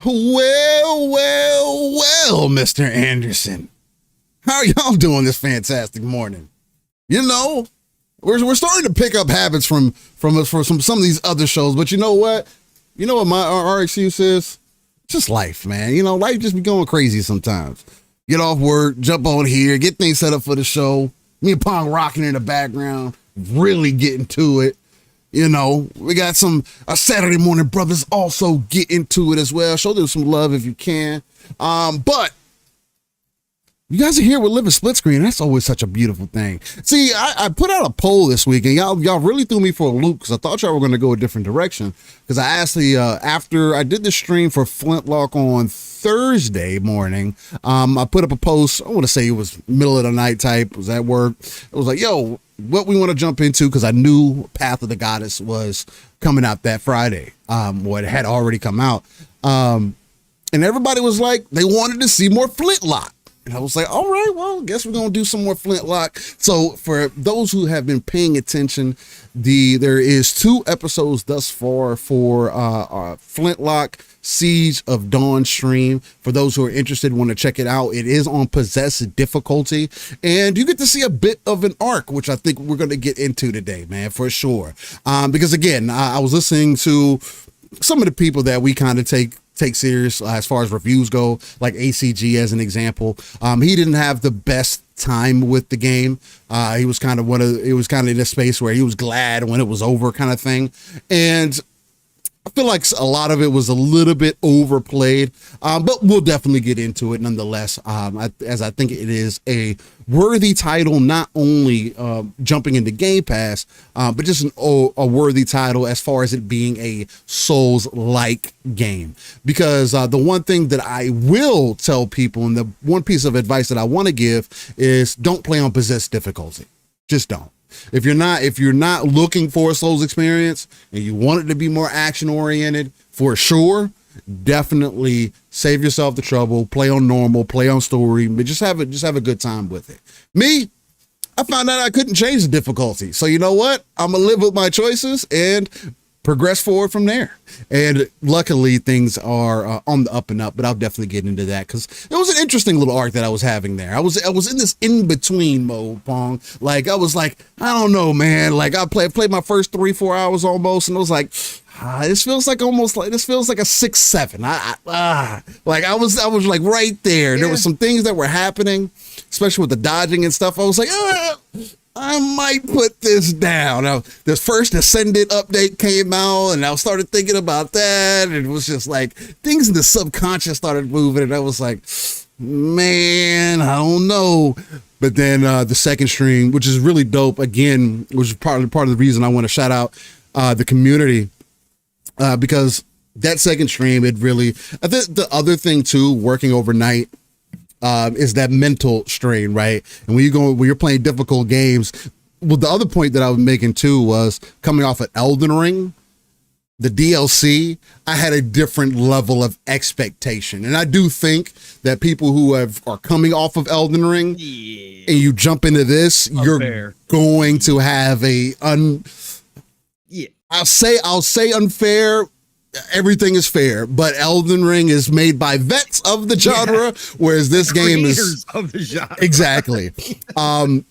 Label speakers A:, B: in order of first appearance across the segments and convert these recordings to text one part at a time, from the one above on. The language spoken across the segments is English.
A: Well, Mr. Anderson. How are y'all doing this fantastic morning? You know, we're starting to pick up habits from some of these other shows, but you know what? You know what our excuse is? Just life, man. You know, life just be going crazy sometimes. Get off work, jump on here, get things set up for the show. Me and Pong rocking in the background, really getting to it. You know, we got our Saturday morning brothers also get into it as well. Show them some love if you can. But you guys are here with Living Split Screen. That's always such a beautiful thing. See, I put out a poll this week, and y'all really threw me for a loop because I thought y'all were going to go a different direction. Because I asked after I did the stream for Flintlock on Thursday morning, I put up a post. I want to say it was middle of the night type. Was at work. It was like, yo, what we want to jump into, because I knew Path of the Goddess was coming out that Friday. What had already come out. And everybody was like, they wanted to see more Flintlock. And I was like, all right, well, I guess we're going to do some more Flintlock. So for those who have been paying attention, there is 2 episodes thus far for our Flintlock Siege of Dawn stream. For those who are interested, want to check it out, it is on possessed difficulty. And you get to see a bit of an arc, which I think we're going to get into today, man, for sure. Because again, I was listening to some of the people that we kind of take serious as far as reviews go, like ACG as an example. He didn't have the best time with the game. He was kind of in a space where he was glad when it was over, kind of thing. And I feel like a lot of it was a little bit overplayed, but we'll definitely get into it nonetheless, as I think it is a worthy title, not only jumping into Game Pass, but just a worthy title as far as it being a Souls-like game. Because the one thing that I will tell people, and the one piece of advice that I want to give, is don't play on possessed difficulty. Just don't. If you're not looking for a Souls experience and you want it to be more action oriented, for sure, definitely save yourself the trouble, play on normal, play on story, but just have a good time with it. Me, I found out I couldn't change the difficulty. So you know what? I'm gonna live with my choices and progress forward from there. And luckily things are on the up and up, but I'll definitely get into that because it was an interesting little arc that I was having there. I was in this in-between mode, Pong. Like I was like, I don't know, man. Like I played my first 3-4 hours almost, and I was like, this feels like a 6-7. Like I was like right there. Yeah. There were some things that were happening, especially with the dodging and stuff. I was like, I might put this down. Now, this first Ascended update came out, and I started thinking about that, and it was just like things in the subconscious started moving, and I was like, man, I don't know. But then the second stream, which is really dope, again, which is part of the reason I want to shout out the community, because that second stream, I think the other thing too, working overnight, is that mental strain, right? And when you're playing difficult games, well, the other point that I was making too was coming off of Elden Ring, the DLC, I had a different level of expectation. And I do think that people who are coming off of Elden Ring and you jump into this, you're going to have I'll say unfair. Everything is fair, but Elden Ring is made by vets of the genre, whereas this game is of the genre. Exactly.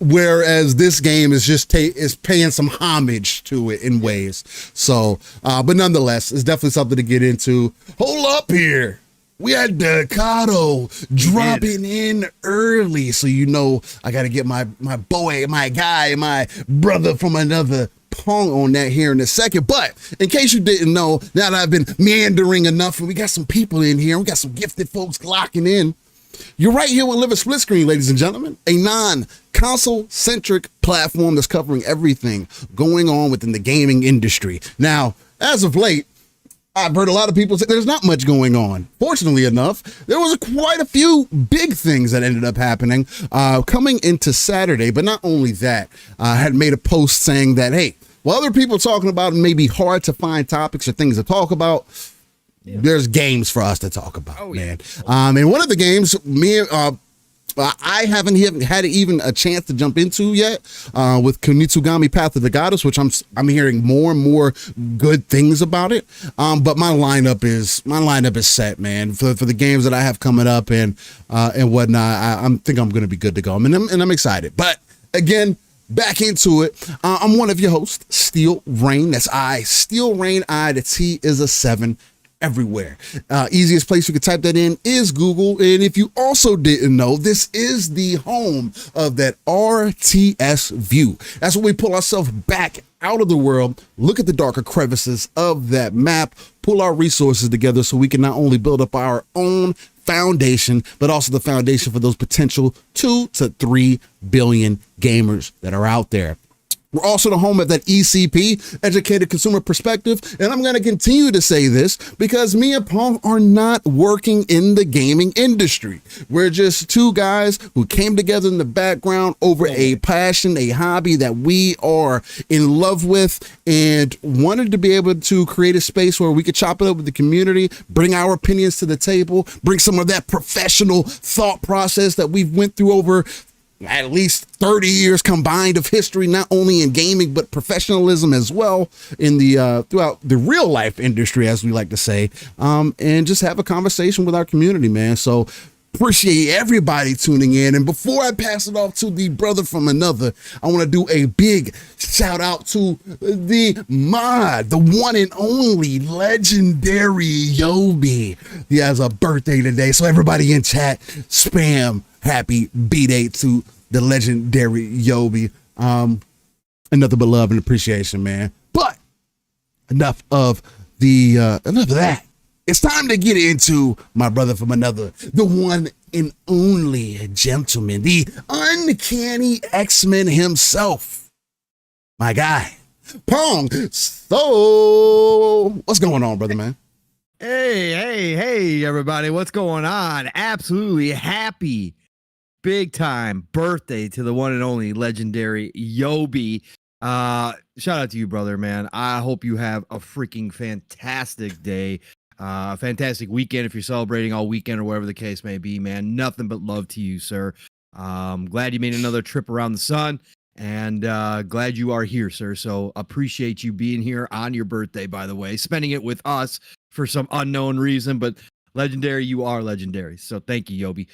A: Whereas this game is just is paying some homage to it in ways. So, but nonetheless, it's definitely something to get into. Hold up here. We had Decado dropping in early, so you know I got to get my boy, my guy, my brother from another Pong on that here in a second. But in case you didn't know, now that I've been meandering enough and we got some people in here, we got some gifted folks locking in, you're right here with Living Split Screen, ladies and gentlemen, a non-console centric platform that's covering everything going on within the gaming industry. Now, as of late, I've heard a lot of people say there's not much going on. Fortunately enough, there was quite a few big things that ended up happening coming into Saturday. But not only that, I had made a post saying that, hey, while other people talking about may be hard to find topics or things to talk about, there's games for us to talk about, man. And one of the games, I haven't even had even a chance to jump into yet with Kunitsugami Path of the Goddess, which I'm hearing more and more good things about it. But my lineup is set, man, for the games that I have coming up and whatnot. I think I'm going to be good to go. And I'm excited. But again, back into it. I'm one of your hosts, Steel Rain. That's I, Steel Rain. The T is a 7 everywhere. Easiest place you can type that in is Google. And if you also didn't know, this is the home of that RTS view. That's when we pull ourselves back out of the world, look at the darker crevices of that map, pull our resources together so we can not only build up our own foundation, but also the foundation for those potential 2 to 3 billion gamers that are out there. We're also the home of that ECP, Educated Consumer Perspective, and I'm going to continue to say this because me and Paul are not working in the gaming industry. We're just two guys who came together in the background over a passion, a hobby that we are in love with, and wanted to be able to create a space where we could chop it up with the community, bring our opinions to the table, bring some of that professional thought process that we've went through over at least 30 years combined of history, not only in gaming, but professionalism as well in the throughout the real life industry, as we like to say, and just have a conversation with our community, man. So appreciate everybody tuning in. And before I pass it off to the brother from another, I want to do a big shout out to the mod, the one and only legendary Yobi. He has a birthday today. So everybody in chat, spam happy B-Day to the legendary Yobi. Another beloved and appreciation, man. But enough of that. It's time to get into my brother from another, the one and only gentleman, the uncanny X-Men himself, my guy, Pong. So, what's going on, brother, man?
B: Hey, everybody. What's going on? Absolutely happy big time birthday to the one and only legendary Yobi. Shout out to you, brother, man. I hope you have a freaking fantastic day. Fantastic weekend if you're celebrating all weekend or whatever the case may be, man. Nothing but love to you, sir. Glad you made another trip around the sun, and glad you are here, sir. So appreciate you being here on your birthday, by the way, spending it with us for some unknown reason, but legendary, you are legendary. So thank you, Yobi,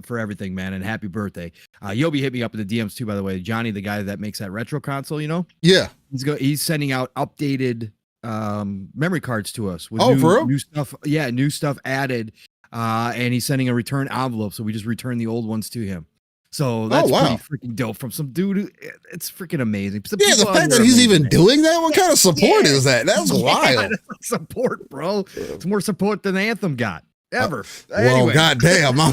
B: for everything, man, and happy birthday. Yobi hit me up in the DMs too, by the way. Johnny, the guy that makes that retro console, you know?
A: Yeah.
B: He's sending out updated memory cards to us with new stuff. Yeah, new stuff added, and he's sending a return envelope, so we just return the old ones to him. So that's pretty freaking dope from some dude who, it's freaking amazing.
A: The fact that he's even doing that, what kind of support is that? That's wild.
B: That's support, bro. It's more support than Anthem got ever.
A: Well, anyway. Goddamn, now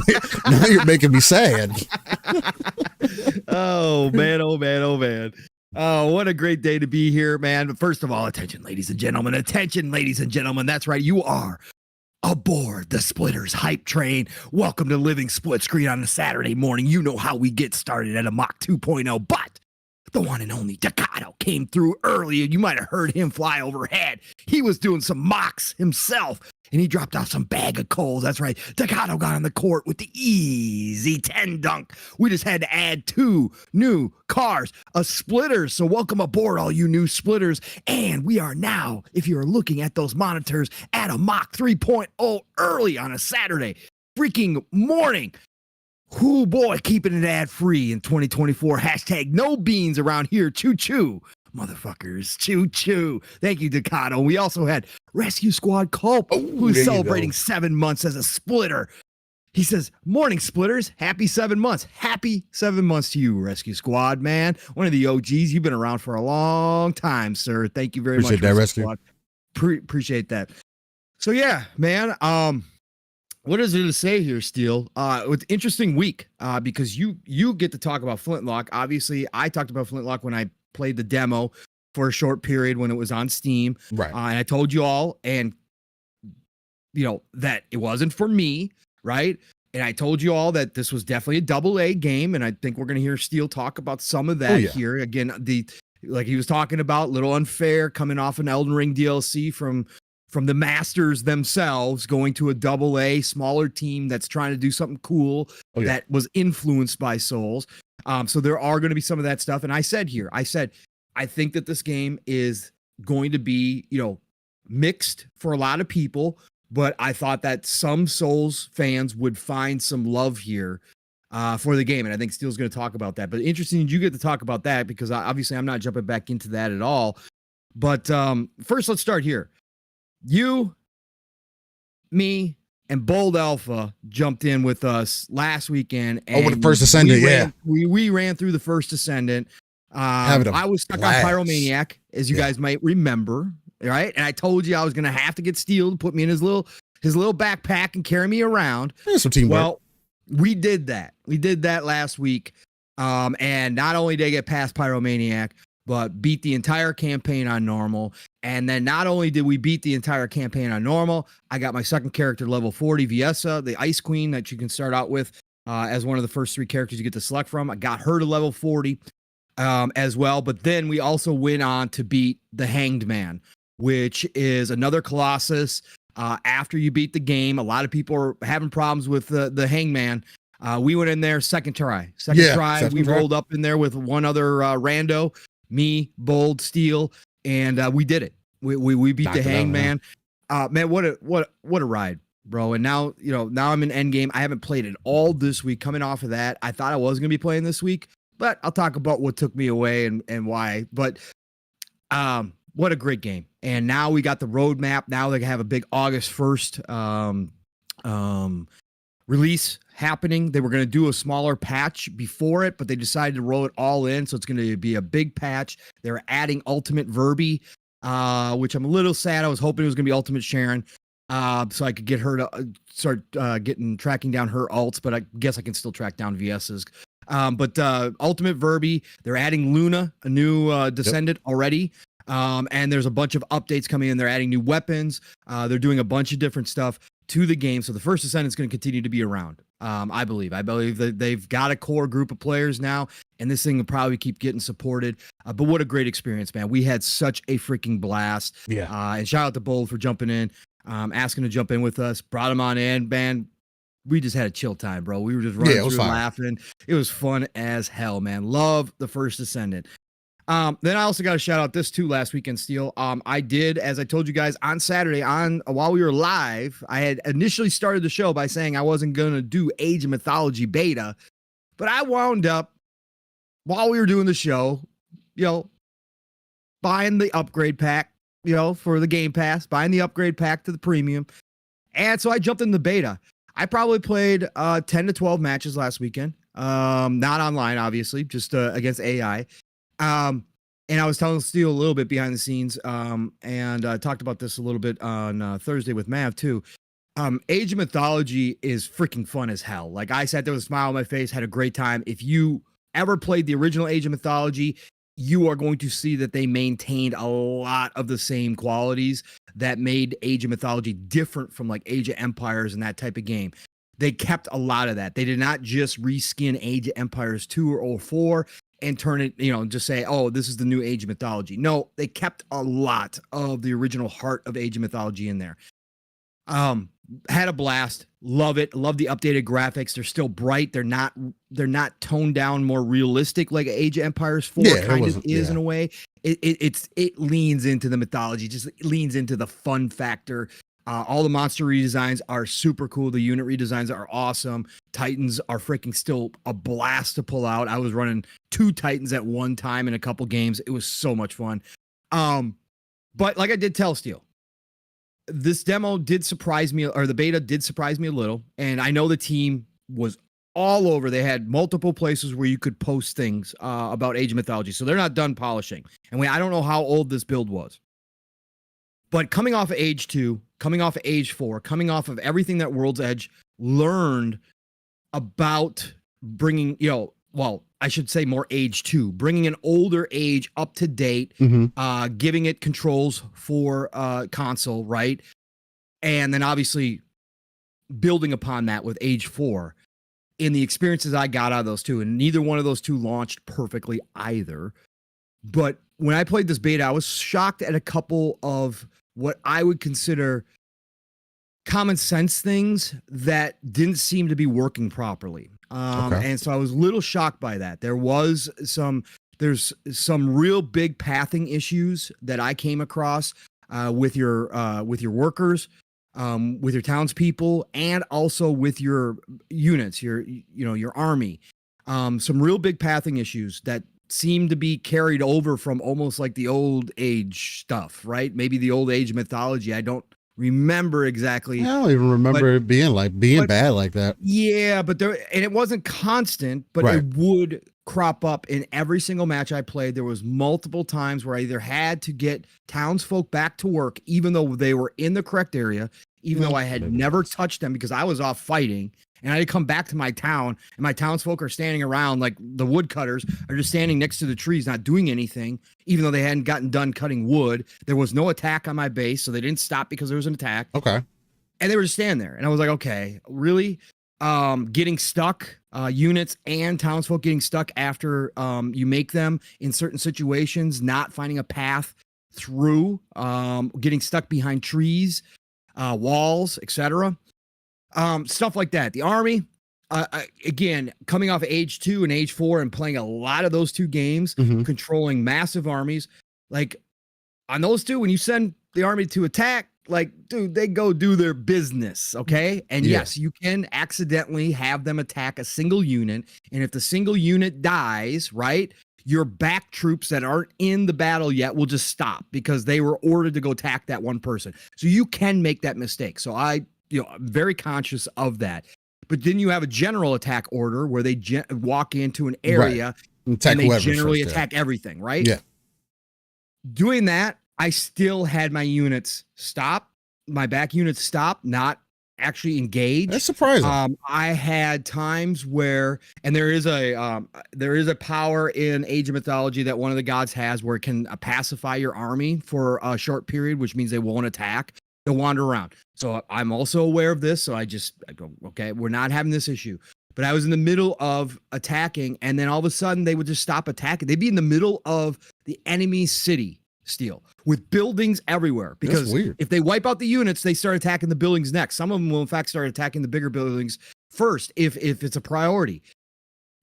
A: you're making me sad.
B: Oh man. Oh, what a great day to be here, man. But first of all, attention, ladies and gentlemen. That's right. You are aboard the Splitters hype train. Welcome to Living Split Screen on a Saturday morning. You know how we get started at a Mach 2.0, but the one and only Decado came through early, and you might have heard him fly overhead. He was doing some mocks himself, and he dropped off some bag of coals. That's right. Decado got on the court with the easy 10 dunk. We just had to add 2 new cars, a splitters. So welcome aboard, all you new splitters. And we are now, if you're looking at those monitors, at a Mach 3.0 early on a Saturday freaking morning. Whoo boy, keeping it ad free in 2024. Hashtag no beans around here. Choo choo. Motherfuckers, choo choo. Thank you, Decado. We also had Rescue Squad Culp, who's celebrating 7 months as a splitter. He says, morning splitters, happy 7 months. Happy 7 months to you, Rescue Squad, man. One of the OGs. You've been around for a long time, sir. Thank you very much.
A: Appreciate that, Rescue
B: Squad. Appreciate that. So yeah, man. What is there to say here, Steel? It's an interesting week because you get to talk about Flintlock. Obviously, I talked about Flintlock when I played the demo for a short period when it was on Steam.
A: Right.
B: And I told you all, and that it wasn't for me, right? And I told you all that this was definitely a AA game, and I think we're going to hear Steel talk about some of that here. Again, like he was talking about, little unfair coming off an Elden Ring DLC from from the masters themselves going to a AA smaller team that's trying to do something cool that was influenced by Souls. So there are going to be some of that stuff. And I said, I think that this game is going to be, mixed for a lot of people, but I thought that some Souls fans would find some love here for the game. And I think Steele's going to talk about that. But interesting, you get to talk about that because obviously I'm not jumping back into that at all. But first, let's start here. You, me, and Bold Alpha jumped in with us last weekend. And
A: with the First Ascendant,
B: we ran through the First Ascendant. I was stuck on Pyromaniac, as you guys might remember, right? And I told you I was going to have to get Steel to put me in his little backpack and carry me around.
A: Some teamwork.
B: Well, we did that. We did that last week. And not only did I get past Pyromaniac, but beat the entire campaign on normal. And then not only did we beat the entire campaign on normal, I got my second character level 40, Viessa, the Ice Queen that you can start out with as one of the first 3 characters you get to select from. I got her to level 40 as well. But then we also went on to beat the Hanged Man, which is another Colossus. After you beat the game, a lot of people are having problems with the Hangman. We went in there second try. We rolled up in there with one other rando, me, Bold, Steel, and we did it. We beat the Hangman. Man, what a ride, bro. And now I'm in endgame. I haven't played it all this week. Coming off of that, I thought I was gonna be playing this week, but I'll talk about what took me away and why. But what a great game. And now we got the roadmap. Now they have a big August 1st release happening. They were going to do a smaller patch before it, but they decided to roll it all in. So it's going to be a big patch. They're adding Ultimate Verby, which I'm a little sad. I was hoping it was going to be Ultimate Sharon, so I could get her to start tracking down her alts, but I guess I can still track down VS's. But Ultimate Verby, they're adding Luna, a new descendant already. And there's a bunch of updates coming in. They're adding new weapons. They're doing a bunch of different stuff to the game. So the First Ascendant is going to continue to be around. I believe that they've got a core group of players now, and this thing will probably keep getting supported. But what a great experience, man. We had such a freaking blast. Yeah. And shout out to Bold for jumping in, asking to jump in with us, brought him on in, man. We just had a chill time, bro. We were just running through laughing. It was fun as hell, man. Love the First Ascendant. Then I also got to shout out this too last weekend, Steel. I did, as I told you guys on Saturday while we were live, I had initially started the show by saying I wasn't going to do Age of Mythology beta, but I wound up while we were doing the show, buying the upgrade pack, for the Game Pass, buying the upgrade pack to the premium. And so I jumped in the beta. I probably played 10 to 12 matches last weekend. Not online, obviously, just against AI. And I was telling Steel a little bit behind the scenes, and talked about this a little bit on Thursday with Mav too. Age of Mythology is freaking fun as hell. Like, I sat there with a smile on my face, had a great time. If you ever played the original Age of Mythology, you are going to see that they maintained a lot of the same qualities that made Age of Mythology different from like Age of Empires and that type of game. They kept a lot of that. They did not just reskin Age of Empires 2 or 4 and turn it, just say, oh, this is the new Age of Mythology. No, they kept a lot of the original heart of Age of Mythology in there. Had a blast. Love it. Love the updated graphics. They're still bright. They're not toned down, more realistic like Age of Empires 4 kind of is in a way. It leans into the mythology, just leans into the fun factor. All the monster redesigns are super cool. The unit redesigns are awesome. Titans are freaking still a blast to pull out. I was running 2 Titans at one time in a couple games. It was so much fun. But like I did tell Steel, this demo did surprise me, or the beta did surprise me a little. And I know the team was all over. They had multiple places where you could post things about Age of Mythology. So they're not done polishing. And I don't know how old this build was. But coming off of Age 2, coming off of Age 4, coming off of everything that World's Edge learned about bringing, I should say more Age 2, bringing an older Age up to date, giving it controls for console, right? And then obviously building upon that with Age 4. In the experiences I got out of those two, and neither one of those two launched perfectly either. But when I played this beta, I was shocked at a couple of what I would consider common sense things that didn't seem to be working properly. And so I was a little shocked by that. There's some real big pathing issues that I came across with your workers, with your townspeople, and also with your units, your army. Some real big pathing issues that seem to be carried over from almost like the old age stuff, right? Maybe the old age mythology. I don't remember exactly.
A: I don't even remember it being bad like that.
B: Yeah, but it wasn't constant, but
A: Right.
B: it would crop up in every single match I played. There was multiple times where I either had to get townsfolk back to work, even though they were in the correct area, even though I had never touched them because I was off fighting. And I had to come back to my town, and my townsfolk are standing around, like the woodcutters are just standing next to the trees, not doing anything, even though they hadn't gotten done cutting wood. There was no attack on my base, so they didn't stop because there was an attack.
A: Okay.
B: And they were just standing there. And I was like, okay, really? Getting stuck, units and townsfolk getting stuck after you make them in certain situations, not finding a path through, getting stuck behind trees, walls, etc. Stuff like that. The army, again, coming off age 2 and age 4 and playing a lot of those two games, controlling massive armies. Like on those two, when you send the army to attack, like, dude, they go do their business. Okay. And yes, you can accidentally have them attack a single unit. And if the single unit dies, right, your back troops that aren't in the battle yet will just stop because they were ordered to go attack that one person. So you can make that mistake. So I'm very conscious of that. But then you have a general attack order where they walk into an area and they generally attack everything, right?
A: Yeah.
B: Doing that, I still had my units stop, my back units stop, not actually engage.
A: That's surprising.
B: I had times where, and there is a power in Age of Mythology that one of the gods has where it can pacify your army for a short period, which means they won't attack. They'll wander around. So I'm also aware of this. So I go, okay, we're not having this issue. But I was in the middle of attacking, and then all of a sudden they would just stop attacking. They'd be in the middle of the enemy city still with buildings everywhere, because if they wipe out the units, they start attacking the buildings next. Some of them will in fact start attacking the bigger buildings first if it's a priority.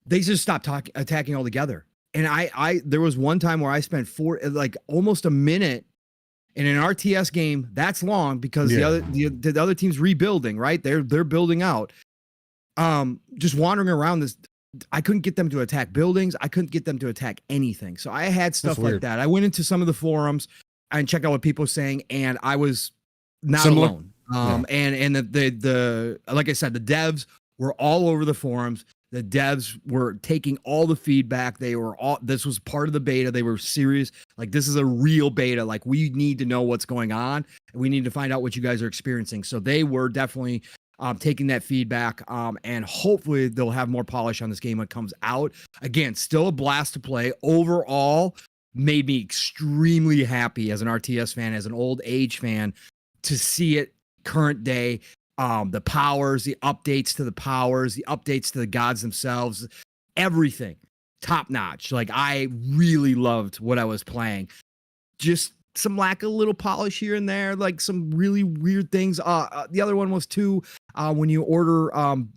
B: They just stop attacking altogether. And I there was one time where I spent almost a minute in an RTS game. That's long because the other team's rebuilding, right? They're building out. Just wandering around this. I couldn't get them to attack buildings. I couldn't get them to attack anything. So I had stuff like that. I went into some of the forums and checked out what people were saying, and I was not alone. And the like I said, the devs were all over the forums. The devs were taking all the feedback. This was part of the beta. They were serious. Like, this is a real beta. Like, we need to know what's going on, and we need to find out what you guys are experiencing. So they were definitely taking that feedback, and hopefully they'll have more polish on this game when it comes out. Again, still a blast to play. Overall, made me extremely happy as an RTS fan, as an old age fan, to see it current day. The powers, the updates to the powers, the updates to the gods themselves, everything top notch. Like, I really loved what I was playing. Just some lack of little polish here and there, like some really weird things. The other one was too, when you order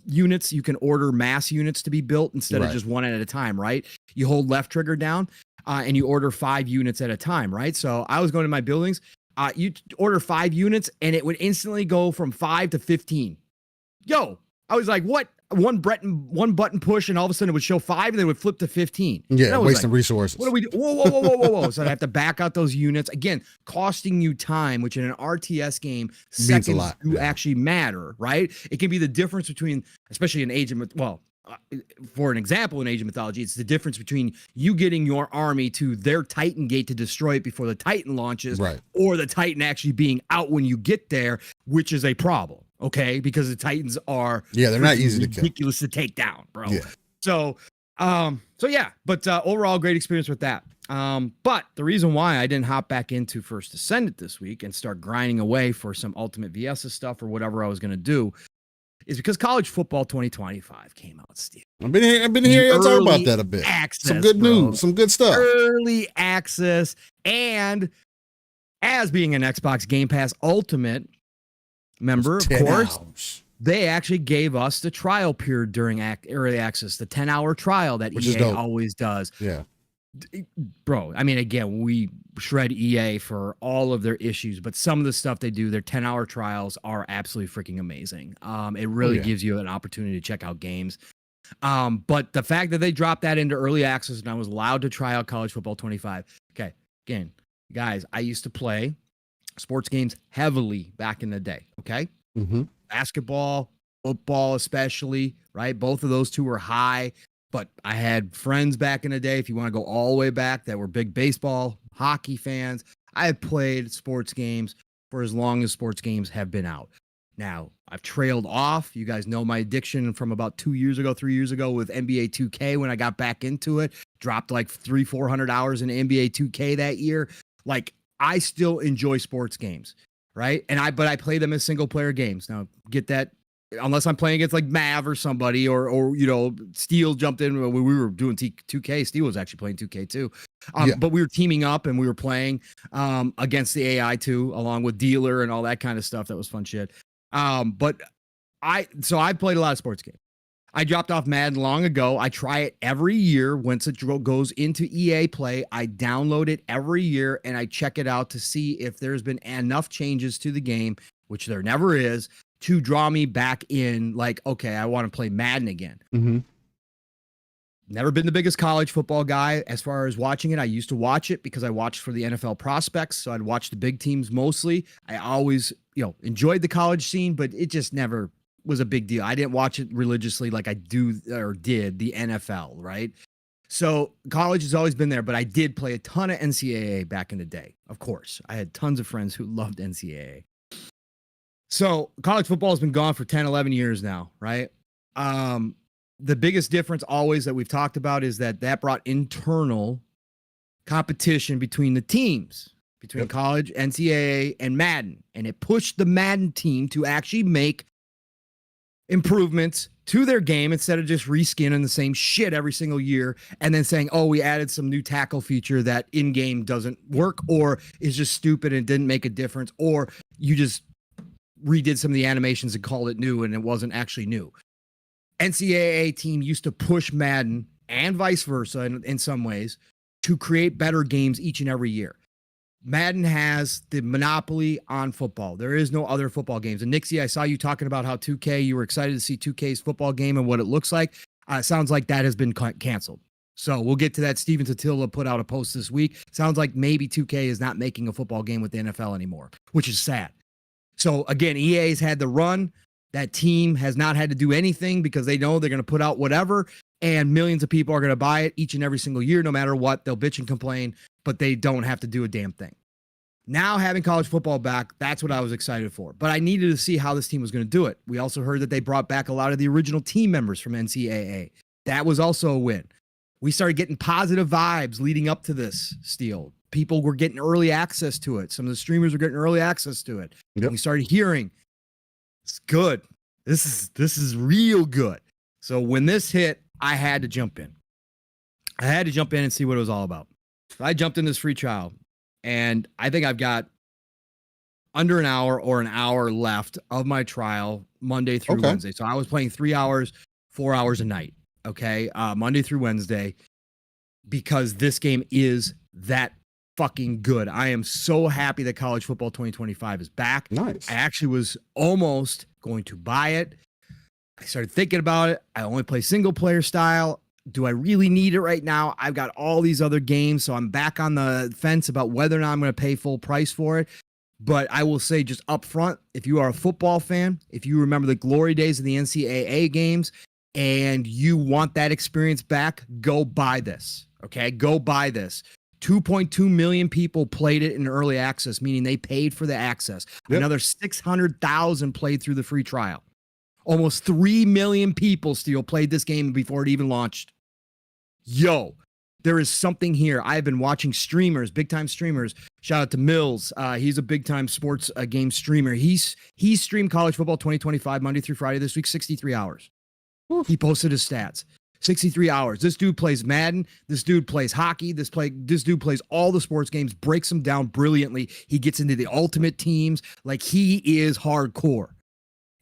B: units, you can order mass units to be built instead of just one at a time, right? You hold left trigger down and you order 5 units at a time, right? So I was going to my buildings. You order 5 units and it would instantly go from 5 to 15. I was like, what? One button push, and all of a sudden it would show 5, and then it would flip to 15.
A: Yeah, wasting resources.
B: What do we do? Whoa. So I have to back out those units. Again, costing you time, which in an RTS game, seconds do actually matter, right? It can be the difference between, especially in Age of, for an example, in Age of Mythology, it's the difference between you getting your army to their Titan gate to destroy it before the Titan launches, or the Titan actually being out when you get there, which is a problem. Okay, because the Titans are
A: they're not easy to kill.
B: Ridiculous to take down, bro. Yeah. So yeah, but overall great experience with that. But the reason why I didn't hop back into First Ascendant this week and start grinding away for some Ultimate VS stuff or whatever I was going to do is because College Football 2025 came out, Steve.
A: I've been here to talk about that a bit.
B: Access,
A: some good news, some good stuff.
B: Early access, and as being an Xbox Game Pass Ultimate member, of
A: 10
B: course,
A: hours.
B: they actually gave us the trial period during early access, the 10-hour trial that
A: Which is
B: EA
A: dope.
B: always does.
A: Yeah.
B: Bro, I mean, again, we shred EA for all of their issues, but some of the stuff they do, their 10-hour trials are absolutely freaking amazing. It really gives you an opportunity to check out games. But the fact that they dropped that into early access and I was allowed to try out College Football 25. Okay, again, guys, I used to play sports games heavily back in the day, okay?
A: Mm-hmm.
B: Basketball, football especially, right? Both of those two were high. But I had friends back in the day, if you want to go all the way back, that were big baseball, hockey fans. I have played sports games for as long as sports games have been out. Now, I've trailed off. You guys know my addiction from about 3 years ago with NBA 2K when I got back into it. Dropped like 300-400 hours in NBA 2K that year. Like, I still enjoy sports games, right? But I play them as single player games. Now, get that. Unless I'm playing against like Mav or somebody or you know, Steel jumped in when we were doing 2K. Steel was actually playing 2K too. But we were teaming up and we were playing against the AI too, along with Dealer and all that kind of stuff. That was fun shit. But I played a lot of sports games. I dropped off Madden long ago. I try it every year. Once it goes into EA Play, I download it every year and I check it out to see if there's been enough changes to the game, which there never is, to draw me back in. Like, okay, I want to play Madden again.
A: Mm-hmm.
B: Never been the biggest college football guy as far as watching it. I used to watch it because I watched for the NFL prospects. So I'd watch the big teams mostly. I always, enjoyed the college scene, but it just never was a big deal. I didn't watch it religiously like I do or did the NFL, right? So college has always been there, but I did play a ton of NCAA back in the day. Of course, I had tons of friends who loved NCAA. So college football has been gone for 10, 11 years now, right? The biggest difference always that we've talked about is that brought internal competition between the teams, between college, NCAA, and Madden. And it pushed the Madden team to actually make improvements to their game instead of just reskinning the same shit every single year and then saying, oh, we added some new tackle feature that in-game doesn't work or is just stupid and didn't make a difference, or you just redid some of the animations and called it new and it wasn't actually new. NCAA team used to push Madden and vice versa in some ways to create better games each and every year. Madden has the monopoly on football. There is no other football games. And Nixie, I saw you talking about how 2K, you were excited to see 2K's football game and what it looks like. Sounds like that has been canceled. So we'll get to that. Steven Totila put out a post this week. Sounds like maybe 2K is not making a football game with the NFL anymore, which is sad. So again, EA's had the run. That team has not had to do anything because they know they're going to put out whatever, and millions of people are going to buy it each and every single year, no matter what. They'll bitch and complain, but they don't have to do a damn thing. Now having college football back, that's what I was excited for. But I needed to see how this team was going to do it. We also heard that they brought back a lot of the original team members from NCAA. That was also a win. We started getting positive vibes leading up to this, Steel. People were getting early access to it. Some of the streamers were getting early access to it. Yep. We started hearing, it's good. This is real good. So when this hit, I had to jump in. I had to jump in and see what it was all about. So I jumped in this free trial, and I think I've got under an hour or an hour left of my trial Monday through Wednesday. So I was playing 3 hours, 4 hours a night. Okay. Monday through Wednesday, because this game is that fucking good. I am so happy that College Football 2025 is back.
A: Nice.
B: I actually was almost going to buy it. I started thinking about it. I only play single player style. Do I really need it right now? I've got all these other games, so I'm back on the fence about whether or not I'm going to pay full price for it. But I will say just up front, if you are a football fan, if you remember the glory days of the NCAA games and you want that experience back, go buy this. Okay, go buy this. 2.2 million people played it in early access, meaning they paid for the access. Yep. Another 600,000 played through the free trial. Almost 3 million people still played this game before it even launched. Yo, there is something here. I've been watching streamers, big time streamers. Shout out to Mills. He's a big time sports game streamer. He's streamed College Football 2025 Monday through Friday this week, 63 hours. Oof. He posted his stats. 63 hours. This dude plays Madden. This dude plays hockey. This dude plays all the sports games, breaks them down brilliantly. He gets into the ultimate teams. Like, he is hardcore.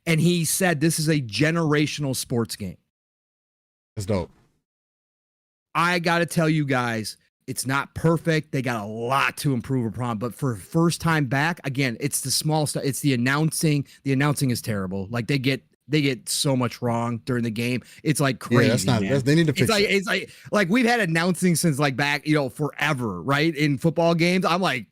B: And he said this is a generational sports game.
A: That's dope.
B: I got to tell you guys, it's not perfect. They got a lot to improve upon, but for first time back, again, it's the small stuff. It's the announcing. The announcing is terrible. Like, they get so much wrong during the game. It's like crazy.
A: Yeah, they need to fix it.
B: It's like we've had announcing since like back, forever, right? In football games. I'm like,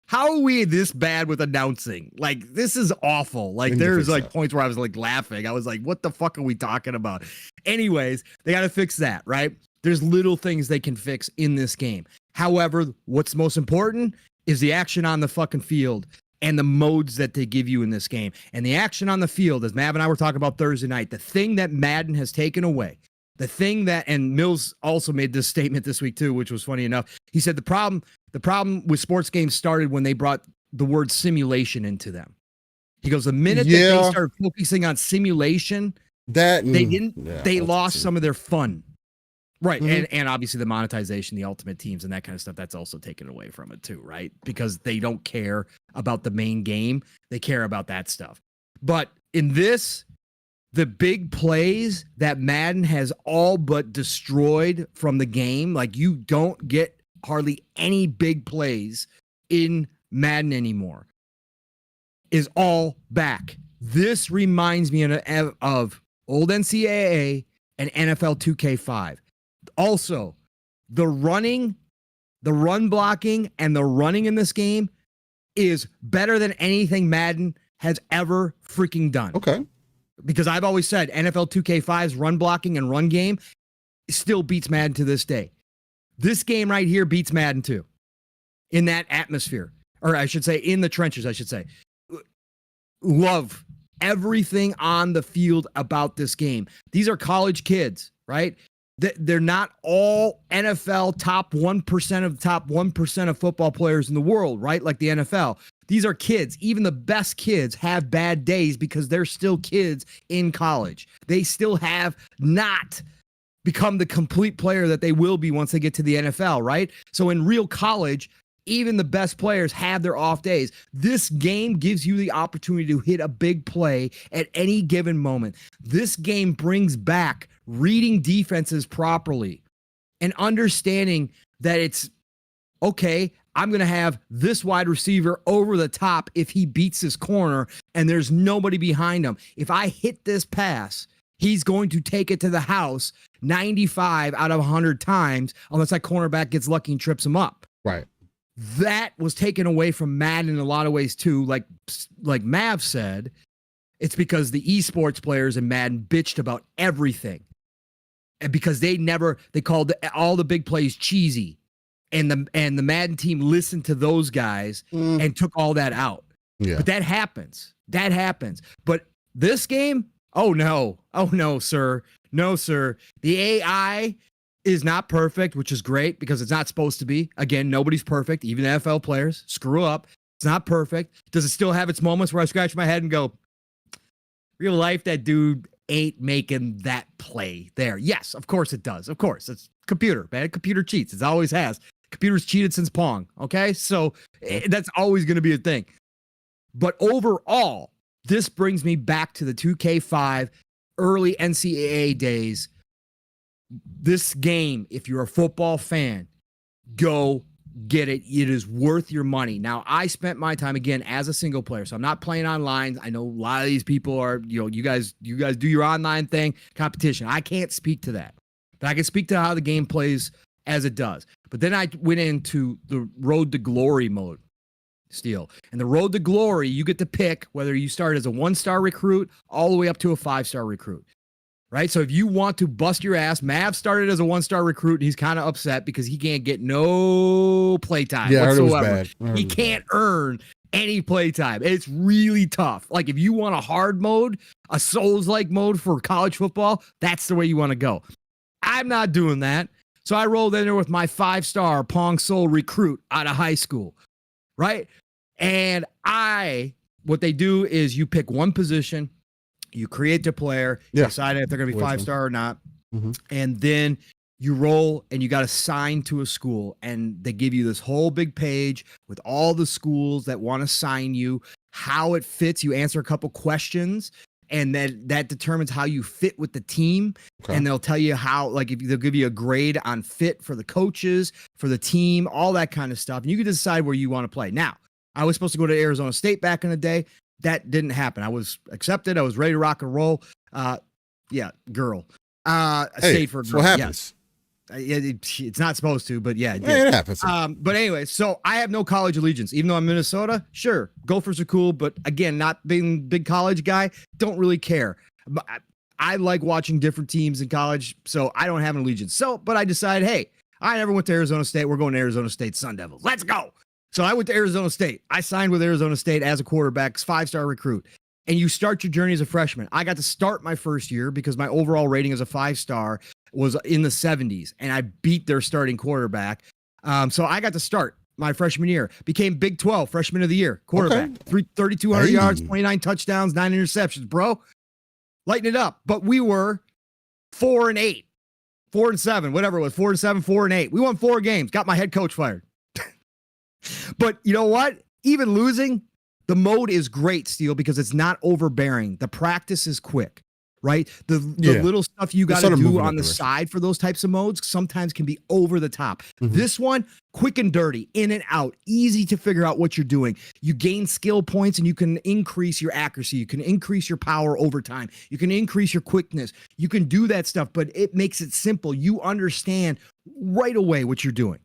B: how are we this bad with announcing? Like, this is awful. Like, there's like points where I was like laughing. I was like, what the fuck are we talking about? Anyways, they got to fix that, right? There's little things they can fix in this game. However, what's most important is the action on the fucking field and the modes that they give you in this game. And the action on the field, as Mav and I were talking about Thursday night, the thing that Madden has taken away, the thing that, and Mills also made this statement this week too, which was funny enough. He said the problem with sports games started when they brought the word simulation into them. He goes, the minute that they started focusing on simulation, they lost some of their fun. Right. Mm-hmm. And obviously the monetization, the ultimate teams and that kind of stuff, that's also taken away from it too, right? Because they don't care about the main game. They care about that stuff. But in this, the big plays that Madden has all but destroyed from the game, like, you don't get hardly any big plays in Madden anymore, is all back. This reminds me of old NCAA and NFL 2K5. Also, the run blocking and the running in this game is better than anything Madden has ever freaking done.
A: Okay.
B: Because I've always said NFL 2K5's run blocking and run game still beats Madden to this day. This game right here beats Madden too. In that atmosphere. Or I should say, in the trenches, I should say. Love everything on the field about this game. These are college kids, right? They're not all NFL top 1% of the top 1% of football players in the world, right? Like the NFL. These are kids. Even the best kids have bad days because they're still kids in college. They still have not become the complete player that they will be once they get to the NFL, right? So in real college, even the best players have their off days. This game gives you the opportunity to hit a big play at any given moment. This game brings back reading defenses properly and understanding that it's okay, I'm going to have this wide receiver over the top if he beats this corner and there's nobody behind him. If I hit this pass, he's going to take it to the house 95 out of 100 times unless that cornerback gets lucky and trips him up.
A: Right.
B: That was taken away from Madden in a lot of ways too. Like Mav said, it's because the esports players in Madden bitched about everything. And because they called all the big plays cheesy. And the Madden team listened to those guys and took all that out. Yeah. But that happens. But this game, oh no, sir. No, sir. The AI is not perfect, which is great because it's not supposed to be. Again, nobody's perfect. Even NFL players screw up. It's not perfect. Does it still have its moments where I scratch my head and go, real life, that dude ain't making that play there? Yes, of course it does. Of course. It's computer, man. Computer cheats. It always has. Computer's cheated since Pong. Okay. So that's always going to be a thing. But overall, this brings me back to the 2K5 early NCAA days. This game, if you're a football fan, go get it. It is worth your money. Now, I spent my time, again, as a single player, so I'm not playing online. I know a lot of these people are, you guys do your online thing, competition. I can't speak to that. But I can speak to how the game plays as it does. But then I went into the Road to Glory mode, Steel. And the Road to Glory, you get to pick whether you start as a 1-star recruit all the way up to a 5-star recruit. Right? So if you want to bust your ass, Mav started as a 1-star recruit, and he's kind of upset because he can't get no playtime whatsoever. He can't earn any playtime. It's really tough. Like, if you want a hard mode, a Souls-like mode for college football, that's the way you want to go. I'm not doing that. So I rolled in there with my 5-star Pong Soul recruit out of high school. Right? And what they do is you pick one position, you create the player, you decide if they're going to be 5-star or not. And then you roll and you got assigned to a school, and they give you this whole big page with all the schools that want to sign you, how it fits. You answer a couple questions, and then that determines how you fit with the team. Okay. And they'll tell you how, like, if they'll give you a grade on fit for the coaches, for the team, all that kind of stuff. And you can decide where you want to play. Now, I was supposed to go to Arizona State back in the day. That didn't happen. I was accepted. I was ready to rock and roll. Girl. Stayed for a girl.
A: What happens?
B: Yes. It's not supposed to, but yeah,
A: it happens.
B: But anyway, so I have no college allegiance, even though I'm Minnesota. Sure, Gophers are cool, but again, not being a big college guy, don't really care. But I like watching different teams in college, so I don't have an allegiance. So, but I decided, hey, I never went to Arizona State. We're going to Arizona State Sun Devils. Let's go. So I went to Arizona State. I signed with Arizona State as a quarterback, 5-star recruit. And you start your journey as a freshman. I got to start my first year because my overall rating as a 5-star was in the 70s, and I beat their starting quarterback. So I got to start my freshman year, became Big 12 freshman of the year quarterback, 3,200 yards, 29 touchdowns, 9 interceptions, bro. Lighten it up. But we were 4-8, 4-7, whatever it was, 4-7, 4-8. We won 4 games, got my head coach fired. But you know what? Even losing, the mode is great, Steele, because it's not overbearing. The practice is quick, right? The little stuff you got to do on the side for those types of modes sometimes can be over the top. This one, quick and dirty, in and out, easy to figure out what you're doing. You gain skill points and you can increase your accuracy. You can increase your power over time. You can increase your quickness. You can do that stuff, but it makes it simple. You understand right away what you're doing.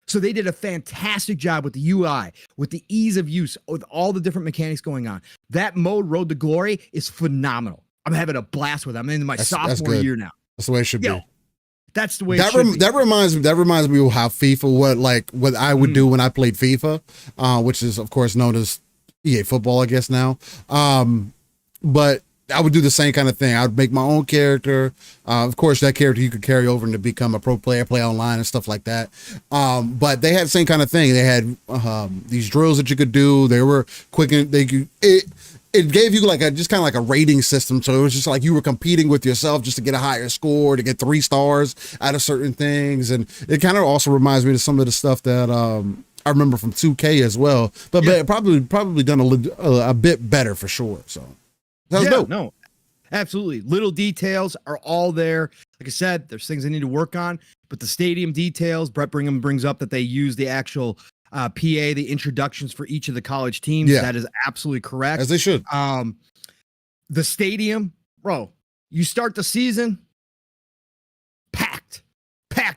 B: So they did a fantastic job with the UI, with the ease of use, with all the different mechanics going on. That mode, Road to Glory, is phenomenal. I'm having a blast with it. I'm in my sophomore year now.
A: That's the way it should be.
B: That's the way it should be.
A: That reminds me of how FIFA, what I would do when I played FIFA, which is, of course, known as EA Football, I guess now. But I would do the same kind of thing. I would make my own character. Of course, that character you could carry over and to become a pro player, play online and stuff like that. But they had the same kind of thing. They had these drills that you could do. They were quick and it gave you just kind of like a rating system. So it was just like you were competing with yourself just to get a higher score, to get 3 stars out of certain things. And it kind of also reminds me of some of the stuff that I remember from 2K as well. But probably done a bit better for sure. So. Dope.
B: No, absolutely. Little details are all there. Like I said, there's things I need to work on, but the stadium details, Brett Brigham brings up that they use the actual PA, the introductions for each of the college teams. Yeah. That is absolutely correct.
A: As they should.
B: The stadium, bro, you start the season, packed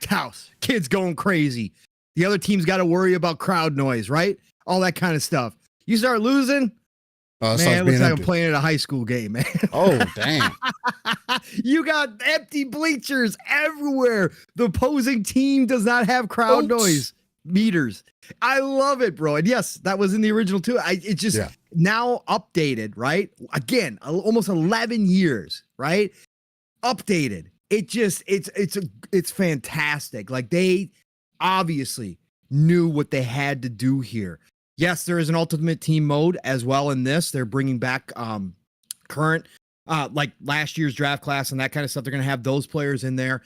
B: house, kids going crazy. The other team's got to worry about crowd noise, right? All that kind of stuff. You start losing, man, it looks like I'm playing at a high school game, man.
A: Oh, damn.
B: You got empty bleachers everywhere. The opposing team does not have crowd noise meters. I love it, bro. And yes, that was in the original too. It's just now updated, right? Again, almost 11 years, right? Updated. It's fantastic. Like, they obviously knew what they had to do here. Yes, there is an ultimate team mode as well in this. They're bringing back current, like last year's draft class and that kind of stuff. They're going to have those players in there.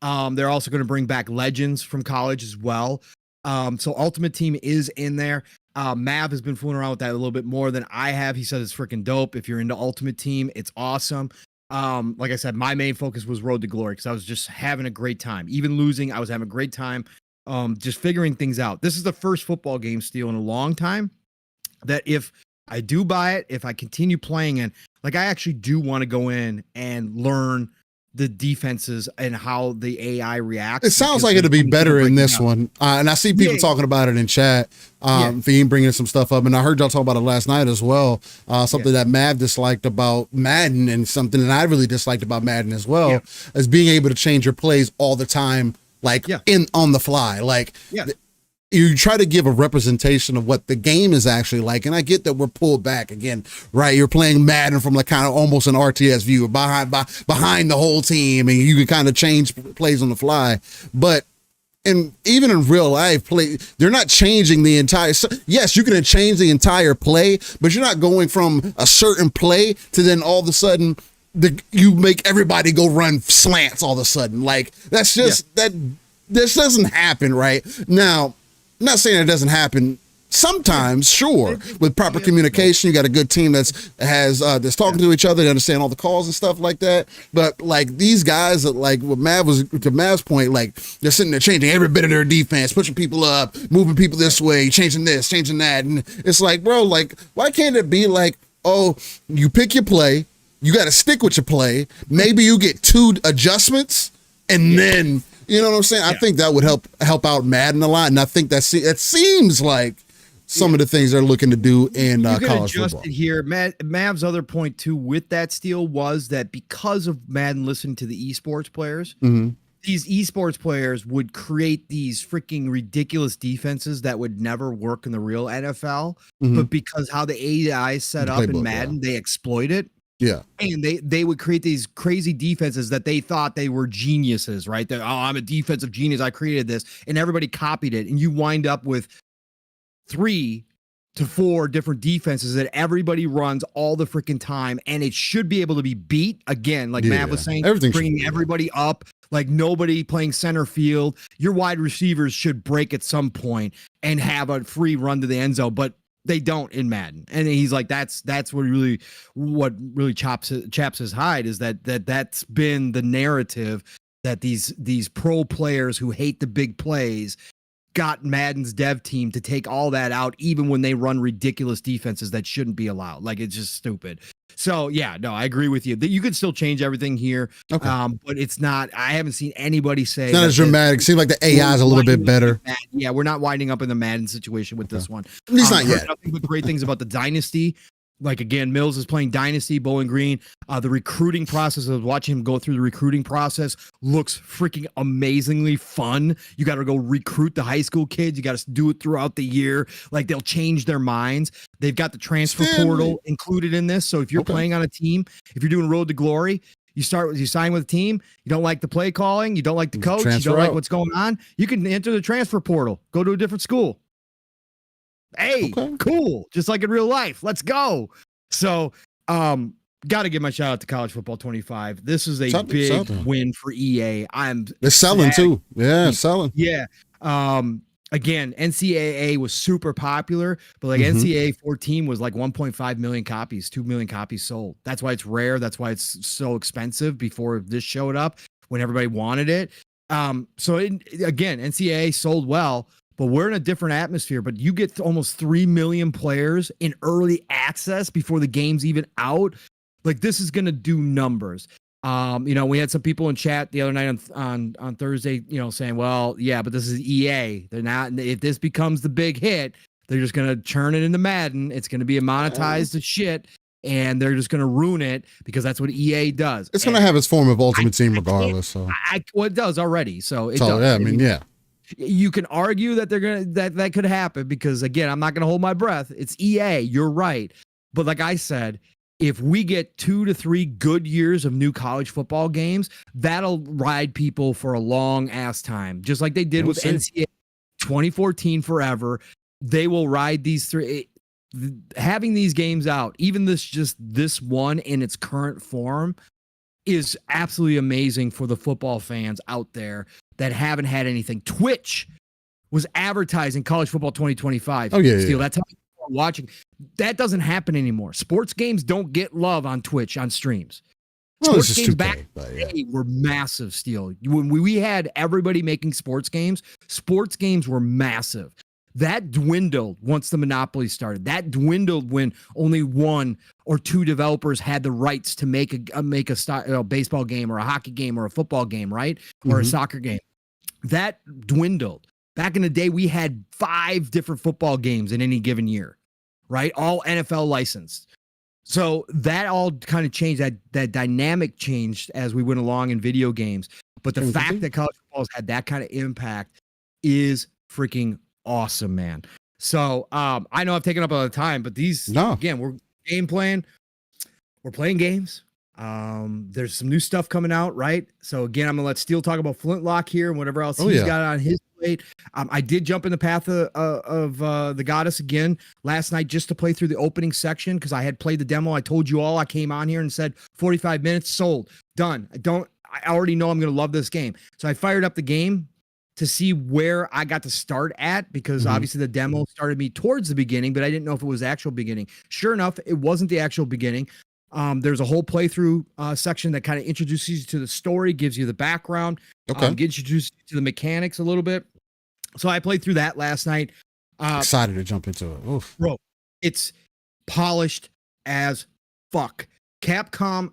B: They're also going to bring back legends from college as well. So ultimate team is in there. Mav has been fooling around with that a little bit more than I have. He said it's freaking dope. If you're into ultimate team, it's awesome. Like I said, my main focus was Road to Glory because I was just having a great time. Even losing, I was having a great time. Just figuring things out. This is the first football game, Steele, in a long time that if I do buy it, if I continue playing it, like, I actually do want to go in and learn the defenses and how the AI reacts.
A: It sounds like it'll be better in this one. And I see people talking about it in chat. Fiend bringing some stuff up. And I heard y'all talk about it last night as well. Something that Mav disliked about Madden, and something that I really disliked about Madden as well, is being able to change your plays all the time. On the fly, you try to give a representation of what the game is actually like. And I get that we're pulled back again, right? You're playing Madden from kind of almost an RTS view behind the whole team, and you can kind of change plays on the fly. But even in real life they're not changing the entire. Yes, you can change the entire play, but you're not going from a certain play to then all of a sudden you make everybody go run slants all of a sudden. Like that's just that this doesn't happen right now. I'm not saying it doesn't happen. Sometimes, sure, with proper communication, you got a good team that's talking to each other, they understand all the calls and stuff like that. But like these guys, that like what to Mav's point, like they're sitting there changing every bit of their defense, pushing people up, moving people this way, changing this, changing that, and it's like, bro, like why can't it be like, oh, you pick your play, you got to stick with your play, maybe you get 2 adjustments, and then you know what I'm saying? I think that would help out Madden a lot, and I think it seems like some of the things they're looking to do in college football.
B: Here, Mav's other point too with that steal was that because of Madden listening to the esports players, these esports players would create these freaking ridiculous defenses that would never work in the real NFL, but because how the AI is set up in Madden, they exploit it.
A: Yeah.
B: And they would create these crazy defenses that they thought they were geniuses, right? I'm a defensive genius. I created this, and everybody copied it. And you wind up with 3 to 4 different defenses that everybody runs all the freaking time, and it should be able to be beat again. Like Matt was saying, bringing everybody up, like nobody playing center field. Your wide receivers should break at some point and have a free run to the end zone, but they don't in Madden. And he's like, that's what really chaps his hide is that's been the narrative that these pro players who hate the big plays got Madden's dev team to take all that out, even when they run ridiculous defenses that shouldn't be allowed. Like, it's just stupid. So yeah, no, I agree with you that you could still change everything here. Okay. But it's not, I haven't seen anybody say
A: it's not as dramatic. Seems like the AI is a little bit better.
B: Yeah. We're not winding up in the Madden situation with this one.
A: At least not yet.
B: Nothing but great things about the Dynasty. Like, again, Mills is playing Dynasty, Bowling Green. The recruiting process, I was watching him go through the recruiting process, looks freaking amazingly fun. You got to go recruit the high school kids. You got to do it throughout the year. Like, they'll change their minds. They've got the transfer portal included in this. So if you're playing on a team, if you're doing Road to Glory, you sign with a team, you don't like the play calling, you don't like the coach, you don't like what's going on, you can enter the transfer portal, go to a different school. Hey, cool. Just like in real life. Let's go. So, got to give my shout out to College Football 25. This is a big win for EA.
A: They're selling too. Yeah, selling.
B: Yeah. Again, NCAA was super popular, but like NCAA 14 was like 1.5 million copies, 2 million copies sold. That's why it's rare. That's why it's so expensive before this showed up when everybody wanted it. Again, NCAA sold well. But we're in a different atmosphere, but you get almost 3 million players in early access before the game's even out. Like, this is going to do numbers. We had some people in chat the other night on Thursday, saying, well, yeah, but this is EA. They're not, if this becomes the big hit, they're just going to churn it into Madden. It's going to be a monetized as shit, and they're just going to ruin it because that's what EA does.
A: It's going to have its form of Ultimate Team regardless.
B: Well, it does already. So it
A: does. Yeah, I mean, yeah.
B: You can argue that that could happen because, again, I'm not going to hold my breath. It's EA. You're right. But like I said, if we get 2 to 3 good years of new college football games, that'll ride people for a long ass time. Just like they did with NCAA 2014 forever. They will ride these 3. Having these games out, even this one in its current form, is absolutely amazing for the football fans out there that haven't had anything. Twitch was advertising College Football 2025.
A: Oh, yeah.
B: That's how people are watching. That doesn't happen anymore. Sports games don't get love on Twitch on streams. Sports games back were massive, Steel. When we had everybody making sports games were massive. That dwindled once the monopoly started. That dwindled when only 1 or 2 developers had the rights to make a baseball game or a hockey game or a football game, right? Or a soccer game. That dwindled. Back in the day, we had 5 different football games in any given year, right? All NFL licensed. So that all kind of changed. That dynamic changed as we went along in video games. But the fact that college football has had that kind of impact is freaking awesome, man. So I know I've taken up a lot of time, but again, we're game playing. We're playing games. There's some new stuff coming out, right? So again, I'm gonna let Steele talk about Flintlock here and whatever else he's got on his played. I did jump in the path of the Goddess again last night just to play through the opening section because I had played the demo. I told you all. I came on here and said 45 minutes, sold, done. I already know I'm going to love this game. So I fired up the game to see where I got to start at because obviously the demo started me towards the beginning, but I didn't know if it was the actual beginning. Sure enough, it wasn't the actual beginning. There's a whole playthrough section that kind of introduces you to the story, gives you the background, gets you introduced to the mechanics a little bit. So I played through that last night.
A: Excited to jump into it. Oof.
B: Bro, it's polished as fuck. Capcom,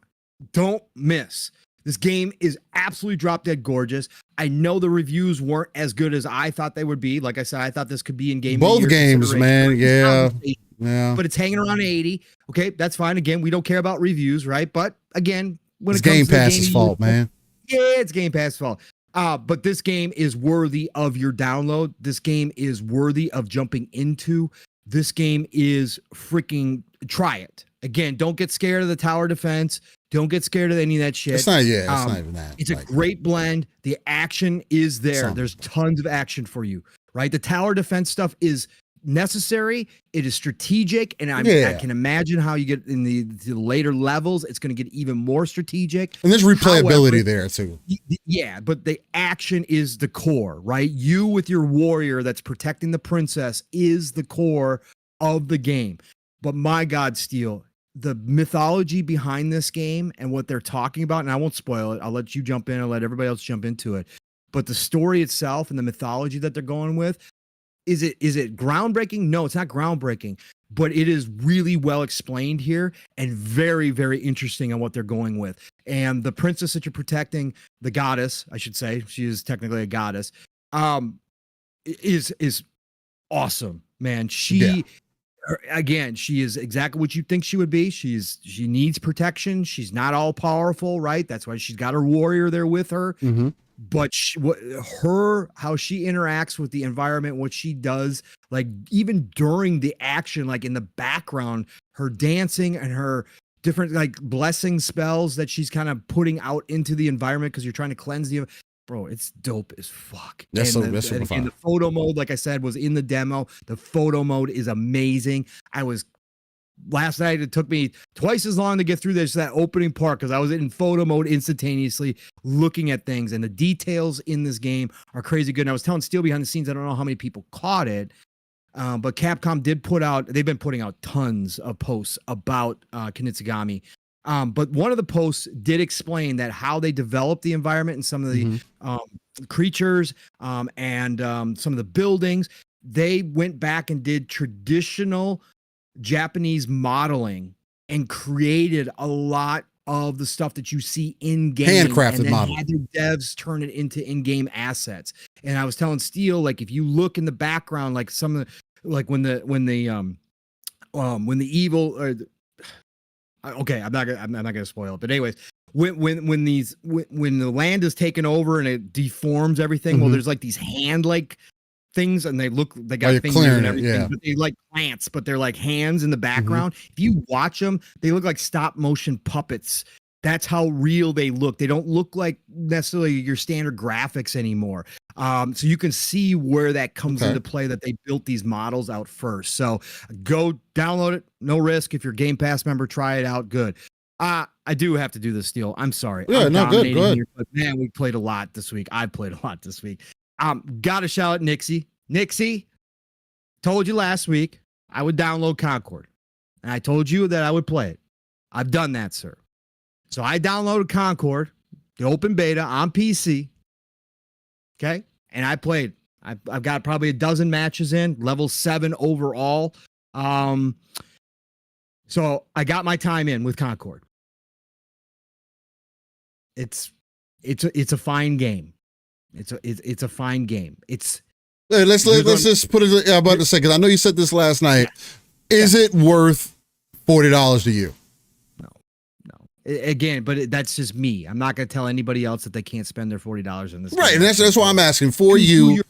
B: don't miss. This game is absolutely drop dead gorgeous. I know the reviews weren't as good as I thought they would be. Like I said, I thought this could be in game.
A: Both games, man. Yeah.
B: But it's hanging around 80. Okay, that's fine. Again, we don't care about reviews, right? But again, when
A: it's
B: it comes
A: Game
B: to the
A: Pass's fault, man.
B: Yeah, it's Game Pass's fault. But this game is worthy of your download. This game is worthy of jumping into. This game is freaking try it. Again, don't get scared of the tower defense. Don't get scared of any of that shit.
A: It's not, it's not even that.
B: It's a great blend. The action is there.
A: Something.
B: There's tons of action for you, right? The tower defense stuff is necessary. It is strategic, and I can imagine how you get in the later levels. It's going to get even more strategic.
A: And there's replayability there too.
B: Yeah, but the action is the core, right? You with your warrior that's protecting the princess is the core of the game. But my God, Steel, the mythology behind this game and what they're talking about, and I won't spoil it. I'll let you jump in. I'll let everybody else jump into it. But the story itself and the mythology that they're going with, is it groundbreaking? No, it's not groundbreaking, but it is really well explained here and very, very interesting on what they're going with. And the princess that you're protecting, the goddess, I should say, she is technically a goddess, is awesome, man. Again, she is exactly what you think she would be. She needs protection. She's not all powerful, right? That's why she's got her warrior there with her. But how she interacts with the environment, what she does, like even during the action, like in the background, her dancing and her different like blessing spells that she's kind of putting out into the environment because you're trying to cleanse the. Bro, it's dope as fuck.
A: That's
B: and
A: the
B: photo mode, like I said, was in the demo. The photo mode is amazing. Last night, it took me twice as long to get through that opening part because I was in photo mode instantaneously looking at things. And the details in this game are crazy good. And I was telling Steel behind the scenes, I don't know how many people caught it, but Capcom they've been putting out tons of posts about Kunitsugami. But one of the posts did explain that how they developed the environment and some of the creatures and some of the buildings. They went back and did traditional Japanese modeling and created a lot of the stuff that you see in game,
A: handcrafted model.
B: Had their devs turn it into in-game assets. And I was telling Steel, like if you look in the background, like some of the, like when the evil or okay, I'm not gonna spoil it, but anyways, when the land is taken over and it deforms everything, well, there's like these hand-like things, and they got fingers and everything, but they like plants, but they're like hands in the background. If you watch them, they look like stop motion puppets. That's how real they look. They don't look like necessarily your standard graphics anymore. So you can see where that comes into play, that they built these models out first. So go download it. No risk. If you're a Game Pass member, try it out. Good. I do have to do this, Steel. I'm sorry.
A: Yeah, no, good.
B: Here, but man, we played a lot this week. I played a lot this week. Gotta shout out Nixie. Nixie, told you last week I would download Concord. And I told you that I would play it. I've done that, sir. So I downloaded Concord, the open beta on PC. Okay. And I played. I've got probably a dozen matches in, level 7 overall. So I got my time in with Concord. It's a fine game. It's a fine game.
A: Let's just put it. I'm about to say, because I know you said this last night. Yeah. Is it worth $40 to you?
B: No. Again, but that's just me. I'm not going to tell anybody else that they can't spend their $40 in this.
A: Right, and that's why I'm asking for you.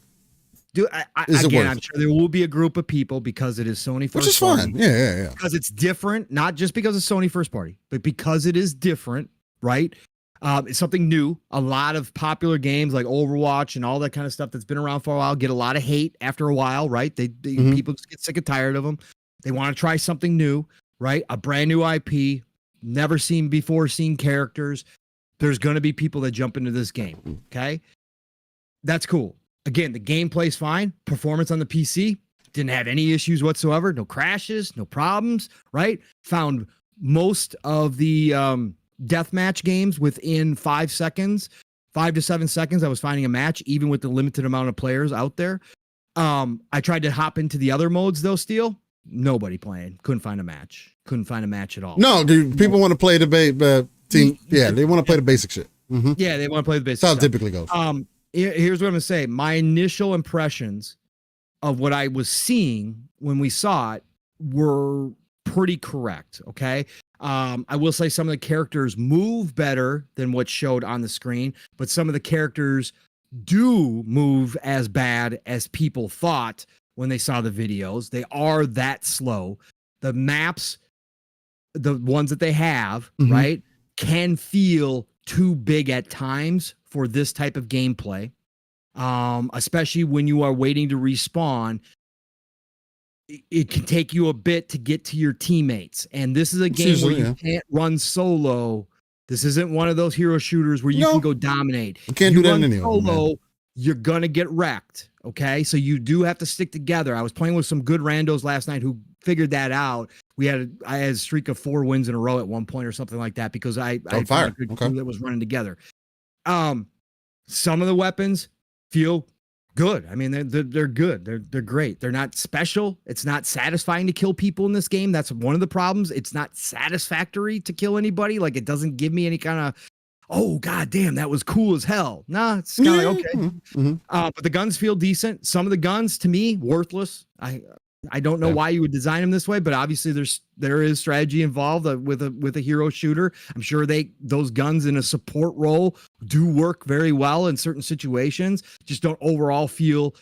B: Again, I'm sure there will be a group of people because it is Sony first party.
A: Which is fine. Yeah.
B: Because it's different, not just because it's Sony first party, but because it is different, right? It's something new. A lot of popular games like Overwatch and all that kind of stuff that's been around for a while get a lot of hate after a while, right? People just get sick and tired of them. They want to try something new, right? A brand new IP, never seen before, seen characters. There's going to be people that jump into this game. Okay, that's cool. Again, the gameplay's fine. Performance on the PC didn't have any issues whatsoever. No crashes, no problems. Right? Found most of the deathmatch games within 5 seconds, 5 to 7 seconds. I was finding a match, even with the limited amount of players out there. I tried to hop into the other modes though. Steel, nobody playing. Couldn't find a match. Couldn't find a match at all.
A: No, dude, people want to play the team. Yeah, they want to play the basic shit. Mm-hmm.
B: Yeah, they want to play the basic.
A: That's how it
B: stuff.
A: typically goes.
B: Here's what I'm gonna say. My initial impressions of what I was seeing when we saw it were pretty correct. Okay. I will say some of the characters move better than what showed on the screen, but some of the characters do move as bad as people thought when they saw the videos. They are that slow. The maps, the ones that they have, right, can feel too big at times for this type of gameplay. Especially when you are waiting to respawn. It can take you a bit to get to your teammates. And this is a game where you can't run solo. This isn't one of those hero shooters where you can go dominate.
A: You can't do that anyway. Solo,
B: you're going to get wrecked. Okay. So you do have to stick together. I was playing with some good randos last night who figured that out. I had a streak of 4 wins in a row at one point or something like that because I found a good team that was running together. Some of the weapons feel good. I mean, they're good. They're great. They're not special. It's not satisfying to kill people in this game. That's one of the problems. It's not satisfactory to kill anybody. Like, it doesn't give me any kind of, oh god damn, that was cool as hell. Nah, it's kind of like, okay. But the guns feel decent. Some of the guns to me worthless. I don't know why you would design them this way, but obviously there is strategy involved with a hero shooter. I'm sure those guns in a support role do work very well in certain situations. Just don't overall feel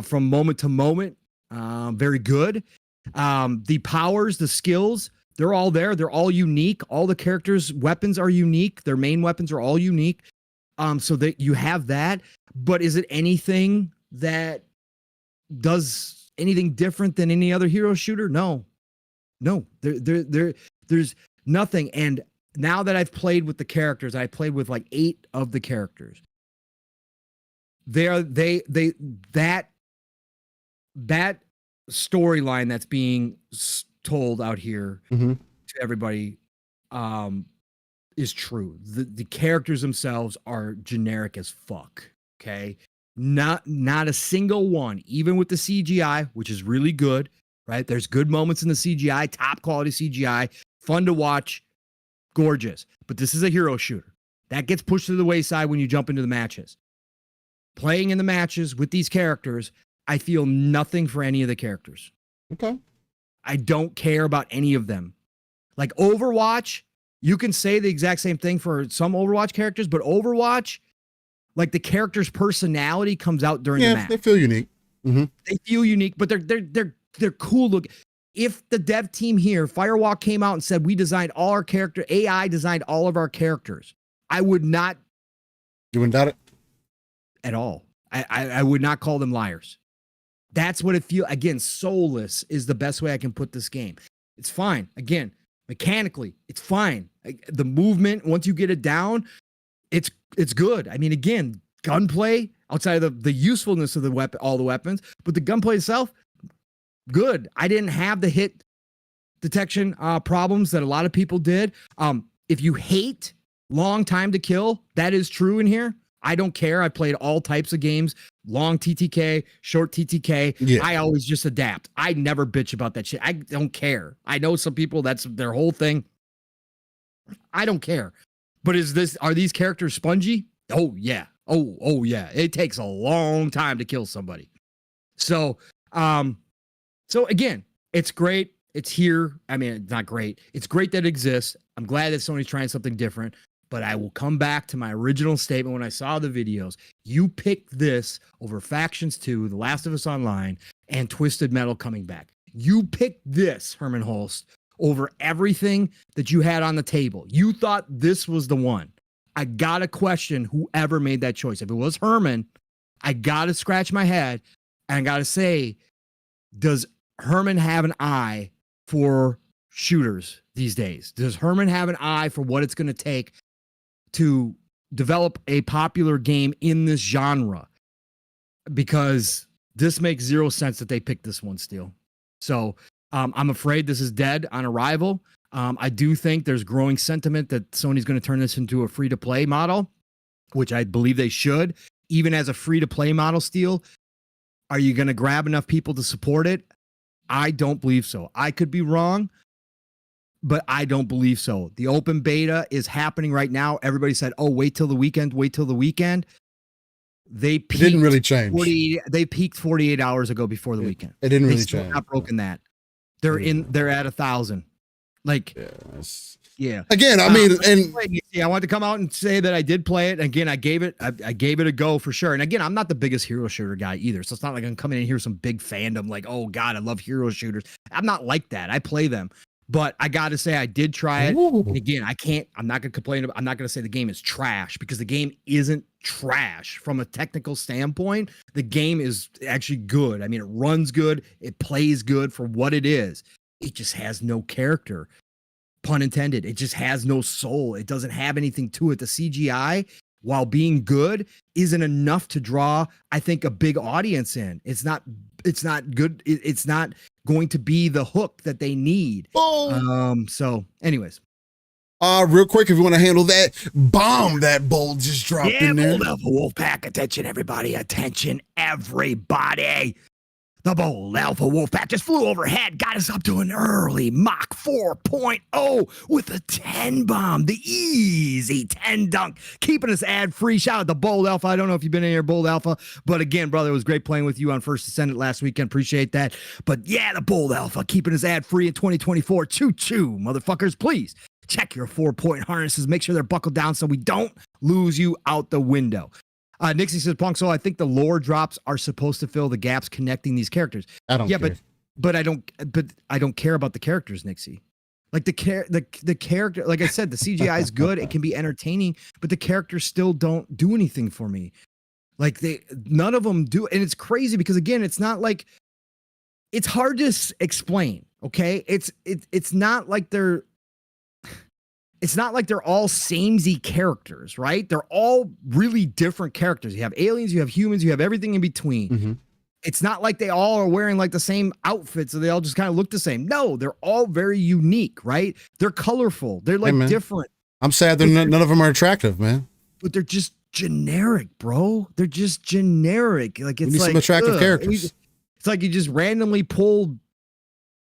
B: from moment to moment very good. The powers, the skills, they're all there. They're all unique. All the characters' weapons are unique. Their main weapons are all unique. So that you have that. But is it anything that does anything different than any other hero shooter? No. There's nothing. And now that I've played with the characters, I played with like 8 of the characters. That storyline that's being told out here to everybody is true. The characters themselves are generic as fuck. Okay. Not a single one, even with the CGI, which is really good, right? There's good moments in the CGI, top quality CGI, fun to watch, gorgeous. But this is a hero shooter. That gets pushed to the wayside when you jump into the matches. Playing in the matches with these characters, I feel nothing for any of the characters.
A: Okay.
B: I don't care about any of them. Like Overwatch, you can say the exact same thing for some Overwatch characters, but Overwatch, like the character's personality comes out during the match.
A: They feel unique.
B: They feel unique, but they're cool looking. If the dev team here, Firewalk, came out and said we designed all our character, AI designed all of our characters, I would not.
A: You wouldn't doubt it
B: at all. I would not call them liars. That's what it feels. Again, soulless is the best way I can put this game. It's fine. Again, mechanically, it's fine. The movement, once you get it down, it's good. I mean, again, gunplay outside of the usefulness of the weapon, all the weapons, but the gunplay itself, good. I didn't have the hit detection problems that a lot of people did. If you hate long time to kill, that is true in here. I don't care. I played all types of games, long TTK, short TTK. Yeah. I always just adapt. I never bitch about that shit. I don't care. I know some people, that's their whole thing. I don't care. But are these characters spongy? Oh yeah. Oh yeah. It takes a long time to kill somebody. So again, it's great. It's here. I mean, it's not great. It's great that it exists. I'm glad that Sony's trying something different, but I will come back to my original statement when I saw the videos. You picked this over Factions 2, The Last of Us Online, and Twisted Metal coming back. You picked this, Herman Holst, over everything that you had on the table. You thought this was the one. I gotta question whoever made that choice. If it was Herman, I gotta scratch my head and I gotta say, does Herman have an eye for shooters these days? Does Herman have an eye for what it's going to take to develop a popular game in this genre? Because this makes zero sense that they picked this one still. So I'm afraid this is dead on arrival. I do think there's growing sentiment that Sony's going to turn this into a free-to-play model, which I believe they should. Even as a free-to-play model, Steel, are you going to grab enough people to support it? I don't believe so. I could be wrong, but I don't believe so. The open beta is happening right now. Everybody said, oh, wait till the weekend, wait till the weekend. They peaked,
A: it didn't really change.
B: They peaked 48 hours ago before the weekend.
A: It didn't really
B: they still
A: change.
B: Not broken that. They're at 1,000. Like, yeah.
A: Again, I mean, and
B: I wanted to come out and say that I did play it. Again, I gave it a go for sure. And again, I'm not the biggest hero shooter guy either. So it's not like I'm coming in here with some big fandom like, oh God, I love hero shooters. I'm not like that. I play them. But I got to say, I did try it. And again, I'm not going to complain about, I'm not going to say the game is trash, because the game isn't trash from a technical standpoint. The game is actually good. I mean, it runs good. It plays good for what it is. It just has no character, pun intended. It just has no soul. It doesn't have anything to it. The CGI, while being good, isn't enough to draw, I think, a big audience in. It's not good. It's not going to be the hook that they need. So anyways.
A: Real quick, if you want to handle that bomb that Bold just dropped in there.
B: Bold Alpha Wolfpack, attention everybody, attention everybody. The Bold Alpha Wolfpack just flew overhead, got us up to an early Mach 4.0 with a 10 bomb, the easy 10 dunk, keeping us ad-free. Shout out to Bold Alpha. I don't know if you've been in here, Bold Alpha, but again, brother, it was great playing with you on First Ascendant last weekend. Appreciate that. But yeah, the Bold Alpha keeping us ad-free in 2024. Choo-choo, motherfuckers, please check your 4-point harnesses. Make sure they're buckled down so we don't lose you out the window. Nixie says, Punk, so I think the lore drops are supposed to fill the gaps connecting these characters.
A: I don't care.
B: But I don't care about the characters, Nixie. Like the character, like I said, the CGI is good. It can be entertaining, but the characters still don't do anything for me. Like none of them do. And it's crazy because again, it's not like, it's hard to explain. Okay. It's not like they're all samey characters, right? They're all really different characters. You have aliens, you have humans, you have everything in between. Mm-hmm. It's not like they all are wearing like the same outfits, so they all just kind of look the same. No, they're all very unique, right? They're colorful. They're like different.
A: I'm sad none of them are attractive, man.
B: But they're just generic, bro. They're just generic. Like it's like
A: some attractive characters.
B: It's like you just randomly pulled,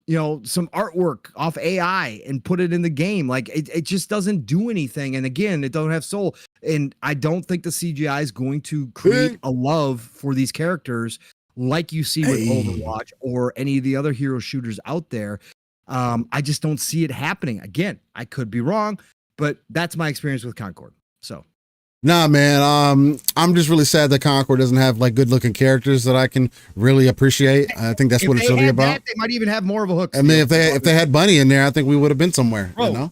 B: some artwork off AI and put it in the game. Like it just doesn't do anything. And again, it don't have soul. And I don't think the CGI is going to create a love for these characters like you see with Overwatch or any of the other hero shooters out there. I just don't see it happening. Again, I could be wrong, but that's my experience with Concord. So.
A: Nah, man. I'm just really sad that Concord doesn't have like good looking characters that I can really appreciate. I think that's what it's really about.
B: They might even have more of a hook.
A: I mean, if they had Bunny in there, I think we would have been somewhere.
B: Bro.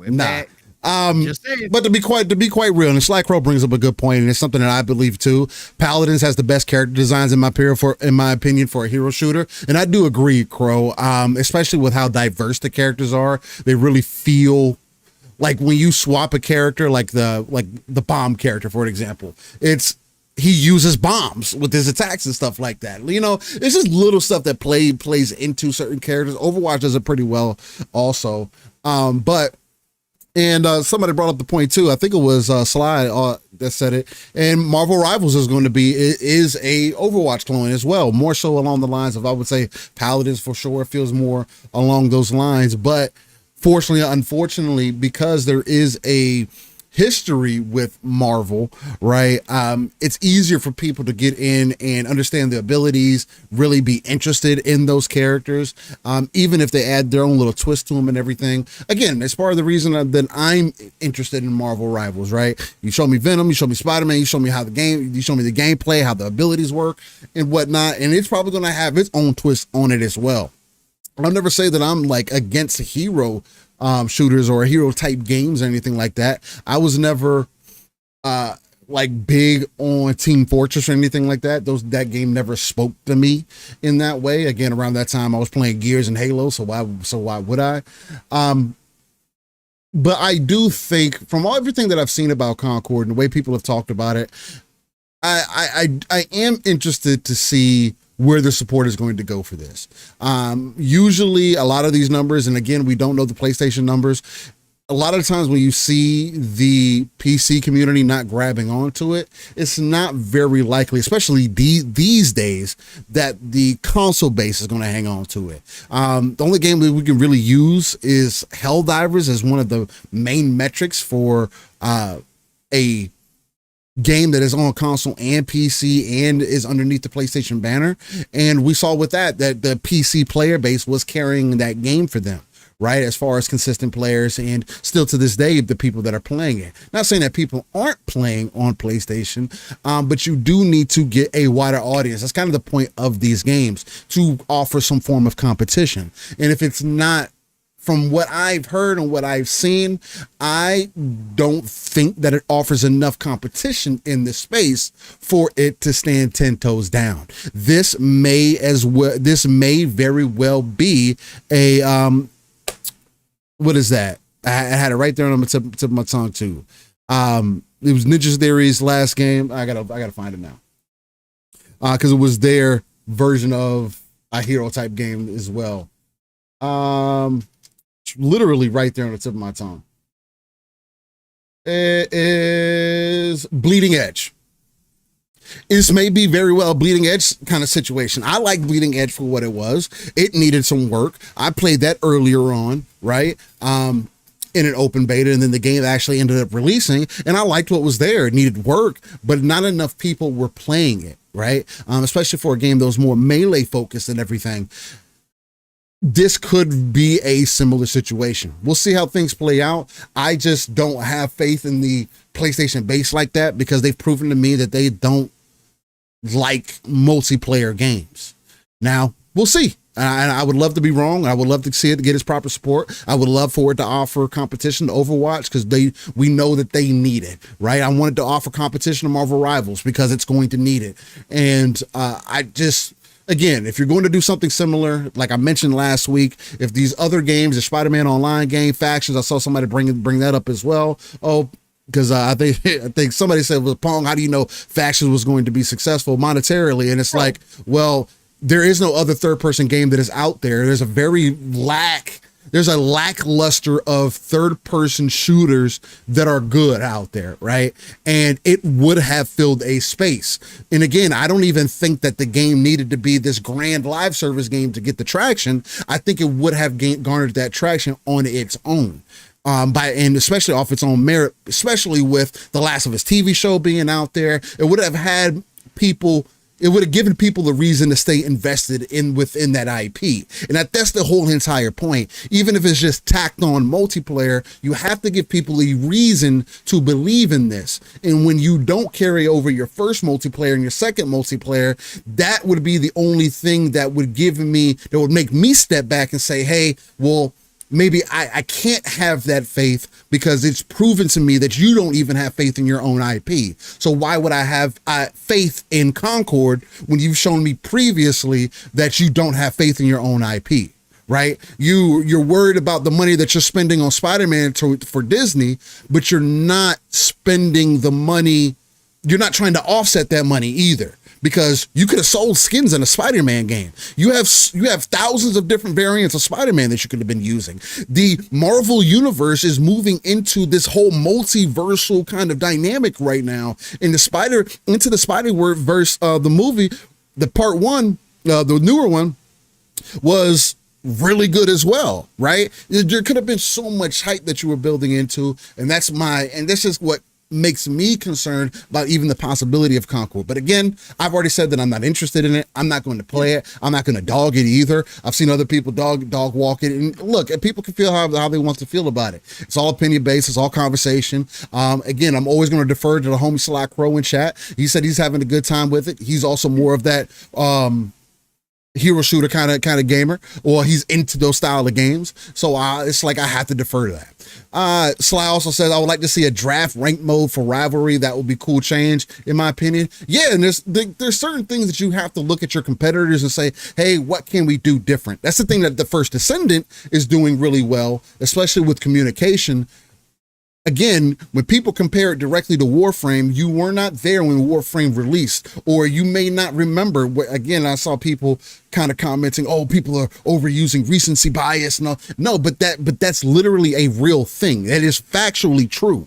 A: Nah. But to be quite real, and Sly Crow brings up a good point, and it's something that I believe too. Paladins has the best character designs in my opinion for a hero shooter, and I do agree, Crow. Especially with how diverse the characters are, they really feel. Like when you swap a character, like the bomb character, for example, he uses bombs with his attacks and stuff like that. It's just little stuff that plays into certain characters. Overwatch does it pretty well also. But somebody brought up the point too. I think it was Sly that said it. And Marvel Rivals is going to be a Overwatch clone as well, more so along the lines of, I would say, Paladins for sure. It feels more along those lines, but. Unfortunately, because there is a history with Marvel, right? It's easier for people to get in and understand the abilities, really be interested in those characters, even if they add their own little twist to them and everything. Again, it's part of the reason that I'm interested in Marvel Rivals, right? You show me Venom, you show me Spider-Man, you show me you show me the gameplay, how the abilities work and whatnot, and it's probably going to have its own twist on it as well. I'll never say that I'm like against hero shooters or hero type games or anything like that. I was never like big on Team Fortress or anything like that. That game never spoke to me in that way. Again, around that time I was playing Gears and Halo, so why would I? But I do think from everything that I've seen about Concord and the way people have talked about it, I am interested to see where the support is going to go for this. Usually a lot of these numbers, and again, we don't know the PlayStation numbers. A lot of the times when you see the PC community not grabbing onto it, it's not very likely, especially these days, that the console base is going to hang on to it. The only game that we can really use is Helldivers as one of the main metrics for a game that is on console and PC and is underneath the PlayStation banner. And we saw with that the PC player base was carrying that game for them, right? As far as consistent players, and still to this day, the people that are playing it. Not saying that people aren't playing on PlayStation, but you do need to get a wider audience. That's kind of the point of these games, to offer some form of competition. And if it's not, from what I've heard and what I've seen, I don't think that it offers enough competition in this space for it to stand 10 toes down. This may very well be a, what is that? I had it right there on the tip of my tongue too. It was Ninja Theory's last game. I gotta find it now. Cause it was their version of a hero type game as well. Literally right there on the tip of my tongue. It is Bleeding Edge. This may be very well a Bleeding Edge kind of situation. I like Bleeding Edge for what it was. It needed some work. I played that earlier on, right? In an open beta, and then the game actually ended up releasing, and I liked what was there. It needed work, but not enough people were playing it, right? Especially for a game that was more melee focused and everything. This could be a similar situation. We'll see how things play out. I just don't have faith in the PlayStation base like that, because they've proven to me that they don't like multiplayer games. Now, we'll see. And I would love to be wrong. I would love to see it to get its proper support. I would love for it to offer competition to Overwatch, because we know that they need it, right? I wanted to offer competition to Marvel Rivals because it's going to need it. And again, if you're going to do something similar, like I mentioned last week, if these other games, the Spider-Man Online game, Factions, I saw somebody bring that up as well. Because I think somebody said, well, Pong, how do you know Factions was going to be successful monetarily? And it's like, well, there is no other third-person game that is out there. There's a lackluster of third-person shooters that are good out there, right? And it would have filled a space. And again, I don't even think that the game needed to be this grand live service game to get the traction. I think it would have garnered that traction on its own. And especially off its own merit, especially with the Last of Us TV show being out there. It would have had people... It would have given people the reason to stay invested within that IP. And that's the whole entire point. Even if it's just tacked on multiplayer, you have to give people a reason to believe in this. And when you don't carry over your first multiplayer and your second multiplayer, that would be the only thing that would make me step back and say, hey, well, maybe I can't have that faith, because it's proven to me that you don't even have faith in your own IP. So why would I have faith in Concord when you've shown me previously that you don't have faith in your own IP, right? You're worried about the money that you're spending on Spider-Man for Disney, but you're not spending the money. You're not trying to offset that money either, because you could have sold skins in a Spider-Man game. You have thousands of different variants of Spider-Man that you could have been using. The Marvel universe is moving into this whole multiversal kind of dynamic right now. Into the Spider-Verse, the movie, the part one, the newer one, was really good as well, right? There could have been so much hype that you were building into, and this is what makes me concerned about even the possibility of Concord. But again, I've already said that I'm not interested in it. I'm not going to play it. I'm not going to dog it either. I've seen other people dog walk it. And look, people can feel how they want to feel about it. It's all opinion based. It's all conversation. Again, I'm always going to defer to the homie Slack Crow in chat. He said he's having a good time with it. He's also more of that hero shooter kind of gamer, or he's into those style of games. So it's like I have to defer to that. Sly also says I would like to see a draft rank mode for Rivalry. That would be cool change in my opinion. Yeah, and there's certain things that you have to look at your competitors and say, hey, what can we do different? That's the thing that the First Descendant is doing really well, especially with communication. Again, when people compare it directly to Warframe, you were not there when Warframe released, or you may not remember. Again, I saw people kind of commenting, "Oh, people are overusing recency bias." No, but that's literally a real thing. That is factually true.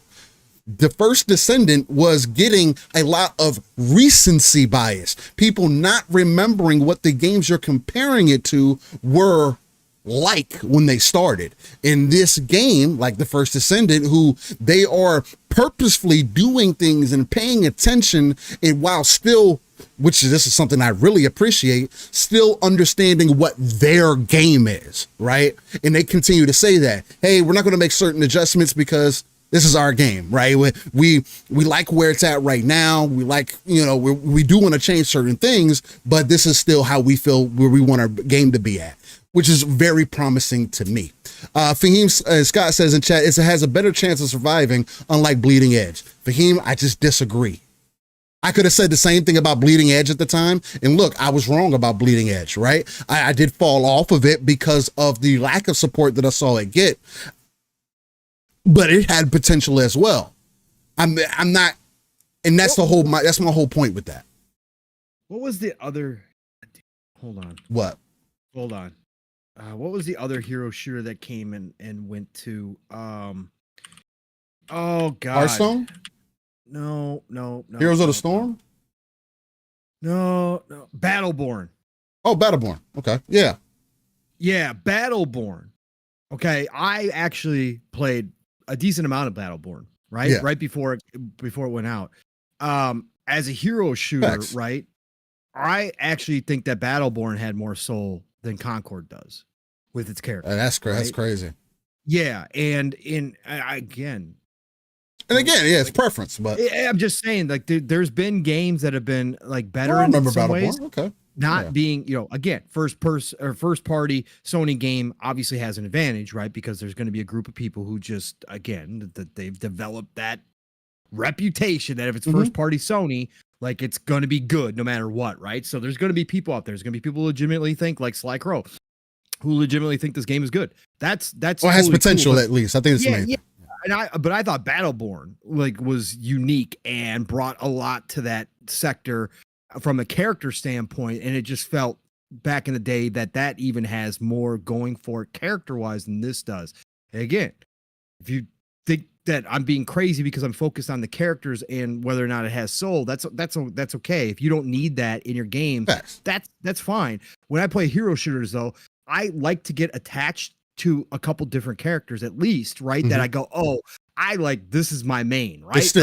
A: The First Descendant was getting a lot of recency bias. People not remembering what the games you're comparing it to were like when they started. In this game, like the First Descendant, who they are purposefully doing things and paying attention, and while still, this is something I really appreciate, still understanding what their game is, right? And they continue to say that, hey, we're not going to make certain adjustments because this is our game, right? We like where it's at right now. We like, we do want to change certain things, but this is still how we feel where we want our game to be at, which is very promising to me. Fahim Scott says in chat, it has a better chance of surviving, unlike Bleeding Edge. Fahim, I just disagree. I could have said the same thing about Bleeding Edge at the time. And look, I was wrong about Bleeding Edge, right? I did fall off of it because of the lack of support that I saw it get. But it had potential as well. I'm not, and that's that's my whole point with that.
B: What was the other? Hold on.
A: What?
B: Hold on. What was the other hero shooter that came and went to? Oh God.
A: Hearthstone?
B: No.
A: Heroes of the Storm?
B: No. Battleborn.
A: Oh, Battleborn. Okay. Yeah.
B: Yeah, Battleborn. Okay, I actually played a decent amount of Battleborn, right?
A: Yeah.
B: Right before it went out. As a hero shooter,
A: Facts.
B: right? I actually think that Battleborn had more soul than Concord does with its character.
A: That's
B: right?
A: crazy.
B: Yeah, and
A: again, yeah, it's preference, but
B: I'm just saying, like, there's been games that have been like better
A: I remember
B: in some
A: Battleborn.
B: ways.
A: Okay.
B: Not being, again, first party Sony game obviously has an advantage, right? Because there's going to be a group of people who just, again, that they've developed that reputation that if it's first party Sony, like it's going to be good no matter what, right? So there's going to be people out there. There's going to be people who legitimately think, like Sly Crow, who legitimately think this game is good. That's
A: well, it has potential, at least. I think it's amazing.
B: Yeah. But I thought Battleborn was unique and brought a lot to that sector from a character standpoint, and it just felt back in the day that even has more going for it character-wise than this does. And again, if you think that I'm being crazy because I'm focused on the characters and whether or not it has soul, that's okay. If you don't need that in your game, that's fine. When I play hero shooters, though, I like to get attached to a couple different characters at least, right? That I go, oh, I like, this is my main, right? This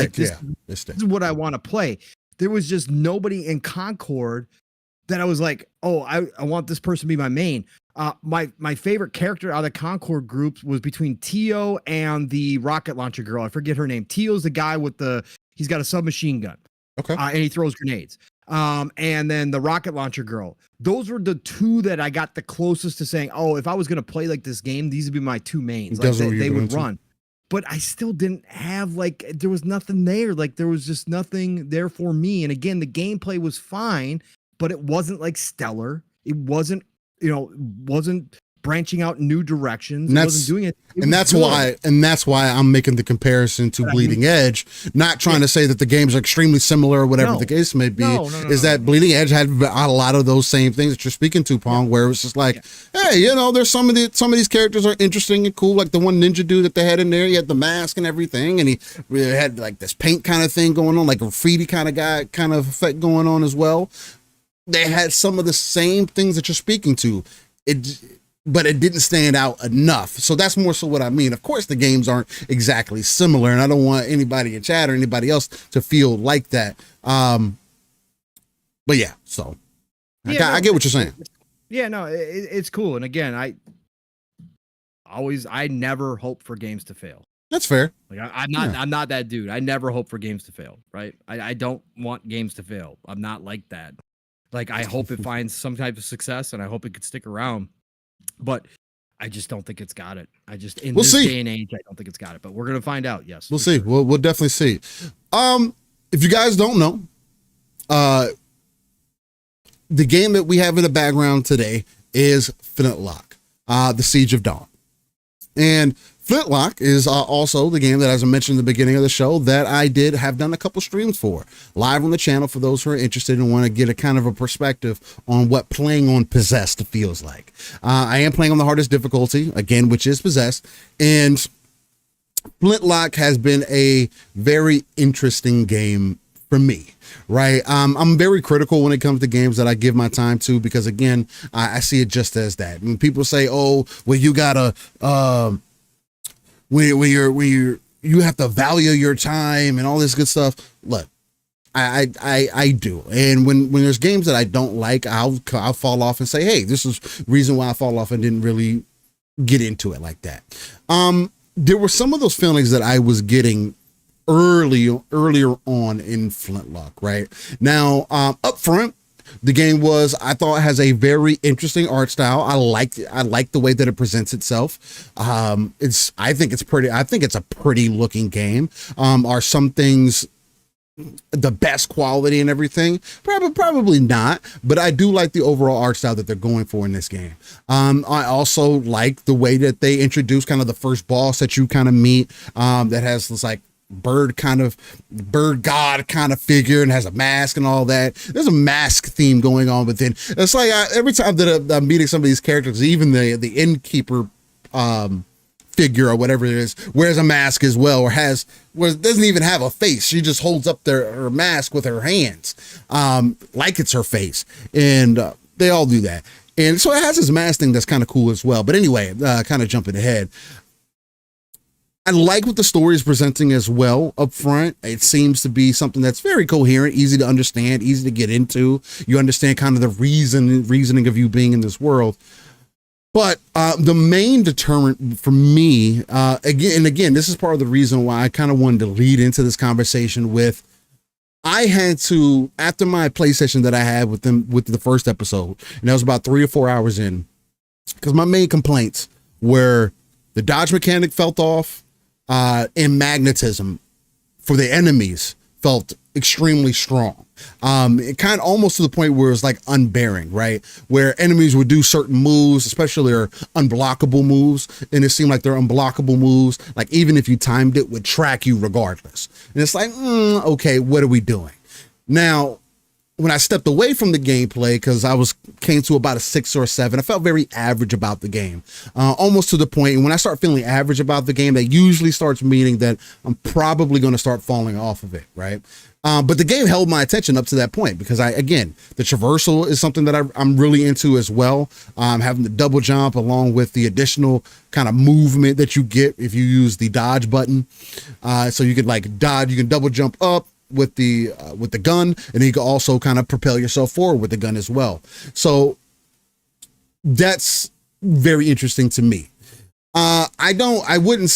B: is what I want to play. There was just nobody in Concord that I was like, oh, I want this person to be my main. My favorite character out of the Concord group was between Tio and the rocket launcher girl. I forget her name. Tio's the guy with he's got a submachine gun.
A: Okay.
B: And he throws grenades. And then the rocket launcher girl. Those were the two that I got the closest to saying, oh, if I was going to play like this game, these would be my two mains. Like they would run. But I still didn't have, like, there was nothing there. Like, there was just nothing there for me. And again, the gameplay was fine, but it wasn't like stellar. It wasn't, wasn't branching out in new directions. It wasn't doing it. That's
A: why I'm making the comparison to Bleeding Edge, not trying to say that the games are extremely similar or whatever the case may be. That Bleeding Edge had a lot of those same things that you're speaking to, Pong, where it was just like, hey, there's some of these characters are interesting and cool, like the one ninja dude that they had in there. He had the mask and everything, and he really had like this paint kind of thing going on, like a graffiti kind of effect going on as well. They had some of the same things that you're speaking to. But it didn't stand out enough. So that's more so what I mean. Of course, the games aren't exactly similar, and I don't want anybody in chat or anybody else to feel like that. But yeah, so I get what you're saying.
B: Yeah, no, it's cool. And again, I never hope for games to fail.
A: That's fair.
B: Like I'm not that dude. I never hope for games to fail. Right? I don't want games to fail. I'm not like that. Like, I hope it finds some type of success, and I hope it could stick around. But I just don't think it's got it. I just, in
A: We'll
B: this
A: see.
B: day and age, I don't think it's got it. But we're gonna find out. Yes,
A: We'll see. Sure. We'll definitely see. If you guys don't know, the game that we have in the background today is Flintlock, the Siege of Dawn. And Flintlock is also the game that, as I mentioned in the beginning of the show, that I have done a couple streams for, live on the channel for those who are interested and want to get a kind of a perspective on what playing on Possessed feels like. I am playing on the hardest difficulty, again, which is Possessed, and Flintlock has been a very interesting game for me. Right. I'm very critical when it comes to games that I give my time to, because again, I see it just as that. When people say, oh, well, you gotta, you have to value your time and all this good stuff. Look, I do. And when there's games that I don't like, I'll fall off and say, hey, this is reason why I fall off and didn't really get into it like that. There were some of those feelings that I was getting earlier on in Flintlock. Right now, up front, the game I thought has a very interesting art style. I like the way that it presents itself. I think it's a pretty looking game. Are some things the best quality and everything? Probably not, but I do like the overall art style that they're going for in this game. I also like the way that they introduce kind of the first boss that you kind of meet, that has this like bird god kind of figure and has a mask and all that. There's a mask theme going on within. It's like every time that I'm meeting some of these characters, even the innkeeper figure or whatever it is, wears a mask as well, or doesn't even have a face. She just holds up her mask with her hands, like it's her face, and they all do that. And so it has this mask thing that's kind of cool as well. But anyway, kind of jumping ahead, I like what the story is presenting as well up front. It seems to be something that's very coherent, easy to understand, easy to get into. You understand kind of the reasoning of you being in this world. But the main deterrent for me, again, this is part of the reason why I kind of wanted to lead into this conversation with, I had to, after my play session that I had with them with the first episode, and that was about 3 or 4 hours in, because my main complaints were the dodge mechanic felt off, and magnetism for the enemies felt extremely strong. It kind of almost to the point where it was like unbearing, right? Where enemies would do certain moves, especially their unblockable moves, and it seemed like their unblockable moves, like even if you timed it, would track you regardless. And it's like, okay, what are we doing? Now, when I stepped away from the gameplay, because came to about a 6 or a 7, I felt very average about the game, almost to the point. And when I start feeling average about the game, that usually starts meaning that I'm probably going to start falling off of it, right? But the game held my attention up to that point, because the traversal is something that I'm really into as well. Having the double jump along with the additional kind of movement that you get if you use the dodge button. So you could like dodge, you can double jump up with the gun, and then you can also kind of propel yourself forward with the gun as well. So that's very interesting to me. I wouldn't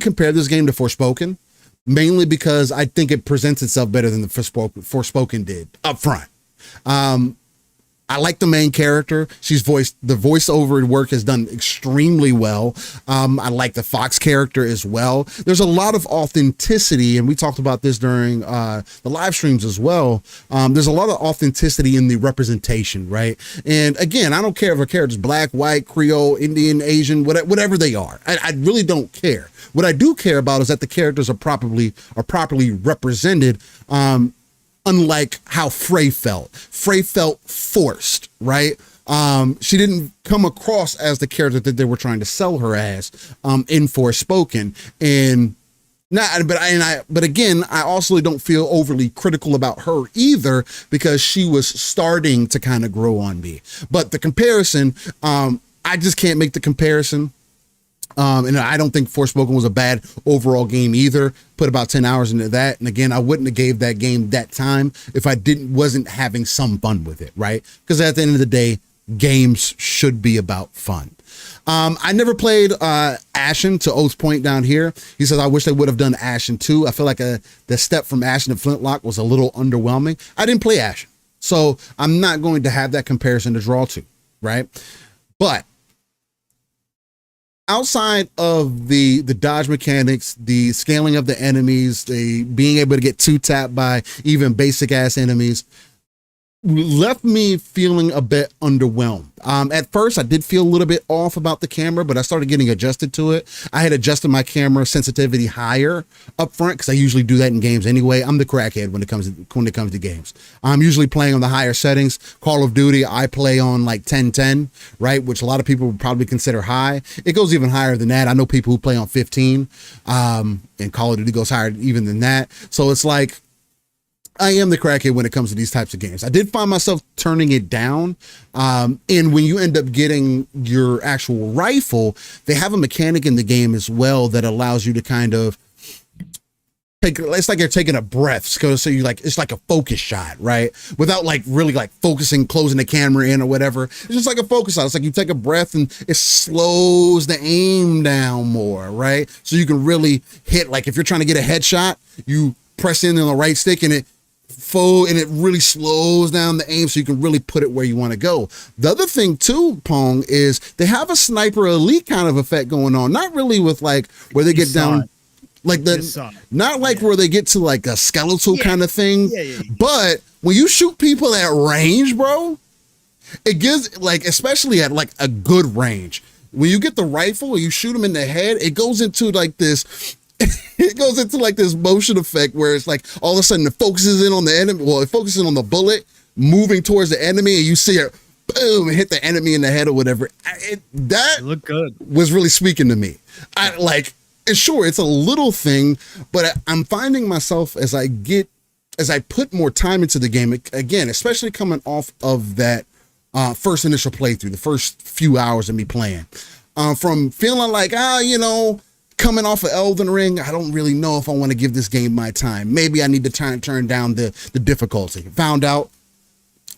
A: compare this game to Forspoken, mainly because I think it presents itself better than the Forspoken did up front. I like the main character. The voiceover work has done extremely well. I like the Fox character as well. There's a lot of authenticity, and we talked about this during the live streams as well. There's a lot of authenticity in the representation, right? And again, I don't care if a character's black, white, Creole, Indian, Asian, whatever they are. I really don't care. What I do care about is that the characters are properly represented. Unlike how Frey felt. Frey felt forced, right? She didn't come across as the character that they were trying to sell her as in Forspoken. But again, I also don't feel overly critical about her either, because she was starting to kind of grow on me. But the comparison, I just can't make the comparison. And I don't think Forspoken was a bad overall game either. Put about 10 hours into that. And again, I wouldn't have gave that game that time if I wasn't having some fun with it, right? Because at the end of the day, games should be about fun. I never played Ashen, to Oath's point down here. He says, I wish they would have done Ashen 2. I feel like the step from Ashen to Flintlock was a little underwhelming. I didn't play Ashen, so I'm not going to have that comparison to draw to, right? But outside of the dodge mechanics, the scaling of the enemies, the being able to get two-tapped by even basic ass enemies, left me feeling a bit underwhelmed. At first, I did feel a little bit off about the camera, but I started getting adjusted to it. I had adjusted my camera sensitivity higher up front because I usually do that in games anyway. I'm the crackhead when it comes to games. I'm usually playing on the higher settings. Call of Duty, I play on like 1010, right? Which a lot of people would probably consider high. It goes even higher than that. I know people who play on 15, and Call of Duty goes higher even than that. So it's like, I am the crackhead when it comes to these types of games. I did find myself turning it down. And when you end up getting your actual rifle, they have a mechanic in the game as well that allows you to kind of it's like you're taking a breath. So you like, it's like a focus shot, right? Without like really like focusing, closing the camera in or whatever. It's just like a focus shot. It's like you take a breath and it slows the aim down more, right? So you can really hit, like if you're trying to get a headshot, you press in on the right stick and it really slows down the aim so you can really put it where you want to go. The other thing too, Pong, is they have a sniper elite kind of effect going on. Not really with like where they get down, like not like where they get to like a skeletal kind of thing. But when you shoot people at range, bro, it gives like, especially at like a good range, when you get the rifle and you shoot them in the head, it goes into like this motion effect where it's like all of a sudden it focuses in on the enemy. Well, it focuses on the bullet moving towards the enemy and you see it boom, hit the enemy in the head or whatever. That looked good. Was really speaking to me. Sure, it's a little thing, but I'm finding myself as I put more time into the game, again, especially coming off of that first initial playthrough, the first few hours of me playing, from feeling like, coming off of Elden Ring, I don't really know if I want to give this game my time. Maybe I need to turn down the difficulty. Found out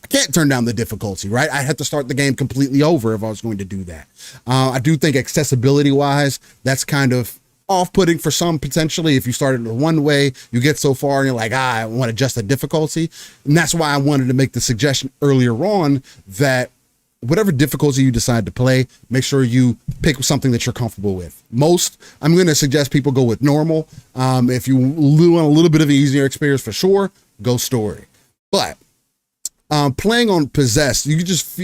A: I can't turn down the difficulty, right? I had to start the game completely over if I was going to do that. I do think accessibility-wise, that's kind of off-putting for some potentially. If you started one way, you get so far and you're like, I want to adjust the difficulty. And that's why I wanted to make the suggestion earlier on that whatever difficulty you decide to play, make sure you pick something that you're comfortable with. I'm going to suggest people go with normal. If you want a little bit of an easier experience, for sure, go story. But playing on Possessed, you can just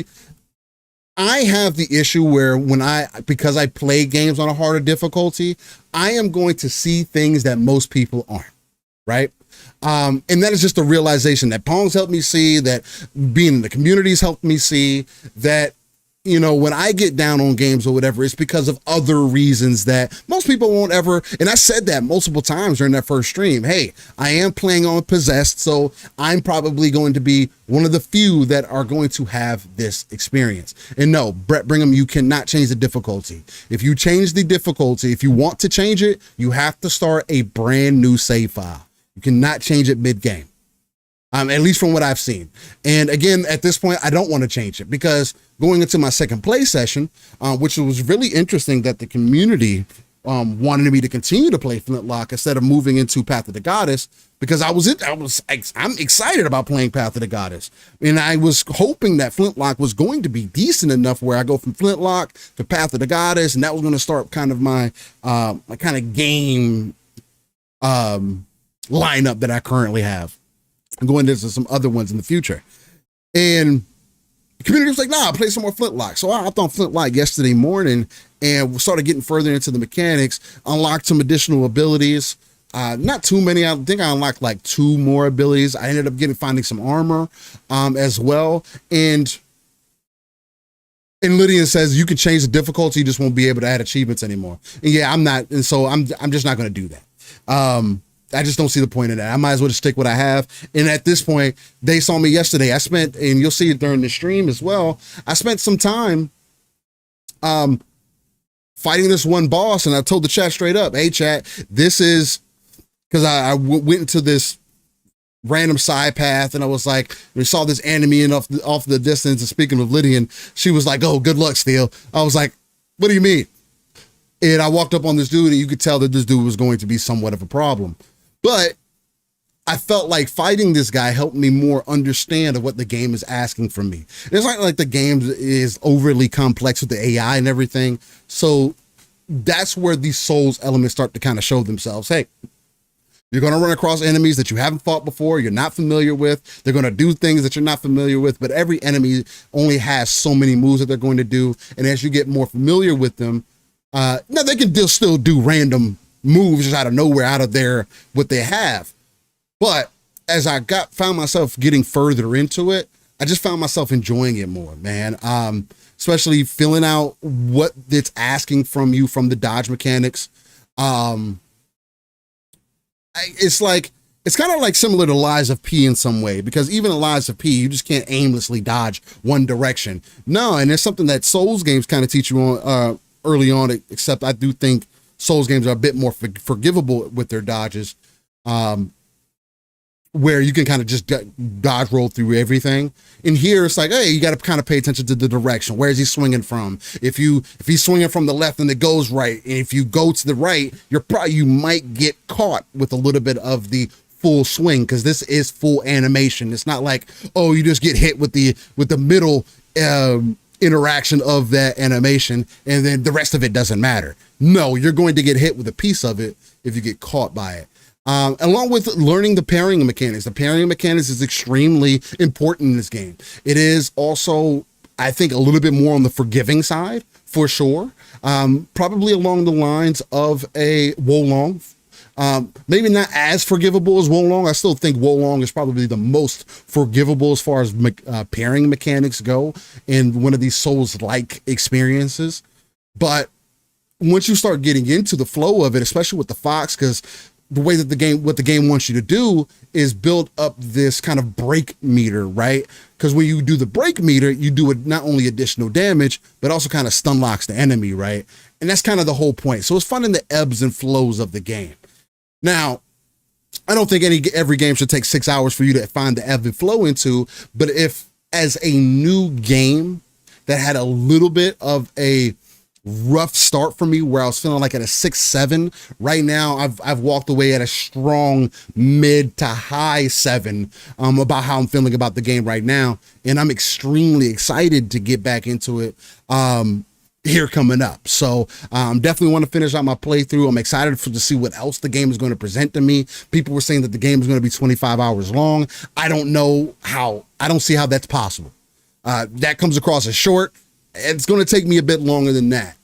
A: I have the issue where because I play games on a harder difficulty, I am going to see things that most people aren't, right? And that is just a realization that Pong's helped me see, that being in the community's helped me see, that, when I get down on games or whatever, it's because of other reasons that most people won't ever. And I said that multiple times during that first stream. Hey, I am playing on Possessed, so I'm probably going to be one of the few that are going to have this experience. And no, Brett Brigham, you cannot change the difficulty. If you change the difficulty, if you want to change it, you have to start a brand new save file. You cannot change it mid-game, at least from what I've seen. And again, at this point, I don't want to change it because going into my second play session, which was really interesting that the community wanted me to continue to play Flintlock instead of moving into Path of the Goddess, because I'm excited about playing Path of the Goddess. And I was hoping that Flintlock was going to be decent enough where I go from Flintlock to Path of the Goddess, and that was going to start kind of my kind of game lineup that I currently have. I'm going into some other ones in the future. And the community was like, nah, play some more Flintlock. So I hopped on Flintlock yesterday morning and started getting further into the mechanics, unlocked some additional abilities. Not too many. I think I unlocked like 2 more abilities. I ended up finding some armor as well. And Lydian says you can change the difficulty, you just won't be able to add achievements anymore. And yeah, I'm not. And so I'm just not going to do that. I just don't see the point in that. I might as well just stick what I have. And at this point, they saw me yesterday. I spent, and you'll see it during the stream as well, I spent some time fighting this one boss, and I told the chat straight up, hey chat, this is, because I went into this random side path, and I was like, we saw this enemy off the distance, and speaking of Lydian, she was like, oh, good luck, Steel. I was like, What do you mean? And I walked up on this dude and you could tell that this dude was going to be somewhat of a problem. But I felt like fighting this guy helped me more understand of what the game is asking from me. It's not like the game is overly complex with the AI and everything. So that's where these Souls elements start to kind of show themselves. Hey, you're going to run across enemies that you haven't fought before, you're not familiar with. They're going to do things that you're not familiar with, but every enemy only has so many moves that they're going to do. And as you get more familiar with them, now they can still do random moves just out of nowhere, out of what they have. But as I found myself getting further into it, I just found myself enjoying it more, man. Especially filling out what it's asking from you from the dodge mechanics. It's kind of like similar to Lies of P in some way, because even in Lies of P, you just can't aimlessly dodge one direction. No, and it's something that Souls games kind of teach you on early on, except I do think Souls games are a bit more forgivable with their dodges. Where you can kind of just dodge roll through everything. In here, it's like, hey, you got to kind of pay attention to the direction. Where is he swinging from? If he's swinging from the left and it goes right, and if you go to the right, you might get caught with a little bit of the full swing, because this is full animation. It's not like, oh, you just get hit with the middle interaction of that animation, and then the rest of it doesn't matter. No, you're going to get hit with a piece of it if you get caught by it. Along with learning the parrying mechanics. The parrying mechanics is extremely important in this game. It is also, I think, a little bit more on the forgiving side, for sure. Probably along the lines of a Wolong. Maybe not as forgivable as Wolong. I still think Wolong is probably the most forgivable as far as parrying mechanics go in one of these Souls-like experiences. But once you start getting into the flow of it, especially with the Fox, because the way that what the game wants you to do is build up this kind of break meter, right? Because when you do the break meter, you do it not only additional damage, but also kind of stun locks the enemy, right? And that's kind of the whole point. So it's finding the ebbs and flows of the game. Now, I don't think every game should take 6 hours for you to find the ebb and flow into, but if as a new game that had a little bit of a rough start for me, where I was feeling like at a 6-7. Right now, I've walked away at a strong mid to high 7 about how I'm feeling about the game right now, and I'm extremely excited to get back into it here coming up. So definitely want to finish out my playthrough. I'm excited to see what else the game is going to present to me. People were saying that the game is going to be 25 hours long. I don't see how that's possible. That comes across as short. It's going to take me a bit longer than that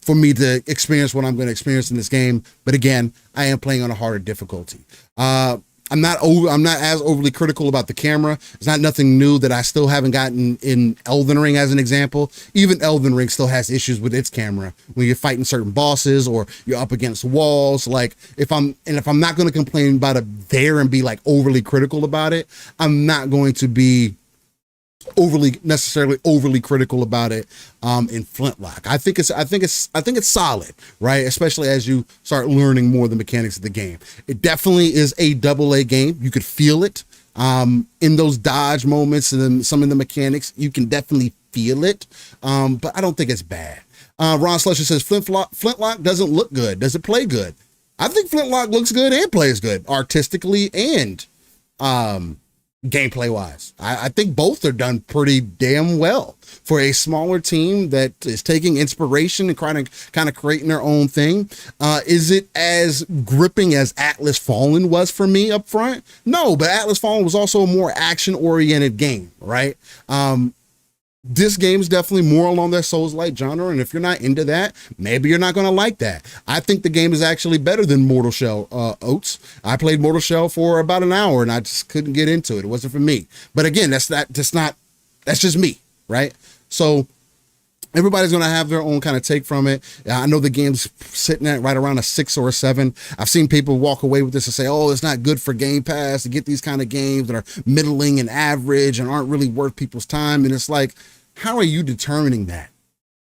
A: for me to experience what I'm going to experience in this game. But again, I am playing on a harder difficulty. I'm not as overly critical about the camera. It's not nothing new that I still haven't gotten in Elden Ring, as an example. Even Elden Ring still has issues with its camera when you're fighting certain bosses or you're up against walls. Like if I'm not going to complain about it there and be like overly critical about it, I'm not going to be necessarily overly critical about it in Flintlock. I think it's solid, right? Especially as you start learning more of the mechanics of the game. It definitely is a AA game. You could feel it in those dodge moments and then some of the mechanics. You can definitely feel it, but I don't think it's bad. Ron Slusher says Flintlock doesn't look good. Does it play good? I think Flintlock looks good and plays good artistically and gameplay wise. I think both are done pretty damn well for a smaller team that is taking inspiration and kind of creating their own thing. Is it as gripping as Atlas Fallen was for me up front? No, but Atlas Fallen was also a more action oriented game, right? This game is definitely more along that Souls-like genre, and if you're not into that, maybe you're not going to like that. I think the game is actually better than Mortal Shell, Oats. I played Mortal Shell for about an hour, and I just couldn't get into it. It wasn't for me. But again, that's just me, right? So everybody's going to have their own kind of take from it. I know the game's sitting at right around a 6 or a 7. I've seen people walk away with this and say, oh, it's not good for Game Pass to get these kind of games that are middling and average and aren't really worth people's time. And it's like, how are you determining that?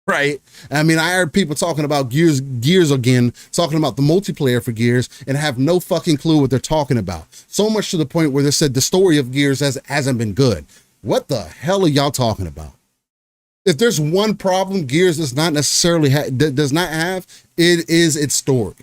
A: Right? I mean, I heard people talking about Gears again, talking about the multiplayer for Gears and have no fucking clue what they're talking about. So much to the point where they said the story of Gears hasn't been good. What the hell are y'all talking about? If there's one problem Gears does not necessarily does not have, it is its story.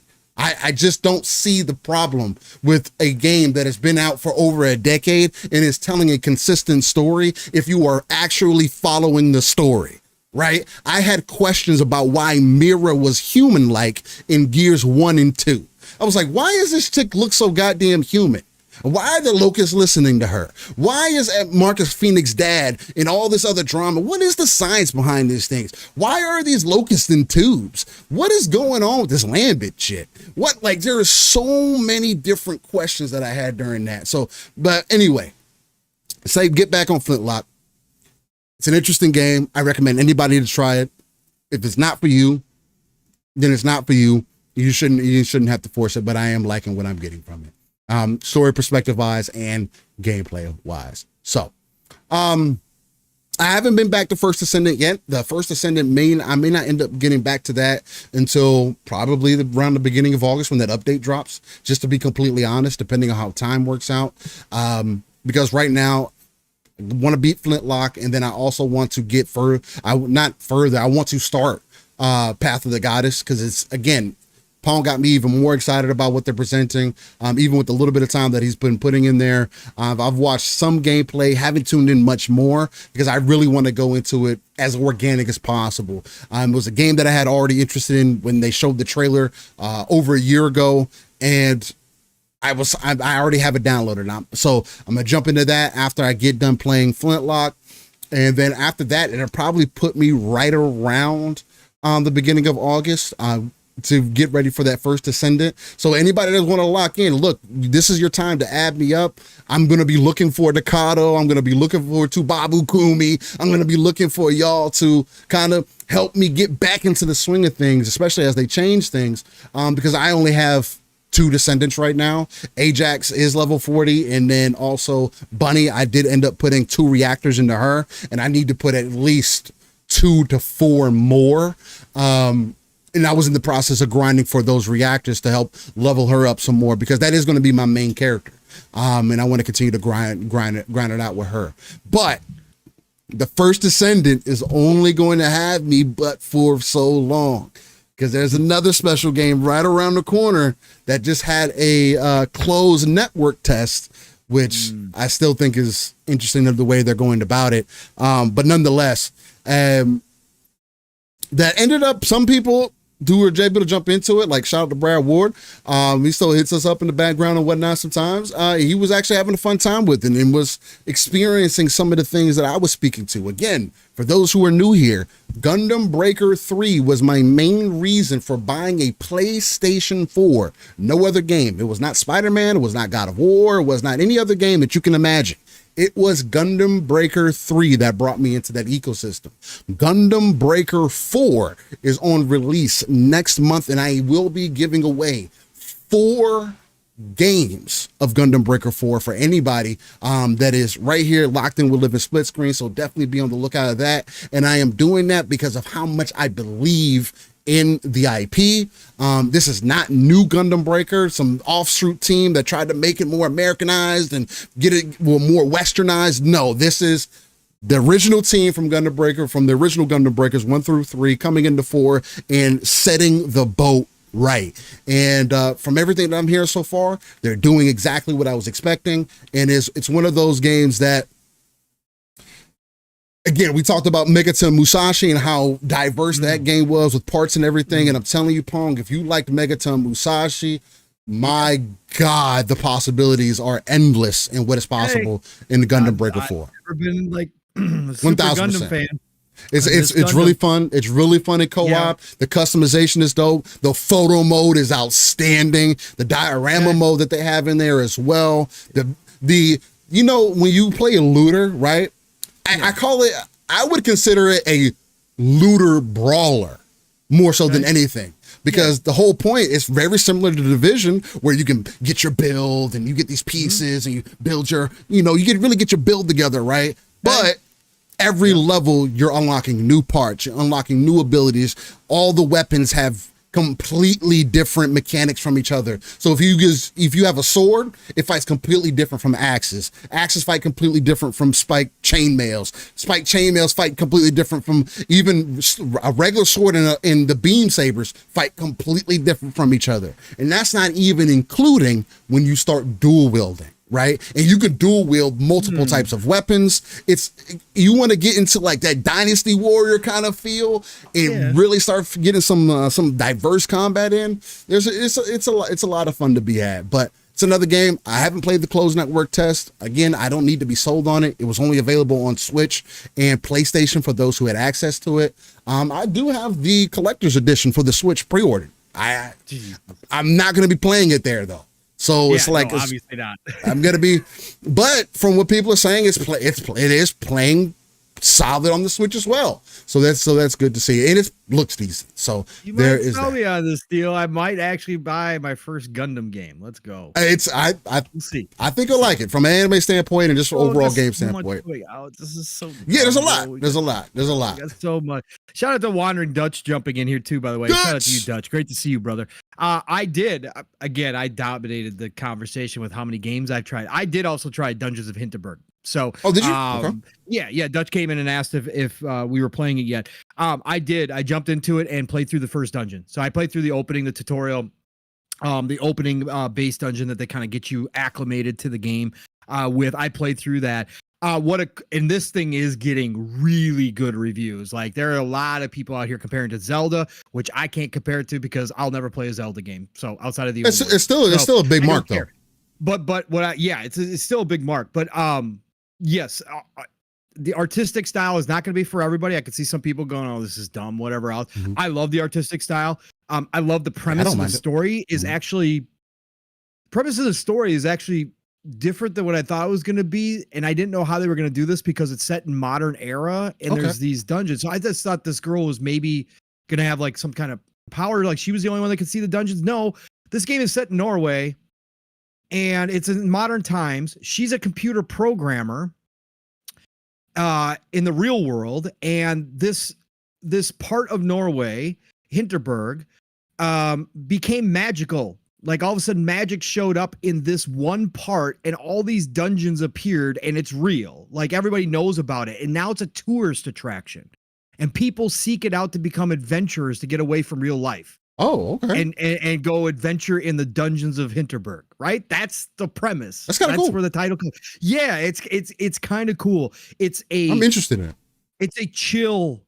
A: I just don't see the problem with a game that has been out for over a decade and is telling a consistent story if you are actually following the story, right? I had questions about why Mira was human-like in Gears 1 and 2. I was like, why does this chick look so goddamn human? Why are the locusts listening to her? Why is Marcus Phoenix dad and all this other drama? What is the science behind these things? Why are these locusts in tubes? What is going on with this Lambit shit? There are so many different questions that I had during that. So, but anyway, get back on Flintlock. It's an interesting game. I recommend anybody to try it. If it's not for you, then it's not for you. You shouldn't have to force it, but I am liking what I'm getting from it. Story perspective wise and gameplay wise. So, I haven't been back to First Ascendant yet. The First Ascendant I may not end up getting back to that until probably around the beginning of August when that update drops, just to be completely honest, depending on how time works out. Because right now I want to beat Flintlock, and then I also want to get I want to start, Path of the Goddess. Cause it's, again, Paul got me even more excited about what they're presenting, even with the little bit of time that he's been putting in there. I've watched some gameplay, haven't tuned in much more because I really want to go into it as organic as possible. It was a game that I had already interested in when they showed the trailer over a year ago, and I already have it downloaded now. So I'm gonna jump into that after I get done playing Flintlock, and then after that, it'll probably put me right around the beginning of August. To get ready for that First Ascendant. So anybody that want to lock in, look, this is your time to add me up. I'm going to be looking for Decado. I'm going to be looking for Tubabu Kumi. I'm going to be looking for y'all to kind of help me get back into the swing of things, especially as they change things, because I only have 2 Descendants right now. Ajax is level 40, and then also Bunny, I did end up putting 2 reactors into her, and I need to put at least 2 to 4 more. And I was in the process of grinding for those reactors to help level her up some more, because that is going to be my main character. And I want to continue to grind it out with her. But the First Ascendant is only going to have me but for so long, because there's another special game right around the corner that just had a closed network test, which I still think is interesting of the way they're going about it. But nonetheless, that ended up, some people who were able to jump into it, like shout out to Brad Ward. He still hits us up in the background and whatnot sometimes. He was actually having a fun time with it and was experiencing some of the things that I was speaking to. Again, for those who are new here, Gundam Breaker 3 was my main reason for buying a PlayStation 4. No other game. It was not Spider-Man. It was not God of War. It was not any other game that you can imagine. It was Gundam Breaker 3 that brought me into that ecosystem. Gundam Breaker 4 is on release next month, and I will be giving away 4 games of Gundam Breaker 4 for anybody that is right here locked in with Living Split Screen. So definitely be on the lookout of that. And I am doing that because of how much I believe in the IP. This is not new Gundam Breaker, some offshoot team that tried to make it more Americanized and get it more westernized. No, this is the original team from Gundam Breaker, from the original Gundam Breakers 1 through 3, coming into 4 and setting the boat right. And from everything that I'm hearing so far, they're doing exactly what I was expecting. And it's one of those games that, again, we talked about Megaton Musashi and how diverse that game was with parts and everything. And I'm telling you, Pong, if you liked Megaton Musashi, my God, the possibilities are endless in what is possible in the Gundam Breaker 4.
B: I've never been like a super
A: 1000%.
B: Gundam fan.
A: It's really fun. It's really fun in co-op. Yeah. The customization is dope. The photo mode is outstanding. The diorama mode that they have in there as well. The you know, when you play a looter, right? I call it, I would consider it a looter brawler more so than anything, because the whole point is very similar to the Division, where you can get your build and you get these pieces and you build your, you really get your build together, right? But every level you're unlocking new parts, you're unlocking new abilities. All the weapons have completely different mechanics from each other. So if you have a sword, it fights completely different from axes. Axes fight completely different from spiked chainmails. Spiked chainmails fight completely different from even a regular sword, and the beam sabers fight completely different from each other. And that's not even including when you start dual wielding. Right. And you can dual wield multiple types of weapons. You want to get into like that Dynasty Warrior kind of feel and really start getting some diverse combat in. It's a lot of fun to be had, but it's another game. I haven't played the closed network test. Again, I don't need to be sold on it. It was only available on Switch and PlayStation for those who had access to it. I do have the collector's edition for the Switch pre-ordered. I'm not going to be playing it there though. So it's like,
B: obviously not.
A: I'm going to be, but from what people are saying, it is playing solid on the Switch as well. So that's good to see. And it looks decent. So
B: you
A: there
B: might
A: is
B: sell
A: that.
B: me on this deal. I might actually buy my first Gundam game. Let's go.
A: We'll
B: see.
A: I think you'll like it from an anime standpoint and just from overall game standpoint.
B: This is so
A: There's a lot. There's a lot.
B: Got so much. Shout out to Wandering Dutch jumping in here too, by the way. Shout out to you, Dutch. Great to see you, brother. I dominated the conversation with how many games I've tried. I did also try Dungeons of Hinterberg. So,
A: did you? Okay.
B: Yeah. Dutch came in and asked if we were playing it yet. I did. I jumped into it and played through the first dungeon. So I played through the opening, the tutorial, the opening base dungeon that they kind of get you acclimated to the game with. I played through that. And this thing is getting really good reviews. Like there are a lot of people out here comparing to Zelda, which I can't compare it to because I'll never play a Zelda game. So outside of the,
A: it's still a big mark though.
B: But it's still a big mark. But yes, the artistic style is not going to be for everybody. I could see some people going, "Oh, this is dumb," whatever else. Mm-hmm. I love the artistic style. I love the premise of the story is actually different than what I thought it was going to be. And I didn't know how they were going to do this because it's set in modern era and there's these dungeons. So I just thought this girl was maybe going to have like some kind of power. Like she was the only one that could see the dungeons. No, this game is set in Norway and it's in modern times. She's a computer programmer in the real world. And this part of Norway, Hinterberg, became magical. Like all of a sudden magic showed up in this one part and all these dungeons appeared and it's real. Like everybody knows about it. And now it's a tourist attraction and people seek it out to become adventurers to get away from real life.
A: Oh, okay.
B: And go adventure in the dungeons of Hinterberg, right? That's the premise.
A: That's kind of cool.
B: That's where the title comes. Yeah, it's kind of cool.
A: I'm interested in it. It's
B: a chill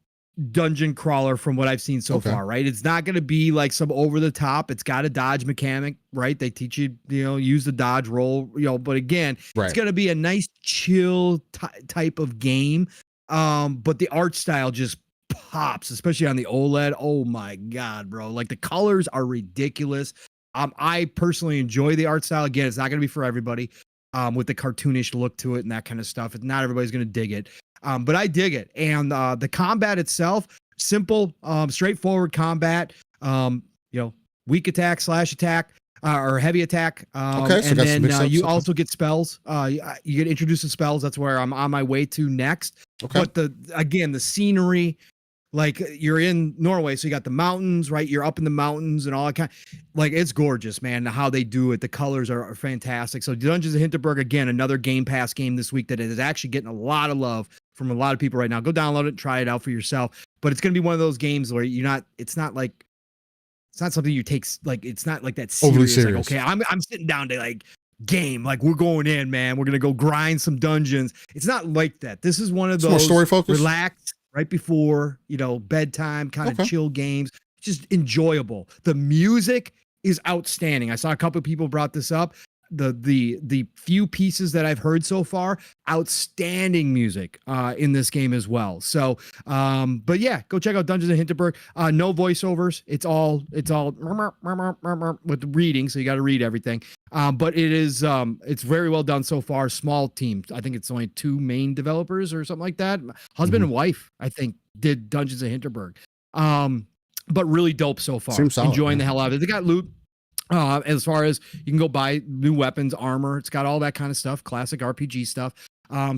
B: dungeon crawler from what I've seen so far, right? It's not going to be like some over the top. It's got a dodge mechanic, right? They teach you, use the dodge roll, but again, it's going to be a nice chill type of game. But the art style just pops, especially on the OLED. Oh my God, bro. Like the colors are ridiculous. I personally enjoy the art style. Again, it's not going to be for everybody with the cartoonish look to it and that kind of stuff. Not everybody's going to dig it. But I dig it. And the combat itself, simple, straightforward combat, weak attack, slash attack, or heavy attack. And then you also get spells. You get introduced to spells. That's where I'm on my way to next. Okay. But the scenery, like you're in Norway, so you got the mountains, right? You're up in the mountains and all that kind. Like it's gorgeous, man. How they do it, the colors are fantastic. So Dungeons of Hinterberg, again, another Game Pass game this week that is actually getting a lot of love from a lot of people right now. Go download it and try it out for yourself. But it's going to be one of those games where it's not something you take, like, it's not like that serious.
A: Overly serious.
B: Like, okay, I'm sitting down to like game, like we're going in, man. We're going to go grind some dungeons. It's not like that. This is one of those
A: more story focused,
B: relaxed, right before, bedtime kind of chill games. Just enjoyable. The music is outstanding. I saw a couple of people brought this up. The few pieces that I've heard so far, outstanding music in this game as well. So, but yeah, go check out Dungeons of Hinterberg. No voiceovers. It's all with reading, so you got to read everything. But it's very well done so far. Small team. I think it's only 2 main developers or something like that. Husband and wife, I think, did Dungeons of Hinterberg. But really dope so far. Enjoying the hell out of it. They got loot. As far as you can go buy new weapons, armor, it's got all that kind of stuff, classic RPG stuff.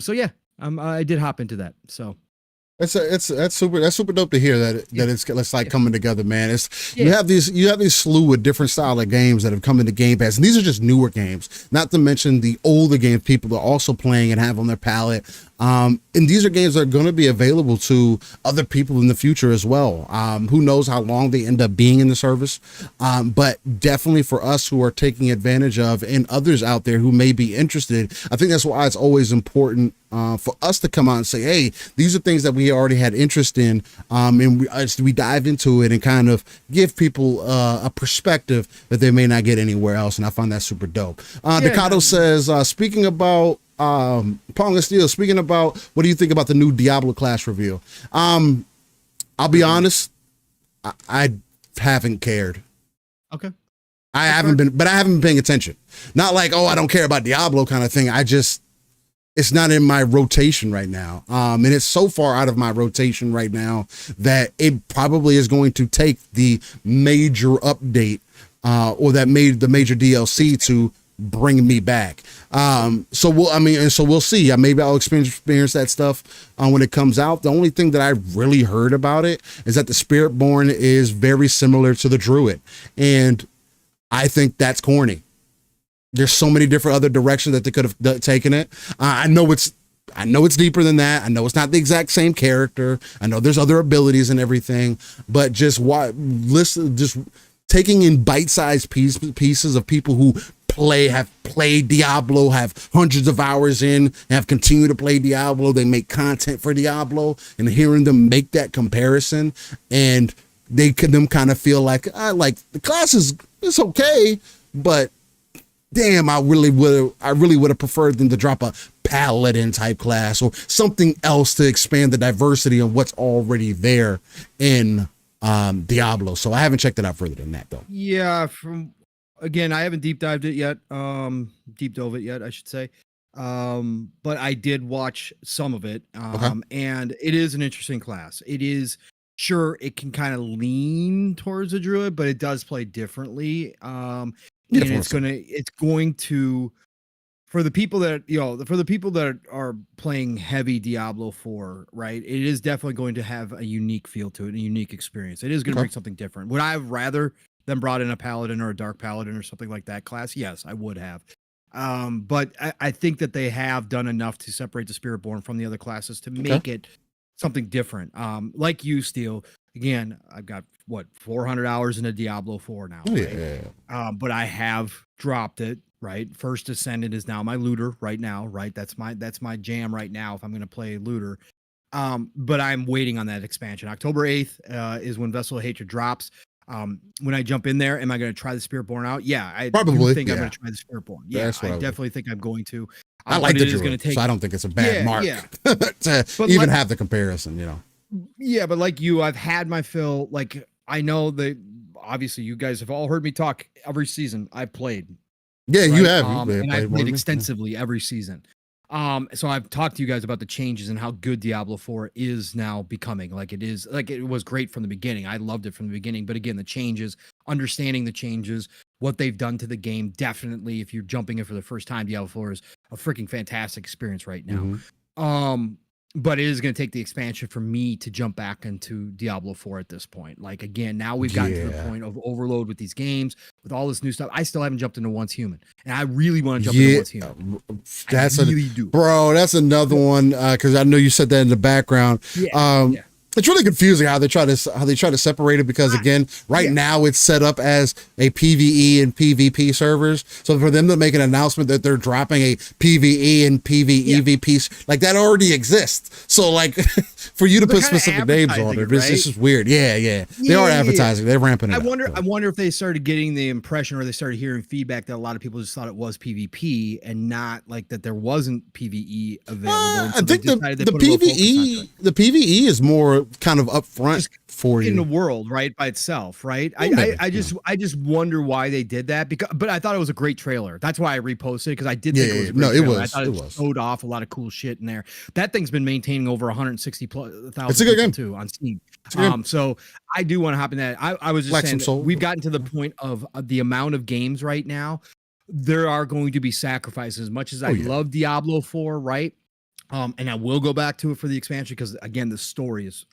B: So yeah, I did hop into that. So
A: That's super dope to hear that it's like coming together, man.
B: Yeah.
A: You have these slew of different style of games that have come into Game Pass, and these are just newer games. Not to mention the older games people are also playing and have on their palette. And these are games that are going to be available to other people in the future as well. Who knows how long they end up being in the service? But definitely for us who are taking advantage of, and others out there who may be interested, I think that's why it's always important for us to come out and say, hey, these are things that we already had interest in, and we dive into it and kind of give people a perspective that they may not get anywhere else, and I find that super dope. Decado says, speaking about Pong and Steel, speaking about what do you think about the new Diablo class reveal? I'll be honest, I haven't cared.
B: Okay.
A: I haven't been paying attention. Not like, oh, I don't care about Diablo kind of thing. It's not in my rotation right now. And it's so far out of my rotation right now that it probably is going to take the major update or the major DLC to bring me back. So we'll see. Maybe I'll experience that stuff when it comes out. The only thing that I really heard about it is that the Spiritborn is very similar to the Druid. And I think that's corny. There's so many different other directions that they could have taken it. I know it's deeper than that. I know it's not the exact same character. I know there's other abilities and everything, but just taking in bite-sized pieces of people who have played Diablo, have hundreds of hours in, have continued to play Diablo. They make content for Diablo, and hearing them make that comparison, and them kind of feel like the class is okay, but damn, I really would have preferred them to drop a paladin type class or something else to expand the diversity of what's already there in Diablo. So I haven't checked it out further than that though.
B: Yeah, again, I haven't deep dove it yet, I should say. But I did watch some of it. And it is an interesting class. It is, sure, it can kind of lean towards a druid, but it does play differently. And it's going to, for the people that are playing heavy Diablo 4, right? It is definitely going to have a unique feel to it, a unique experience. It is going to bring something different. Would I have rather them brought in a paladin or a dark paladin or something like that class? Yes, I would have. But I think that they have done enough to separate the Spiritborn from the other classes to make it something different. Like you, Steel. Again, I've got 400 hours in a Diablo 4 now. Right? But I have dropped it. Right, First Ascendant is now my looter right now. Right, that's my jam right now if I'm going to play looter. But I'm waiting on that expansion. October 8th is when Vessel of Hatred drops. When I jump in there, am I going to try the Spiritborn out? Yeah, I probably think I'm going to try the Spiritborn. Yeah, I definitely think I'm going to.
A: I like the Druid, so I don't think it's a bad mark to even have the comparison, you know.
B: Yeah, but like you, I've had my fill. Like, I know that obviously you guys have all heard me talk every season I've played.
A: Yeah, right? You have.
B: And I've played extensively every season. So I've talked to you guys about the changes and how good Diablo 4 is now becoming. Like it was great from the beginning. I loved it from the beginning. But again, the changes, understanding the changes, what they've done to the game, definitely, if you're jumping in for the first time, Diablo 4 is a freaking fantastic experience right now. But it is going to take the expansion for me to jump back into Diablo 4 at this point. Like, again, now we've gotten to the point of overload with these games, with all this new stuff. I still haven't jumped into Once Human, and I really want to jump into Once Human.
A: Bro, that's another one, because I know you said that in the background. It's really confusing how they try to separate it, because again, now it's set up as a PvE and PvP servers. So for them to make an announcement that they're dropping a PvE and PvEVP, like that already exists. So like for you to put specific names on it, it's just weird. They are advertising. They're ramping it up.
B: I wonder if they started getting the impression, or they started hearing feedback that a lot of people just thought it was PvP and not like that there wasn't PvE available.
A: I think the PvE is more kind of upfront for you
B: in the world, right, by itself, right? I just wonder why they did that, but I thought it was a great trailer. That's why I reposted it, because I did think it was a great trailer. I thought it showed off a lot of cool shit in there. That thing's been maintaining over 160,000 people too on Steam. So I do want to hop in that. I was just saying we've gotten to the point of the amount of games right now. There are going to be sacrifices. As much as I love Diablo 4, right? And I will go back to it for the expansion because again, the story is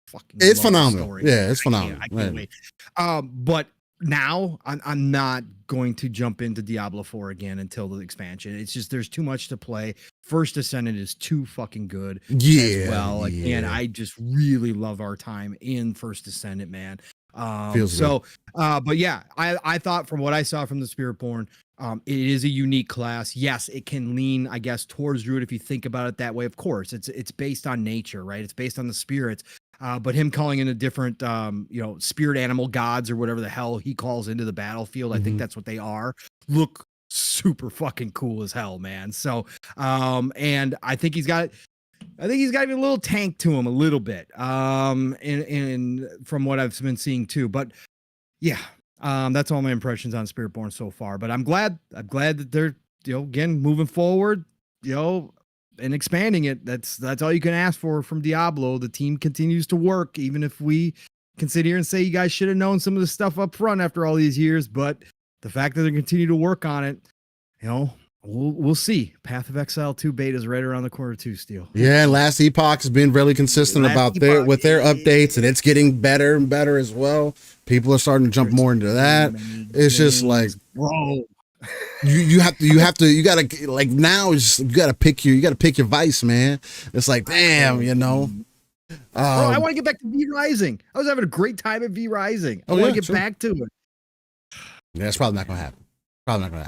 B: fucking.
A: It's phenomenal. Yeah, it's phenomenal.
B: I can't wait. But now I'm not going to jump into Diablo 4 again until the expansion. It's just there's too much to play. First Descendant is too fucking good.
A: Yeah.
B: As well, like, and I just really love our time in First Descendant, man.
A: Feels good.
B: But yeah, I thought from what I saw from the Spiritborn, it is a unique class. Yes, it can lean, I guess, towards Druid if you think about it that way. Of course, it's based on nature, right? It's based on the spirits. But him calling in a different, spirit animal gods or whatever the hell he calls into the battlefield, I think that's what they are. Look super fucking cool as hell, man. So, and I think he's got a little tank to him a little bit, and from what I've been seeing too. But yeah, that's all my impressions on Spiritborn so far. But I'm glad that they're, again, moving forward, and expanding it. That's all you can ask for from Diablo. The team continues to work, even if we can sit here and say you guys should have known some of the stuff up front after all these years. But the fact that they continue to work on it, we'll see. Path of Exile 2 beta is right around the corner too, Steel.
A: Yeah, Last Epoch has been really consistent about their updates, and it's getting better and better as well. People are starting to jump more into that. It's just like,
B: bro,
A: you gotta, like, now it's just, you gotta pick your vice, man. It's like, damn,
B: Bro, I want to get back to V Rising. I was having a great time at V Rising. I want to get back to it.
A: Yeah, it's probably not gonna happen.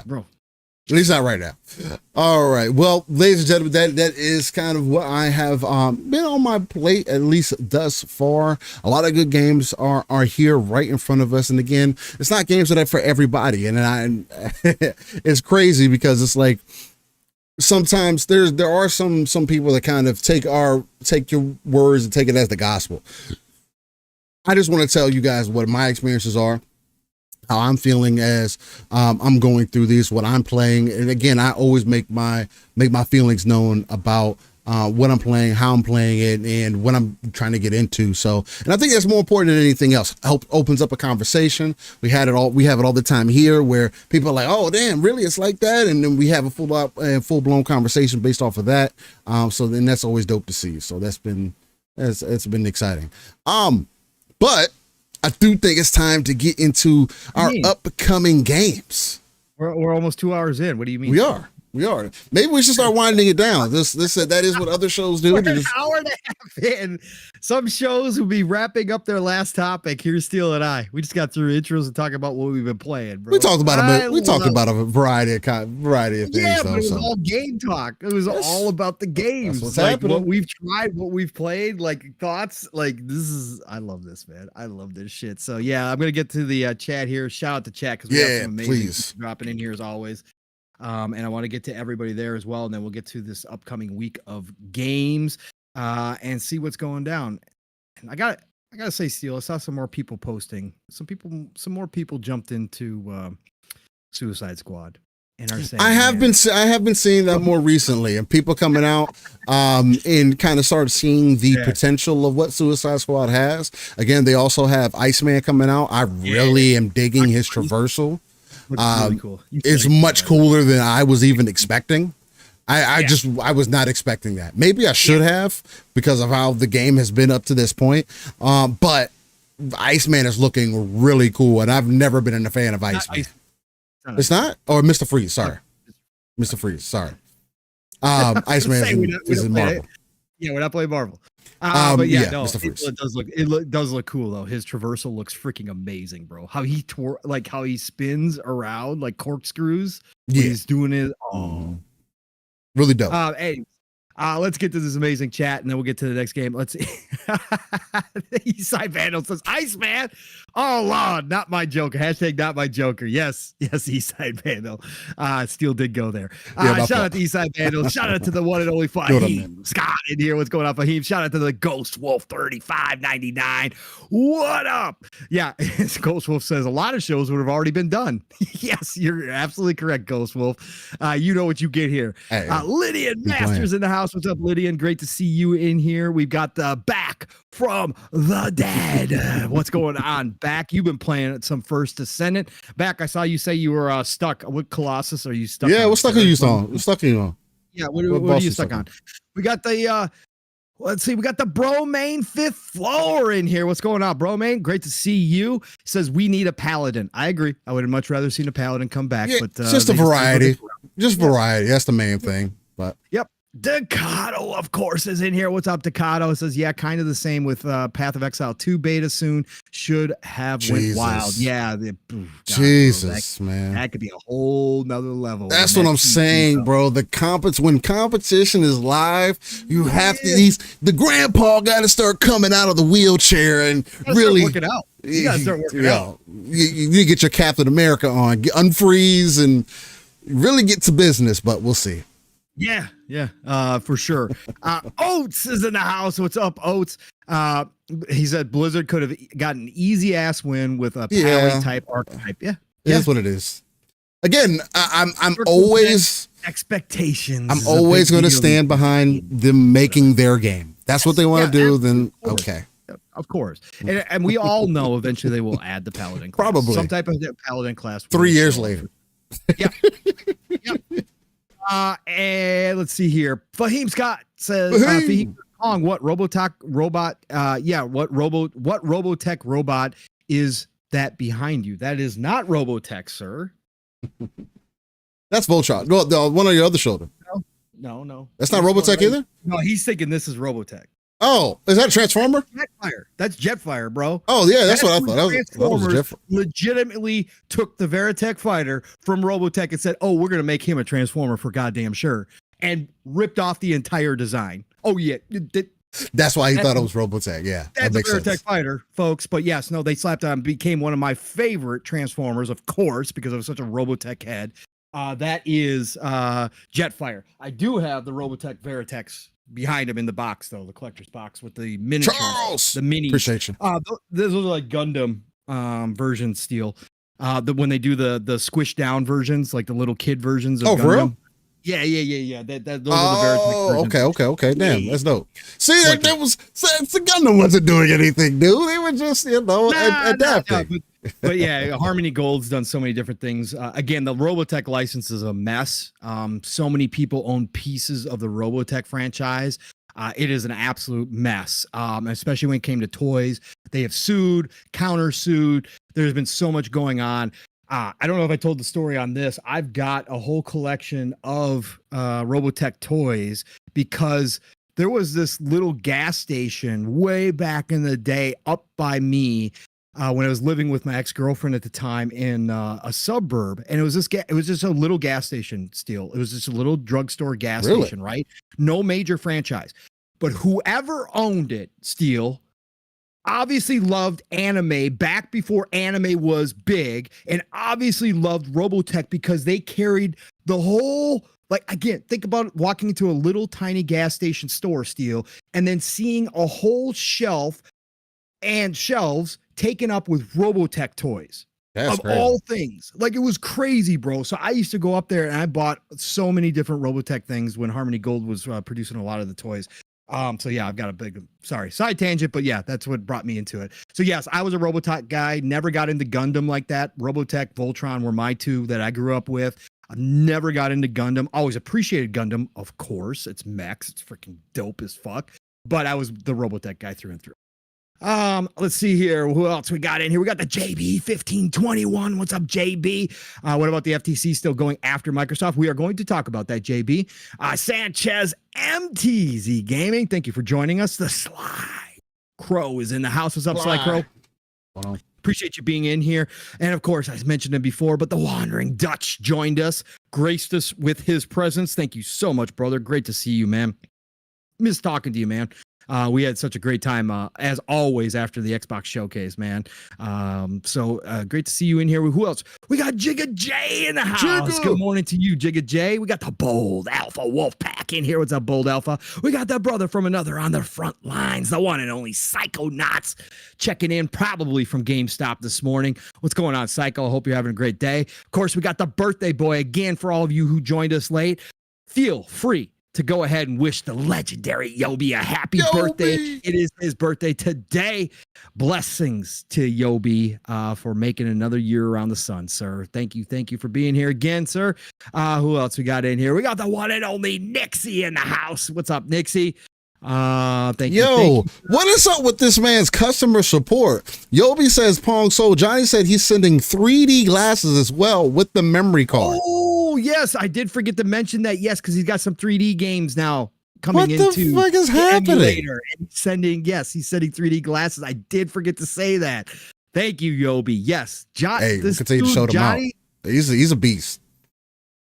B: Bro.
A: At least not right now. All right. Well, ladies and gentlemen, that is kind of what I have been on my plate, at least thus far. A lot of good games are here right in front of us. And again, it's not games that are for everybody. And it's crazy because it's like sometimes there are some people that kind of take your words and take it as the gospel. I just want to tell you guys what my experiences are, how I'm feeling as I'm going through these, what I'm playing. And again, I always make my feelings known about what I'm playing, how I'm playing it, and what I'm trying to get into. So, and I think that's more important than anything else. Opens up a conversation. We have it all the time here where people are like, oh, damn, really? It's like that? And then we have a full blown conversation based off of that. So then that's always dope to see. So it's been exciting. But I do think it's time to get into our upcoming games.
B: We're almost 2 hours in. What do you mean?
A: We are. Maybe we should start winding it down. That is what other shows do.
B: We're an hour and a half in. Some shows will be wrapping up their last topic. Here's Steele and I. We just got through intros and talking about what we've been playing, bro.
A: We talked about a variety of things.
B: Yeah, but it was all game talk. It was all about the games.
A: That's what's happening.
B: What we've tried, what we've played, like thoughts. Like I love this, man. I love this shit. So yeah, I'm gonna get to the chat here. Shout out to chat because we have some amazing dropping in here as always. And I want to get to everybody there as well. And then we'll get to this upcoming week of games and see what's going down. And I gotta say, Steel, I saw some more people posting. Some more people jumped into Suicide Squad and are saying, I have
A: been seeing that more recently, and people coming out and kind of start seeing the potential of what Suicide Squad has. Again, they also have Iceman coming out. I really am digging his traversal.
B: Really cool.
A: It's much cooler than I was even expecting. I was not expecting that. Maybe I should have because of how the game has been up to this point. But Iceman is looking really cool, and I've never been a fan of Iceman. It's not? Or Mr. Freeze, sorry. Mr. Freeze, sorry. Iceman is in Marvel.
B: Yeah, we're not playing Marvel. But it does look cool though. His traversal looks freaking amazing, bro. How he spins around like corkscrews. He's doing it.
A: Really dope.
B: Hey, let's get to this amazing chat and then we'll get to the next game. Let's see. Eastside Vandal says, Iceman. Oh, Lord, not my Joker. Hashtag not my Joker. Yes, Eastside Vandal. Steel did go there. Shout out to Eastside Vandal. Shout out to the one and only Fahim Scott in here. What's going on, Fahim? Shout out to the Ghost Wolf 3599. What up? Yeah, Ghost Wolf says a lot of shows would have already been done. Yes, you're absolutely correct, Ghost Wolf. You know what you get here. Hey, Lydian Masters in the house. What's up, Lydian? Great to see you in here. We've got the Back from the Dead. What's going on, Back? You've been playing some First Descendant. Back, I saw you say you were stuck. What Colossus are you stuck on?
A: What stuck are you on? What stuck are you on?
B: Yeah, what are you stuck on? We got the let's see, we got the Bromain fifth floor in here. What's going on, Bromain? Great to see you. Says we need a paladin. I agree. I would have much rather seen a paladin come back,
A: Yeah,
B: but
A: just a variety. Just variety. That's the main thing. But
B: yep. Decado, of course, is in here. What's up, Decado? It says, yeah, kind of the same with Path of Exile 2 beta soon. Should have went wild. Yeah.
A: Jesus, man.
B: That could be a whole nother level.
A: That's what I'm saying, bro. When competition is live, you have to, the grandpa got to start coming out of the wheelchair and really
B: work it out. You got to start working out.
A: You get your Captain America on, unfreeze and really get to business, but we'll see.
B: Yeah, for sure. Oates is in the house. What's up, Oates? He said Blizzard could have gotten an easy ass win with a Pally type archetype. Yeah,
A: it is what it is. Again, I'm always
B: expectations.
A: I'm always going to stand behind them making their game. That's what they want to do. Then okay.
B: Of course. And we all know eventually they will add the Paladin class.
A: Probably
B: some type of Paladin class.
A: 3 years later.
B: Yeah. Yep. And let's see here. Fahim Scott says, Fahim Kong, what Robotech robot? What Robotech robot is that behind you? That is not Robotech, sir.
A: That's Voltron. No, one on your other shoulder.
B: No.
A: That's not Robotech either?
B: No, he's thinking this is Robotech.
A: Oh, is that a Transformer?
B: Jetfire. That's Jetfire, bro.
A: Oh, yeah, that's what I thought. That was Jetfire.
B: Legitimately took the Veritech fighter from Robotech and said, oh, we're going to make him a Transformer for goddamn sure. And ripped off the entire design. Oh, yeah.
A: That's why he thought it was Robotech. Yeah,
B: that's a Veritech fighter, folks. But yes, no, they slapped on, became one of my favorite Transformers, of course, because I was such a Robotech head. That is Jetfire. I do have the Robotech Veritechs behind him in the box, though, the collector's box with the miniature, the mini.
A: Appreciate you.
B: Those are like Gundam version steel. When they do the squish down versions, like the little kid versions of Gundam. For real? Yeah. Those are the Veritech versions.
A: Okay. Damn, that's dope. See, the Gundam wasn't doing anything new. They were just, adapting.
B: But yeah, Harmony Gold's done so many different things. Again, the Robotech license is a mess. So many people own pieces of the Robotech franchise. It is an absolute mess, especially when it came to toys. They have sued, countersued. There's been so much going on. I don't know if I told the story on this. I've got a whole collection of Robotech toys because there was this little gas station way back in the day up by me. When I was living with my ex-girlfriend at the time in a suburb, and it was just a little gas station still. It was just a little drugstore gas station, right? No major franchise. But whoever owned it, Steel, obviously loved anime back before anime was big, and obviously loved Robotech because they carried the whole, again, think about walking into a little tiny gas station store, Steel, and then seeing a whole shelf and shelves taken up with Robotech toys. That's crazy. All things. It was crazy, bro. So I used to go up there and I bought so many different Robotech things when Harmony Gold was producing a lot of the toys. So yeah, I've got a big, side tangent, but yeah, that's what brought me into it. So yes, I was a Robotech guy, never got into Gundam like that. Robotech, Voltron were my two that I grew up with. I never got into Gundam. Always appreciated Gundam, of course. It's mechs. It's freaking dope as fuck. But I was the Robotech guy through and through. Let's see here. Who else we got in here? We got the JB 1521. What's up, JB? What about the FTC still going after Microsoft? We are going to talk about that, JB. Sanchez MTZ Gaming. Thank you for joining us. The Sly Crow is in the house. What's up, Sly Crow? Wow. Appreciate you being in here. And of course, I mentioned it before, but the Wandering Dutch joined us, graced us with his presence. Thank you so much, brother. Great to see you, man. Miss talking to you, man. We had such a great time, as always, after the Xbox showcase, man. So great to see you in here. Who else? We got Jigga J in the house. Jigga. Good morning to you, Jigga J. We got the Bold Alpha Wolf Pack in here. What's up, Bold Alpha? We got that brother from another on the front lines, the one and only Psychonauts, checking in probably from GameStop this morning. What's going on, Psycho? I hope you're having a great day. Of course, we got the birthday boy again for all of you who joined us late. Feel free to go ahead and wish the legendary Yobi a happy
A: Yobi!
B: birthday. It is his birthday today. Blessings to Yobi for making another year around the sun, sir. Thank you for being here again, sir. Who else we got in here? We got the one and only Nixie in the house. What's up, Nixie? Thank you.
A: What is up with this man's customer support? Yobi says Pong Soul. Johnny said he's sending 3D glasses as well with the memory card.
B: Oh, yes. I did forget to mention that. Yes, because he's got some 3D games now coming into
A: what the fuck is happening?
B: And he's sending 3D glasses. I did forget to say that. Thank you, Yobi. Yes.
A: Hey, we continue to show them
B: Johnny,
A: out. He's a beast.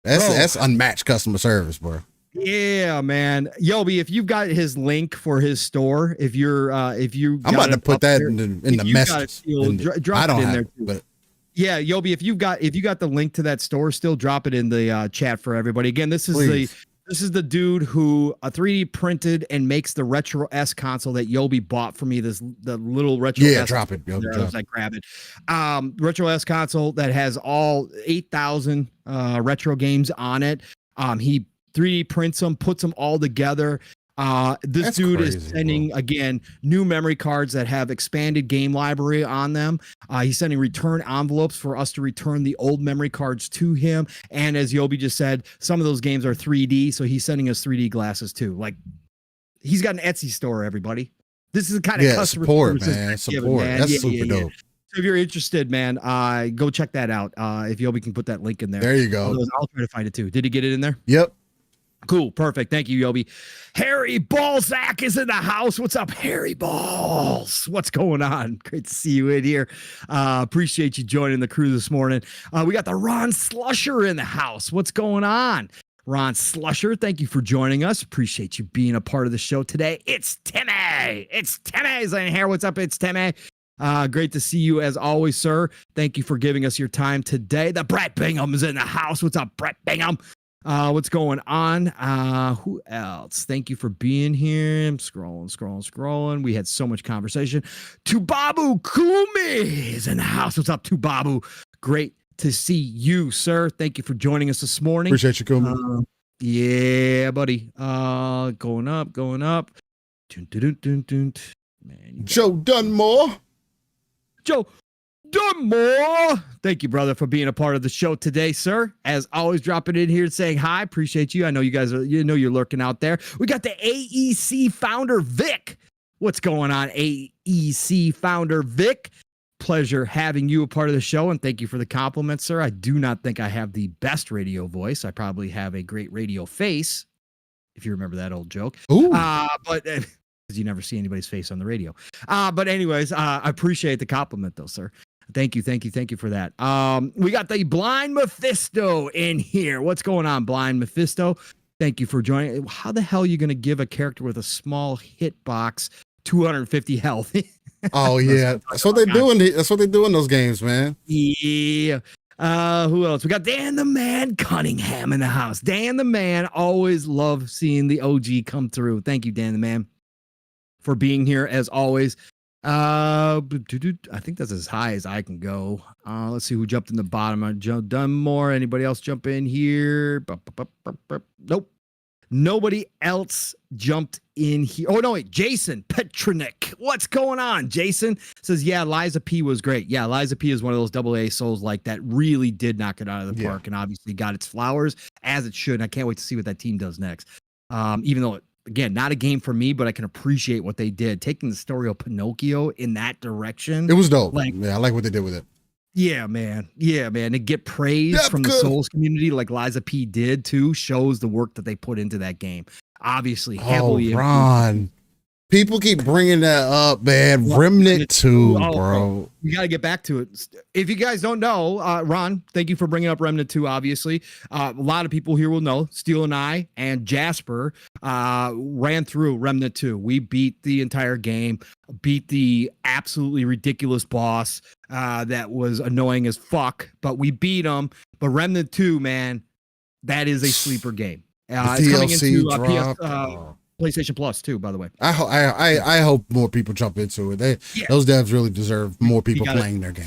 A: That's unmatched customer service, bro.
B: Yeah, man. Yobi, if you've got his link for his store, I'm
A: about to put that in the message.
B: Drop it in there too. But yeah, Yobi, if you got the link to that store, still drop it in the chat for everybody. Again, this is the dude who 3D printed and makes the Retro S console that Yobi bought for me. The little Retro S.
A: Yeah, drop it.
B: I grab it. Retro S console that has all 8,000 retro games on it. He 3D prints them, puts them all together. This dude is sending, again, new memory cards that have expanded game library on them. He's sending return envelopes for us to return the old memory cards to him. And as Yobi just said, some of those games are 3D, so he's sending us 3D glasses too. Like, he's got an Etsy store, everybody. This is the kind of customer
A: support, man. Support.
B: Man.
A: That's super dope.
B: So if you're interested, man, go check that out. If Yobi can put that link in there.
A: There you go.
B: I'll try to find it too. Did he get it in there?
A: Yep.
B: Cool. Perfect. Thank you, Yobi. Harry Balzac is in the house. What's up, Harry Balls? What's going on? Great to see you in here. Appreciate you joining the crew this morning. We got the Ron Slusher in the house. What's going on? Ron Slusher, thank you for joining us. Appreciate you being a part of the show today. It's Timmy. It's Timmy's in here. What's up? It's Timmy. Great to see you as always, sir. Thank you for giving us your time today. The Brett Bingham is in the house. What's up, Brett Bingham? What's going on? Who else? Thank you for being here. I'm scrolling. We had so much conversation. Tubabu Kumi is in the house. What's up, Tubabu? Great to see you, sir. Thank you for joining us this morning.
A: Appreciate you, Kumi.
B: Yeah, buddy. Going up. Man,
A: Joe Dunmore.
B: Joe Dunmore. Thank you, brother, for being a part of the show today, sir. As always, dropping in here and saying hi. Appreciate you. I know you guys you're lurking out there. We got the AEC founder, Vic. What's going on, AEC founder, Vic? Pleasure having you a part of the show, and thank you for the compliment, sir. I do not think I have the best radio voice. I probably have a great radio face, if you remember that old joke.
A: Ooh.
B: But because you never see anybody's face on the radio. But anyways, I appreciate the compliment, though, sir. Thank you for that. We got the Blind Mephisto in here. What's going on, Blind Mephisto? Thank you for joining. How the hell are you going to give a character with a small hitbox 250 health?
A: Oh yeah, that's what they do in those games, man.
B: Yeah. Who else? We got Dan the Man Cunningham in the house. Dan the Man, always love seeing the OG come through. Thank you, Dan the Man, for being here as always. I think that's as high as I can go. Let's see who jumped in the bottom. I done more. Anybody else jump in here? Nope. Nobody else jumped in here. Oh, no, wait. Jason Petronic. What's going on? Jason says, yeah, Liza P was great. Yeah, Liza P is one of those AA souls like that really did knock it out of the park and obviously got its flowers as it should. And I can't wait to see what that team does next. Even though, again, not a game for me, but I can appreciate what they did. Taking the story of Pinocchio in that direction.
A: It was dope. I like what they did with it.
B: Yeah, man. To get praise from the Souls community like Liza P did too shows the work that they put into that game. Obviously, heavily.
A: Ron. People keep bringing that up, man. Remnant 2, bro.
B: We got to get back to it. If you guys don't know, Ron, thank you for bringing up Remnant 2, obviously. A lot of people here will know. Steele and I and Jasper ran through Remnant 2. We beat the entire game, beat the absolutely ridiculous boss that was annoying as fuck, but we beat him. But Remnant 2, man, that is a sleeper game. It's coming into PlayStation Plus too, by the way.
A: I hope more people jump into it. Those devs really deserve more people playing their game.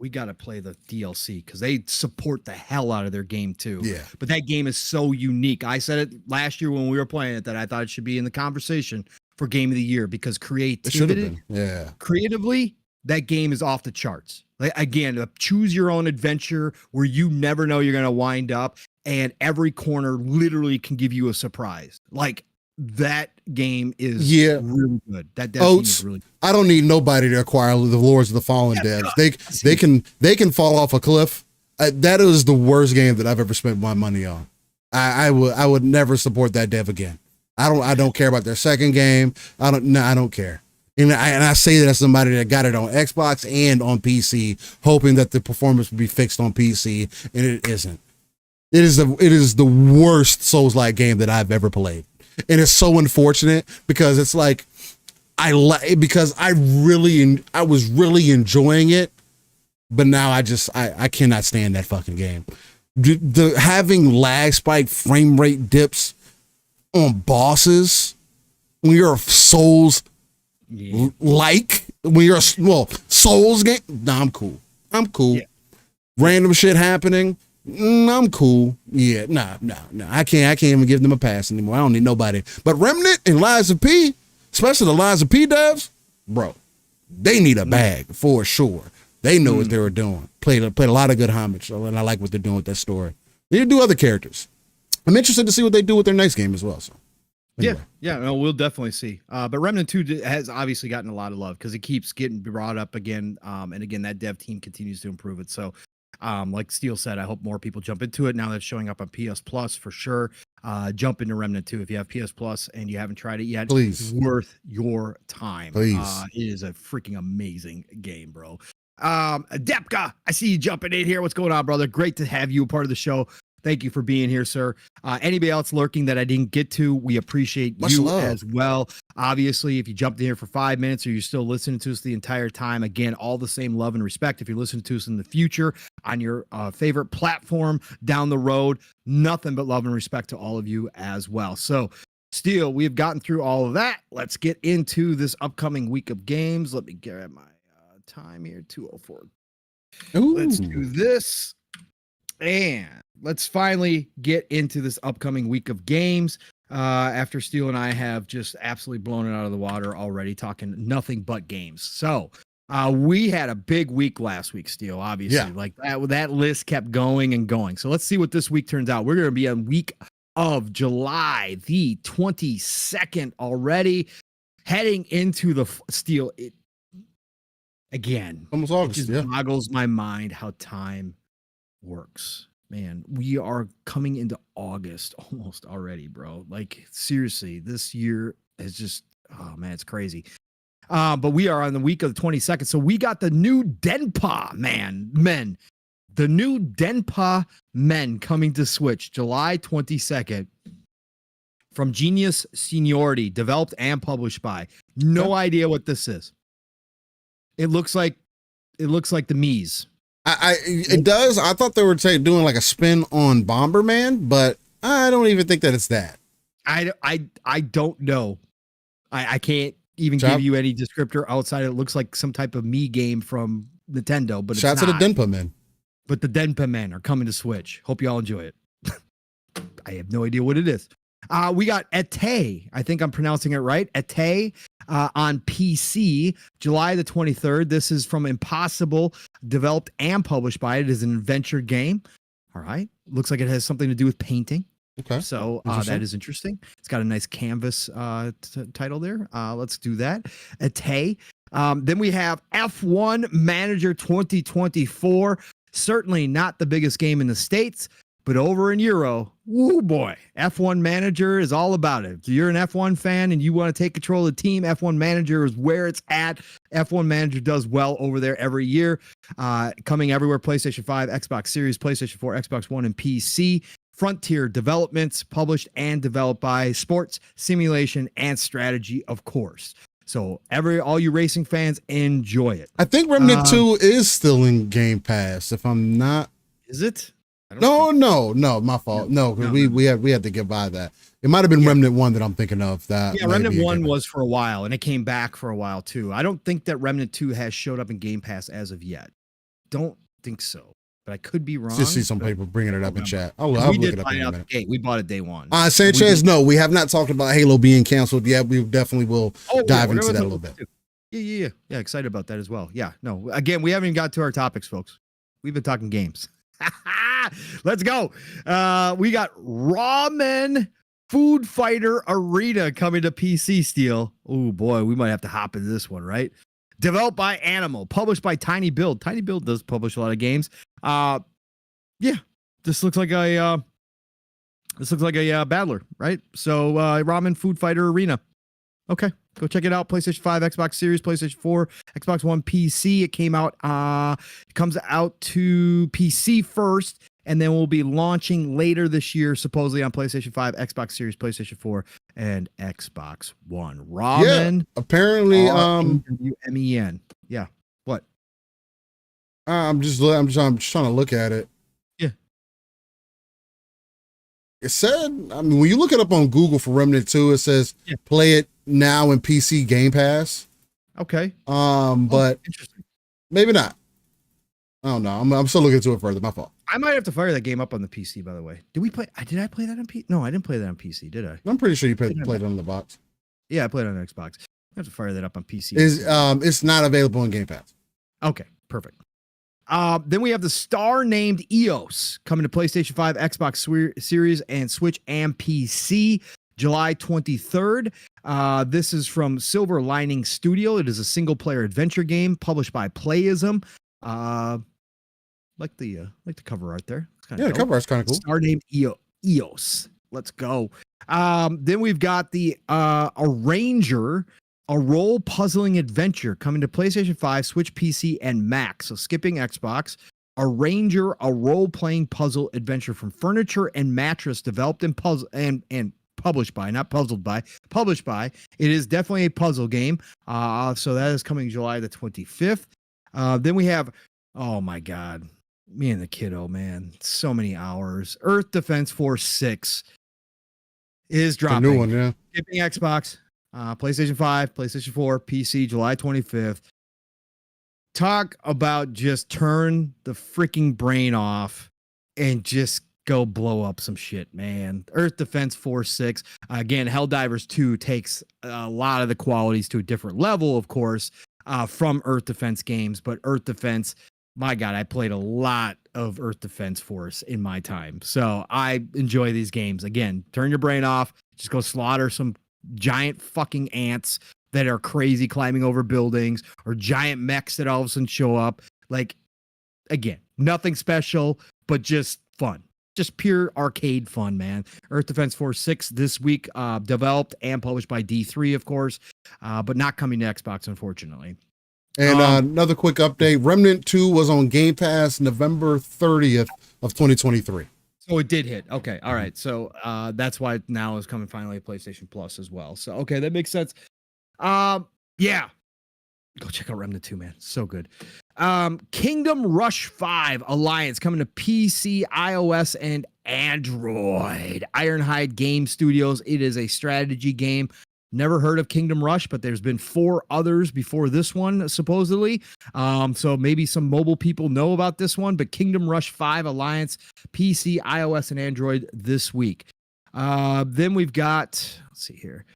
B: we got to play the DLC because they support the hell out of their game too.
A: Yeah.
B: But that game is so unique. I said it last year when we were playing it that I thought it should be in the conversation for Game of the Year because creatively, that game is off the charts. Like, again, a choose your own adventure where you never know you're going to wind up, and every corner literally can give you a surprise. Like, that game is really good. That dev team is really good.
A: I don't need nobody to acquire the Lords of the Fallen devs. They can fall off a cliff. That is the worst game that I've ever spent my money on. I would never support that dev again. I don't care about their second game. I don't care. And I say that as somebody that got it on Xbox and on PC, hoping that the performance would be fixed on PC, and it isn't. It is the worst Souls-like game that I've ever played. And it's so unfortunate because it's like I was really enjoying it, but now I cannot stand that fucking game. The having lag spike frame rate dips on bosses when you're a Souls like when you're Souls game. Nah, I'm cool. Yeah. Random shit happening. I'm cool. Yeah, nah. I can't even give them a pass anymore. I don't need nobody. But Remnant and Lies of P, especially the Lies of P devs, bro, they need a bag for sure. They know what they were doing. Played a lot of good homage, and I like what they're doing with that story. They need to do other characters. I'm interested to see what they do with their next game as well. So. Anyway.
B: Yeah, no, we'll definitely see. But Remnant 2 has obviously gotten a lot of love because it keeps getting brought up again. And again, that dev team continues to improve it. So, like Steele said, I hope more people jump into it now that it's showing up on PS Plus for sure. Jump into Remnant 2 if you have PS Plus and you haven't tried it yet.
A: Please.
B: It's worth your time.
A: Please.
B: It is a freaking amazing game, bro. Depka, I see you jumping in here. What's going on, brother? Great to have you a part of the show. Thank you for being here, sir. Anybody else lurking that I didn't get to, we appreciate you as well. Obviously, if you jumped in here for 5 minutes or you're still listening to us the entire time, again, all the same love and respect. If you're listening to us in the future on your favorite platform down the road, nothing but love and respect to all of you as well. So, Steele, we've gotten through all of that. Let's get into this upcoming week of games. Let me get my time here, 2:04. Let's do this. And let's finally get into this upcoming week of games after Steele and I have just absolutely blown it out of the water already, talking nothing but games. So we had a big week last week, Steele, obviously. Like that list kept going and going. So let's see what this week turns out. We're going to be on week of July the 22nd already, heading into the Steele. Again,
A: almost August.
B: It just boggles my mind how time works, man. We are coming into August almost already, bro. Like, seriously, this year is just, oh man, it's crazy. But we are on the week of the 22nd, so we got the new Denpa men, the new Denpa men coming to Switch July 22nd from Genius Seniority, developed and published by. No idea what this is. It looks like the Mii's.
A: It does. I thought they were doing like a spin on Bomberman, but I don't even think that it's that.
B: I don't know. I can't even give you any descriptor outside. It looks like some type of Mii game from Nintendo, but
A: shout out to the Denpa men.
B: But the Denpa men are coming to Switch. Hope you all enjoy it. I have no idea what it is. We got Ete. I think I'm pronouncing it right. Ete on PC, July the 23rd. This is from Impossible, developed and published by it. It is an adventure game. All right. Looks like it has something to do with painting.
A: Okay.
B: So that is interesting. It's got a nice canvas title there. Let's do that. Ete. Then we have F1 Manager 2024. Certainly not the biggest game in the States, but over in Euro, woo boy, F1 Manager is all about it. If you're an F1 fan and you want to take control of the team, F1 Manager is where it's at. F1 Manager does well over there every year. Coming everywhere, PlayStation 5, Xbox Series, PlayStation 4, Xbox One, and PC. Frontier Developments, published and developed by Sports, Simulation, and Strategy, of course. So all you racing fans, enjoy it.
A: I think Remnant 2 is still in Game Pass. If I'm not,
B: is it?
A: No, my fault. No, we had to get by that. It might have been Remnant 1 that I'm thinking of.
B: Remnant 1 was for a while, and it came back for a while too. I don't think that Remnant 2 has showed up in Game Pass as of yet. don't think so, but I could be wrong.
A: Just see some people bringing it up in chat. I'll
B: we
A: look
B: did
A: it up
B: buy
A: in
B: it
A: a
B: out
A: minute.
B: the gate. We bought it day one.
A: Sanchez, no, we have not talked about Halo being canceled yet. We definitely will dive into that a little bit.
B: Yeah. Excited about that as well. Yeah, no, again, we haven't even got to our topics, folks. We've been talking games. Let's go. We got Ramen Food Fighter Arena coming to PC Steel. Oh boy, we might have to hop into this one, right? Developed by Animal, published by Tiny Build. Tiny Build does publish a lot of games. Yeah, this looks like a battler, right? So Ramen Food Fighter Arena. Okay, go check it out. PlayStation 5, Xbox Series, PlayStation 4, Xbox One, PC. It came out. It comes out to PC first, and then we'll be launching later this year, supposedly on PlayStation 5, Xbox Series, PlayStation 4, and Xbox One. Ramen.
A: Yeah, apparently,
B: WMEN. Yeah. What?
A: I'm just trying to look at it.
B: Yeah.
A: It said, I mean, when you look it up on Google for Remnant 2, it says play it now in PC Game Pass.
B: Okay.
A: But
B: interesting.
A: Maybe not. I don't know. I'm still looking into it further. My fault.
B: I might have to fire that game up on the PC, by the way. Did I play that on PC? No, I didn't play that on PC, did I?
A: I'm pretty sure you played it on the box.
B: Yeah, I played it on Xbox. I have to fire that up on PC.
A: It's not available in Game Pass.
B: Okay, perfect. Then we have the star named EOS coming to PlayStation 5, Xbox Series, and Switch and PC July 23rd. This is from Silver Lining Studio. It is a single player adventure game published by Playism. Like the cover art there.
A: The cover art's kind of cool.
B: Star named EOS. Let's go. Then we've got the Arranger, a role puzzling adventure coming to PlayStation 5, Switch, PC, and Mac. So skipping Xbox. Arranger, a role playing puzzle adventure from Furniture and Mattress, developed and published by, not puzzled by, published by. It is definitely a puzzle game. So that is coming July the 25th. Then we have, oh my God, me and the kiddo, man, so many hours. Earth Defense Force 6 is dropping.
A: A new one, yeah.
B: Skipping Xbox, PlayStation 5, PlayStation 4, PC, July 25th. Talk about just turn the freaking brain off and just go blow up some shit, man. Earth Defense Force 6. Again, Helldivers 2 takes a lot of the qualities to a different level, of course, from Earth Defense games. But Earth Defense, my God, I played a lot of Earth Defense Force in my time. So I enjoy these games. Again, turn your brain off. Just go slaughter some giant fucking ants that are crazy climbing over buildings, or giant mechs that all of a sudden show up. Like, again, nothing special, but just fun. Just pure arcade fun, man. Earth Defense Force 6 this week, developed and published by D3, of course, but not coming to Xbox, unfortunately.
A: And another quick update. Remnant 2 was on Game Pass November 30th of 2023.
B: So it did hit. Okay. All right. So that's why now is coming finally to PlayStation Plus as well. So, okay, that makes sense. Yeah. Go check out Remnant 2, man. So good. Kingdom Rush 5 Alliance coming to PC, iOS, and Android. Ironhide Game Studios. It is a strategy game. Never heard of Kingdom Rush, but there's been 4 others before this one, supposedly. So maybe some mobile people know about this one, but Kingdom Rush 5 Alliance, PC, iOS, and Android this week. Then we've got, let's see here.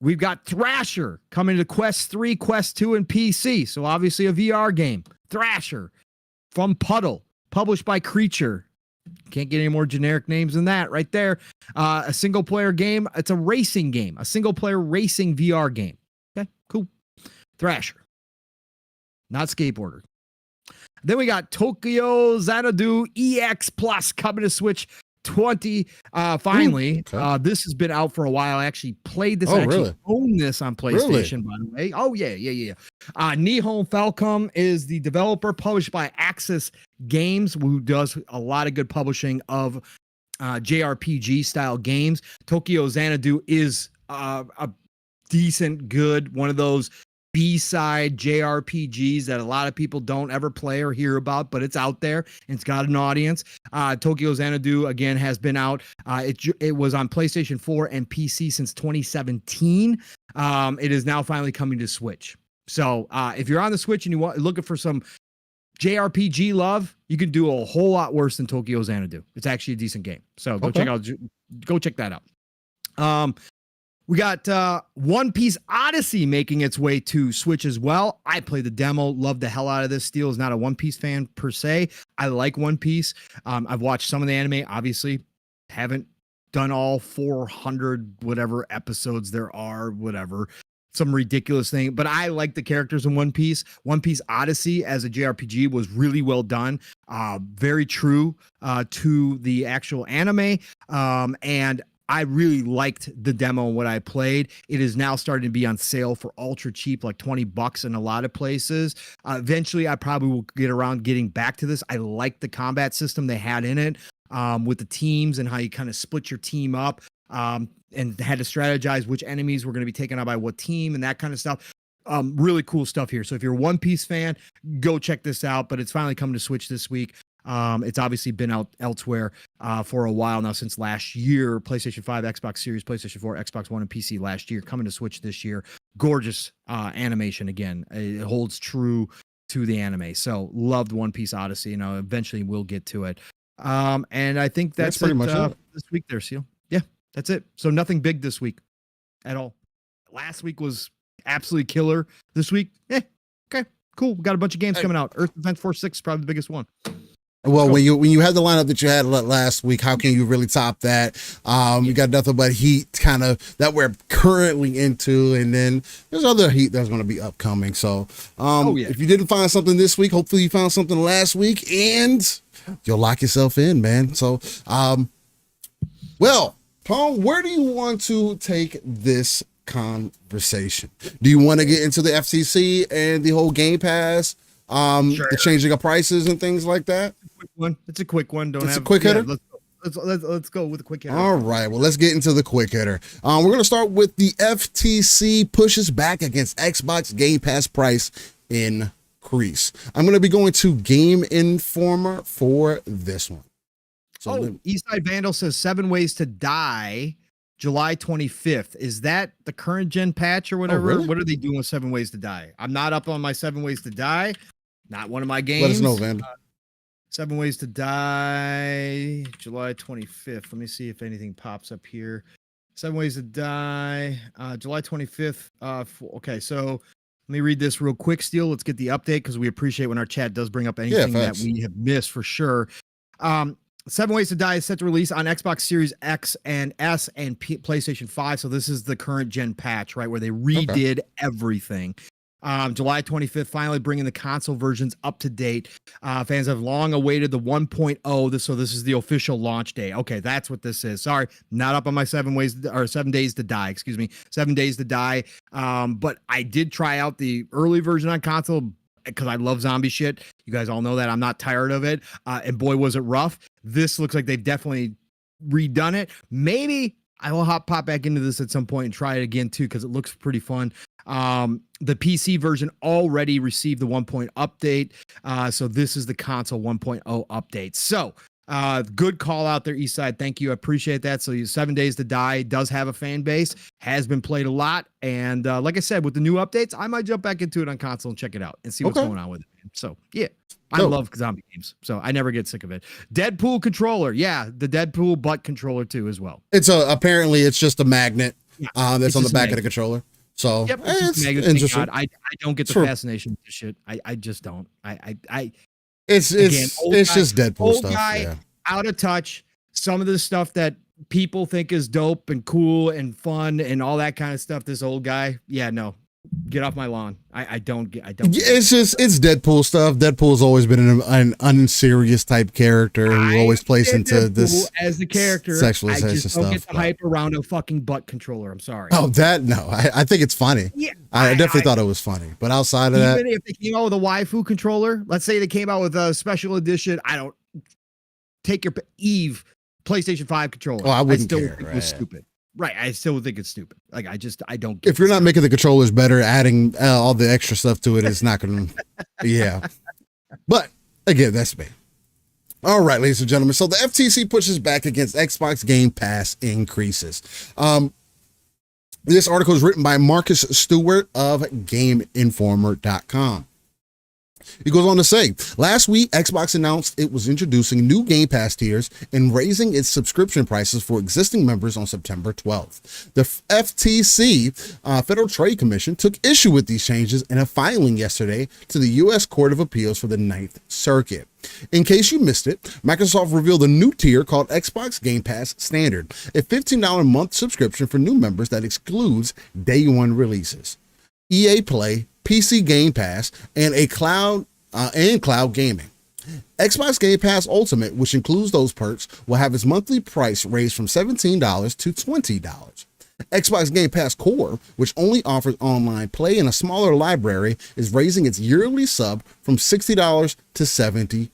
B: We've got Thrasher coming to Quest 3, Quest 2, and PC. So obviously a VR game. Thrasher from Puddle, published by Creature. Can't get any more generic names than that right there. A single player game. It's a racing game, a single player racing VR game. Okay, cool. Thrasher, not skateboarder. Then we got Tokyo Xanadu EX Plus coming to Switch 20. Finally,
A: okay.
B: This has been out for a while. I actually played this.
A: Oh,
B: I actually
A: really?
B: own this on PlayStation, by the way. Oh, yeah. Nihon Falcom is the developer, published by Axis Games, who does a lot of good publishing of JRPG style games. Tokyo Xanadu is a decent, good, one of those B-side JRPGs that a lot of people don't ever play or hear about, but it's out there and it's got an audience. Tokyo Xanadu, again, has been out. It was on PlayStation 4 and PC since 2017. It is now finally coming to Switch. So if you're on the Switch and looking for some JRPG love, you can do a whole lot worse than Tokyo Xanadu. It's actually a decent game. So go check that out. We got One Piece Odyssey making its way to Switch as well. I played the demo, loved the hell out of this. Steel is not a One Piece fan per se. I like One Piece. I've watched some of the anime, obviously. Haven't done all 400 whatever episodes there are, whatever. Some ridiculous thing. But I like the characters in One Piece. One Piece Odyssey as a JRPG was really well done. Very true to the actual anime. And I really liked the demo and what I played. It is now starting to be on sale for ultra cheap, like $20 in a lot of places. Eventually, I probably will get around getting back to this. I like the combat system they had in it with the teams and how you kind of split your team up and had to strategize which enemies were going to be taken out by what team and that kind of stuff. Really cool stuff here. So if you're a One Piece fan, go check this out. But it's finally coming to Switch this week. It's obviously been out elsewhere for a while now, since last year. PlayStation 5, Xbox Series, PlayStation 4, Xbox One, and PC last year, coming to Switch this year. Gorgeous animation again. It holds true to the anime. So loved One Piece Odyssey. Eventually we'll get to it. And I think that's pretty much it this week there, Seal. Yeah, that's it. So nothing big this week at all. Last week was absolutely killer. This week, okay, cool. We got a bunch of games coming out. Earth Defense Force 6 is probably the biggest one.
A: Well, when you had the lineup that you had last week, how can you really top that? You got nothing but heat kind of that we're currently into, and then there's other heat that's going to be upcoming. So if you didn't find something this week, hopefully you found something last week, and you'll lock yourself in, man. So, well, Paul, where do you want to take this conversation? Do you want to get into the FTC and the whole Game Pass? Sure. The changing of prices and things like that.
B: It's a quick one.
A: It's a quick hitter.
B: Let's go with a quick hitter.
A: All right. Well, let's get into the quick hitter. We're going to start with the FTC pushes back against Xbox Game Pass price increase. I'm going to be going to Game Informer for this one. So
B: Eastside Vandal says 7 Ways to Die, July 25th. Is that the current gen patch or whatever?
A: Really?
B: What are they doing with 7 Ways to Die? I'm not up on my 7 Ways to Die. Not one of my games.
A: Let us know, Vandal.
B: 7 Ways to Die, July 25th. Let me see if anything pops up here. 7 Ways to Die, July 25th. Okay, so let me read this real quick, Steel. Let's get the update because we appreciate when our chat does bring up anything that we have missed for sure. 7 Ways to Die is set to release on Xbox Series X and S and PlayStation 5. So this is the current gen patch, right, where they redid everything. July 25th, finally bringing the console versions up to date. Fans have long awaited the 1.0. So this is the official launch day. Okay, that's what this is. Sorry, not up on my 7 Days to Die. Excuse me, 7 Days to Die. But I did try out the early version on console because I love zombie shit. You guys all know that. I'm not tired of it. And boy, was it rough. This looks like they've definitely redone it. Maybe I will pop back into this at some point and try it again too, because it looks pretty fun. The PC version already received the 1.0 update. So this is the console 1.0 update. So good call out there, Eastside. Thank you. I appreciate that. So 7 Days to Die does have a fan base, has been played a lot. And like I said, with the new updates, I might jump back into it on console and check it out and see what's going on with it. So yeah, I love zombie games. So I never get sick of it. Deadpool controller. Yeah, the Deadpool butt controller too as well.
A: It's apparently it's just a magnet that's on the back of the controller. So
B: it's interesting. I don't get the fascination with this shit. I just don't.
A: It's just Deadpool stuff.
B: Guy, out of touch. Some of the stuff that people think is dope and cool and fun and all that kind of stuff. This old guy, no, get off my lawn. I don't.
A: It's Deadpool stuff. Deadpool's always been an unserious type character who always plays into Deadpool this
B: as the character.
A: Sexualization
B: I just
A: stuff.
B: Don't get the hype around a fucking butt controller. I'm sorry.
A: Oh, I think it's funny. Yeah, I definitely thought it was funny. But outside of that,
B: even if they came out with a waifu controller, let's say they came out with a special edition. I don't take your Eve PlayStation 5 controller.
A: Oh, I wouldn't
B: still
A: care.
B: Think it was stupid. Right, I still think it's stupid. Like I don't.
A: If you're not making the controllers better, adding all the extra stuff to it is not going to. Yeah, but again, that's me. All right, ladies and gentlemen. So the FTC pushes back against Xbox Game Pass increases. This article is written by Marcus Stewart of GameInformer.com. He goes on to say, last week, Xbox announced it was introducing new Game Pass tiers and raising its subscription prices for existing members on September 12th. The FTC, Federal Trade Commission, took issue with these changes in a filing yesterday to the U.S. Court of Appeals for the Ninth Circuit. In case you missed it, Microsoft revealed a new tier called Xbox Game Pass Standard, a $15 a month subscription for new members that excludes day one releases, EA Play, PC Game Pass, and cloud gaming. Xbox Game Pass Ultimate, which includes those perks, will have its monthly price raised from $17 to $20. Xbox Game Pass Core, which only offers online play and a smaller library, is raising its yearly sub from $60 to $75.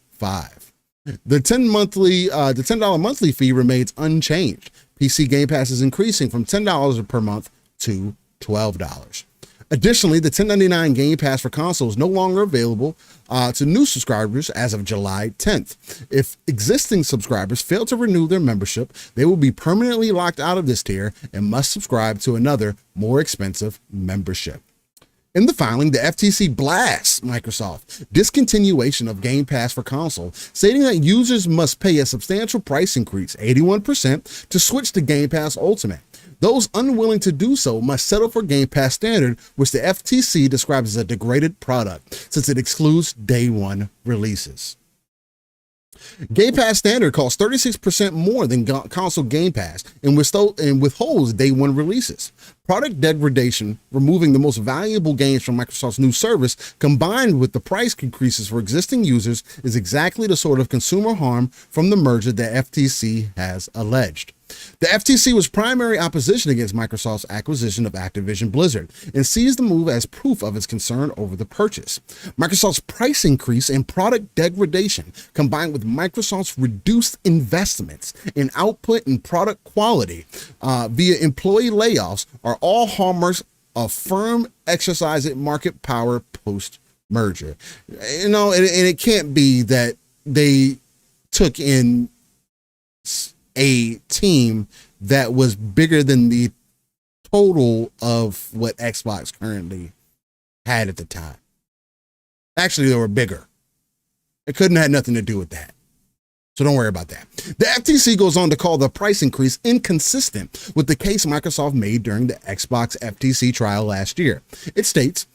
A: The $10 monthly fee remains unchanged. PC Game Pass is increasing from $10 per month to $12. Additionally, the $10.99 Game Pass for console is no longer available to new subscribers as of July 10th. If existing subscribers fail to renew their membership, they will be permanently locked out of this tier and must subscribe to another, more expensive membership. In the filing, the FTC blasts Microsoft discontinuation of Game Pass for console, stating that users must pay a substantial price increase, 81%, to switch to Game Pass Ultimate. Those unwilling to do so must settle for Game Pass Standard, which the FTC describes as a degraded product since it excludes day one releases. Game Pass Standard costs 36% more than console Game Pass and withholds day one releases. Product degradation, removing the most valuable games from Microsoft's new service, combined with the price increases for existing users, is exactly the sort of consumer harm from the merger that FTC has alleged. The FTC was primary opposition against Microsoft's acquisition of Activision Blizzard and sees the move as proof of its concern over the purchase. Microsoft's price increase and product degradation, combined with Microsoft's reduced investments in output and product quality via employee layoffs, are all hallmarks of firm exercising market power post-merger. And it can't be that they took in a team that was bigger than the total of what Xbox currently had at the time. Actually, they were bigger. It couldn't have had nothing to do with that. So don't worry about that. The FTC goes on to call the price increase inconsistent with the case Microsoft made during the Xbox FTC trial last year. It states,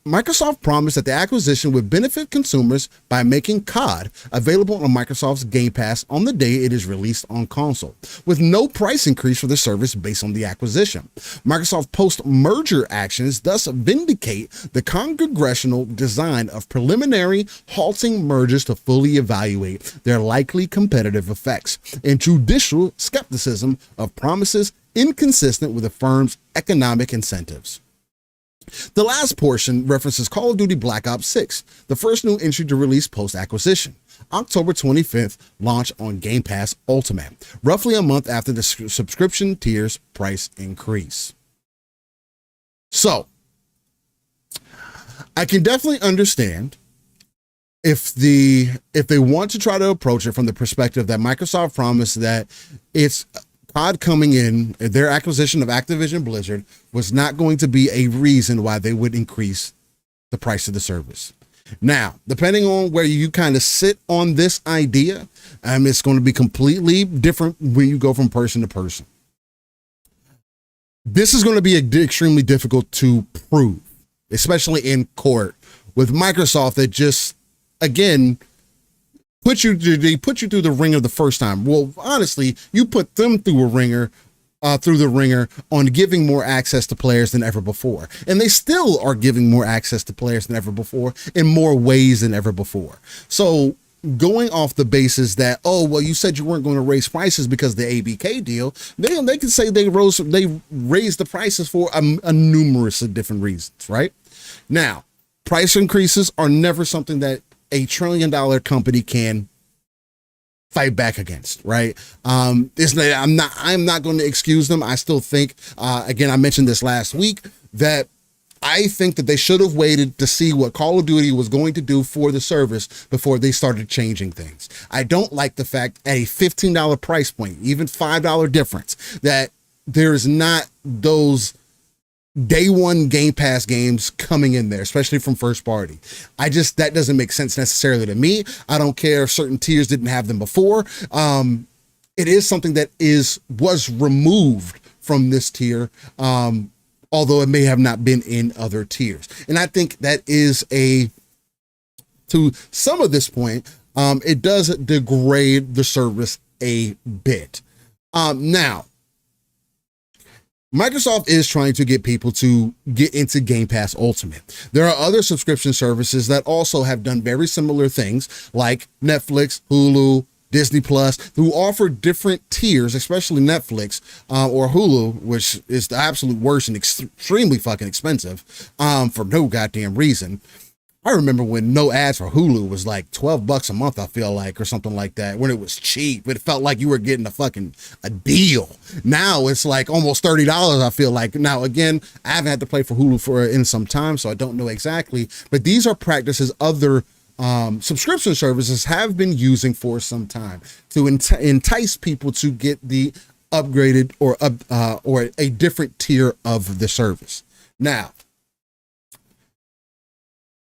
A: Microsoft promised that the acquisition would benefit consumers by making COD available on Microsoft's Game Pass on the day it is released on console, with no price increase for the service based on the acquisition. Microsoft post-merger actions thus vindicate the congressional design of preliminary halting mergers to fully evaluate their likely competitive effects and judicial skepticism of promises inconsistent with the firm's economic incentives. The last portion references Call of Duty Black Ops 6, the first new entry to release post-acquisition. October 25th, launch on Game Pass Ultimate, roughly a month after the subscription tier's price increase. So, I can definitely understand if they want to try to approach it from the perspective that Microsoft promised that its COD coming in, their acquisition of Activision Blizzard, was not going to be a reason why they would increase the price of the service. Now, depending on where you kind of sit on this idea, it's going to be completely different when you go from person to person. This is going to be extremely difficult to prove, especially in court, with Microsoft that just, again, they put you through the ringer the first time. Well, honestly, you put them through the ringer on giving more access to players than ever before. And they still are giving more access to players than ever before in more ways than ever before. So going off the basis that, oh, well, you said you weren't going to raise prices because of the ABK deal, they can say they raised the prices for a numerous of different reasons, right? Now, price increases are never something that a $1 trillion company can fight back against, right? I'm not going to excuse them. I still think, again, I mentioned this last week, that I think that they should have waited to see what Call of Duty was going to do for the service before they started changing things. I don't like the fact at a $15 price point, even $5 difference, that there is not those day one Game Pass games coming in there, especially from first party. That doesn't make sense necessarily to me. I don't care if certain tiers didn't have them before. It is something that was removed from this tier, although it may have not been in other tiers. And I think that is to some of this point, it does degrade the service a bit. Now, Microsoft is trying to get people to get into Game Pass Ultimate. There are other subscription services that also have done very similar things, like Netflix, Hulu, Disney Plus, who offer different tiers, especially Netflix or Hulu, which is the absolute worst and extremely fucking expensive for no goddamn reason. I remember when no ads for Hulu was like $12 a month, I feel like, or something like that, when it was cheap. It felt like you were getting a deal. Now it's like almost $30, I feel like. Now, again, I haven't had to pay for Hulu in some time, so I don't know exactly. But these are practices other subscription services have been using for some time to entice people to get the upgraded or a different tier of the service. Now,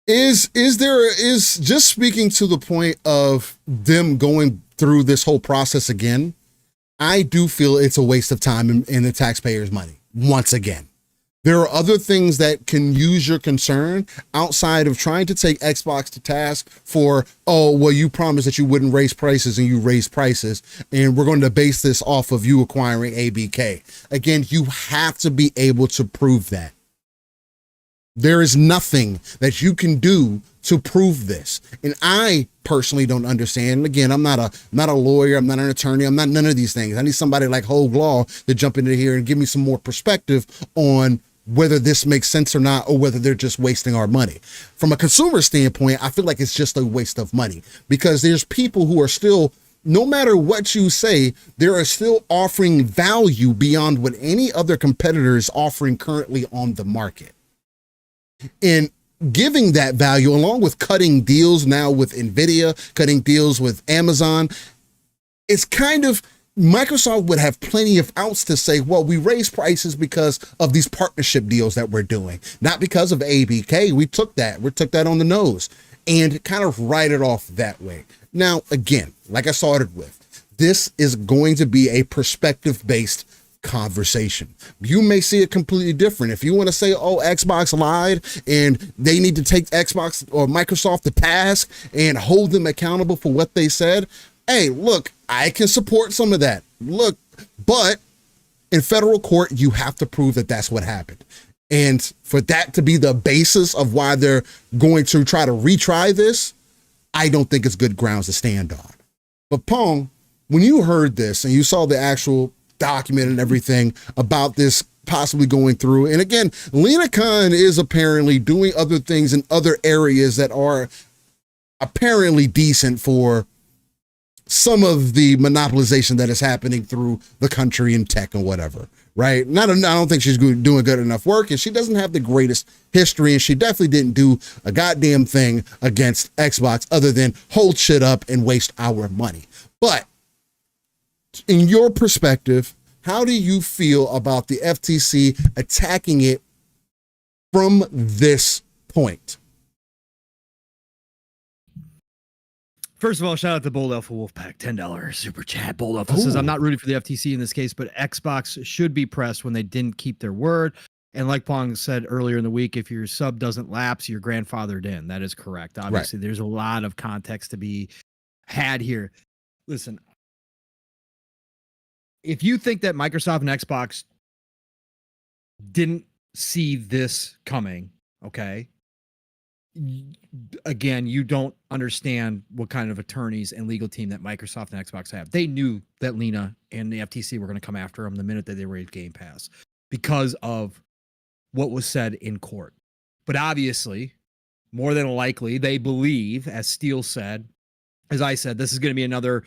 A: is just speaking to the point of them going through this whole process again, I do feel it's a waste of time and the taxpayers' money once again. There are other things that can use your concern outside of trying to take Xbox to task for, oh, well, you promised that you wouldn't raise prices and you raised prices, and we're going to base this off of you acquiring ABK. Again, you have to be able to prove that. There is nothing that you can do to prove this. And I personally don't understand. And again, I'm not a lawyer. I'm not an attorney. I'm not none of these things. I need somebody like Hogue Law to jump into here and give me some more perspective on whether this makes sense or not, or whether they're just wasting our money. From a consumer standpoint, I feel like it's just a waste of money, because there's people who are still, no matter what you say, they are still offering value beyond what any other competitor is offering currently on the market. And giving that value, along with cutting deals now with Nvidia, cutting deals with Amazon, it's kind of, Microsoft would have plenty of outs to say, well, we raised prices because of these partnership deals that we're doing, not because of ABK. We took that on the nose and kind of write it off that way. Now, again, like I started with, this is going to be a perspective-based conversation. You may see it completely different. If you want to say, oh, Xbox lied and they need to take Xbox or Microsoft to task and hold them accountable for what they said, hey, look, I can support some of that. Look, but in federal court, you have to prove that that's what happened. And for that to be the basis of why they're going to try to retry this, I don't think it's good grounds to stand on. But Pong, when you heard this and you saw the actual document and everything about this possibly going through, and again, Lena Khan is apparently doing other things in other areas that are apparently decent for some of the monopolization that is happening through the country in tech and whatever, right? I don't think she's doing good enough work, and she doesn't have the greatest history, and she definitely didn't do a goddamn thing against Xbox other than hold shit up and waste our money. But in your perspective, how do you feel about the FTC attacking it from this point?
B: First of all, shout out to Bold Alpha Wolfpack, $10 super chat. Bold Alpha says, I'm not rooting for the FTC in this case, but Xbox should be pressed when they didn't keep their word. And like Pong said earlier in the week, if your sub doesn't lapse, you're grandfathered in. That is correct. Obviously, There's a lot of context to be had here. Listen, if you think that Microsoft and Xbox didn't see this coming, okay, again, you don't understand what kind of attorneys and legal team that Microsoft and Xbox have. They knew that Lena and the FTC were going to come after them the minute that they raised Game Pass because of what was said in court. But obviously, more than likely, they believe, as Steele said, as I said, this is going to be another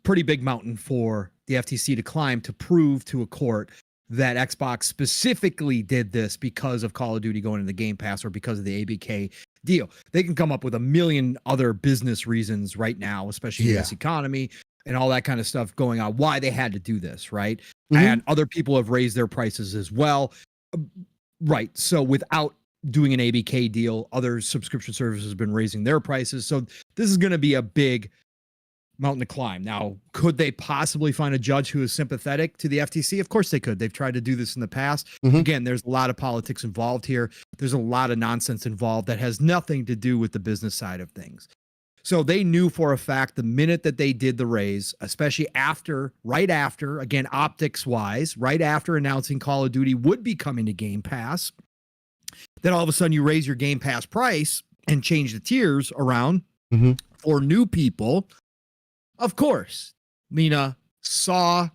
B: pretty big mountain for the FTC to climb to prove to a court that Xbox specifically did this because of Call of Duty going into Game Pass or because of the ABK deal. They can come up with a million other business reasons right now, especially in this economy and all that kind of stuff going on, why they had to do this, right? Mm-hmm. And other people have raised their prices as well. Right. So without doing an ABK deal, other subscription services have been raising their prices. So this is going to be a big mountain to climb. Now, could they possibly find a judge who is sympathetic to the FTC? Of course they could. They've tried to do this in the past. Again, there's a lot of politics involved here. There's a lot of nonsense involved that has nothing to do with the business side of things. So they knew for a fact the minute that they did the raise, especially right after, again, optics wise, right after announcing Call of Duty would be coming to Game Pass, then all of a sudden you raise your Game Pass price and change the tiers around for new people. Of course, Lena saw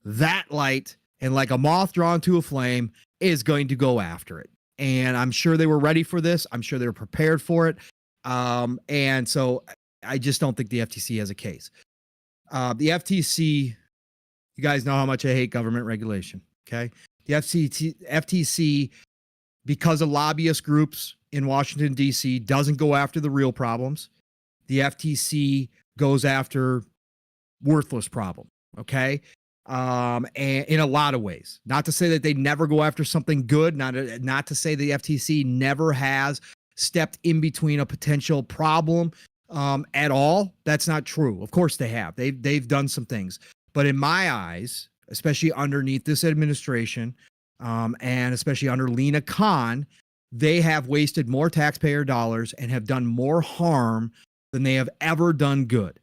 B: that light and, like a moth drawn to a flame, is going to go after it. And I'm sure they were ready for this. I'm sure they were prepared for it. And so I just don't think the FTC has a case. The FTC, you guys know how much I hate government regulation. Okay. The FTC, because of lobbyist groups in Washington, D.C., doesn't go after the real problems. The FTC goes after worthless problem. Okay. And in a lot of ways, not to say that they never go after something good, not to say the FTC never has stepped in between a potential problem at all. That's not true. Of course they have. They've done some things. But in my eyes, especially underneath this administration, and especially under Lena Khan, they have wasted more taxpayer dollars and have done more harm than they have ever done good.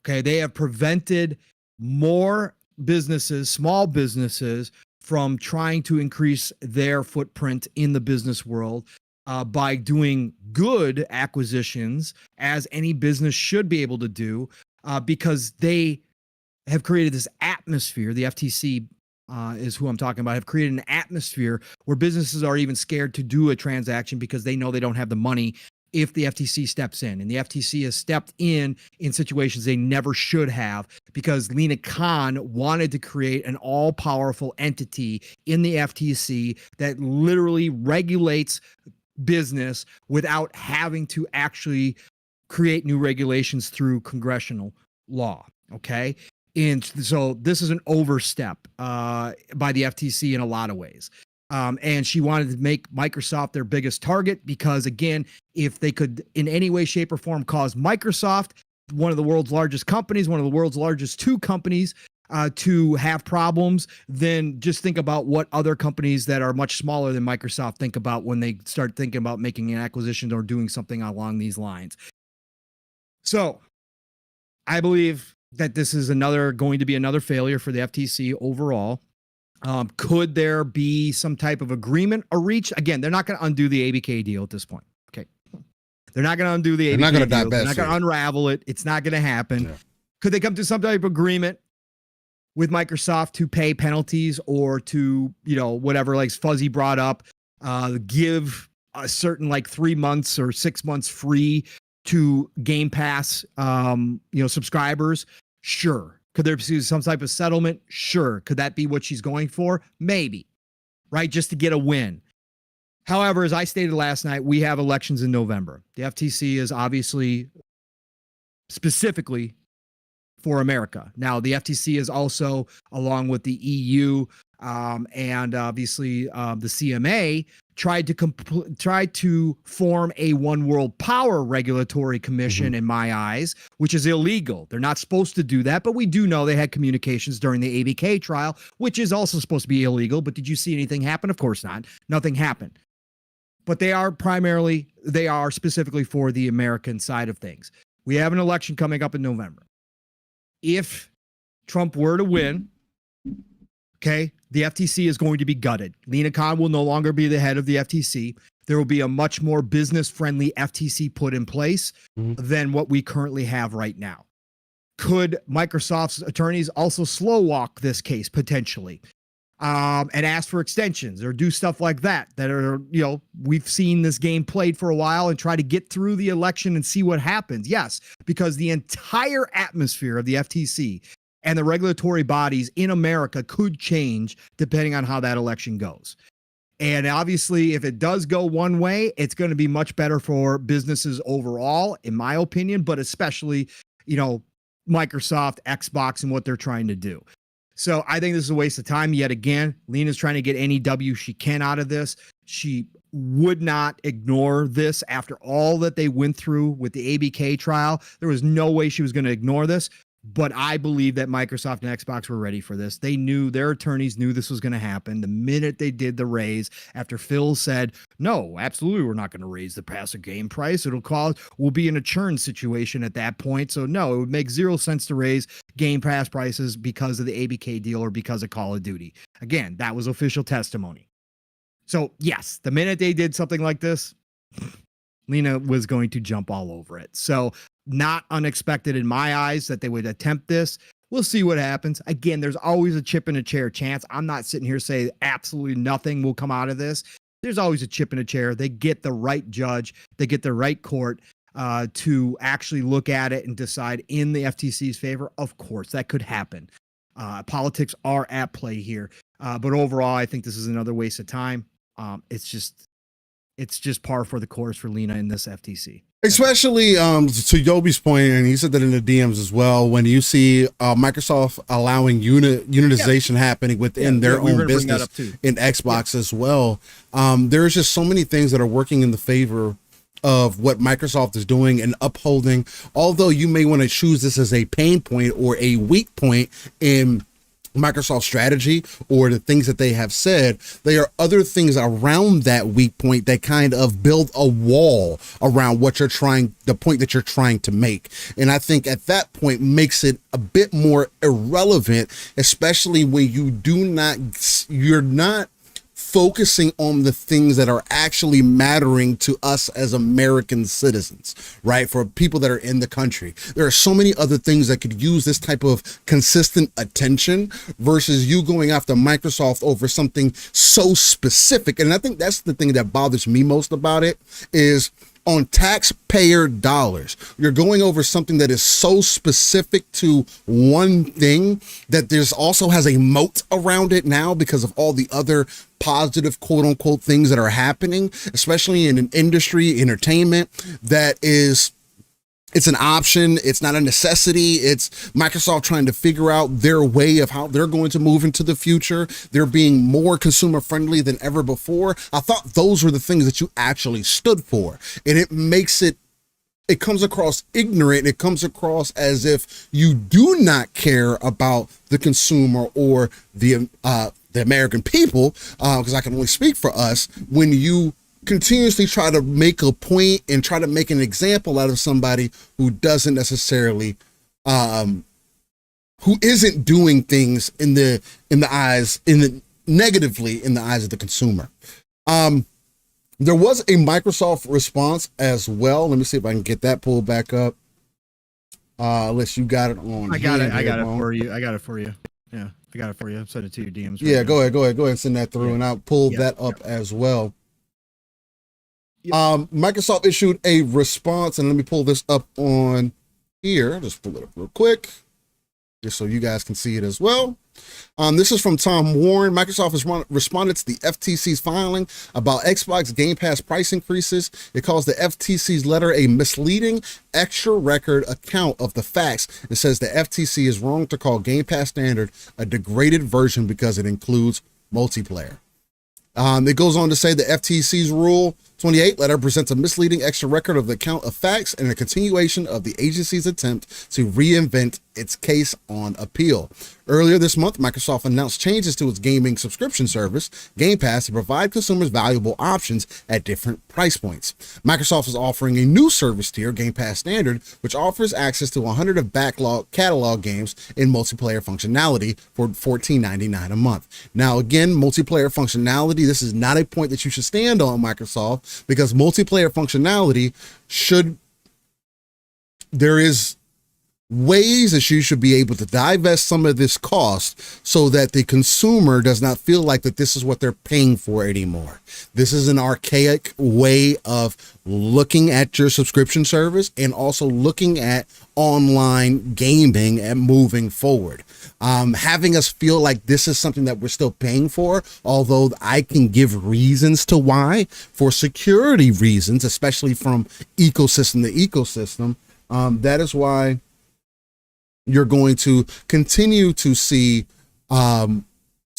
B: Okay, they have prevented more businesses, small businesses, from trying to increase their footprint in the business world by doing good acquisitions, as any business should be able to do, because they have created this atmosphere. The FTC is who I'm talking about, have created an atmosphere where businesses are even scared to do a transaction because they know they don't have the money if the FTC steps in. And the FTC has stepped in situations they never should have, because Lena Khan wanted to create an all-powerful entity in the FTC that literally regulates business without having to actually create new regulations through congressional law. Okay. And so this is an overstep by the FTC in a lot of ways. And she wanted to make Microsoft their biggest target because, again, if they could in any way, shape, or form cause Microsoft, one of the world's largest companies, one of the world's largest two companies, to have problems, then just think about what other companies that are much smaller than Microsoft think about when they start thinking about making an acquisition or doing something along these lines. So I believe that this is going to be another failure for the FTC overall. Could there be some type of agreement or reach? Again, they're not going to undo the ABK deal at this point. Okay. They're not going to undo the ABK deal. They're not going to unravel it. It's not going to happen. Yeah. Could they come to some type of agreement with Microsoft to pay penalties or to, whatever, like Fuzzy brought up, give a certain 3 months or 6 months free to Game Pass, subscribers? Sure. Could there be some type of settlement? Sure. Could that be what she's going for? Maybe, right? Just to get a win. However, as I stated last night, we have elections in November. The FTC is obviously specifically for America. Now, the FTC is also, along with the EU and obviously the CMA, tried to form a one world power regulatory commission, in my eyes, which is illegal. They're not supposed to do that, but we do know they had communications during the ABK trial, which is also supposed to be illegal. But did you see anything happen? Of course not. Nothing happened. But they are specifically for the American side of things. We have an election coming up in November. If Trump were to win, okay, the FTC is going to be gutted. Lena Khan will no longer be the head of the FTC. There will be a much more business-friendly FTC put in place than what we currently have right now. Could Microsoft's attorneys also slow walk this case potentially and ask for extensions or do stuff like that are, we've seen this game played for a while and try to get through the election and see what happens? Yes, because the entire atmosphere of the FTC and the regulatory bodies in America could change depending on how that election goes. And obviously, if it does go one way, it's going to be much better for businesses overall, in my opinion, but especially, Microsoft, Xbox, and what they're trying to do. So I think this is a waste of time. Yet again, Lena's trying to get any W she can out of this. She would not ignore this after all that they went through with the ABK trial. There was no way she was going to ignore this. But I believe that Microsoft and Xbox were ready for this. They knew, their attorneys knew this was going to happen. The minute they did the raise, after Phil said, no, absolutely, we're not going to raise the passive game price. We'll be in a churn situation at that point. So no, it would make zero sense to raise Game Pass prices because of the ABK deal or because of Call of Duty. Again, that was official testimony. So yes, the minute they did something like this, Lena was going to jump all over it. So not unexpected in my eyes that they would attempt this. We'll see what happens. Again, there's always a chip in a chair chance. I'm not sitting here saying absolutely nothing will come out of this. There's always a chip in a chair. They get the right judge. They get the right court to actually look at it and decide in the FTC's favor. Of course, that could happen. Politics are at play here. But overall, I think this is another waste of time. It's just par for the course for Lena in this FTC.
A: Especially to Yobi's point, and he said that in the DMs as well, when you see Microsoft allowing unionization happening within their own business in Xbox as well, there's just so many things that are working in the favor of what Microsoft is doing and upholding. Although you may want to choose this as a pain point or a weak point in Microsoft strategy or the things that they have said, there are other things around that weak point that kind of build a wall around the point that you're trying to make. And I think at that point makes it a bit more irrelevant, especially when you're not focusing on the things that are actually mattering to us as American citizens, right? For people that are in the country. There are so many other things that could use this type of consistent attention versus you going after Microsoft over something so specific. And I think that's the thing that bothers me most about it is on taxpayer dollars, you're going over something that is so specific to one thing that there's also has a moat around it now because of all the other positive quote unquote things that are happening, especially in an industry, entertainment, that is, it's an option. It's not a necessity. It's Microsoft trying to figure out their way of how they're going to move into the future. They're being more consumer friendly than ever before. I thought those were the things that you actually stood for. And it comes across ignorant. It comes across as if you do not care about the consumer or the American people, because I can only speak for us, when you continuously try to make a point and try to make an example out of somebody who doesn't necessarily, who isn't doing things negatively in the eyes of the consumer. There was a Microsoft response as well. Let me see if I can get that pulled back up. Unless you got it on.
B: I got it for you. Yeah, I got it for you. I'm sending it to your DMs.
A: Yeah, go ahead and send that through, and I'll pull that up as well. Microsoft issued a response, and let me pull this up on here. Just pull it up real quick, just so you guys can see it as well. This is from Tom Warren. Microsoft has responded to the FTC's filing about Xbox Game Pass price increases. It calls the FTC's letter a misleading extra record account of the facts. It says the FTC is wrong to call Game Pass Standard a degraded version because it includes multiplayer. It goes on to say the FTC's Rule 28 letter presents a misleading extra record of the account of facts and a continuation of the agency's attempt to reinvent its case on appeal. Earlier this month, Microsoft announced changes to its gaming subscription service, Game Pass, to provide consumers valuable options at different price points. Microsoft is offering a new service tier, Game Pass Standard, which offers access to 100 of backlog catalog games in multiplayer functionality for $14.99 a month. Now, again, multiplayer functionality, this is not a point that you should stand on, Microsoft, because multiplayer functionality there is ways that you should be able to divest some of this cost so that the consumer does not feel like that this is what they're paying for anymore. This is an archaic way of looking at your subscription service and also looking at online gaming and moving forward. Having us feel like this is something that we're still paying for, although I can give reasons to why, for security reasons, especially from ecosystem to ecosystem. That is why you're going to continue to see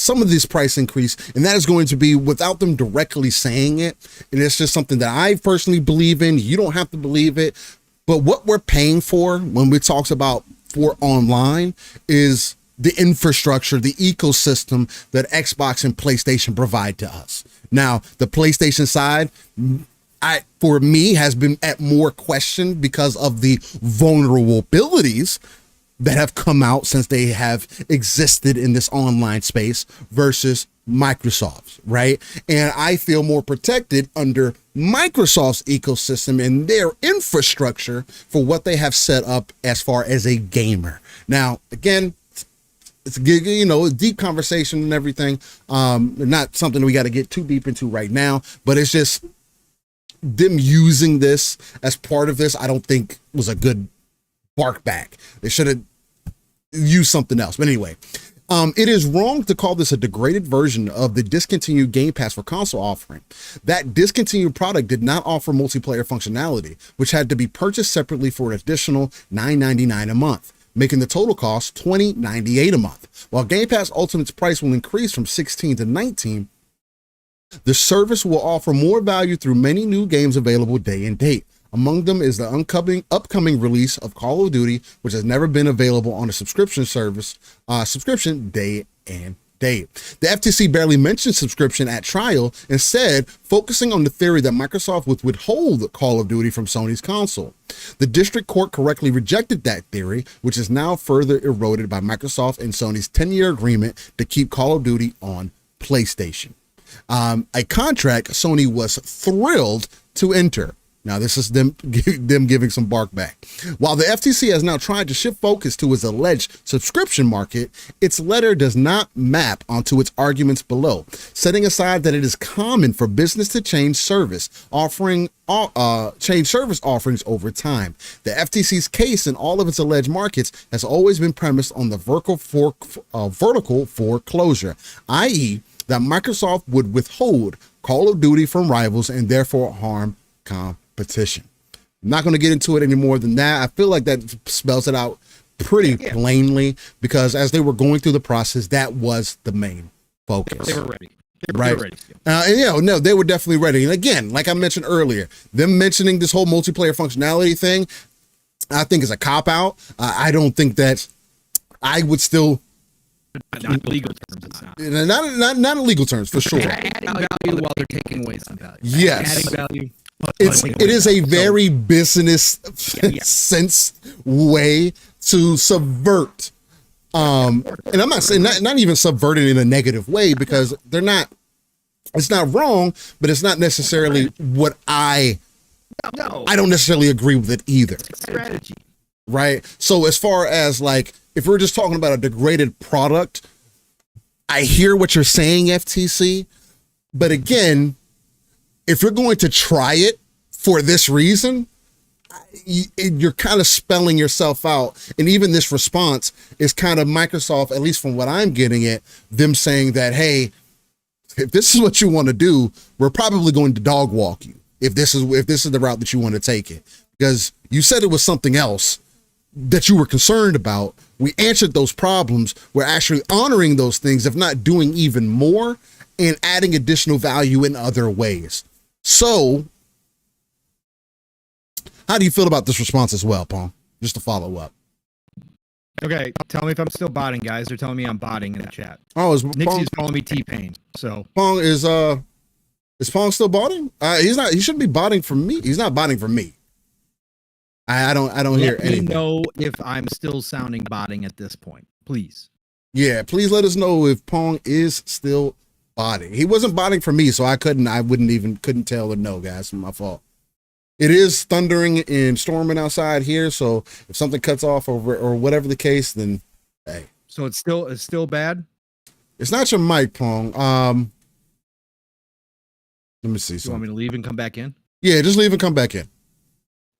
A: some of this price increase, and that is going to be without them directly saying it. And it's just something that I personally believe in. You don't have to believe it, but what we're paying for when we talk about for online is the infrastructure, the ecosystem that Xbox and PlayStation provide to us. Now, the PlayStation side, for me, has been at more question because of the vulnerabilities that have come out since they have existed in this online space versus Microsoft's, right? And I feel more protected under Microsoft's ecosystem and their infrastructure for what they have set up as far as a gamer. Now, again, it's a deep conversation and everything. Not something we got to get too deep into right now, but it's just them using this as part of this. I don't think was a good bark back. They should have used something else. But anyway, it is wrong to call this a degraded version of the discontinued Game Pass for console offering. That discontinued product did not offer multiplayer functionality, which had to be purchased separately for an additional $9.99 a month, making the total cost $20.98 a month. While Game Pass Ultimate's price will increase from $16 to $19, the service will offer more value through many new games available day and date. Among them is the upcoming release of Call of Duty, which has never been available on a subscription service, day and date. The FTC barely mentioned subscription at trial, instead focusing on the theory that Microsoft would withhold Call of Duty from Sony's console. The district court correctly rejected that theory, which is now further eroded by Microsoft and Sony's 10-year agreement to keep Call of Duty on PlayStation. A contract Sony was thrilled to enter. Now, this is them giving some bark back. While the FTC has now tried to shift focus to its alleged subscription market, its letter does not map onto its arguments below, setting aside that it is common for business to change service offerings over time. The FTC's case in all of its alleged markets has always been premised on the vertical foreclosure, i.e., that Microsoft would withhold Call of Duty from rivals and therefore harm competition. I'm not going to get into it any more than that. I feel like that spells it out pretty plainly, because as they were going through the process, that was the main focus.
B: They were ready. They
A: Right.
B: were ready.
A: No, they were definitely ready. And again, like I mentioned earlier, them mentioning this whole multiplayer functionality thing, I think is a cop-out. I don't think that I would still...
B: Not in legal terms, it's not.
A: Not in legal terms, for sure.
B: Adding value while they're taking away some value.
A: Yes.
B: Adding value.
A: It is a very business sense way to subvert. And I'm not saying not even subvert it in a negative way, because it's not wrong, but it's not necessarily what I don't necessarily agree with it either.
B: It's strategy.
A: Right. So as far as like, if we're just talking about a degraded product, I hear what you're saying, FTC. But again, if you're going to try it for this reason, you're kind of spelling yourself out. And even this response is kind of Microsoft, at least from what I'm getting it, them saying that, hey, if this is what you want to do, we're probably going to dog walk you. If this is the route that you want to take it, because you said it was something else that you were concerned about. We answered those problems. We're actually honoring those things, if not doing even more, and adding additional value in other ways. So how do you feel about this response as well, Pong? Just to follow up.
B: Okay, tell me if I'm still botting, guys. They're telling me I'm botting in the chat.
A: Oh,
B: Nixie's calling me T-Pain. So
A: Pong is Pong still botting? He's not. He shouldn't be botting for me. He's not botting for me. I don't hear anything.
B: Let me know if I'm still sounding botting at this point, please.
A: Yeah, please let us know if Pong is still botting. He wasn't botting for me, so I couldn't tell or no, guys. It's my fault. It is thundering and storming outside here, so if something cuts off or whatever the case, then hey.
B: So it's still bad?
A: It's not your mic, Pong. Let me see.
B: You want me to leave and come back in?
A: Yeah, just leave and come back in.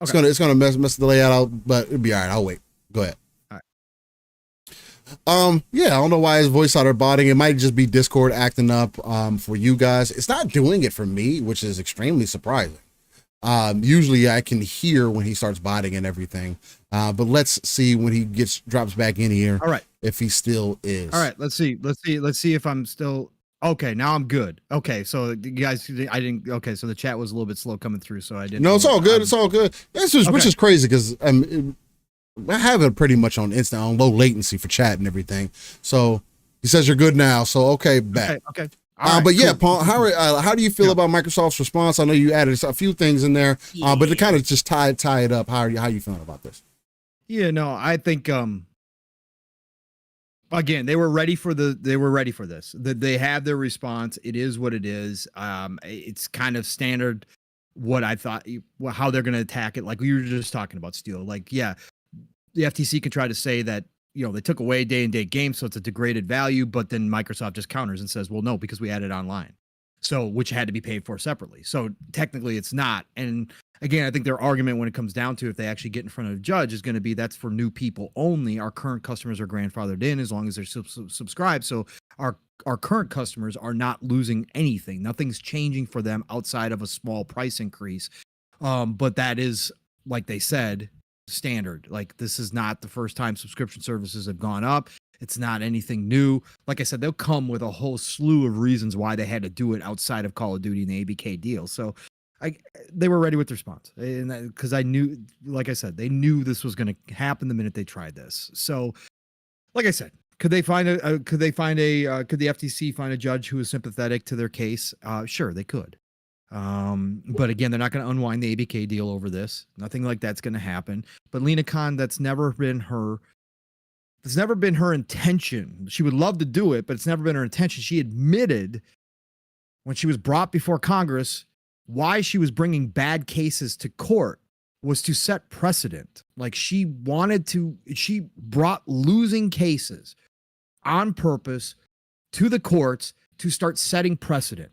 B: Okay.
A: It's gonna mess the layout out, but it'll be all right. I'll wait. Go ahead.
B: All right.
A: Yeah, I don't know why his voice started botting. It might just be Discord acting up for you guys. It's not doing it for me, which is extremely surprising. Usually I can hear when he starts botting and everything. But let's see when he drops back in here.
B: All right.
A: If he still is.
B: All right. Let's see if I'm still okay. Now I'm good. Okay. So you guys, I didn't. Okay. So the chat was a little bit slow coming through. So I didn't.
A: No, it's all good. It's all good. Which is crazy because I have it pretty much on low latency for chat and everything. So he says you're good now. So okay, back.
B: Okay.
A: But yeah, Paul, how do you feel about Microsoft's response? I know you added a few things in there, but to kind of just tie it up, how are you feeling about this?
B: Yeah, no, I think again, they were ready for this. They have their response. It is what it is. It's kind of standard what I thought how they're going to attack it. Like we were just talking about, Steel. Like, yeah, the FTC can try to say that, they took away day and date games, so it's a degraded value, but then Microsoft just counters and says, well, no, because we added online. So, which had to be paid for separately. So technically it's not. And again, I think their argument when it comes down to if they actually get in front of a judge is going to be that's for new people only. Our current customers are grandfathered in as long as they're subscribed. So our current customers are not losing anything. Nothing's changing for them outside of a small price increase. But that is, like they said, standard. Like this is not the first time subscription services have gone up. It's not anything new. Like I said, they'll come with a whole slew of reasons why they had to do it outside of Call of Duty and the ABK deal. So they were ready with the response, and because I knew, like I said, they knew this was going to happen the minute they tried this. So, like I said, could the FTC find a judge who is sympathetic to their case? Sure, they could. But again, they're not going to unwind the ABK deal over this. Nothing like that's going to happen. But Lena Khan, that's never been her intention. She would love to do it, but it's never been her intention. She admitted when she was brought before Congress why she was bringing bad cases to court was to set precedent. Like she brought losing cases on purpose to the courts to start setting precedent.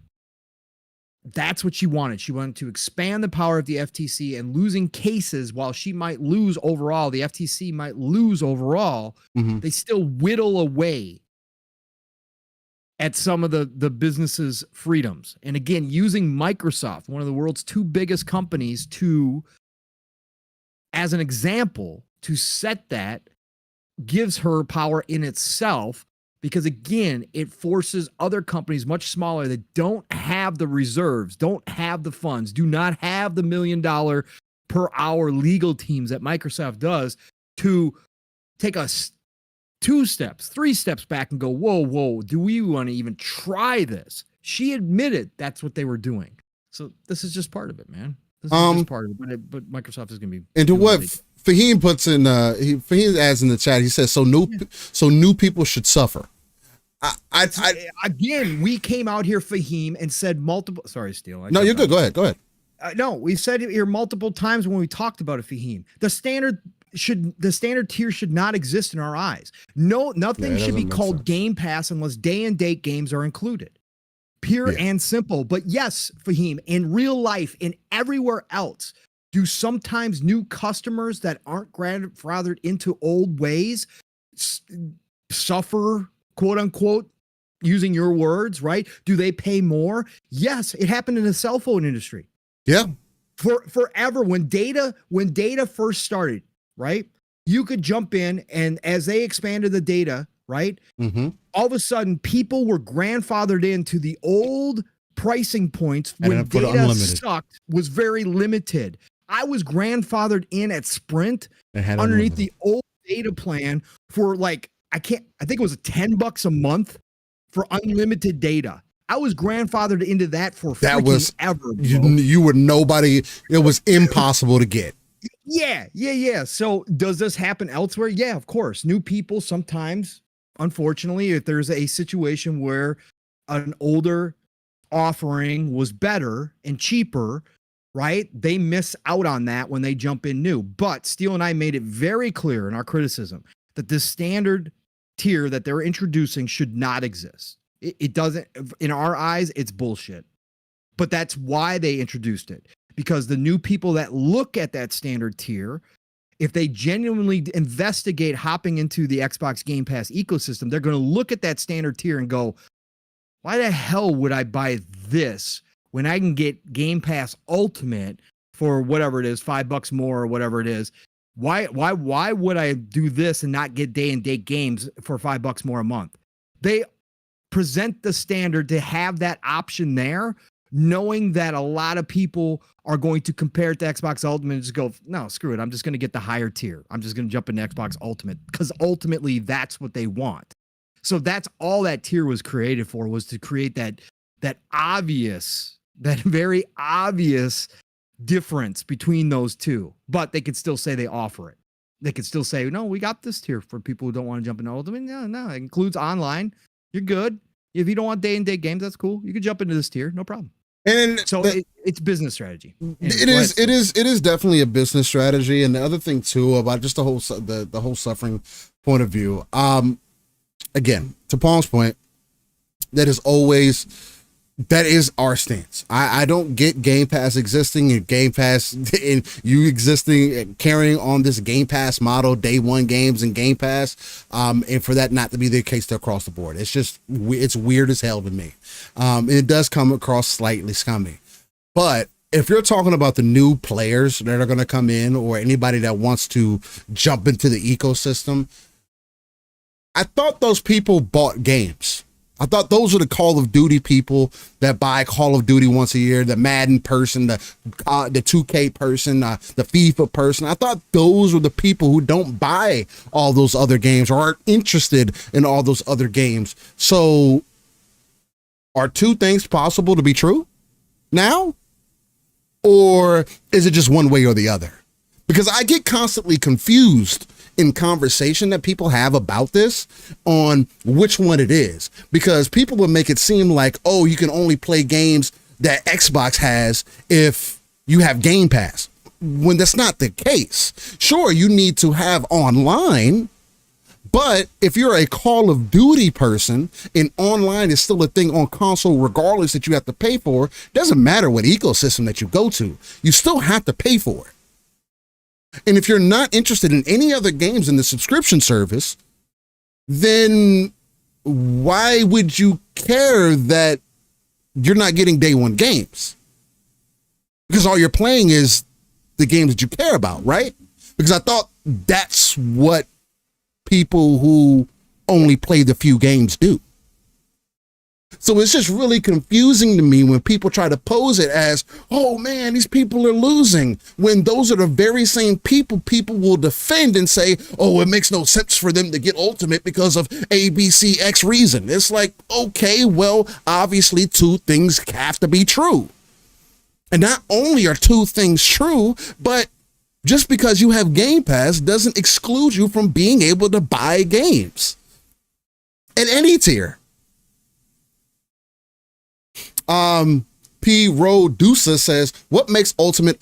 B: That's what she wanted. She wanted to expand the power of the FTC, and losing cases, while she might lose overall, the FTC might lose overall, they still whittle away at some of the business's freedoms. And again, using Microsoft, one of the world's two biggest companies, as an example, to set that gives her power in itself. Because again, it forces other companies much smaller that don't have the reserves, don't have the funds, do not have the $1 million per hour legal teams that Microsoft does to take us 2 steps, 3 steps back and go, whoa, do we want to even try this? She admitted that's what they were doing. So this is just part of it, man. This is just part of it. But Microsoft is going to be.
A: And to what Fahim puts in, Fahim adds in the chat, he says, so new people should suffer.
B: Again, we came out here, Fahim, and said multiple. Sorry, Steele.
A: No, you're good. Go ahead.
B: No, we said it here multiple times when we talked about it, Fahim. The standard tier should not exist in our eyes. Nothing should be called Game Pass unless day and date games are included. Pure and simple. But yes, Fahim, in real life, in everywhere else, do sometimes new customers that aren't grandfathered into old ways suffer, quote unquote, using your words, right? Do they pay more? Yes, it happened in the cell phone industry.
A: Yeah.
B: Forever, when data first started, right? You could jump in, and as they expanded the data, right? All of a sudden, people were grandfathered into the old pricing points when data sucked, was very limited. I was grandfathered in at Sprint underneath the old data plan for I think it was $10 a month for unlimited data. I was grandfathered into that for ever.
A: You were nobody. It was impossible to get.
B: Yeah. So does this happen elsewhere? Yeah, of course. New people sometimes, unfortunately, if there's a situation where an older offering was better and cheaper, right? They miss out on that when they jump in new. But Steele and I made it very clear in our criticism that this standard tier that they're introducing should not exist. It doesn't, in our eyes, it's bullshit. But that's why they introduced it. Because the new people that look at that standard tier, if they genuinely investigate hopping into the Xbox Game Pass ecosystem, they're going to look at that standard tier and go, why the hell would I buy this when I can get Game Pass Ultimate for whatever it is, $5 more or whatever it is. Why would I do this and not get day and date games for $5 more a month? They present the standard to have that option there, knowing that a lot of people are going to compare it to Xbox Ultimate and just go, no, screw it. I'm just going to get the higher tier. I'm just going to jump into Xbox Ultimate because ultimately that's what they want. So that's all that tier was created for, was to create that very obvious difference between those two. But they could still say they offer it. They could still say, no, we got this tier for people who don't want to jump into Ultimate. No, it includes online. You're good. If you don't want day and date games, that's cool. You can jump into this tier, no problem.
A: And
B: so it's business strategy.
A: It is definitely a business strategy. And the other thing too about just the whole suffering point of view. Again, to Paul's point, that is our stance. I don't get Game Pass existing and Game Pass and you existing and carrying on this Game Pass model, day one games and Game Pass, and for that not to be the case across the board. It's weird as hell to me. It does come across slightly scummy. But if you're talking about the new players that are going to come in or anybody that wants to jump into the ecosystem, I thought those people bought games. I thought those were the Call of Duty people that buy Call of Duty once a year, the Madden person, the 2K person, the FIFA person. I thought those were the people who don't buy all those other games or aren't interested in all those other games. So are two things possible to be true now? Or is it just one way or the other? Because I get constantly confused in conversation that people have about this on which one it is, because people will make it seem like, oh, you can only play games that Xbox has if you have Game Pass, when that's not the case. Sure, you need to have online, but if you're a Call of Duty person and online is still a thing on console, regardless that you have to pay for, doesn't matter what ecosystem that you go to, you still have to pay for it. And if you're not interested in any other games in the subscription service, then why would you care that you're not getting day one games? Because all you're playing is the games that you care about, right? Because I thought that's what people who only play the few games do. So it's just really confusing to me when people try to pose it as, oh man, these people are losing, when those are the very same people will defend and say, oh, it makes no sense for them to get Ultimate because of A, B, C, X reason. It's like, okay, well, obviously two things have to be true. And not only are two things true, but just because you have Game Pass doesn't exclude you from being able to buy games at any tier. P. Rodusa says, what makes Ultimate?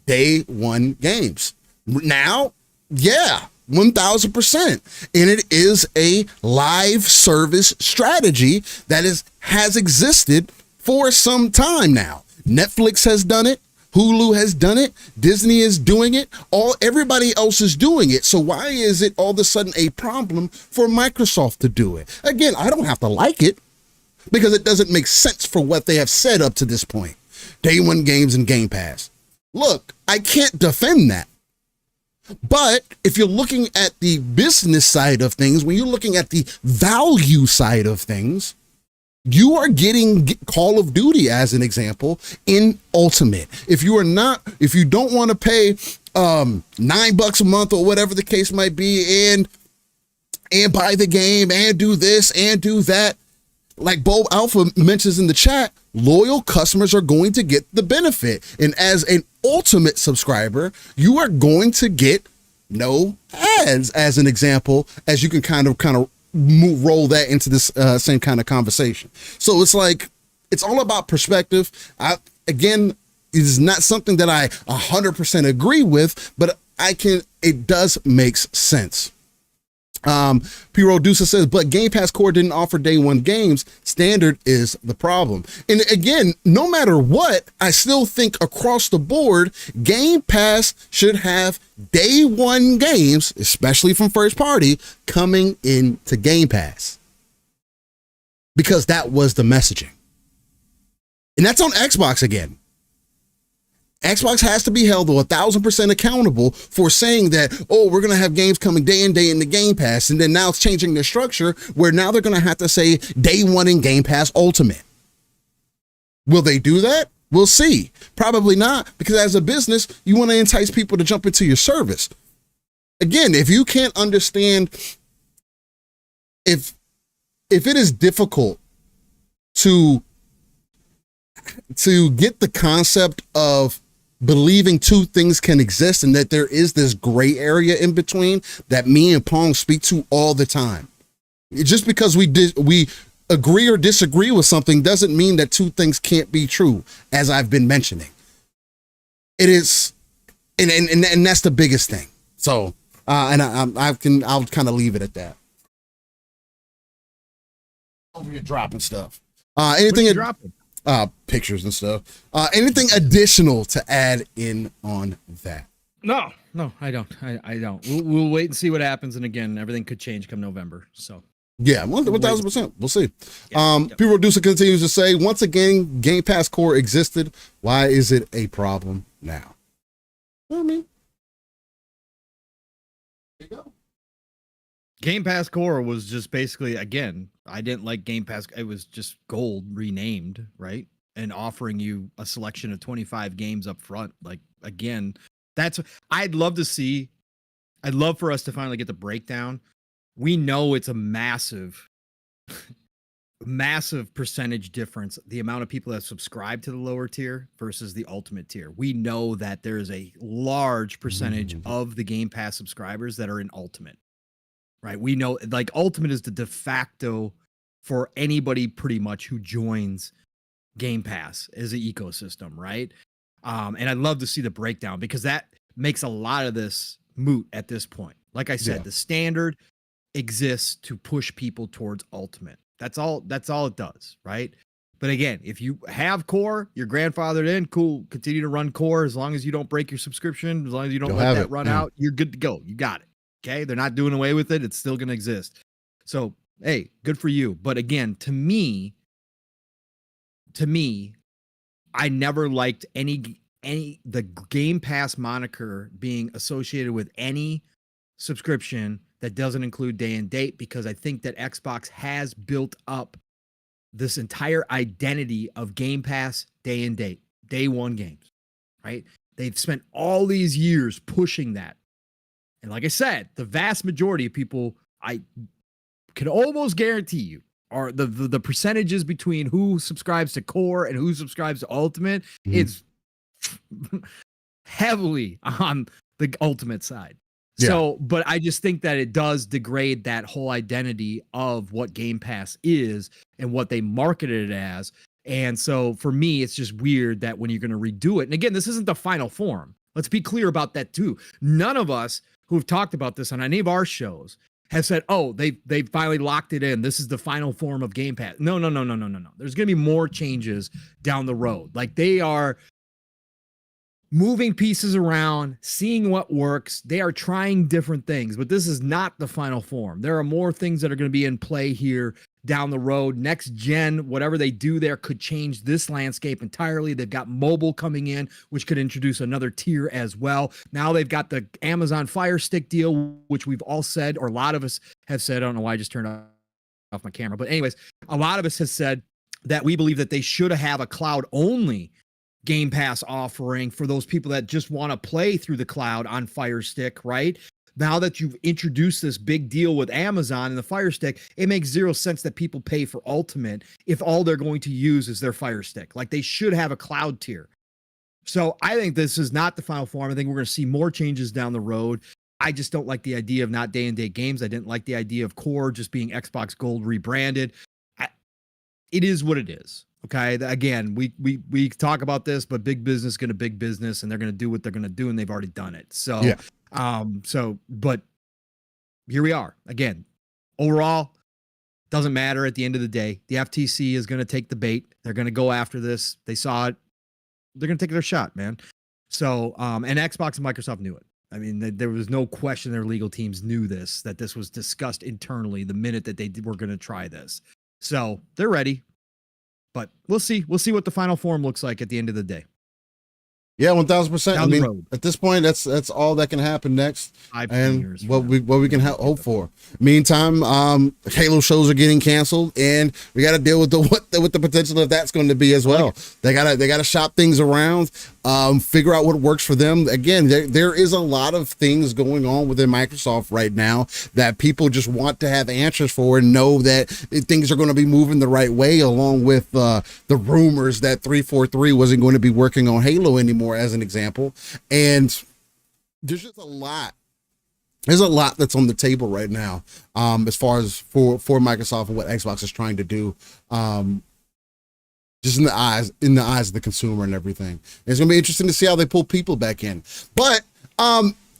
A: Day one games. Now, yeah, 1000%. And it is a live service strategy that has existed for some time now. Netflix has done it. Hulu has done it. Disney is doing it. Everybody else is doing it. So why is it all of a sudden a problem for Microsoft to do it? Again, I don't have to like it, because it doesn't make sense for what they have said up to this point. Day one games and Game Pass. Look, I can't defend that. But if you're looking at the business side of things, when you're looking at the value side of things, you are getting Call of Duty as an example in Ultimate. If you don't want to pay $9 a month or whatever the case might be, and buy the game and do this and do that, like Bo Alpha mentions in the chat, loyal customers are going to get the benefit. And as an Ultimate subscriber, you are going to get no ads, as an example, as you can kind of roll that into this same kind of conversation. So it's like, it's all about perspective. Again, it is not something that I 100% agree with, but it does make sense. P. Rodusa says, but Game Pass Core didn't offer day one games. Standard is the problem. And again, no matter what, I still think across the board, Game Pass should have day one games, especially from first party, coming into Game Pass. Because that was the messaging. And that's on Xbox again. Xbox has to be held 1,000% accountable for saying that, oh, we're going to have games coming day in, day in the Game Pass. And then now it's changing the structure where now they're going to have to say day one in Game Pass Ultimate. Will they do that? We'll see. Probably not, because as a business, you want to entice people to jump into your service. Again, if you can't understand, if it is difficult to get the concept of believing two things can exist and that there is this gray area in between that me and Pong speak to all the time. Just because we agree or disagree with something doesn't mean that two things can't be true, as I've been mentioning. It is, and that's the biggest thing. So, I'll kind of leave it at that. Over here dropping stuff. Anything dropping? Pictures and stuff. Anything additional to add in on that?
B: No, I don't. I don't. We'll wait and see what happens. And again, everything could change come November. So
A: yeah, 1,000%. We'll see. People Producer continues to say, once again, Game Pass Core existed. Why is it a problem now? I mean, there you go.
B: Game Pass Core was just basically, again, I didn't like Game Pass. It was just Gold renamed, right? And offering you a selection of 25 games up front. Like, again, I'd love for us to finally get the breakdown. We know it's a massive percentage difference, the amount of people that subscribe to the lower tier versus the ultimate tier. We know that there's a large percentage of the Game Pass subscribers that are in ultimate. Right. We know, like, ultimate is the de facto for anybody pretty much who joins Game Pass as an ecosystem. Right. And I'd love to see the breakdown, because that makes a lot of this moot at this point. Like I said, the standard exists to push people towards ultimate. That's all it does. Right. But again, if you have core, you're grandfathered in, cool. Continue to run core. As long as you don't break your subscription, as long as you don't let that run out, you're good to go. You got it. Okay, they're not doing away with it. It's still going to exist. So, hey, good for you. But again, to me, I never liked the Game Pass moniker being associated with any subscription that doesn't include day and date, because I think that Xbox has built up this entire identity of Game Pass day and date, day one games, right? They've spent all these years pushing that. And like I said, the vast majority of people, I can almost guarantee you, are the percentages between who subscribes to core and who subscribes to ultimate is heavily on the ultimate side. So, but I just think that it does degrade that whole identity of what Game Pass is and what they marketed it as. And so for me, it's just weird that when you're going to redo it, and again, this isn't the final form. Let's be clear about that too. None of us who've talked about this on any of our shows have said, oh, they finally locked it in. This is the final form of Game Pass. No. There's going to be more changes down the road. Like, they are moving pieces around, seeing what works. They are trying different things, but this is not the final form. There are more things that are going to be in play here down the road. Next gen, whatever they do there could change this landscape entirely. They've got mobile coming in, which could introduce another tier as well. Now they've got the Amazon Fire Stick deal, which we've all said, or a lot of us have said, I don't know why I just turned off my camera, but anyways, a lot of us has said that we believe that they should have a cloud only Game Pass offering for those people that just want to play through the cloud on Fire Stick, right? Now that you've introduced this big deal with Amazon and the Fire Stick, it makes zero sense that people pay for Ultimate if all they're going to use is their Fire Stick. Like, they should have a cloud tier. So I think this is not the final form. I think we're going to see more changes down the road. I just don't like the idea of not day and date games. I didn't like the idea of core just being Xbox Gold rebranded. It is what it is. Okay. Again, we talk about this, but big business going to big business, and they're going to do what they're going to do, and they've already done it. So, but here we are again. Overall, doesn't matter at the end of the day. The FTC is going to take the bait. They're going to go after this. They saw it. They're going to take their shot, man. So, and Xbox and Microsoft knew it. I mean, there was no question their legal teams knew this, that this was discussed internally the minute that they were going to try this. So they're ready. But we'll see. We'll see what the final form looks like at the end of the day.
A: Yeah, 1000%. I
B: Down the
A: mean,
B: road.
A: at this point, that's all that can happen next,
B: 5
A: and
B: years
A: what
B: from
A: we can hope for. Meantime, Halo shows are getting canceled, and we got to deal with the potential of that's going to be as well. They gotta shop things around, figure out what works for them. Again, there is a lot of things going on within Microsoft right now that people just want to have answers for and know that things are going to be moving the right way. Along with the rumors that 343 wasn't going to be working on Halo anymore, as an example. And there's just a lot. There's a lot that's on the table right now, as far as for Microsoft and what Xbox is trying to do, just in the eyes of the consumer and everything. It's gonna be interesting to see how they pull people back in. But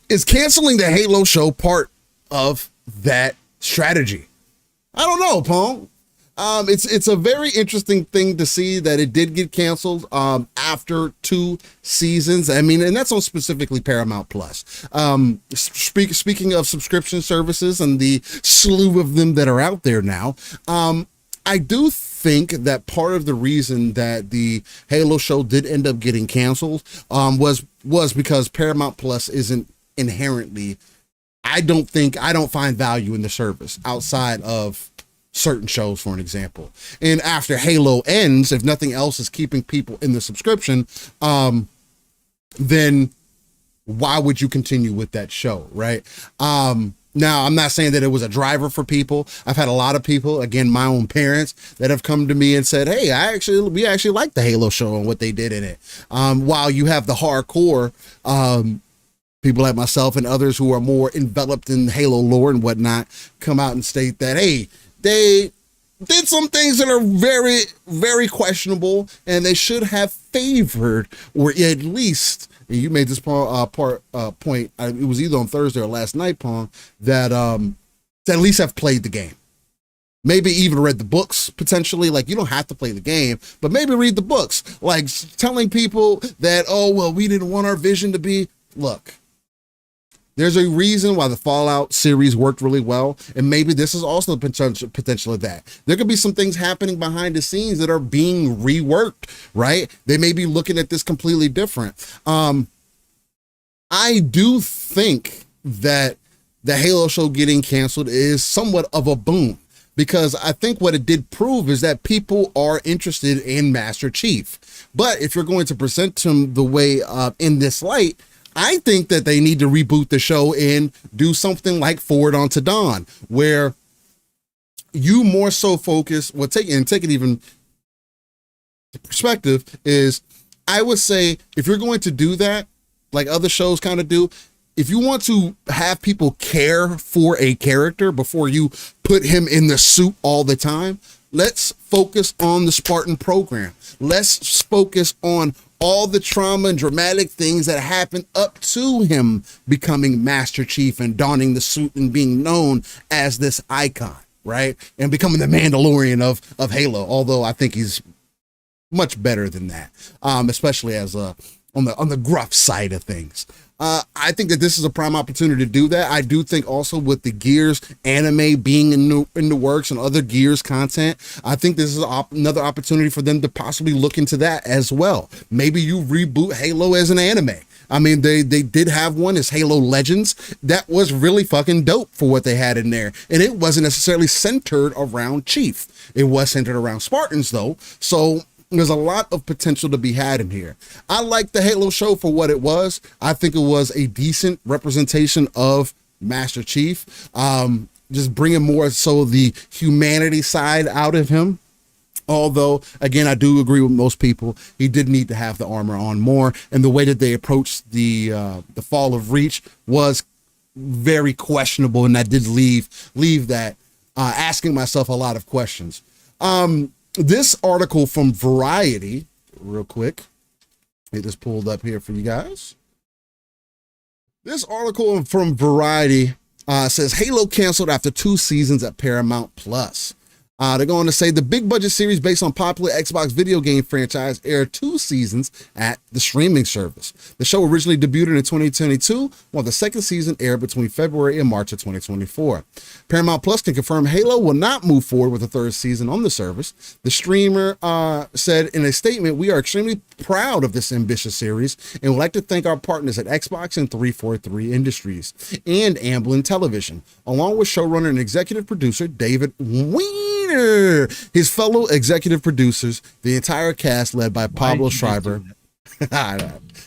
A: is canceling the Halo show part of that strategy? I don't know, Pong. It's a very interesting thing to see that it did get canceled after 2 seasons. I mean, and that's on specifically Paramount Plus. Speaking of subscription services and the slew of them that are out there now, I do think that part of the reason that the Halo show did end up getting canceled was because Paramount Plus isn't inherently. I don't find value in the service outside of certain shows, for an example. And after Halo ends, if nothing else is keeping people in the subscription, then why would you continue with that show, right? Now, I'm not saying that it was a driver for people. I've had a lot of people, again, my own parents, that have come to me and said, hey, we actually like the Halo show and what they did in it. While you have the hardcore people like myself and others who are more enveloped in Halo lore and whatnot come out and state that, hey, they did some things that are very, very questionable, and they should have favored, or at least, and you made this point, it was either on Thursday or last night, Pong, that to at least have played the game. Maybe even read the books, potentially. Like, you don't have to play the game, but maybe read the books. Like, telling people that, oh, well, we didn't want our vision to be, look, there's a reason why the Fallout series worked really well, and maybe this is also the potential of that. There could be some things happening behind the scenes that are being reworked, right? They may be looking at this completely different. I do think that the Halo show getting canceled is somewhat of a boom, because I think what it did prove is that people are interested in Master Chief. But if you're going to present him the way in this light, I think that they need to reboot the show and do something like Forward Unto Dawn, where you more so focus, take it even to perspective, is I would say if you're going to do that, like other shows kind of do, if you want to have people care for a character before you put him in the suit all the time, let's focus on the Spartan program. Let's focus on all the trauma and dramatic things that happened up to him becoming Master Chief and donning the suit and being known as this icon, right? And becoming the Mandalorian of Halo, although I think he's much better than that, especially as on the gruff side of things. I think that this is a prime opportunity to do that. I do think also with the Gears anime being in the works and other Gears content, I think this is another opportunity for them to possibly look into that as well. Maybe you reboot Halo as an anime. I mean, they did have one as Halo Legends that was really fucking dope for what they had in there. And it wasn't necessarily centered around Chief. It was centered around Spartans though. So there's a lot of potential to be had in here. I like the Halo show for what it was. I think it was a decent representation of Master Chief. Just bringing more so the humanity side out of him. Although, again, I do agree with most people. He did need to have the armor on more. And the way that they approached the fall of Reach was very questionable. And I did leave that asking myself a lot of questions. This article from Variety, real quick, get this pulled up here for you guys. This article from Variety says Halo canceled after 2 seasons at Paramount Plus. They're going to say the big budget series based on popular Xbox video game franchise aired 2 seasons at the streaming service. The show originally debuted in 2022, while the second season aired between February and March of 2024. Paramount Plus can confirm Halo will not move forward with a 3rd season on the service. The streamer said in a statement, "We are extremely proud of this ambitious series and would like to thank our partners at Xbox and 343 Industries and Amblin Television, along with showrunner and executive producer David Weiner, his fellow executive producers, the entire cast led by Pablo Schreiber."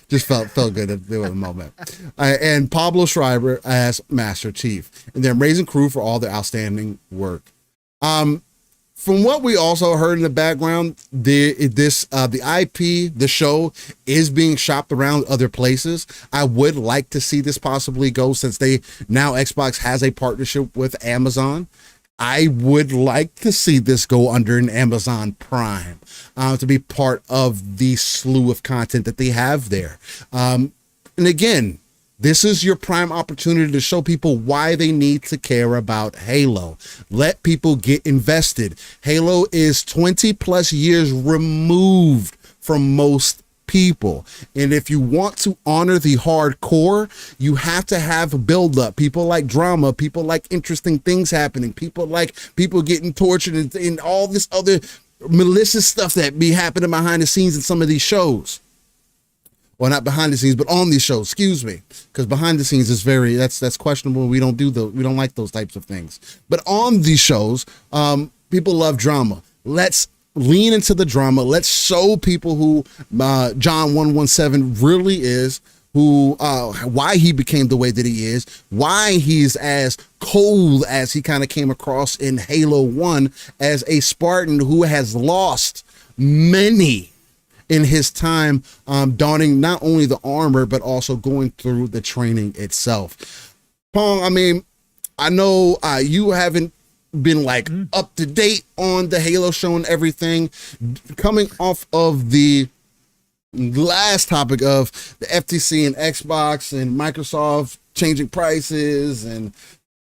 A: Just felt good at the moment. And Pablo Schreiber as Master Chief, and the amazing crew for all their outstanding work. From what we also heard in the background, the IP, the show is being shopped around other places. I would like to see this possibly go, since Xbox has a partnership with Amazon. I would like to see this go under an Amazon Prime to be part of the slew of content that they have there. And again, this is your prime opportunity to show people why they need to care about Halo. Let people get invested. Halo is 20 plus years removed from most people. And if you want to honor the hardcore, you have to have a build-up. People like drama, people like interesting things happening, people like people getting tortured and all this other malicious stuff that be happening behind the scenes in some of these shows. Well, not behind the scenes, but on these shows, excuse me, because behind the scenes is that's questionable. We don't like those types of things. But on these shows, people love drama. Let's lean into the drama. Let's show people who John 117 really is, why he became the way that he is, why he's as cold as he kind of came across in Halo 1 as a Spartan who has lost many in his time donning not only the armor, but also going through the training itself. Pong, I mean, I know you haven't been up to date on the Halo show and everything. Coming off of the last topic of the FTC and Xbox and Microsoft changing prices and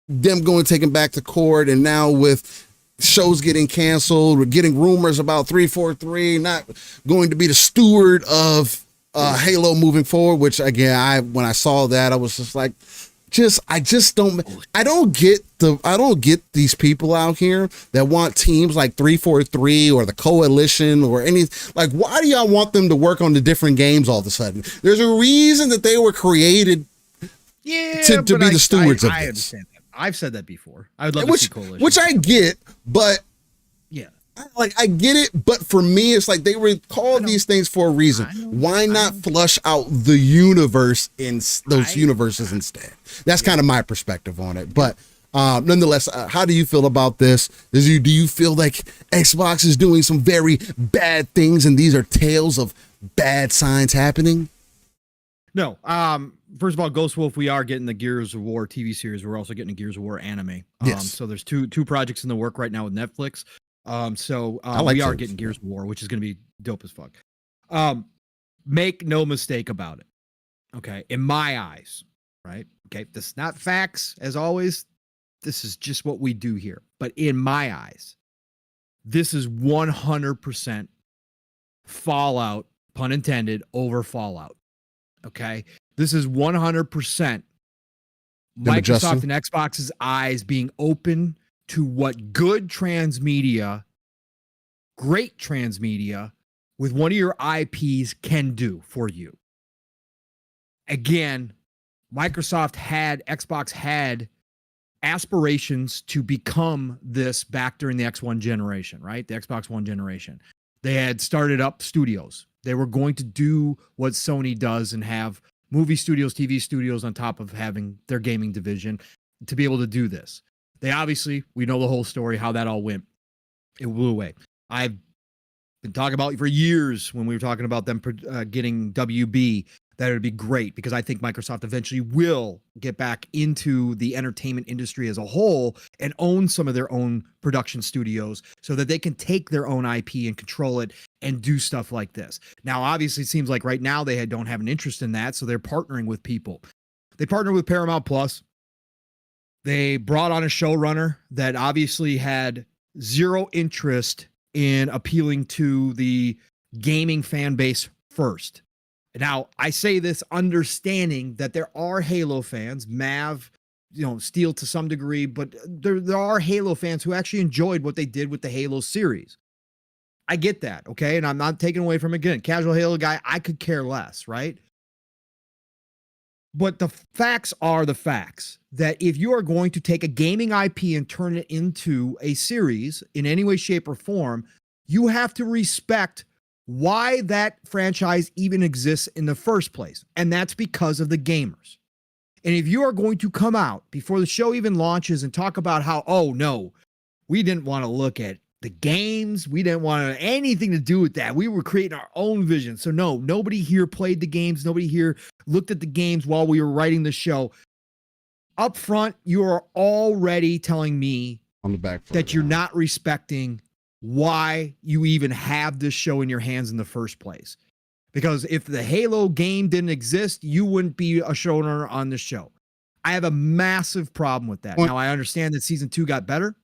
A: them taken back to court, and now with shows getting canceled, we're getting rumors about 343 not going to be the steward of Halo moving forward, which again, when I saw that, I was just like, I don't get these people out here that want teams like 343 or the Coalition or any, why do y'all want them to work on the different games all of a sudden? There's a reason that they were created to be the stewards of this.
B: I understand that. I've said that before. I would love to see Coalition.
A: Which I get, but
B: yeah,
A: I get it, but for me, it's like they were called these things for a reason. Why not flush out the universe in those universes instead? That's kind of my perspective on it. But nonetheless, how do you feel about this? Do you feel like Xbox is doing some very bad things and these are tales of bad signs happening?
B: No. First of all, Ghost Wolf, we are getting the Gears of War TV series. We're also getting a Gears of War anime.
A: Yes.
B: So there's two projects in the work right now with Netflix. We are getting Gears of War, which is going to be dope as fuck. Make no mistake about it. Okay. In my eyes, right? Okay. This is not facts as always. This is just what we do here. But in my eyes, this is 100% Fallout, pun intended, over Fallout. Okay. This is 100% Microsoft and Xbox's eyes being open to what good transmedia, great transmedia with one of your IPs can do for you. Again, Xbox had aspirations to become this back during the X1 generation, right? The Xbox One generation. They had started up studios. They were going to do what Sony does and have movie studios, TV studios on top of having their gaming division to be able to do this. We know the whole story, how that all went. It blew away. I've been talking about it for years when we were talking about them getting WB, that it would be great because I think Microsoft eventually will get back into the entertainment industry as a whole and own some of their own production studios so that they can take their own IP and control it and do stuff like this. Now, obviously, it seems like right now they don't have an interest in that, so they're partnering with people. They partnered with Paramount Plus. They brought on a showrunner that obviously had zero interest in appealing to the gaming fan base first. Now, I say this understanding that there are Halo fans, Mav, Steel to some degree, but there are Halo fans who actually enjoyed what they did with the Halo series. I get that, okay? And I'm not taking away from it. Again, casual Halo guy, I could care less, right? But the facts are the facts that if you are going to take a gaming IP and turn it into a series in any way, shape, or form, you have to respect why that franchise even exists in the first place. And that's because of the gamers. And if you are going to come out before the show even launches and talk about how, oh no, we didn't want to look at the games, we didn't want anything to do with that. We were creating our own vision. So no, nobody here played the games. Nobody here looked at the games while we were writing the show. Up front, you are already telling me
A: on the back
B: that you're not respecting why you even have this show in your hands in the first place. Because if the Halo game didn't exist, you wouldn't be a showrunner on the show. I have a massive problem with that. Now, I understand that season 2 got better,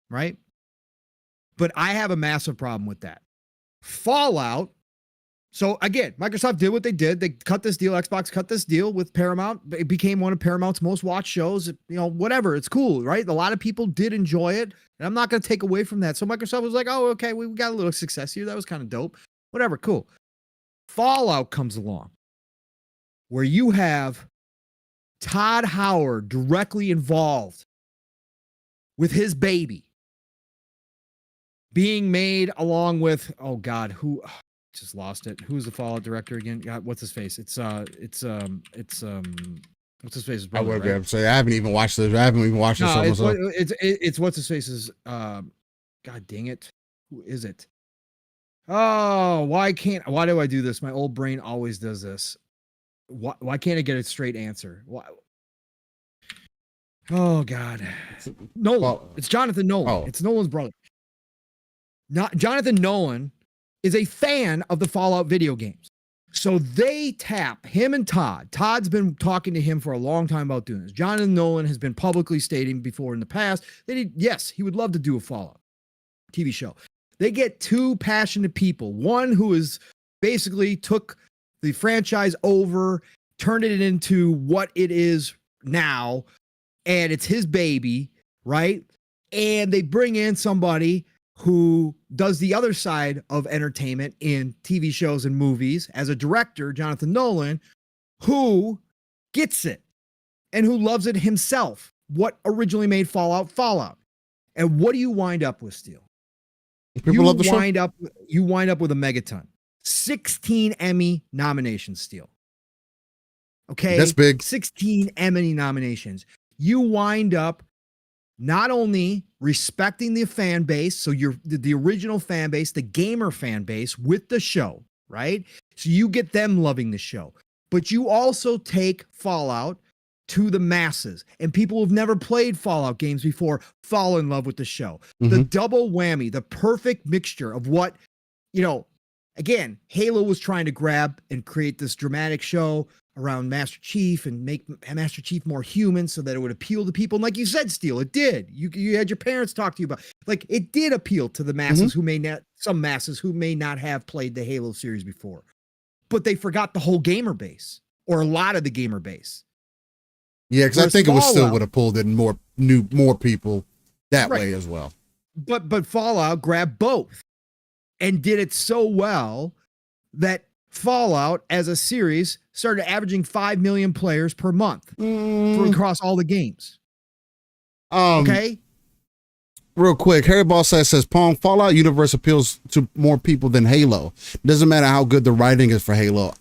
B: right? But I have a massive problem with that. Fallout. So again, Microsoft did what they did. They cut this deal. Xbox cut this deal with Paramount. It became one of Paramount's most watched shows. Whatever. It's cool, right? A lot of people did enjoy it. And I'm not going to take away from that. So Microsoft was like, oh, okay, we got a little success here. That was kind of dope. Whatever. Cool. Fallout comes along where you have Todd Howard directly involved with his baby being made along with, oh God, who just lost it. Who's the Fallout director again? God, what's his face? It's what's his face's brother,
A: I would be able to say I haven't even watched this. I haven't even watched this.
B: It's what's his face's God dang it. Who is it? Oh, why do I do this? My old brain always does this. Why can't I get a straight answer? Why? Oh God. Nolan. It's Jonathan Nolan.
A: Oh.
B: It's Nolan's brother. Jonathan Nolan is a fan of the Fallout video games. So they tap him and Todd. Todd's been talking to him for a long time about doing this. Jonathan Nolan has been publicly stating before in the past that yes, he would love to do a Fallout TV show. They get two passionate people. One who is basically took the franchise over, turned it into what it is now, and it's his baby, right? And they bring in somebody who does the other side of entertainment in TV shows and movies as a director, Jonathan Nolan, who gets it and who loves it himself. What originally made Fallout. And what do you wind up with, Steel? You wind up with a megaton. 16 Emmy nominations, Steel. Okay?
A: That's big.
B: 16 Emmy nominations. You wind up not only respecting the fan base, so you're the original fan base, the gamer fan base with the show, right? So you get them loving the show, but you also take Fallout to the masses, and people who've never played Fallout games before fall in love with the show. Mm-hmm. The double whammy, the perfect mixture of what, again, Halo was trying to grab and create this dramatic show around Master Chief and make Master Chief more human so that it would appeal to people. And like you said, Steel, it did. You had your parents talk to you about, like, it did appeal to the masses mm-hmm. Some masses who may not have played the Halo series before, but they forgot the whole gamer base or a lot of the gamer base.
A: Yeah, because I think it was still would have pulled in more people that way as well.
B: But Fallout grabbed both and did it so well that Fallout as a series started averaging 5 million players per month across all the games. Okay.
A: Real quick, Harry Ball says Fallout universe appeals to more people than Halo. Doesn't matter how good the writing is for Halo.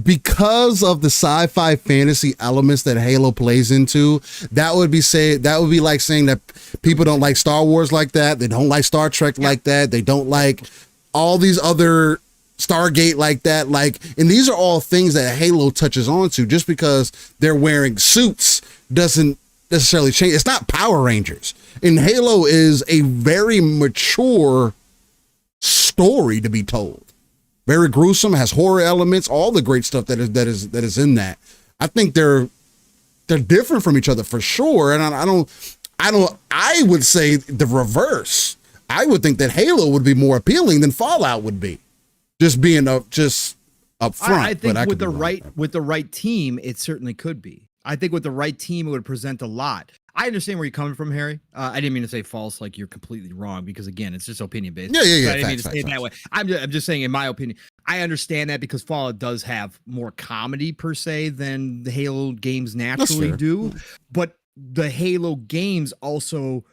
A: Because of the sci-fi fantasy elements that Halo plays into, that would be like saying that people don't like Star Wars like that. They don't like Star Trek like that. They don't like all these other Stargate like that. And these are all things that Halo touches on to. Just because they're wearing suits doesn't necessarily change. It's not Power Rangers. And Halo is a very mature story to be told. Very gruesome, has horror elements, all the great stuff that is in that. I think they're different from each other for sure. And I would say the reverse. I would think that Halo would be more appealing than Fallout would be. Just being up front.
B: I think with the right team, it certainly could be. I think with the right team, it would present a lot. I understand where you're coming from, Harry. I didn't mean to say false, like you're completely wrong, because again, it's just opinion based.
A: Yeah.
B: I didn't mean to say it that way. I'm just saying, in my opinion, I understand that because Fallout does have more comedy per se than the Halo games naturally do. But the Halo games also,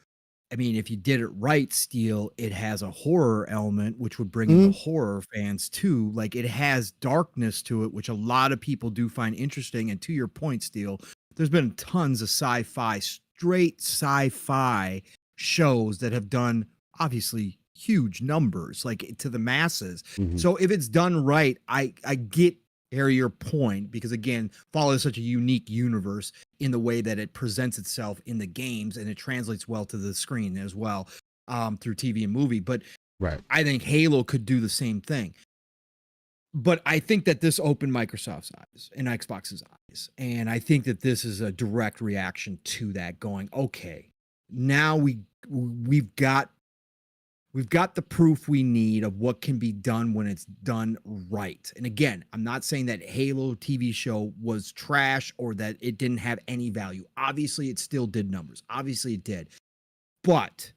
B: I mean, if you did it right, Steel, it has a horror element, which would bring in the horror fans too. Like, it has darkness to it, which a lot of people do find interesting. And to your point, Steel, there's been tons of straight sci-fi shows that have done obviously huge numbers, like to the masses. So if it's done right, I get, Harry, your point, because again, Fallout is such a unique universe in the way that it presents itself in the games, and it translates well to the screen as well, through TV and movie. But I think Halo could do the same thing. But I think that this opened Microsoft's eyes and Xbox's eyes. And I think that this is a direct reaction to that, going, okay, now we've got the proof we need of what can be done when it's done right. And again, I'm not saying that Halo TV show was trash or that it didn't have any value. Obviously, it still did numbers. Obviously, it did. But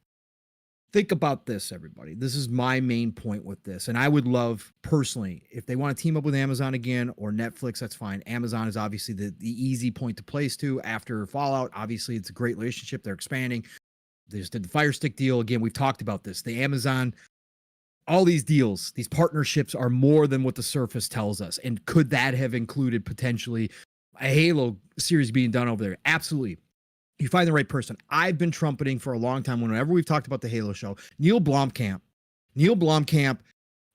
B: think about this, everybody. This is my main point with this. And I would love, personally, if they want to team up with Amazon again or Netflix, that's fine. Amazon is obviously the easy point to place to after Fallout. Obviously, it's a great relationship. They're expanding. They just did the Fire Stick deal. Again, we've talked about this. The Amazon, all these deals, these partnerships are more than what the surface tells us. And could that have included potentially a Halo series being done over there? Absolutely. You find the right person. I've been trumpeting for a long time whenever we've talked about the Halo show. Neil Blomkamp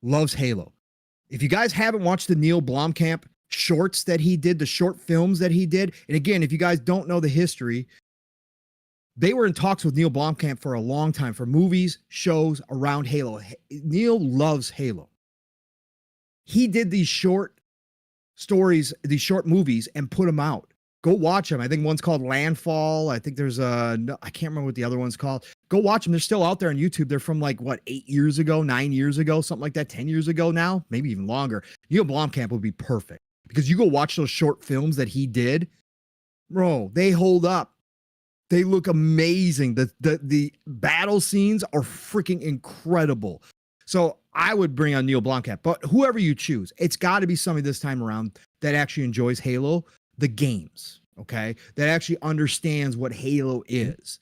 B: loves Halo. If you guys haven't watched the Neil Blomkamp shorts that he did, the short films that he did, and again, if you guys don't know the history, they were in talks with Neil Blomkamp for a long time for movies, shows around Halo. Neil loves Halo. He did these short stories, these short movies, and put them out. Go watch them. I think one's called Landfall. I think there's I can't remember what the other one's called. Go watch them. They're still out there on YouTube. They're from like, 8 years ago, 9 years ago, something like that, 10 years ago now, maybe even longer. Neil Blomkamp would be perfect because you go watch those short films that he did. Bro, they hold up. They look amazing. The battle scenes are freaking incredible. So I would bring on Neil Blomkamp, but whoever you choose, it's got to be somebody this time around that actually enjoys Halo, the games, okay? That actually understands what Halo is.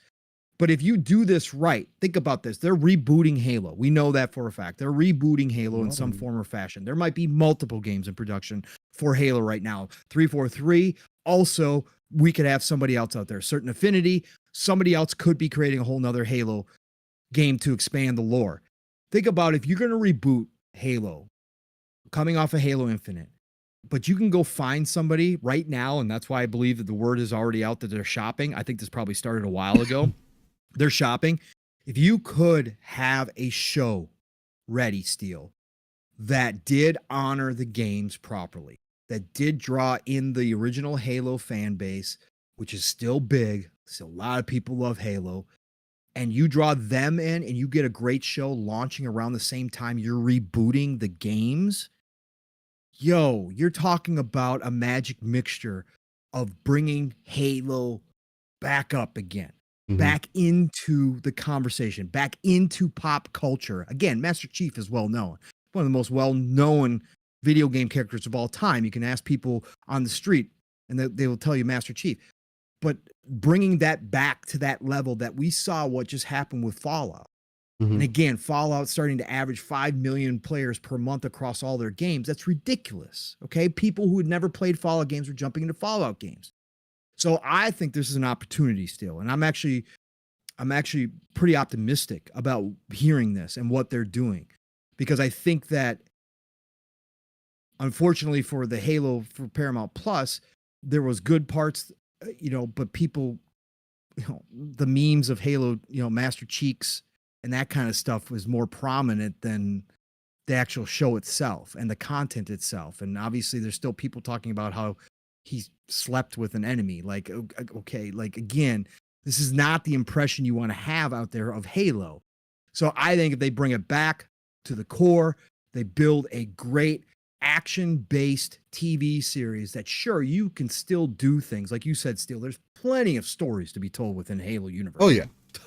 B: But if you do this right, think about this. They're rebooting Halo. We know that for a fact. They're rebooting Halo in some form or fashion. There might be multiple games in production for Halo right now. 343. Also, we could have somebody else out there. Certain Affinity. Somebody else could be creating a whole nother Halo game to expand the lore. Think about if you're going to reboot Halo, coming off of Halo Infinite, but you can go find somebody right now, and that's why I believe that the word is already out that they're shopping. I think this probably started a while ago. They're shopping. If you could have a show ready, Steel, that did honor the games properly, that did draw in the original Halo fan base, which is still big. So a lot of people love Halo. And you draw them in and you get a great show launching around the same time you're rebooting the games. Yo, you're talking about a magic mixture of bringing Halo back up again, back into the conversation, back into pop culture. Again, Master Chief is well known. One of the most well-known video game characters of all time. You can ask people on the street and they will tell you Master Chief. But bringing that back to that level that we saw what just happened with Fallout. And again, Fallout starting to average 5 million players per month across all their games. That's ridiculous. Okay. People who had never played Fallout games were jumping into Fallout games. So I think this is an opportunity still. And I'm actually pretty optimistic about hearing this and what they're doing, because I think that unfortunately for the Halo for Paramount Plus, there was good parts, but people, the memes of Halo, Master Cheeks, and that kind of stuff was more prominent than the actual show itself and the content itself. And obviously there's still people talking about how he slept with an enemy. Like, okay, like again, This is not the impression you want to have out there of Halo. So I think if they bring it back to the core, they build a great action-based TV series that, sure, you can still do things. Like you said, Steel, there's plenty of stories to be told within Halo universe.
A: Oh, yeah.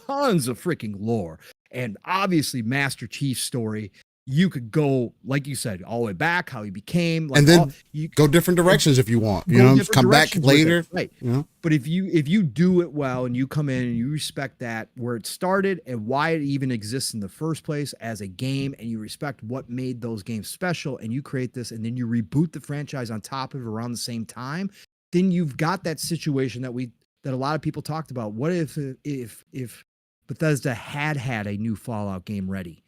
B: Tons of freaking lore. And obviously Master Chief's story, you could go, like you said, all the way back, how he became. Like,
A: and then you go different directions if you want. You know, come back later.
B: Right.
A: You know?
B: But if you do it well and you come in and you respect that, where it started and why it even exists in the first place as a game, and you respect what made those games special, and you create this, and then you reboot the franchise on top of it around the same time, then you've got that situation that a lot of people talked about. What if Bethesda had a new Fallout game ready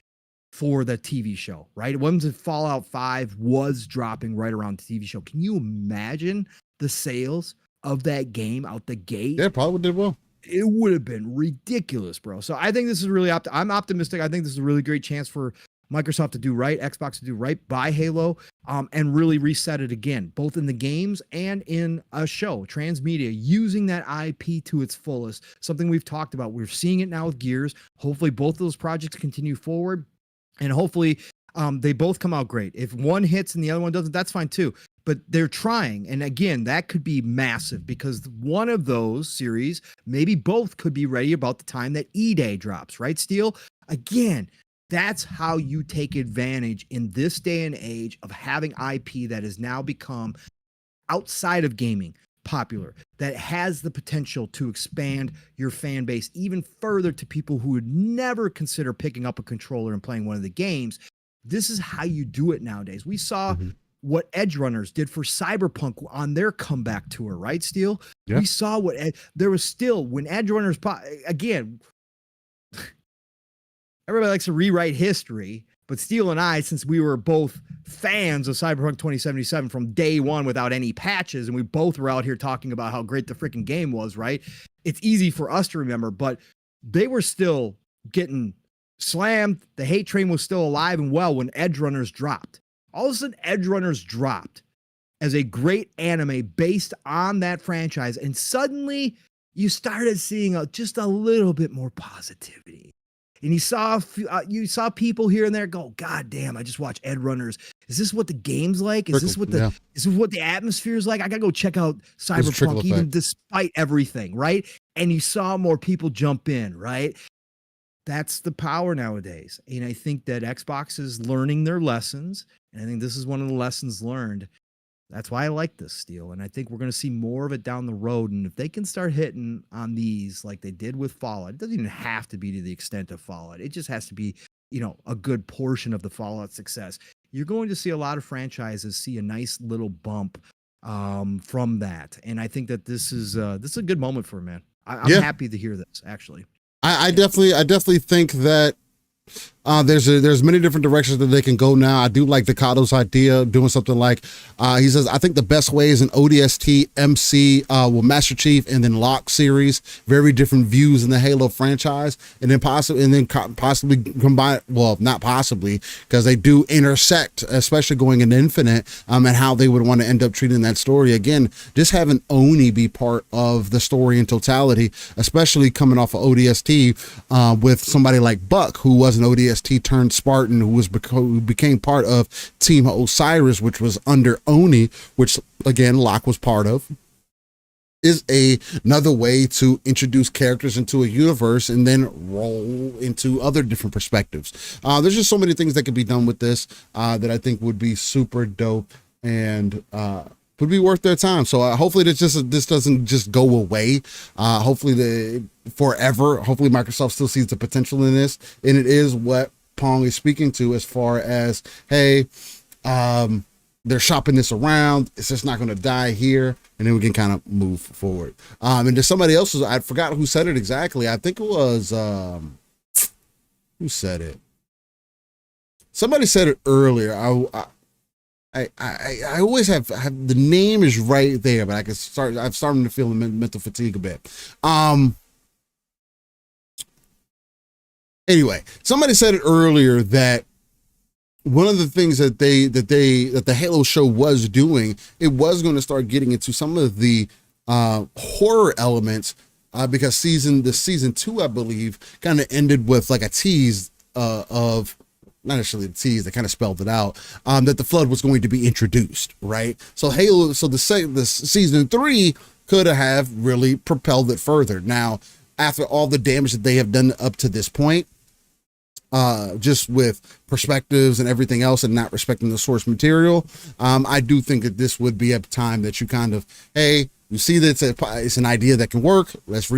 B: for the TV show, right? When Fallout 5 was dropping right around the TV show. Can you imagine the sales of that game out the gate?
A: Yeah, probably did well.
B: It would have been ridiculous, bro. So I think this is really I'm optimistic. I think this is a really great chance for Microsoft to do right, Xbox to do right by Halo, and really reset it again, both in the games and in a show, transmedia, using that IP to its fullest. Something we've talked about. We're seeing it now with Gears. Hopefully both of those projects continue forward. And hopefully they both come out great. If one hits and the other one doesn't, that's fine too. But they're trying. And again, that could be massive because one of those series, maybe both, could be ready about the time that E-Day drops, right, Steel? Again, that's how you take advantage in this day and age of having IP that has now become, outside of gaming, popular, that has the potential to expand your fan base even further to people who would never consider picking up a controller and playing one of the games. This is how you do it nowadays. We saw what Edge Runners did for Cyberpunk on their comeback tour, right, Steel? Yeah. We saw what there was still when Edge Runners again. Everybody likes to rewrite history, but Steel and I, since we were both fans of Cyberpunk 2077 from day one without any patches, and we both were out here talking about how great the freaking game was, right? It's easy for us to remember, but they were still getting slammed. The hate train was still alive and well when Edge Runners dropped. All of a sudden, Edge Runners dropped as a great anime based on that franchise, and suddenly you started seeing just a little bit more positivity. And you saw people here and there go, God damn, I just watched Edge Runners. Is this what the game's like? Is this what the atmosphere is like? I gotta go check out Cyberpunk, even despite everything, right? And you saw more people jump in, right? That's the power nowadays. And I think that Xbox is learning their lessons. And I think this is one of the lessons learned. That's why I like this, Steel. And I think we're going to see more of it down the road. And if they can start hitting on these like they did with Fallout, it doesn't even have to be to the extent of Fallout. It just has to be, a good portion of the Fallout success. You're going to see a lot of franchises see a nice little bump from that. And I think that this is a good moment for it, man. I'm happy to hear this, actually.
A: I definitely think that there's many different directions that they can go now. I do like Dekado's idea of doing something like he says, I think the best way is an ODST MC Master Chief and then Locke series, very different views in the Halo franchise, and then possibly combine, well, not possibly, because they do intersect, especially going into Infinite, and how they would want to end up treating that story. Again, just having Oni be part of the story in totality, especially coming off of ODST with somebody like Buck, who was an ODST turned Spartan, who became part of Team Osiris, which was under Oni, which again Locke was part of, is another way to introduce characters into a universe and then roll into other different perspectives. There's just so many things that could be done with this that I think would be super dope and would be worth their time. So hopefully this doesn't just go away. Hopefully forever. Hopefully Microsoft still sees the potential in this, and it is what Pong is speaking to as far as, hey, they're shopping this around. It's just not going to die here, and then we can kind of move forward. And there's somebody else, I forgot who said it exactly. I think it was who said it. Somebody said it earlier. I always have the name is right there, but I'm starting to feel the mental fatigue a bit. Anyway, somebody said it earlier that one of the things that the Halo show was doing, it was going to start getting into some of the horror elements because season 2, I believe, kind of ended with like a tease of, not necessarily the tease, they kind of spelled it out, that the flood was going to be introduced, right? So the season 3 could have really propelled it further. Now, after all the damage that they have done up to this point, just with perspectives and everything else and not respecting the source material, I do think that this would be a time that you kind of, hey, you see that it's an idea that can work. Let's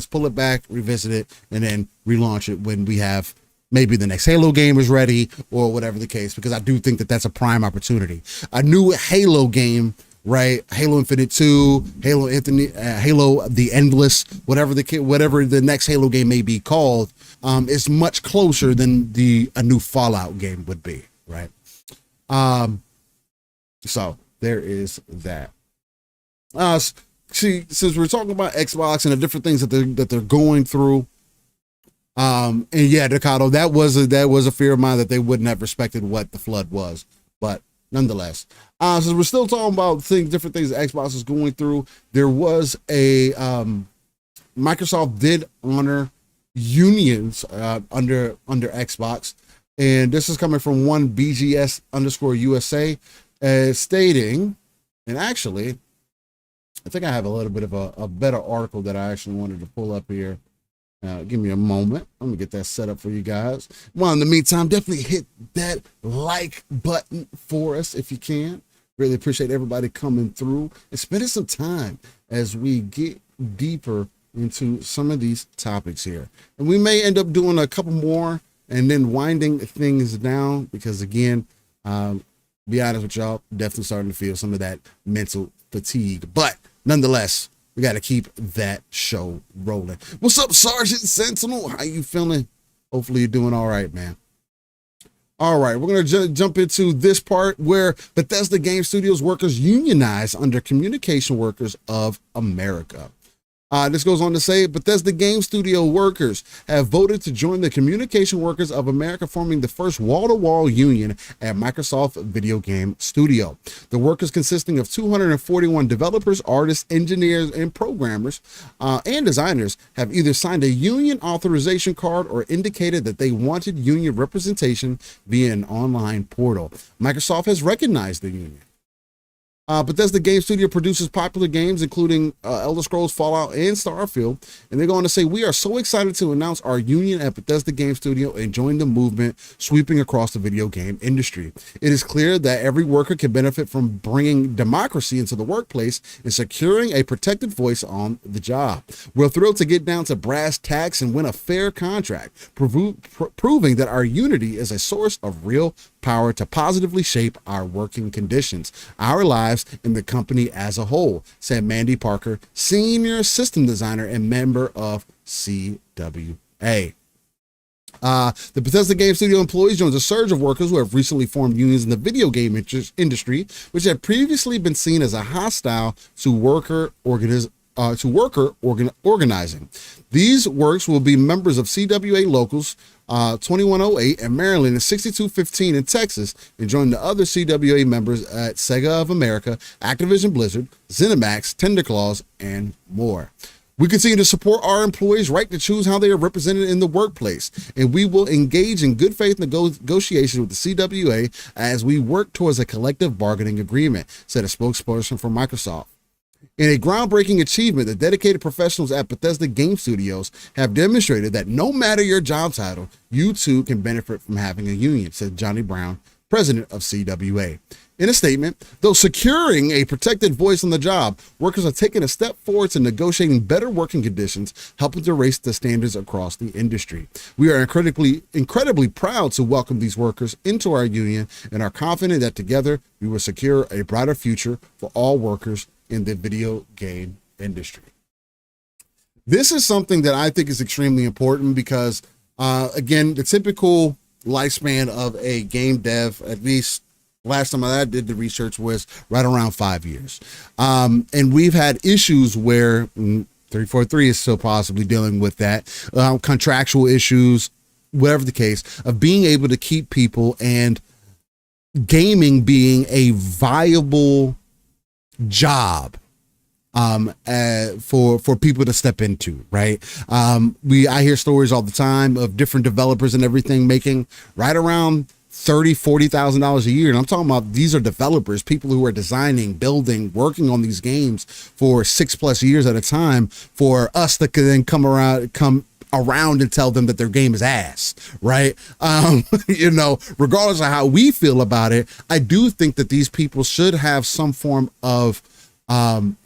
A: pull it back, revisit it, and then relaunch it when we have maybe the next Halo game is ready or whatever the case, because I do think that that's a prime opportunity. A new Halo game, right? Halo Infinite 2, Halo the Endless, whatever the next Halo game may be called, is much closer than a new Fallout game would be, right? So there is that. See, since we're talking about Xbox and the different things that they're going through, and yeah, Decado, that was a fear of mine that they wouldn't have respected what the flood was, but nonetheless, since we're still talking about different things that Xbox is going through, there was a Microsoft did honor unions under Xbox, and this is coming from one BGS_USA, stating, and actually, I think I have a little bit of a better article that I actually wanted to pull up here. Give me a moment. Let me get that set up for you guys. Well, in the meantime, definitely hit that like button for us if you can. Really appreciate everybody coming through and spending some time as we get deeper into some of these topics here. And we may end up doing a couple more and then winding things down because, again, be honest with y'all, definitely starting to feel some of that mental fatigue. But nonetheless, we got to keep that show rolling. What's up, Sergeant Sentinel? How you feeling? Hopefully you're doing all right, man. All right, we're going to jump into this part where Bethesda Game Studios workers unionize under Communication Workers of America. This goes on to say, Bethesda Game Studio workers have voted to join the Communication Workers of America, forming the first wall-to-wall union at Microsoft Video Game Studio. The workers, consisting of 241 developers, artists, engineers, and programmers, and designers, have either signed a union authorization card or indicated that they wanted union representation via an online portal. Microsoft has recognized the union. Bethesda Game Studio produces popular games, including Elder Scrolls, Fallout, and Starfield. And they're going to say, we are so excited to announce our union at Bethesda Game Studio and join the movement sweeping across the video game industry. It is clear that every worker can benefit from bringing democracy into the workplace and securing a protected voice on the job. We're thrilled to get down to brass tacks and win a fair contract, proving that our unity is a source of real power to positively shape our working conditions, our lives, and the company as a whole, said Mandy Parker, senior system designer and member of CWA. The Bethesda Game Studio employees joins a surge of workers who have recently formed unions in the video game industry, which had previously been seen as a hostile to worker organizing. These works will be members of CWA locals 2108 in Maryland and 6215 in Texas, and join the other CWA members at Sega of America, Activision Blizzard, ZeniMax, Tender Claws, and more. We continue to support our employees' right to choose how they are represented in the workplace, and we will engage in good faith negotiations with the CWA as we work towards a collective bargaining agreement, said a spokesperson for Microsoft. In a groundbreaking achievement, the dedicated professionals at Bethesda Game Studios have demonstrated that no matter your job title, you too can benefit from having a union, said Johnny Brown, president of CWA. In a statement, though securing a protected voice on the job, workers are taking a step forward to negotiating better working conditions, helping to raise the standards across the industry. We are incredibly proud to welcome these workers into our union and are confident that together we will secure a brighter future for all workers in the video game industry. This is something that I think is extremely important because, again, the typical lifespan of a game dev, at least last time I did the research, was right around 5 years. And we've had issues where 343 is still possibly dealing with that, contractual issues, whatever the case, of being able to keep people and gaming being a viable job for people to step into, right? I hear stories all the time of different developers and everything making right around $30,000-$40,000 a year. And I'm talking about, these are developers, people who are designing, building, working on these games for 6+ years at a time, for us to then come around and tell them that their game is ass, right? Regardless of how we feel about it, I do think that these people should have some form of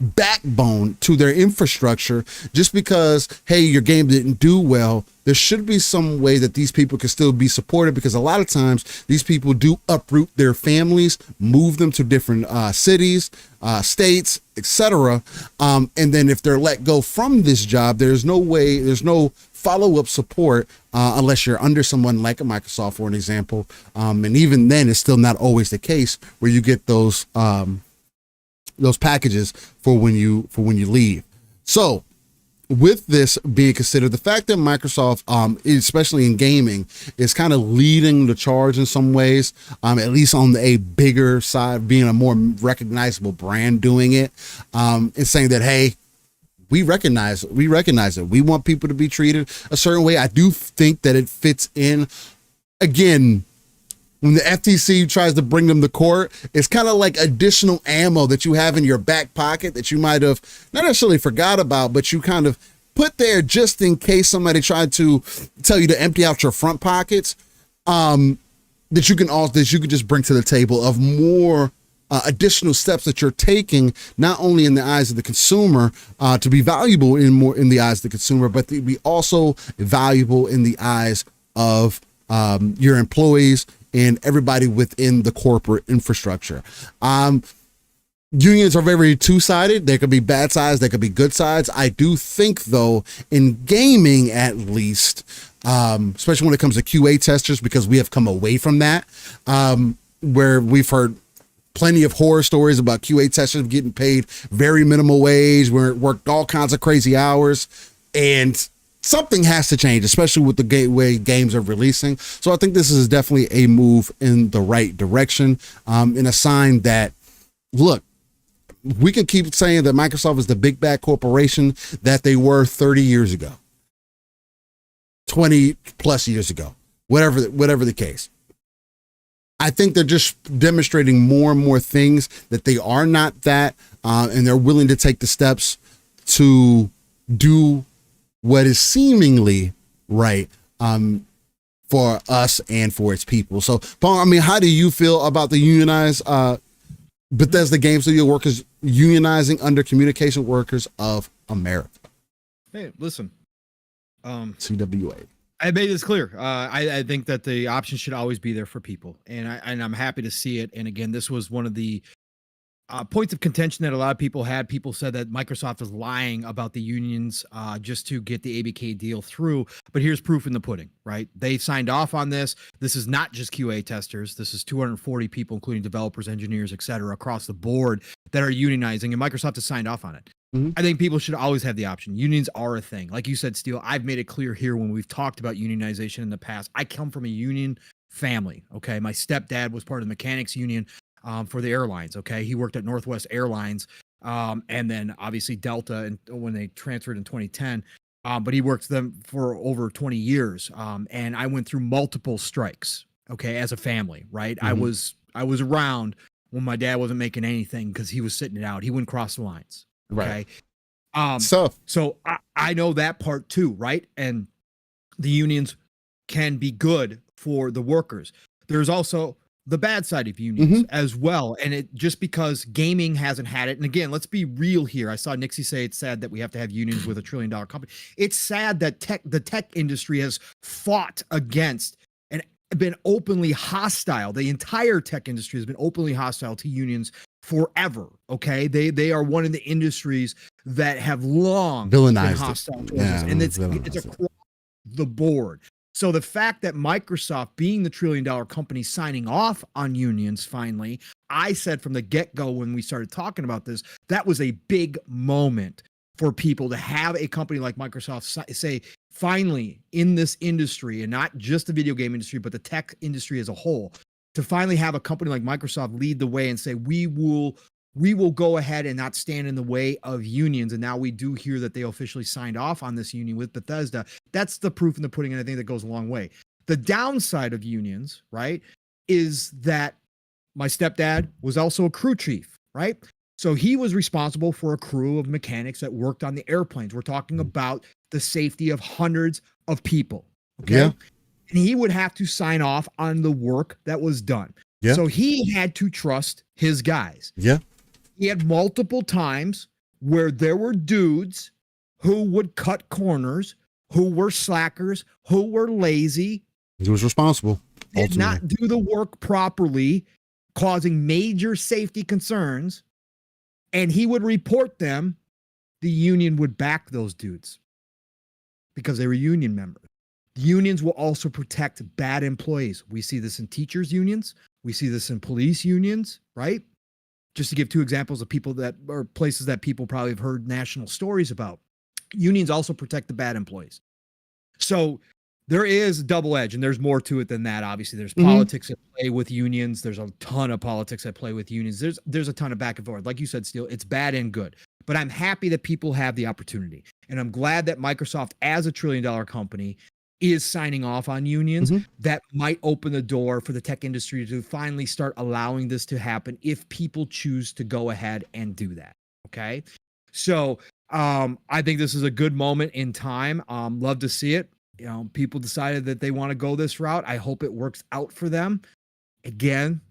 A: backbone to their infrastructure. Just because, hey, your game didn't do well, there should be some way that these people can still be supported, because a lot of times these people do uproot their families, move them to different cities, states, etc. And then if they're let go from this job, there's no follow-up support unless you're under someone like a Microsoft, for an example. And even then, it's still not always the case where you get those packages for when you leave. So with this being considered, the fact that Microsoft, especially in gaming, is kind of leading the charge in some ways, at least on a bigger side, being a more recognizable brand doing it, and saying that, hey, we recognize it. We want people to be treated a certain way. I do think that it fits in. Again, when the FTC tries to bring them to court, it's kind of like additional ammo that you have in your back pocket that you might have not necessarily forgot about, but you kind of put there just in case somebody tried to tell you to empty out your front pockets, that you can just bring to the table of more additional steps that you're taking, not only in the eyes of the consumer, to be valuable in the eyes of the consumer, but to be also valuable in the eyes of your employees and everybody within the corporate infrastructure. Unions are very two-sided. There could be bad sides, there could be good sides. I do think, though, in gaming at least, especially when it comes to QA testers, because we have come away from that, where we've heard plenty of horror stories about QA testers getting paid very minimal wage, where it worked all kinds of crazy hours, and something has to change, especially with the way games are releasing. So I think this is definitely a move in the right direction, and a sign that, look, we can keep saying that Microsoft is the big bad corporation that they were 30 years ago, 20 plus years ago, whatever the case. I think they're just demonstrating more and more things that they are not that, and they're willing to take the steps to do what is seemingly right for us and for its people. So, Paul, I mean, how do you feel about the Unionize Bethesda Game Studio workers unionizing under Communication Workers of America?
B: Hey, listen,
A: CWA.
B: I made this clear. I think that the option should always be there for people, and I'm happy to see it. And again, this was one of the points of contention that a lot of people had. People said that Microsoft was lying about the unions just to get the ABK deal through. But here's proof in the pudding, right? They signed off on this. This is not just QA testers. This is 240 people, including developers, engineers, et cetera, across the board that are unionizing, and Microsoft has signed off on it. Mm-hmm. I think people should always have the option. Unions are a thing. Like you said, Steele, I've made it clear here when we've talked about unionization in the past. I come from a union family, okay? My stepdad was part of the mechanics union for the airlines, okay? He worked at Northwest Airlines, and then obviously Delta, and when they transferred in 2010, but he worked them for over 20 years. And I went through multiple strikes, okay, as a family, right? Mm-hmm. I was around when my dad wasn't making anything because he was sitting it out. He wouldn't cross the lines, okay? Right. So I know that part too, right? And the unions can be good for the workers. There's also the bad side of unions as well. And it just because gaming hasn't had it. And again, let's be real here. I saw Nixie say it's sad that we have to have unions with $1 trillion company. It's sad that the tech industry has fought against and been openly hostile. The entire tech industry has been openly hostile to unions forever. Okay. They are one of the industries that have long been hostile towards us. And it's across the board. So the fact that Microsoft, being the $1 trillion company, signing off on unions finally, I said from the get-go when we started talking about this, that was a big moment for people to have a company like Microsoft say, finally, in this industry, and not just the video game industry, but the tech industry as a whole, to finally have a company like Microsoft lead the way and say, we will we will go ahead and not stand in the way of unions. And now we do hear that they officially signed off on this union with Bethesda. That's the proof in the pudding, and I think that goes a long way. The downside of unions, right, is that my stepdad was also a crew chief, right? So he was responsible for a crew of mechanics that worked on the airplanes. We're talking about the safety of hundreds of people, okay?
A: Yeah.
B: And he would have to sign off on the work that was done.
A: Yeah.
B: So he had to trust his guys.
A: Yeah.
B: He had multiple times where there were dudes who would cut corners, who were slackers, who were lazy.
A: He was responsible.
B: Did not do the work properly, causing major safety concerns, and he would report them. The union would back those dudes because they were union members. Unions will also protect bad employees. We see this in teachers' unions. We see this in police unions, right? Just to give two examples of people that are places that people probably have heard national stories about. Unions also protect the bad employees. So there is a double edge, and there's more to it than that. Obviously, there's politics at play with unions. There's a ton of politics at play with unions. There's a ton of back and forth. Like you said, Steele, it's bad and good. But I'm happy that people have the opportunity. And I'm glad that Microsoft, as a $1 trillion company, is signing off on unions. That might open the door for the tech industry to finally start allowing this to happen if people choose to go ahead and do that. Okay. So I think this is a good moment in time. Love to see it. You know, people decided that they want to go this route. I hope it works out for them. Again,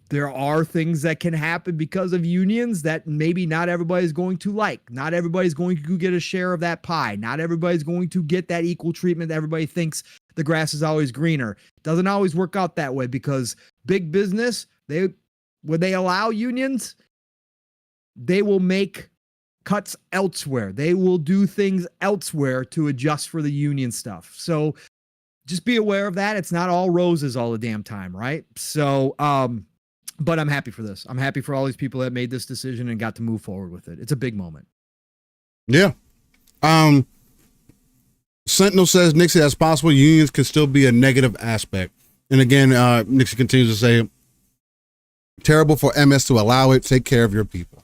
B: there are things that can happen because of unions that maybe not everybody's going to like. Not everybody's going to get a share of that pie. Not everybody's going to get that equal treatment that everybody thinks the grass is always greener. Doesn't always work out that way because big business, when they allow unions, they will make cuts elsewhere. They will do things elsewhere to adjust for the union stuff. So just be aware of that. It's not all roses all the damn time, right? So, but I'm happy for this. I'm happy for all these people that made this decision and got to move forward with it. It's a big moment.
A: Yeah. Sentinel says, Nixie, that's possible. Unions can still be a negative aspect. And again, Nixie continues to say, terrible for MS to allow it. Take care of your people.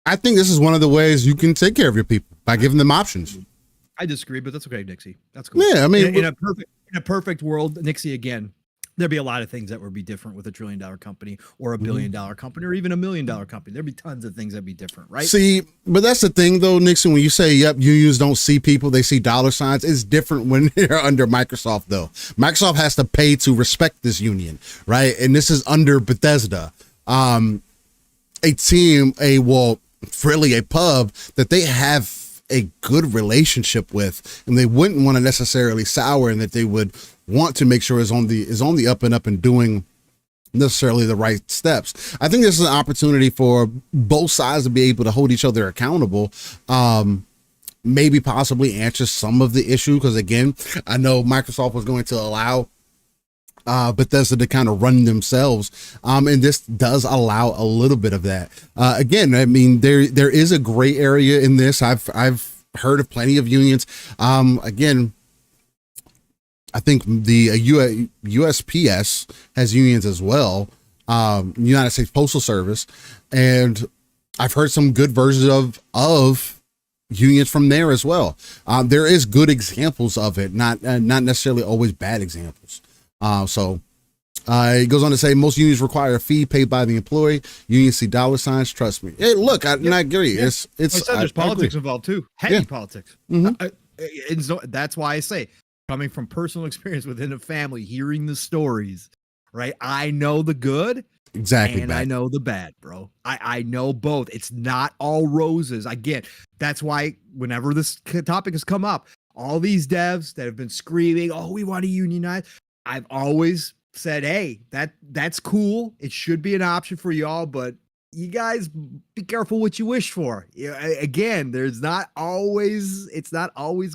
A: I think this is one of the ways you can take care of your people by giving them options.
B: I disagree, but that's okay, Nixie. That's cool.
A: Yeah, I mean,
B: in a perfect world, Nixie, again, there'd be a lot of things that would be different with a $1 trillion company or a $1 billion company or even a $1 million company. There'd be tons of things that'd be different, right?
A: See, but that's the thing, though, Nixon. When you say, "Yep, unions don't see people; they see dollar signs," it's different when you're under Microsoft, though. Microsoft has to pay to respect this union, right? And this is under Bethesda, really a pub that they have a good relationship with, and they wouldn't want to necessarily sour, and that they would want to make sure is on the up and up and doing necessarily the right steps. I think this is an opportunity for both sides to be able to hold each other accountable. Maybe possibly answer some of the issue, because again, I know Microsoft was going to allow Bethesda to kind of run themselves, and this does allow a little bit of that. Again, I mean, there is a gray area in this. I've heard of plenty of unions. Again, I think the USPS has unions as well, United States Postal Service, and I've heard some good versions of unions from there as well. There is good examples of it, not necessarily always bad examples. So it goes on to say most unions require a fee paid by the employee. Unions see dollar signs. Trust me. Hey, look, I agree.
B: Yeah.
A: It's.
B: There's politics involved too. Heavy politics.
A: Mm-hmm.
B: And so that's why I say, coming from personal experience within a family, hearing the stories, right? I know the good.
A: Exactly.
B: And I know the bad, bro. I know both. It's not all roses. I get. That's why whenever this topic has come up, all these devs that have been screaming, "Oh, we want to unionize," I've always said, "Hey, that's cool. It should be an option for y'all, but you guys be careful what you wish for." Again, it's not always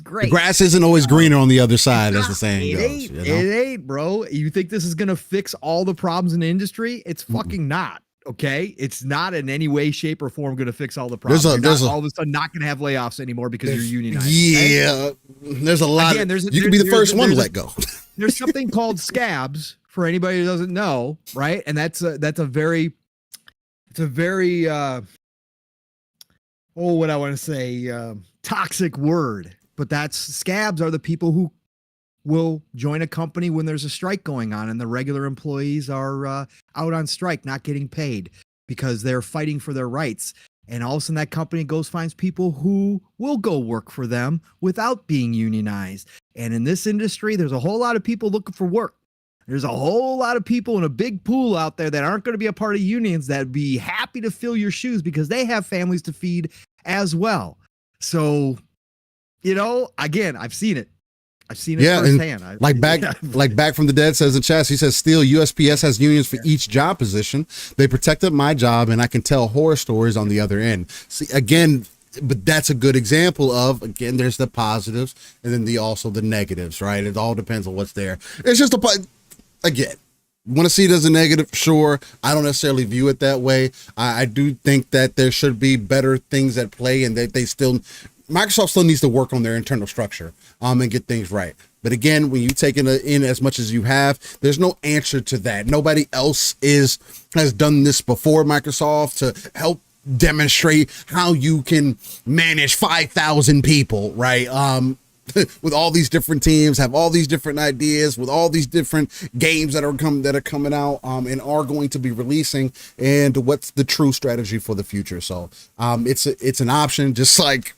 B: great.
A: The grass isn't always greener on the other side, as the saying goes.
B: It ain't, bro. You think this is gonna fix all the problems in the industry? It's fucking not. Okay, it's not in any way, shape, or form going to fix all the problems. You're all of a sudden not going to have layoffs anymore because you're unionized.
A: Yeah, okay? There's a lot. Again, you can be the first one to let go.
B: There's something called scabs for anybody who doesn't know, right? And that's a very it's a very what I want to say, toxic word, but scabs are the people who will join a company when there's a strike going on and the regular employees are out on strike, not getting paid because they're fighting for their rights. And all of a sudden that company finds people who will go work for them without being unionized. And in this industry, there's a whole lot of people looking for work. There's a whole lot of people in a big pool out there that aren't going to be a part of unions that'd be happy to fill your shoes because they have families to feed as well. So, again, I've seen it. I've seen it firsthand.
A: Back from the dead says in chat, he says, still USPS has unions for each job position. They protected my job and I can tell horror stories on the other end. See, again, but that's a good example of, again, there's the positives and then also the negatives, right? It all depends on what's there. It's just again, want to see it as a negative? Sure. I don't necessarily view it that way. I do think that there should be better things at play and that Microsoft still needs to work on their internal structure and get things right. But again, when you take in as much as you have, there's no answer to that. Nobody else has done this before Microsoft to help demonstrate how you can manage 5,000 people, right? With all these different teams, have all these different ideas, with all these different games that are coming out and are going to be releasing, and what's the true strategy for the future. So it's an option, just like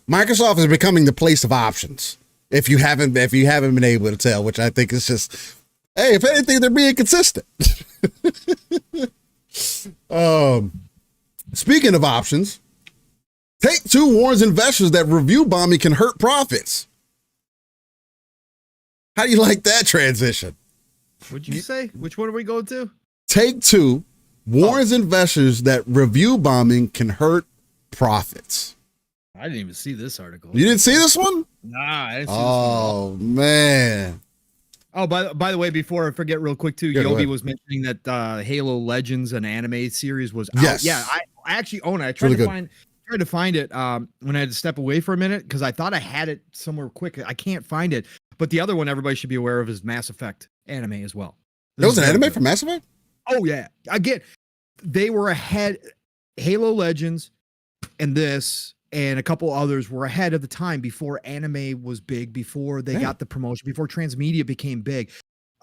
A: Microsoft is becoming the place of options. If you haven't been able to tell, which I think is just, hey, if anything, they're being consistent. Speaking of options, Take-Two warns investors that review bombing can hurt profits. How do you like that transition?
B: What'd you say? Which one are we going to?
A: Take-Two warns investors that review bombing can hurt profits.
B: I didn't even see this article.
A: You didn't see this one?
B: Nah, I didn't see this one.
A: Oh, man.
B: Oh, by the way, before I forget real quick too, Yobi was mentioning that Halo Legends, an anime series, was out.
A: Yes.
B: Yeah, I actually own it. I tried to find it when I had to step away for a minute because I thought I had it somewhere quick. I can't find it. But the other one everybody should be aware of is Mass Effect anime as well.
A: There was an anime for Mass Effect?
B: Oh, yeah. Again, they were ahead. Halo Legends and this and a couple others were ahead of the time before anime was big, before they got the promotion, before transmedia became big.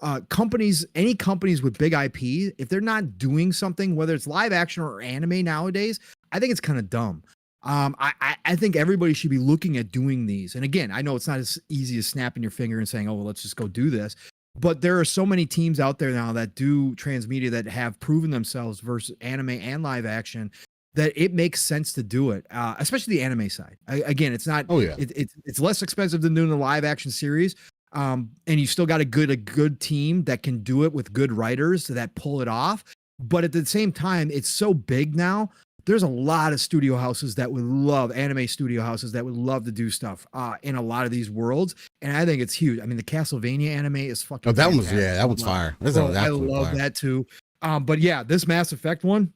B: Any companies with big IP, if they're not doing something, whether it's live action or anime nowadays, I think it's kind of dumb. I think everybody should be looking at doing these. And again, I know it's not as easy as snapping your finger and saying, oh, well, let's just go do this. But there are so many teams out there now that do transmedia that have proven themselves versus anime and live action that it makes sense to do it, especially the anime side. Again, it's not. Oh yeah, it's less expensive than doing a live action series, and you still got a good team that can do it with good writers that pull it off. But at the same time, it's so big now. There's a lot of studio houses that would love anime studio houses that would love to do stuff in a lot of these worlds, and I think it's huge. I mean, the Castlevania anime is fucking.
A: Oh, that one's fire.
B: I love that too. But yeah, this Mass Effect one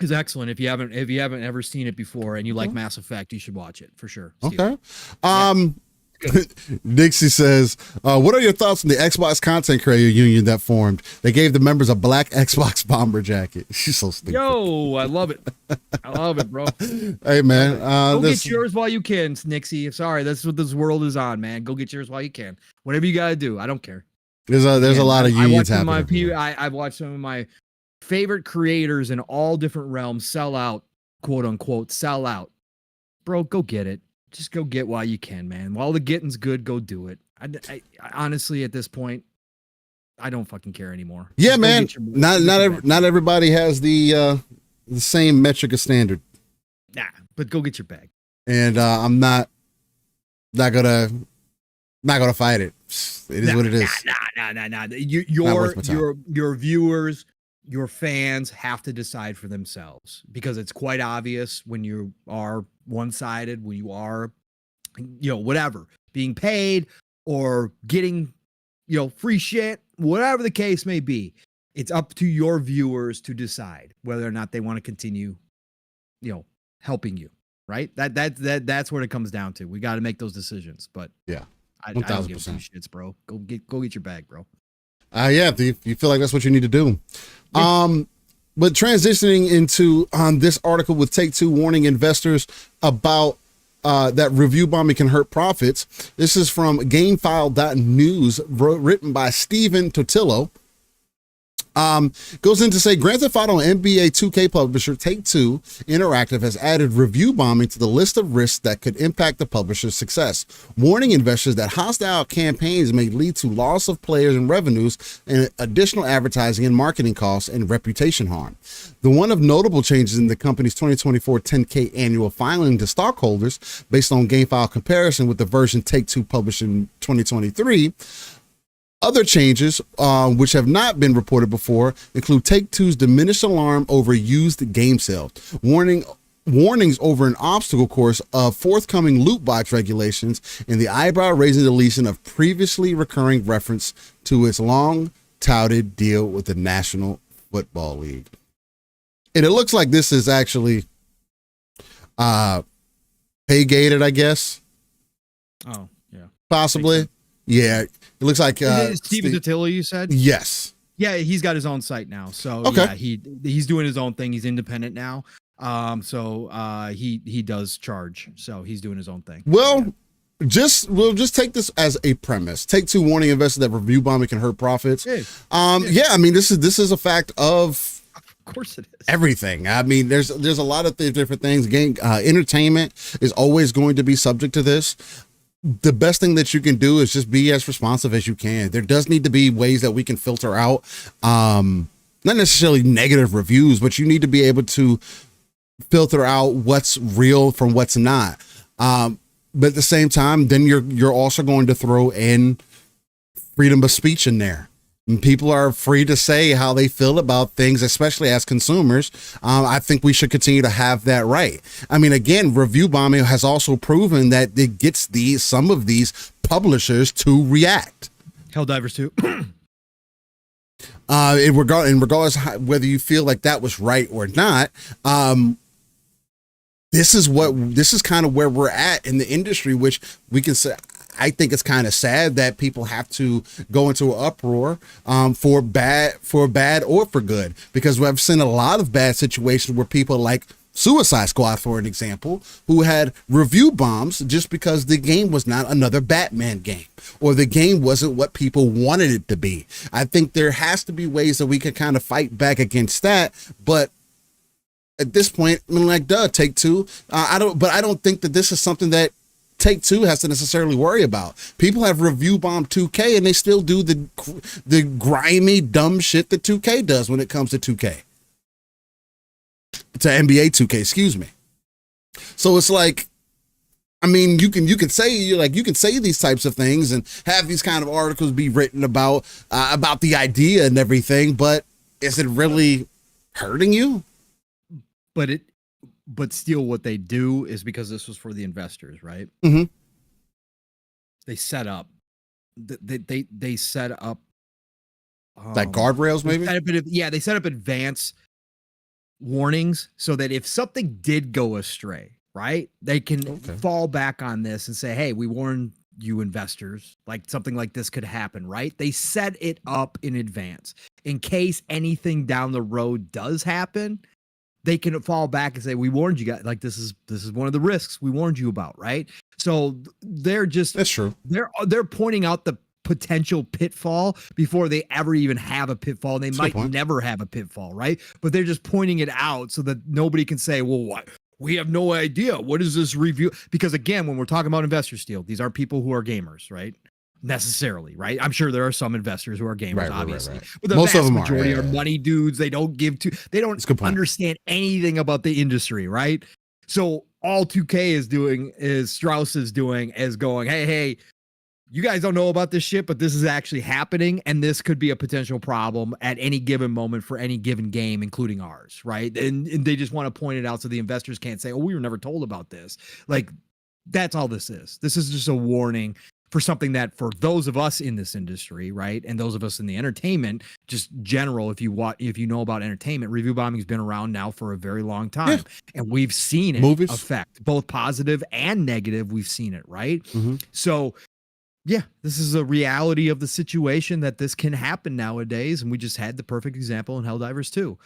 B: is excellent. If you haven't ever seen it before and you like Mass Effect, you should watch it for sure.
A: Okay. Dixie says, what are your thoughts on the Xbox content creator union that formed? They gave the members a black Xbox bomber jacket. She's so stupid.
B: Yo, I love it. I love it, bro.
A: Hey, man.
B: Go get yours while you can, Nixie. Sorry, that's what this world is on, man. Go get yours while you can. Whatever you got to do. I don't care.
A: There's a lot of unions happening.
B: I've watched some of my favorite creators in all different realms sell out, quote unquote, sell out. Bro, go get it. Just go get while you can, man. While the getting's good, go do it. I honestly, at this point, I don't fucking care anymore.
A: Yeah, man. Not everybody has the same metric of standard.
B: Nah, but go get your bag.
A: And I'm not gonna fight it. It is what it is.
B: Nah. Your viewers, your fans have to decide for themselves because it's quite obvious when you are one-sided, when you are, whatever, being paid or getting, free shit, whatever the case may be. It's up to your viewers to decide whether or not they want to continue, helping you. Right? That's what it comes down to. We got to make those decisions. But yeah, I don't give two shits, bro. Go get your bag, bro.
A: Yeah, if you feel like that's what you need to do. But transitioning into this article with Take-Two warning investors about that review bombing can hurt profits. This is from GameFile.news, written by Steven Totillo. Goes in to say Grand Theft Auto NBA 2K publisher Take-Two Interactive has added review bombing to the list of risks that could impact the publisher's success, warning investors that hostile campaigns may lead to loss of players and revenues and additional advertising and marketing costs and reputation harm. The one of notable changes in the company's 2024 10K annual filing to stockholders, based on GameFile comparison with the version Take-Two published in 2023, other changes, which have not been reported before, include Take-Two's diminished alarm over used game sales, warnings over an obstacle course of forthcoming loot box regulations, and the eyebrow-raising deletion of previously recurring reference to its long-touted deal with the National Football League. And it looks like this is actually pay-gated, I guess.
B: Oh, yeah.
A: Possibly. Yeah, it looks like
B: Steven Totillo, you said?
A: Yes.
B: Yeah, he's got his own site now. So
A: okay.
B: Yeah, he's doing his own thing. He's independent now. He does charge. So he's doing his own thing.
A: Well, we'll just take this as a premise. Take-Two warning investors that review bombing can hurt profits. Yeah, I mean, this is a fact of
B: course it is.
A: Everything. I mean, there's a lot of different things. Entertainment is always going to be subject to this. The best thing that you can do is just be as responsive as you can. There does need to be ways that we can filter out, not necessarily negative reviews, but you need to be able to filter out what's real from what's not. But at the same time, then you're also going to throw in freedom of speech in there. And people are free to say how they feel about things, especially as consumers. I think we should continue to have that right. I mean, again, review bombing has also proven that it gets some of these publishers to react.
B: Helldivers 2.
A: Regardless of whether you feel like that was right or not, this is kind of where we're at in the industry, which we can say. I think it's kind of sad that people have to go into an uproar for bad or for good, because we've seen a lot of bad situations where people like Suicide Squad, for an example, who had review bombs just because the game was not another Batman game or the game wasn't what people wanted it to be. I think there has to be ways that we can kind of fight back against that, but at this point, I mean, like, Take-Two. I don't think that this is something that Take-Two has to necessarily worry about. People have review bombed 2K and they still do the grimy, dumb shit that 2K does when it comes to 2K. To NBA 2K, excuse me. So it's like, I mean, you can say these types of things and have these kind of articles be written about the idea and everything, but is it really hurting you?
B: But still, what they do is, because this was for the investors, right?
A: Mm-hmm.
B: They set up, they set up
A: like guardrails, maybe.
B: They set up advance warnings so that if something did go astray, right, they can fall back on this and say, "Hey, we warned you, investors. Like something like this could happen." Right? They set it up in advance in case anything down the road does happen. They can fall back and say, "We warned you guys. Like this is one of the risks we warned you about," right? So that's
A: true.
B: They're pointing out the potential pitfall before they ever even have a pitfall. They might never have a pitfall, right? But they're just pointing it out so that nobody can say, "Well, what? We have no idea. What is this review?" Because again, when we're talking about investor steal, these are people who are gamers, right? Necessarily, right? I'm sure there are some investors who are gamers, obviously, right. But the
A: most
B: vast
A: of them
B: majority are money dudes. They don't understand anything about the industry, right? So all 2K is doing, is Strauss is doing, is going, hey, you guys don't know about this shit, but this is actually happening, and this could be a potential problem at any given moment for any given game, including ours, right? And they just want to point it out so the investors can't say, "Oh, we were never told about this." Like, that's all this is. This is just a warning for something that, for those of us in this industry, right, and those of us in the entertainment, just general, if you know about entertainment, review bombing's been around now for a very long time, and we've seen it affect both positive and negative. We've seen it, right? Mm-hmm. So, yeah, this is a reality of the situation that this can happen nowadays, and we just had the perfect example in Helldivers 2.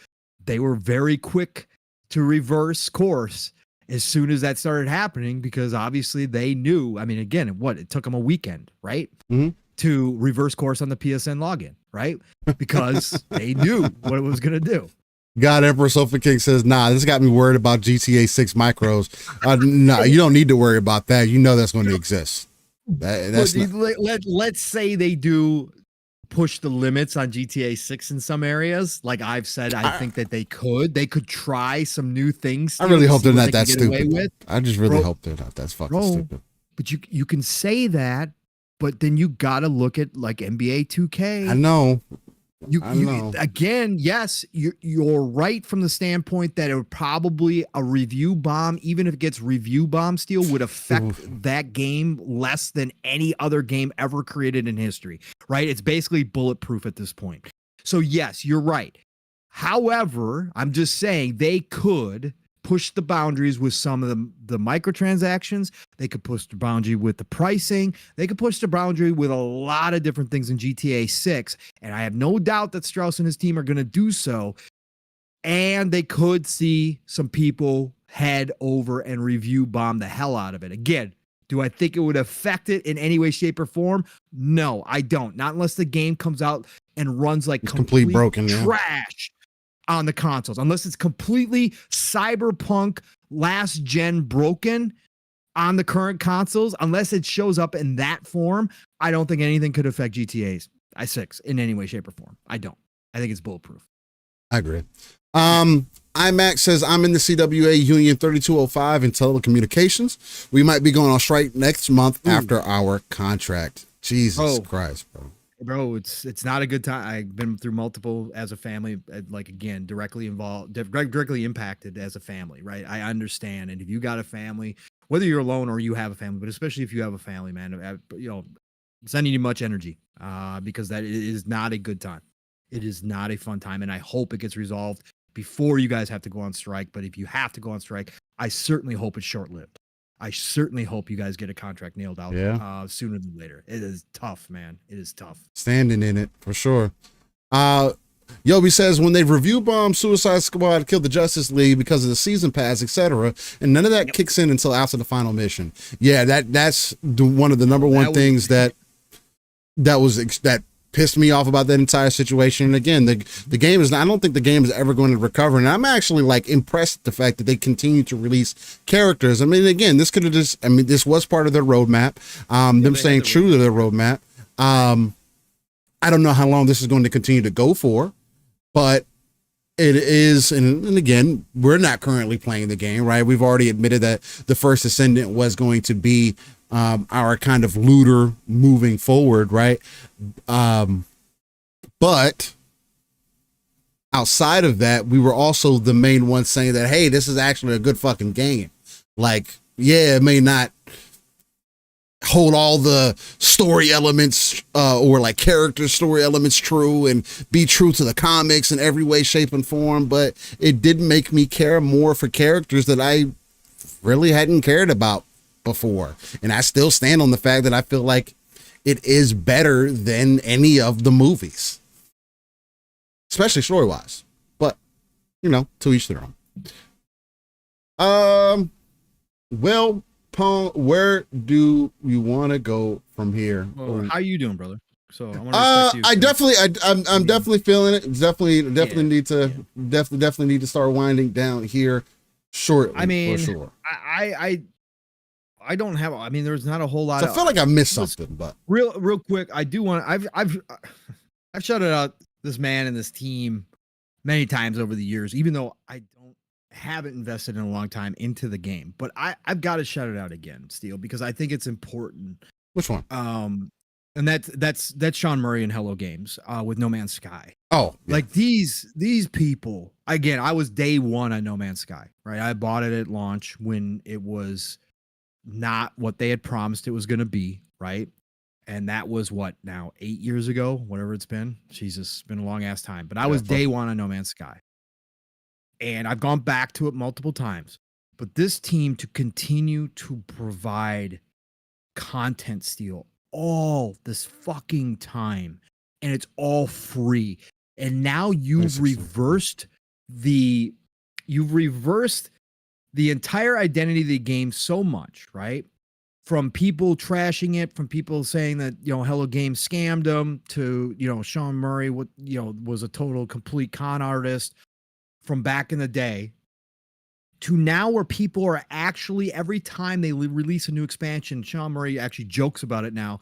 B: they were very quick to reverse course as soon as that started happening, because obviously they knew. I mean, again, it took them a weekend, right?
A: Mm-hmm.
B: To reverse course on the PSN login, right? Because they knew what it was going to do.
A: God Emperor Sofa King says, nah, this got me worried about GTA 6 micros. No, you don't need to worry about that. You know that's going to exist.
B: Let's say they do push the limits on GTA 6 in some areas. Like I've said, I think that they could try some new things.
A: I really hope they're not that stupid. I just really hope they're not. That's fucking stupid.
B: But you can say that, but then you got to look at like NBA 2K.
A: I know.
B: Again, yes, you're right from the standpoint that it would probably a review bomb, even if it gets review bomb steal, would affect that game less than any other game ever created in history, right? It's basically bulletproof at this point. So yes, you're right. However, I'm just saying they could push the boundaries with some of the microtransactions. They could push the boundary with the pricing. They could push the boundary with a lot of different things in GTA 6. And I have no doubt that Strauss and his team are going to do so. And they could see some people head over and review bomb the hell out of it. Again, do I think it would affect it in any way, shape, or form? No, I don't. Not unless the game comes out and runs like complete broken trash. On the consoles, unless it's completely cyberpunk last gen broken on the current consoles, unless it shows up in that form, I don't think anything could affect GTA's i6 in any way, shape, or form. I don't. I think it's bulletproof.
A: I agree. IMAX says, I'm in the CWA Union 3205 in telecommunications. We might be going on strike next month after our contract. Jesus Christ, bro.
B: Bro, it's not a good time. I've been through multiple as a family, like again, directly involved, directly impacted as a family, right? I understand. And if you got a family, whether you're alone or you have a family, but especially if you have a family, man, sending you much energy because that is not a good time. It is not a fun time. And I hope it gets resolved before you guys have to go on strike. But if you have to go on strike, I certainly hope it's short-lived. I certainly hope you guys get a contract nailed out sooner than later. It is tough, man. It is tough.
A: Standing in it for sure. Yobi says, when they review bomb Suicide Squad, Kill the Justice League because of the season pass, etc., and none of that kicks in until after the final mission. Yeah, that's one of the number one things that pissed me off about that entire situation. And again, the game is, I don't think the game is ever going to recover. And I'm actually like impressed at the fact that they continue to release characters. I mean, again, this was part of their roadmap. Them staying true to their roadmap. I don't know how long this is going to continue to go for, but it is. And again, we're not currently playing the game, right? We've already admitted that the first Ascendant was going to be our kind of looter moving forward, right? But outside of that, we were also the main ones saying that, hey, this is actually a good fucking game. Like, yeah, it may not hold all the story elements or like character story elements true and be true to the comics in every way, shape, and form, but it did make me care more for characters that I really hadn't cared about before. And I still stand on the fact that I feel like it is better than any of the movies, especially story wise, but to each their own. Well, Pong, where do you want to go from here?
B: Well, how are you doing, brother? So I want to
A: I'm definitely feeling it. Definitely need to start winding down here shortly.
B: I mean,
A: for sure.
B: I don't have. I mean, there's not a whole lot.
A: So I feel like I missed something, but
B: real quick, I do want. I've shouted out this man and this team many times over the years, even though I haven't invested in a long time into the game. But I've got to shout it out again, Steele, because I think it's important.
A: Which one?
B: And that's Sean Murray and Hello Games with No Man's Sky.
A: Oh, yeah.
B: Like these people. Again, I was day one on No Man's Sky. Right, I bought it at launch when it was not what they had promised it was going to be, right? And that was what, now 8 years ago, whatever it's been. Jesus, it's been a long ass time. But I was day one on No Man's Sky. And I've gone back to it multiple times. But this team to continue to provide content, Steele, all this fucking time, and it's all free. And now you've reversed you've reversed the entire identity of the game so much, right? From people trashing it, from people saying that, Hello Games scammed them, to, Sean Murray, was a total complete con artist from back in the day, to now where people are actually, every time they release a new expansion, Sean Murray actually jokes about it now,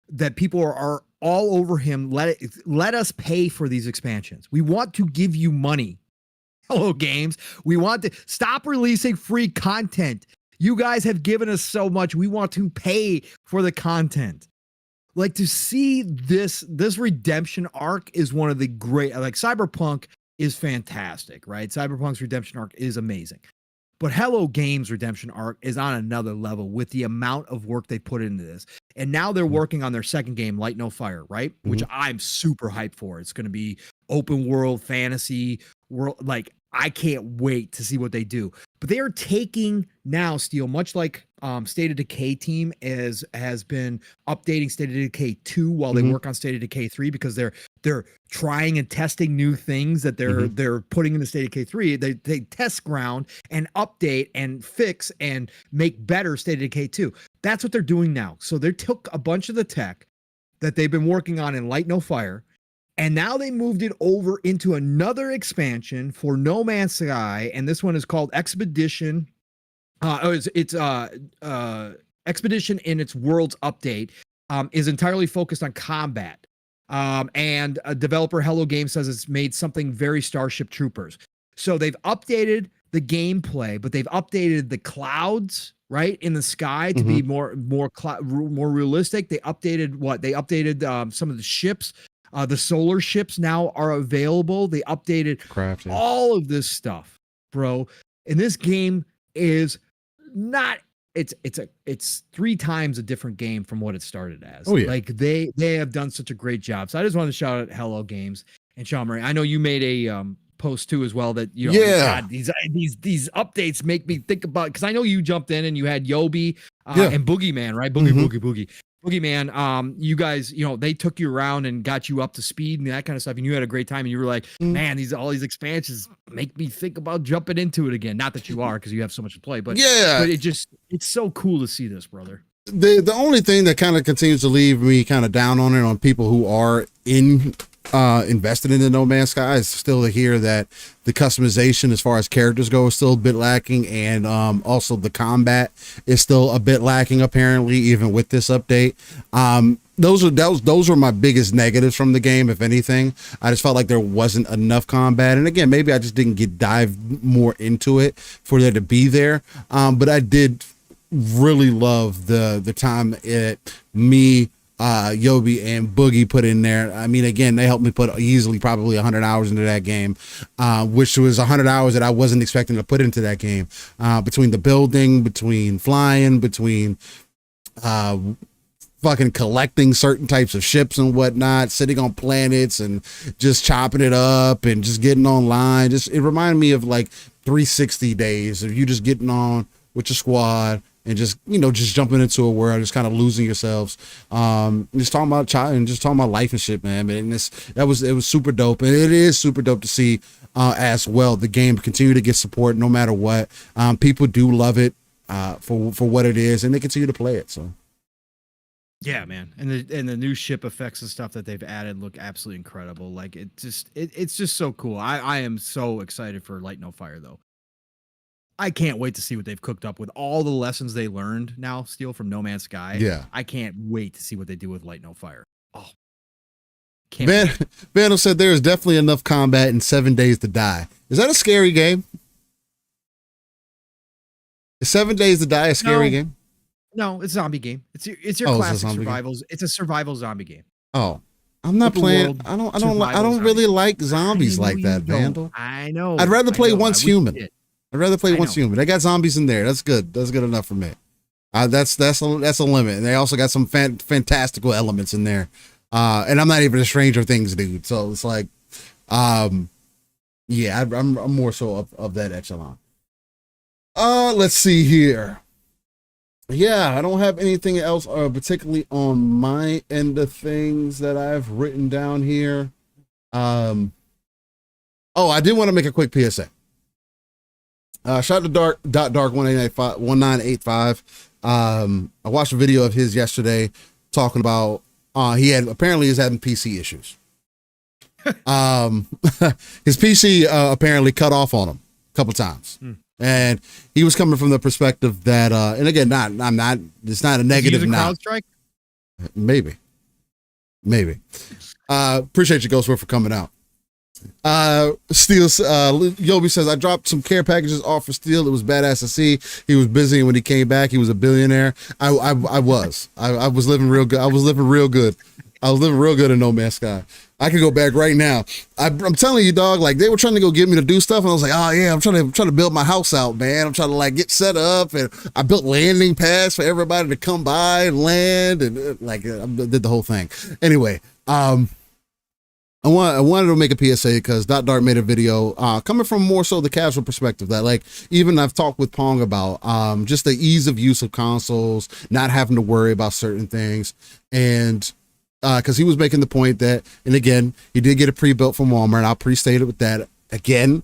B: that people are all over him. Let us pay for these expansions. We want to give you money. Hello Games. We want to stop releasing free content. You guys have given us so much. We want to pay for the content. Like, to see this redemption arc is one of the great, like, Cyberpunk is fantastic, right? Cyberpunk's redemption arc is amazing. But Hello Games' redemption arc is on another level with the amount of work they put into this. And now they're working on their second game, Light No Fire, right? Mm-hmm. Which I'm super hyped for. It's going to be open world fantasy world. Like, I can't wait to see what they do. But they are taking now, Steel, much like State of Decay team has been updating State of Decay 2 while they work on State of Decay 3, because they're trying and testing new things that they're putting in the State of Decay 3. They test ground and update and fix and make better State of Decay 2. That's what they're doing now. So they took a bunch of the tech that they've been working on in Light No Fire, and now they moved it over into another expansion for No Man's Sky, and this one is called Expedition. It's Expedition in its World's Update is entirely focused on combat. And a developer, Hello Games, says it's made something very Starship Troopers. So they've updated the gameplay, but they've updated the clouds, right, in the sky to be more realistic. They updated some of the ships. The solar ships now are available. They updated crafting, all of this stuff, bro. And this game is not. It's 3 times a different game from what it started as. Oh, yeah. Like, they have done such a great job. So I just want to shout out Hello Games and Sean Murray. I know you made a post too as well that, God, these updates make me think about, because I know you jumped in and you had Yobi and Boogeyman, right? Boogie. Boogeyman, you guys, they took you around and got you up to speed and that kind of stuff, and you had a great time, and you were like, man, all these expansions make me think about jumping into it again. Not that you are, because you have so much to play, but it's so cool to see this, brother.
A: The only thing that kind of continues to leave me kind of down on it, on people who are invested in the No Man's Sky, is still to hear that the customization as far as characters go is still a bit lacking, and also the combat is still a bit lacking, apparently, even with this update. Those were my biggest negatives from the game. If anything, I just felt like there wasn't enough combat, and again, maybe I just didn't dive more into it for there to be there. But I did really love the time Yobi and Boogie put in there. I mean, again, they helped me put easily probably 100 hours into that game, which was 100 hours that I wasn't expecting to put into that game, between the building, between flying, between fucking collecting certain types of ships and whatnot, sitting on planets and just chopping it up and just getting online. It reminded me of like 360 days of you just getting on with your squad and just jumping into a world, just kind of losing yourselves. Just talking about just talking about life and shit, man. And it was super dope. And it is super dope to see as well the game continue to get support no matter what. People do love it for what it is, and they continue to play it. So
B: yeah, man. And the new ship effects and stuff that they've added look absolutely incredible. Like, it's just so cool. I am so excited for Light No Fire, though. I can't wait to see what they've cooked up with all the lessons they learned now, Steel, from No Man's Sky.
A: Yeah.
B: I can't wait to see what they do with Light No Fire. Oh.
A: Vandal said there is definitely enough combat in 7 Days to Die. Is that a scary game? Is 7 Days to Die a scary game?
B: No, it's a zombie game. It's your classic survivals. It's a survival zombie game.
A: Oh. I'm not playing. I don't really like zombies like that, Vandal.
B: I know.
A: I'd rather play Once Human. I'd rather play Once Human. They got zombies in there. That's good. That's good enough for me. That's a limit. And they also got some fantastical elements in there. And I'm not even a Stranger Things dude. So it's like, yeah, I'm more so of that echelon. Let's see here. Yeah, I don't have anything else particularly on my end of things that I've written down here. Oh, I did want to make a quick PSA. Shout out to Dark 1985. I watched a video of his yesterday talking about he apparently is having PC issues. His PC apparently cut off on him a couple times. And he was coming from the perspective that and again, it's not a negative now.
B: CrowdStrike?
A: Maybe. Appreciate you, Ghostword, for coming out. Steel Yobi says, I dropped some care packages off for Steel. It was badass to see. He was busy, and when he came back, he was a billionaire. I was living real good. I was living real good in No Man's Sky. I could go back right now. I'm telling you, dog, like they were trying to go get me to do stuff, and I was like, oh yeah, I'm trying to build my house out, man. I'm trying to like get set up, and I built landing pads for everybody to come by and land, and I did the whole thing. Anyway, I wanted to make a PSA because Dart made a video coming from more so the casual perspective that like even I've talked with Pong about just the ease of use of consoles, not having to worry about certain things, and because he was making the point that, and again, he did get a pre-built from Walmart. I'll pre-state it with that again.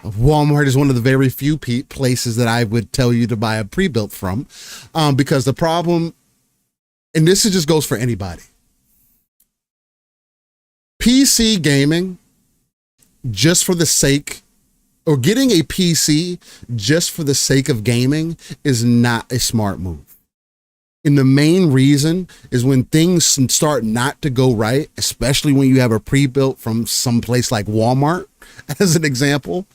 A: Walmart is one of the very few places that I would tell you to buy a pre-built from, because the problem, and this just goes for anybody. PC gaming, just for the sake, or getting a PC just for the sake of gaming is not a smart move. And the main reason is when things start not to go right, especially when you have a pre-built from some place like Walmart, as an example,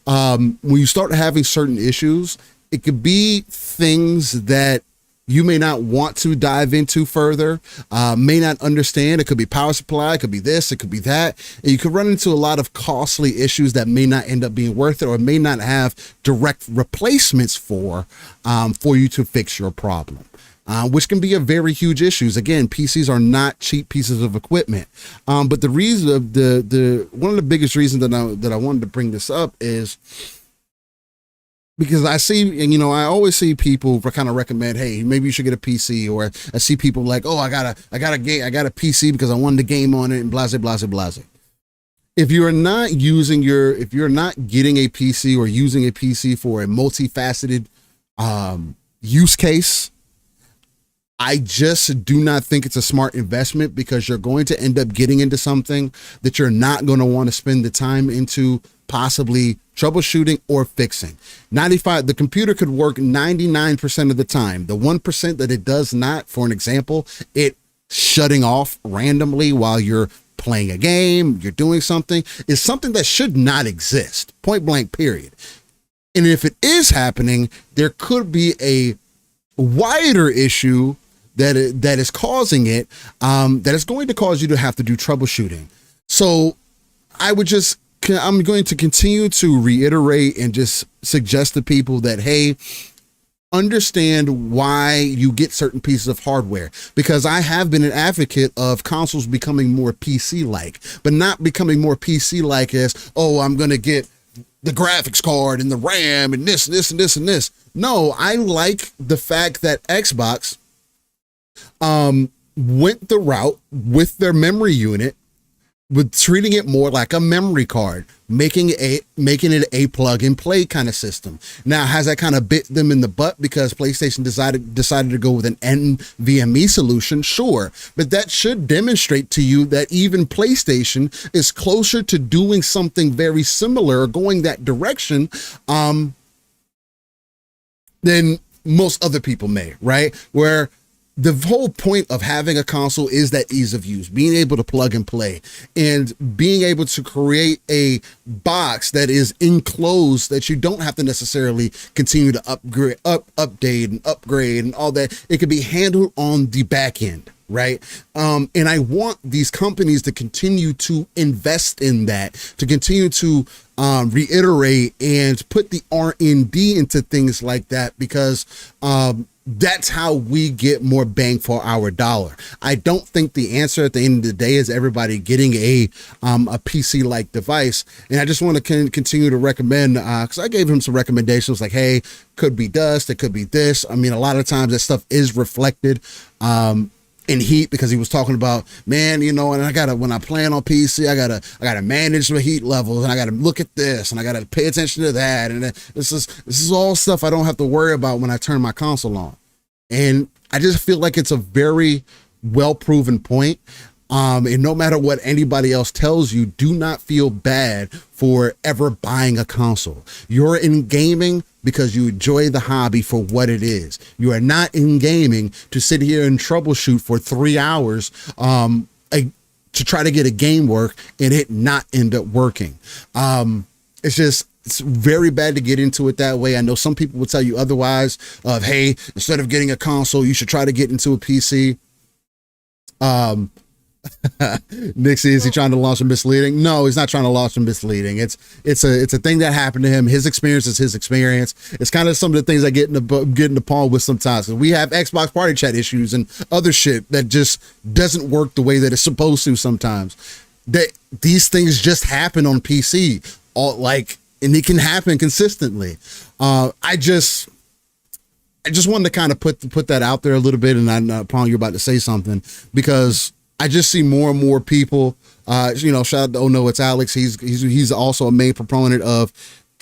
A: when you start having certain issues, it could be things that you may not want to dive into further, may not understand. It could be power supply, it could be this, it could be that. And you could run into a lot of costly issues that may not end up being worth it or may not have direct replacements for you to fix your problem. Which can be a very huge issue. Again, PCs are not cheap pieces of equipment. But the reason the one of the biggest reasons that I wanted to bring this up is because I see, and I always see people kind of recommend, hey, maybe you should get a PC, or I see people like, oh, I got a PC because I wanted to game on it, and blase, blase, blase. If you're not getting a PC or using a PC for a multifaceted use case, I just do not think it's a smart investment, because you're going to end up getting into something that you're not going to want to spend the time into possibly troubleshooting or fixing. The computer could work 99% of the time. The 1% that it does not, for an example, it shutting off randomly while you're playing a game, you're doing something, is something that should not exist. Point blank, period. And if it is happening, there could be a wider issue that is causing it, that is going to cause you to have to do troubleshooting. So I'm going to continue to reiterate and just suggest to people that, hey, understand why you get certain pieces of hardware, because I have been an advocate of consoles becoming more PC-like, but not becoming more PC-like as, oh, I'm going to get the graphics card and the RAM and this, and this, and this, and this. No, I like the fact that Xbox went the route with their memory unit, with treating it more like a memory card, making it a plug and play kind of system. Now, has that kind of bit them in the butt because PlayStation decided to go with an NVMe solution? Sure, but that should demonstrate to you that even PlayStation is closer to doing something very similar, or going that direction, than most other people may, right? Where the whole point of having a console is that ease of use, being able to plug and play, and being able to create a box that is enclosed, that you don't have to necessarily continue to update and upgrade and all that. It could be handled on the back end, right? And I want these companies to continue to invest in that, to continue to reiterate and put the R&D into things like that, because that's how we get more bang for our dollar. I don't think the answer at the end of the day is everybody getting a PC-like device. And I just want to continue to recommend, because I gave him some recommendations like, hey, could be dust, it could be this. I mean, a lot of times that stuff is reflected. in heat because he was talking about, man, you know, and when I play on PC, I gotta manage the heat levels, and I gotta look at this, and I gotta pay attention to that, and this is all stuff I don't have to worry about when I turn my console on. And I just feel like it's a very well proven point. And no matter what anybody else tells you, do not feel bad for ever buying a console. You're in gaming because you enjoy the hobby for what it is. You are not in gaming to sit here and troubleshoot for 3 hours to try to get a game work and it not end up working. It's very bad to get into it that way. I know some people will tell you otherwise of, hey, instead of getting a console, you should try to get into a PC. Nixie, is he trying to launch a misleading? No, he's not trying to launch a misleading. It's a thing that happened to him. His experience is his experience. It's kind of some of the things I get in the pawn with sometimes. We have Xbox party chat issues and other shit that just doesn't work the way that it's supposed to sometimes. That these things just happen on PC, and it can happen consistently. I just wanted to kind of put that out there a little bit, and I know, Paul, you're about to say something, because I just see more and more people, shout out to Oh No, It's Alex. He's also a main proponent of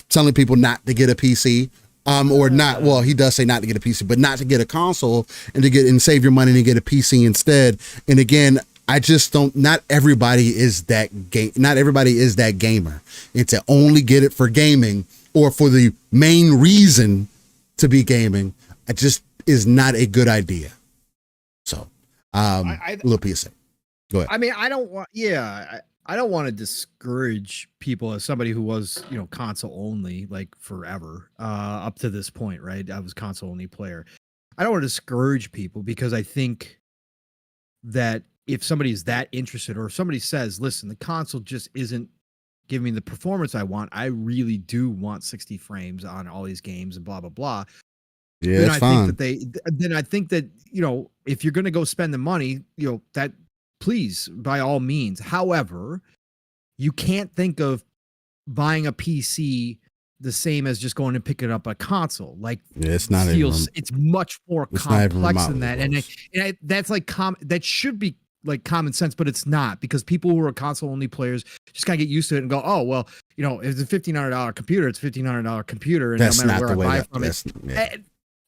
A: telling people not to get a PC, or not. Well, he does say not to get a PC, but not to get a console and save your money and get a PC instead. And again, I just don't, not everybody is that gamer. And to only get it for gaming or for the main reason to be gaming, it just is not a good idea. So, little PSA. Go ahead.
B: I mean, I don't want to discourage people as somebody who was, console only like forever, up to this point, right? I was console only player. I don't want to discourage people because I think that if somebody is that interested, or if somebody says, listen, the console just isn't giving me the performance I want, I really do want 60 frames on all these games and blah, blah, blah.
A: Yeah,
B: then
A: it's fine.
B: Then I think that, if you're going to go spend the money, that, please, by all means. However, you can't think of buying a PC the same as just going and picking up a console. Like,
A: it's not.
B: It's much more complex than that, and that's like that should be like common sense, but it's not, because people who are console only players just kind of get used to it and go, oh well, if it's a $1,500 computer, it's a $1,500 computer, and
A: that's
B: no matter
A: not
B: where
A: the
B: I
A: way
B: buy from it.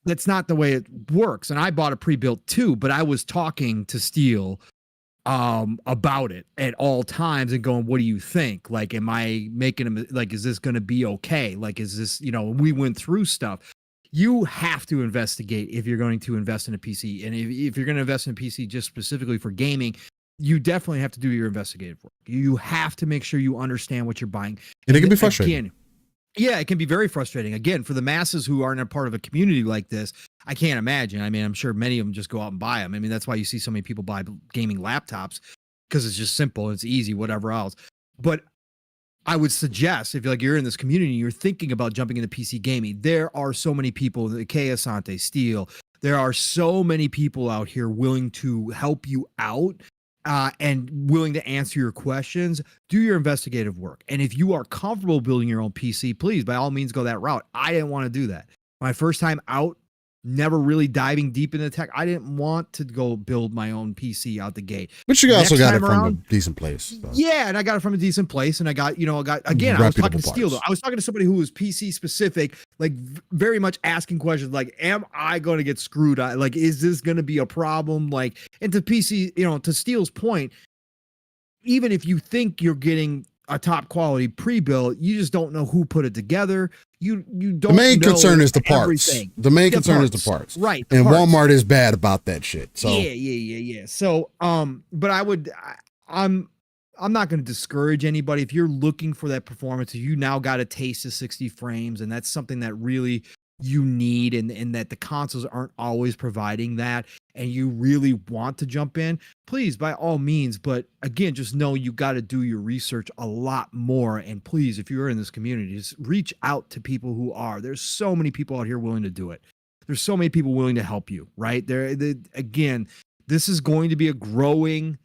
B: That's not the way it works. And I bought a pre-built too, but I was talking to Steel about it at all times and going, what do you think? Like, am I making them, like, is this going to be okay? Like, is this, we went through stuff. You have to investigate if you're going to invest in a PC. And if you're going to invest in a PC just specifically for gaming, you definitely have to do your investigative work. You have to make sure you understand what you're buying.
A: And it can be frustrating.
B: Again, yeah, it can be very frustrating. Again, for the masses who aren't a part of a community like this, I can't imagine. I mean, I'm sure many of them just go out and buy them. I mean, that's why you see so many people buy gaming laptops, because it's just simple, it's easy, whatever else. But I would suggest, if you're in this community, you're thinking about jumping into PC gaming, there are so many people, Kay Asante, Steel, there are so many people out here willing to help you out. And willing to answer your questions. Do your investigative work. And if you are comfortable building your own PC, please, by all means, go that route. I didn't want to do that. My first time out, never really diving deep into tech, I didn't want to go build my own PC out the gate.
A: But you also got it from a decent place. So.
B: Yeah, and I got it from a decent place, and I was talking to Steel, though. I was talking to somebody who was PC specific, like very much asking questions like, am I going to get screwed? Like, is this going to be a problem? Like, and to PC, to Steel's point, even if you think you're getting a top quality pre-built, you just don't know who put it together. You don't. The main
A: concern is the parts.
B: Everything.
A: The main concern is the parts,
B: right?
A: And Walmart is bad about that shit. So
B: yeah. So but I'm not going to discourage anybody if you're looking for that performance. If you now got a taste of 60 frames, and that's something that really you need, and that the consoles aren't always providing that, and you really want to jump in, please, by all means. But again, just know you got to do your research a lot more. And please, if you're in this community, just reach out to people who are. There's so many people out here willing to do it. There's so many people willing to help you, right? Again, this is going to be a growing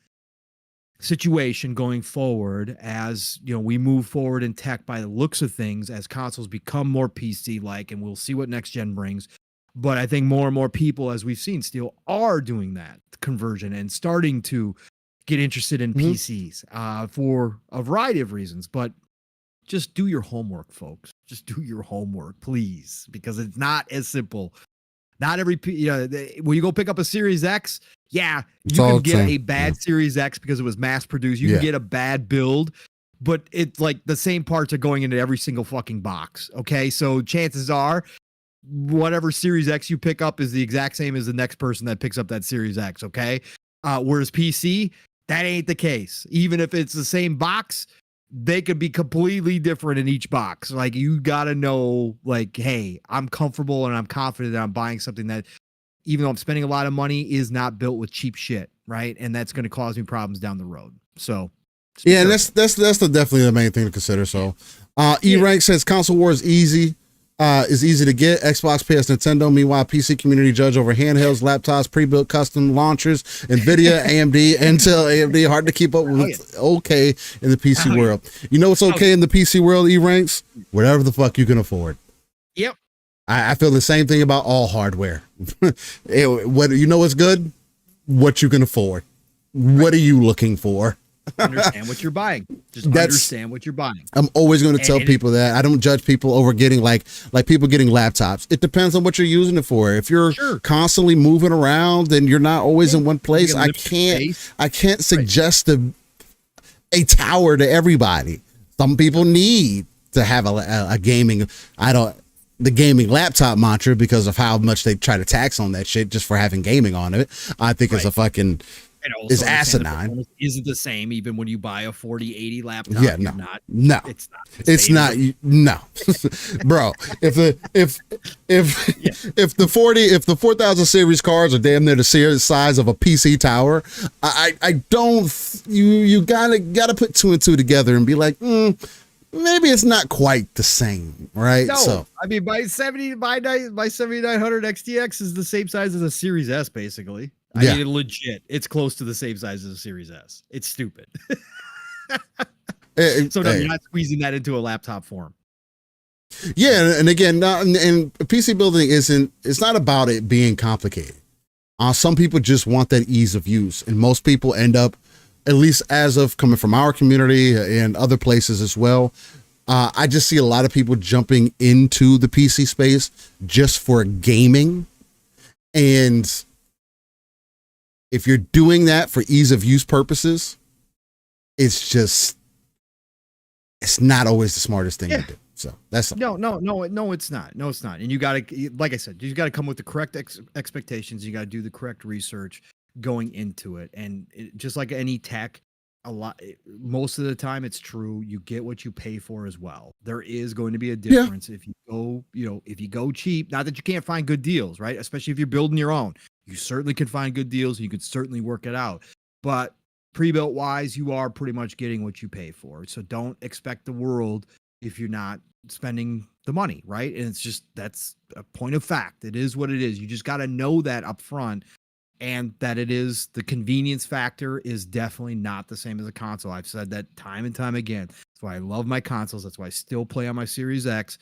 B: situation going forward as we move forward in tech, by the looks of things, as consoles become more PC like, and we'll see what next gen brings. But I think more and more people, as we've seen, still are doing that conversion and starting to get interested in PCs for a variety of reasons. But just do your homework, folks. Just do your homework, please, because it's not as simple. Not every, when you go pick up a Series X, you can get a bad Series X because it was mass produced. You can get a bad build, but it's like the same parts are going into every single fucking box. Okay. So chances are whatever Series X you pick up is the exact same as the next person that picks up that Series X. Okay. Whereas PC, that ain't the case. Even if it's the same box, they could be completely different in each box. Like, you got to know, like, hey, I'm comfortable and I'm confident that I'm buying something that, even though I'm spending a lot of money, is not built with cheap shit. Right. And that's going to cause me problems down the road. So,
A: yeah, and that's definitely the main thing to consider. So, E-Rank says console war is easy to get. Xbox, PS, Nintendo. Meanwhile, PC community judge over handhelds, laptops, pre-built custom launchers, NVIDIA, AMD, Intel, AMD. Hard to keep up with. Okay in the PC world. You know what's okay in the PC world, E-Ranks? Whatever the fuck you can afford.
B: Yep.
A: I feel the same thing about all hardware. You know what's good? What you can afford. What are you looking for?
B: Understand what you're buying. Just understand what you're buying.
A: I'm always going to tell people that. I don't judge people over getting like people getting laptops. It depends on what you're using it for. If you're constantly moving around and you're not always in one place, I can't suggest a tower to everybody. Some people need to have a gaming. The gaming laptop mantra, because of how much they try to tax on that shit just for having gaming on it. I think it's a fucking. Is asinine.
B: Isn't the same even when you buy a 4080 laptop?
A: Yeah, no, it's not. No, bro. If the 4000 series cards are damn near the size of a PC tower, I don't. You gotta put two and two together and be like, maybe it's not quite the same, right?
B: No, so I mean, my 7900 XTX is the same size as a Series S, basically. I mean, legit, it's close to the same size as a Series S. It's stupid. So no, you're not squeezing that into a laptop form.
A: Yeah, and again, and PC building it's not about it being complicated. Some people just want that ease of use, and most people end up, at least as of coming from our community and other places as well, I just see a lot of people jumping into the PC space just for gaming. And if you're doing that for ease of use purposes, it's not always the smartest thing to do. So that's
B: no, it's not. No, it's not. And you got to, like I said, you got to come with the correct expectations. You got to do the correct research going into it. And just like any tech, most of the time it's true. You get what you pay for as well. There is going to be a difference if you go cheap. Not that you can't find good deals, right? Especially if you're building your own. You certainly can find good deals. You could certainly work it out. But pre-built wise, you are pretty much getting what you pay for. So don't expect the world if you're not spending the money, right? And that's a point of fact. It is what it is. You just got to know that up front, and that the convenience factor is definitely not the same as a console. I've said that time and time again. That's why I love my consoles. That's why I still play on my Series X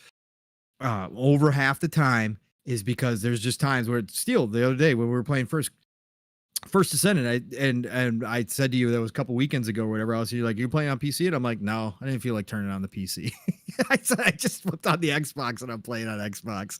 B: over half the time. Is because there's just times where it's still the other day when we were playing first Descendant, and I said to you that was a couple weekends ago or whatever else. You're like, you're playing on PC, and I'm like, no, I didn't feel like turning on the PC. I said I just flipped on the Xbox and I'm playing on Xbox.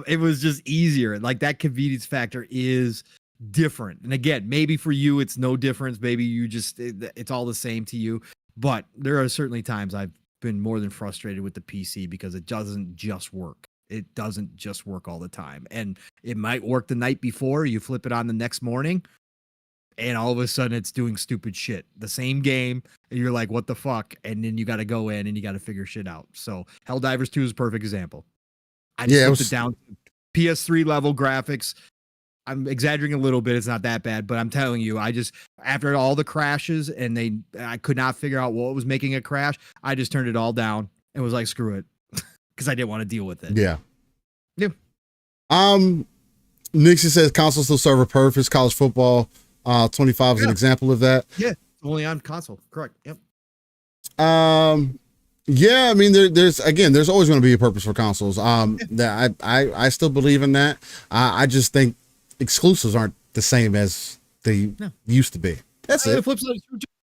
B: It was just easier. Like, that convenience factor is different. And again, maybe for you it's no difference. Maybe you it's all the same to you. But there are certainly times I've been more than frustrated with the PC because it doesn't just work. It doesn't just work all the time. And it might work the night before, you flip it on the next morning, and all of a sudden it's doing stupid shit. The same game, and you're like, what the fuck? And then you got to go in and you got to figure shit out. So Helldivers 2 is a perfect example. I just flipped it down to PS3 level graphics. I'm exaggerating a little bit. It's not that bad, but I'm telling you, after all the crashes and I could not figure out what was making a crash, I just turned it all down and was like, screw it. Because I didn't want to deal with it.
A: Yeah. Nixie says console still serve a purpose. College football 25 is an example of that.
B: Yeah, only on console. Correct. Yep.
A: Yeah, I mean, there's always going to be a purpose for consoles. That I still believe in that. I just think exclusives aren't the same as they used to be. That's it.
B: The flip side is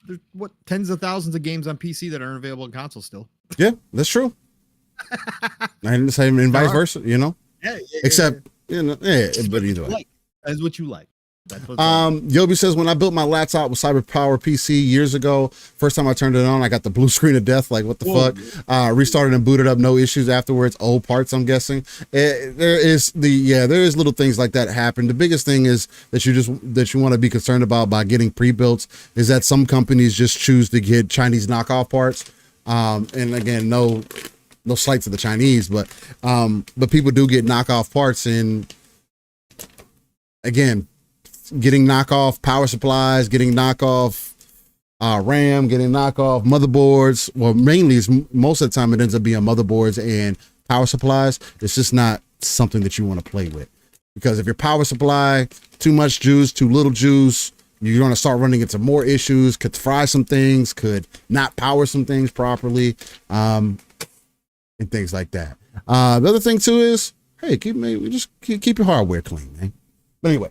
B: there's tens of thousands of games on PC that aren't available on console still.
A: Yeah, that's true. And the same and vice versa, you know.
B: Yeah,
A: Except you know, but either way.
B: That's what you like.
A: Yobi says, when I built my laptop with CyberPower PC years ago, first time I turned it on, I got the blue screen of death. Like, what the fuck? Restarted and booted up, no issues afterwards. Old parts, I'm guessing. There is little things like that happen. The biggest thing is that you want to be concerned about by getting pre-built is that some companies just choose to get Chinese knockoff parts. And again, no slight to the Chinese, but people do get knockoff parts, and again, getting knockoff power supplies, getting knockoff RAM, getting knockoff motherboards. Well, mainly most of the time it ends up being motherboards and power supplies. It's just not something that you want to play with, because if your power supply, too much juice, too little juice, you're going to start running into more issues, could fry some things, could not power some things properly, and things like that. The other thing too is, hey, keep your hardware clean, man. But anyway,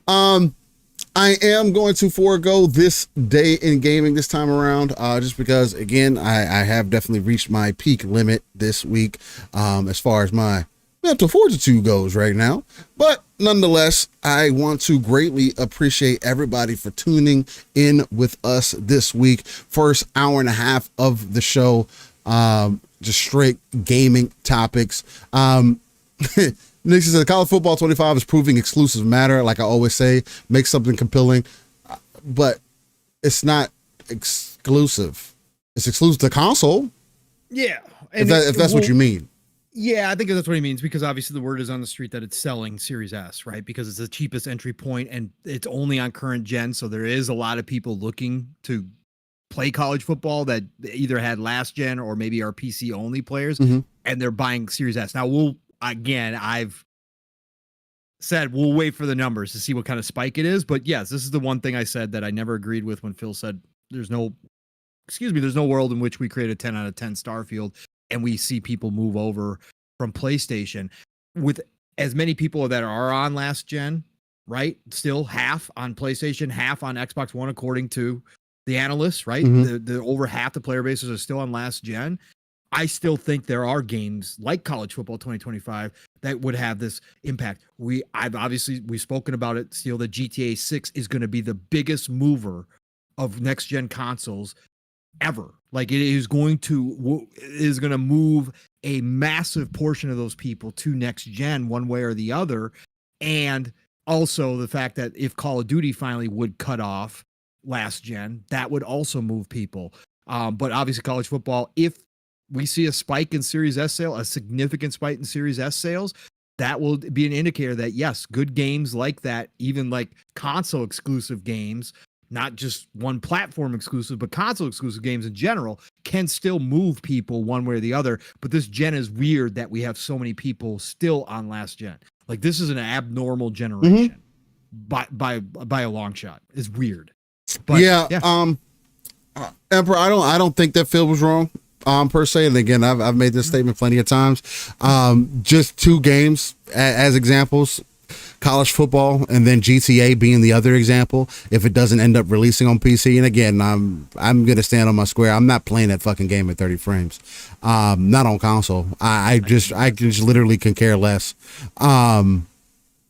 A: I am going to forego this day in gaming this time around, just because, again, I have definitely reached my peak limit this week, as far as my mental fortitude goes right now. But nonetheless, I want to greatly appreciate everybody for tuning in with us this week. First hour and a half of the show, just straight gaming topics. Nick says, college football 25 is proving exclusives matter. Like I always say, make something compelling, but it's not exclusive. It's exclusive to console.
B: Yeah.
A: If that's what you mean.
B: Yeah, I think that's what he means, because obviously the word is on the street that it's selling Series S, right? Because it's the cheapest entry point and it's only on current gen. So there is a lot of people looking to play college football that either had last gen or maybe are PC only players, and they're buying Series S. Now I've said we'll wait for the numbers to see what kind of spike it is. But yes, this is the one thing I said that I never agreed with when Phil said there's no world in which we create a 10 out of 10 Starfield and we see people move over from PlayStation with as many people that are on last gen, right? Still half on PlayStation, half on Xbox One, according to the analysts, right? The over half the player bases are still on last gen. I still think there are games like College Football 2025 that would have this impact. We've spoken about it, Steel, that GTA 6 is going to be the biggest mover of next gen consoles ever. Like, it is going to move a massive portion of those people to next gen one way or the other. And also the fact that if Call of Duty finally would cut off last gen, that would also move people. But obviously college football, if we see a spike in Series S sale, a significant spike in Series S sales, that will be an indicator that yes, good games like that, even like console exclusive games, not just one platform exclusive, but console exclusive games in general, can still move people one way or the other. But this gen is weird that we have so many people still on last gen. Like, this is an abnormal generation by a long shot. It's weird. But
A: Emperor, I don't think that Phil was wrong. Per se, and again, I've made this statement plenty of times. Just two games as examples: college football, and then GTA being the other example. If it doesn't end up releasing on PC, and again, I'm gonna stand on my square. I'm not playing that fucking game at 30 frames. Not on console. I just literally can care less. And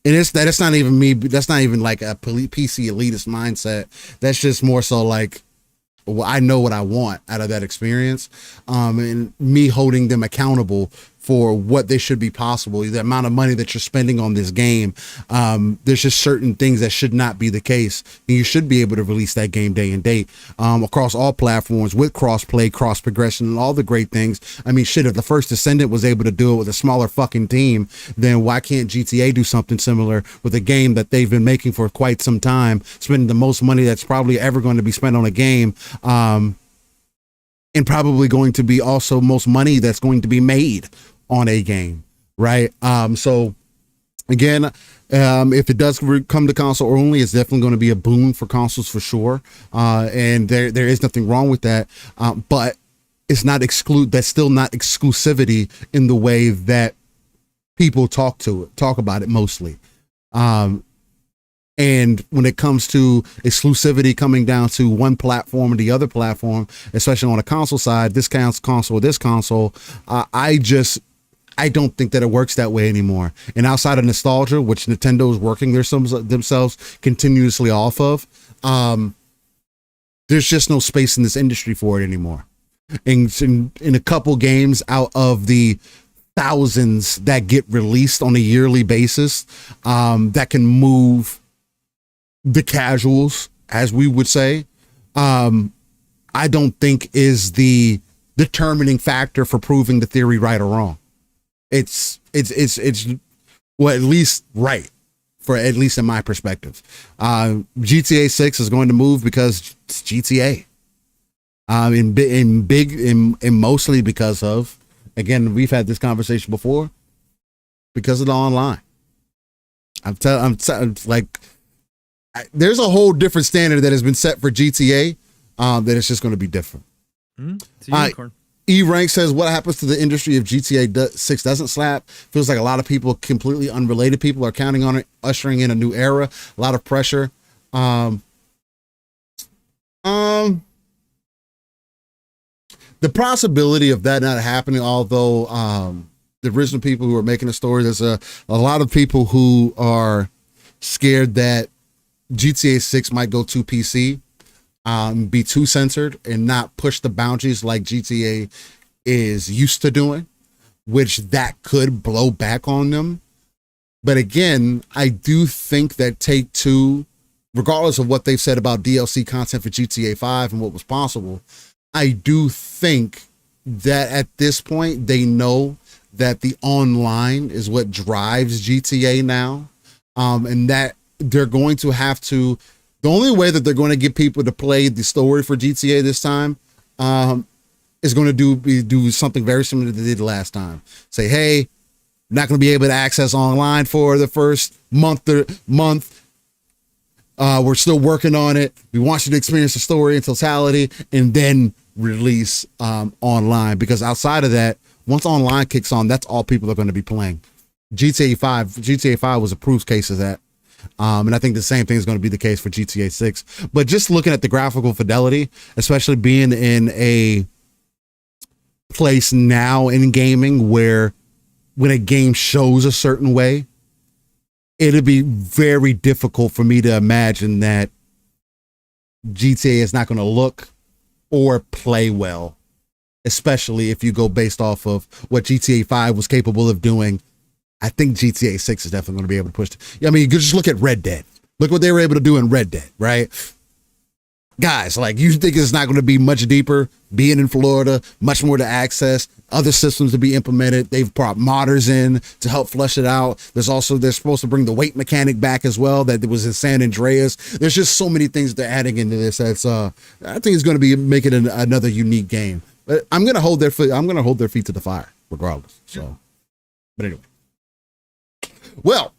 A: that's not even me. That's not even like a PC elitist mindset. That's just more so like, well, I know what I want out of that experience, and me holding them accountable for what they should be possible, the amount of money that you're spending on this game. There's just certain things that should not be the case. And you should be able to release that game day and date across all platforms with cross-play, cross-progression, and all the great things. I mean, shit, if the first Descendant was able to do it with a smaller fucking team, then why can't GTA do something similar with a game that they've been making for quite some time, spending the most money that's probably ever going to be spent on a game, and probably going to be also most money that's going to be made on a game, right? So again, if it does come to console only, it's definitely going to be a boon for consoles for sure. And there is nothing wrong with that. But it's not that's still not exclusivity in the way that people talk about it mostly. And when it comes to exclusivity coming down to one platform or the other platform, especially on a console side, this console or this console, I don't think that it works that way anymore. And outside of nostalgia, which Nintendo is working themselves continuously off of, there's just no space in this industry for it anymore. In a couple games out of the thousands that get released on a yearly basis, that can move the casuals, as we would say, I don't think is the determining factor for proving the theory right or wrong. It's well, at least right, for at least in my perspective. GTA 6 is going to move because it's GTA. And mostly because of, again, we've had this conversation before, because of the online. There's a whole different standard that has been set for GTA, that it's just going to be different.
B: It's a unicorn.
A: E-Rank says, what happens to the industry if GTA 6 doesn't slap? Feels like a lot of people, completely unrelated people, are counting on it, ushering in a new era. A lot of pressure. The possibility of that not happening, although the original people who are making the story, there's a lot of people who are scared that GTA 6 might go too PC, be too censored, and not push the boundaries like GTA is used to doing, which that could blow back on them. But again, I do think that Take-Two, regardless of what they've said about DLC content for GTA 5 and what was possible, I do think that at this point they know that the online is what drives GTA now, and that they're going to have to, the only way that they're going to get people to play the story for GTA this time is going to do something very similar to they did last time. Say, hey, not going to be able to access online for the first month. We're still working on it. We want you to experience the story in totality and then release online, because outside of that, once online kicks on, that's all people are going to be playing. GTA 5 was a proof case of that. And I think the same thing is going to be the case for GTA 6. But just looking at the graphical fidelity, especially being in a place now in gaming where when a game shows a certain way, it'd be very difficult for me to imagine that GTA is not going to look or play well, especially if you go based off of what GTA 5 was capable of doing. I think GTA 6 is definitely going to be able to push. I mean, you could just look at Red Dead. Look what they were able to do in Red Dead, right? Guys, like, you think it's not going to be much deeper, being in Florida, much more to access, other systems to be implemented. They've brought modders in to help flesh it out. They're supposed to bring the weight mechanic back as well that was in San Andreas. There's just so many things they're adding into this. That's I think it's going to be making it another unique game. But I'm going to hold their feet to the fire regardless. So, but anyway. Well,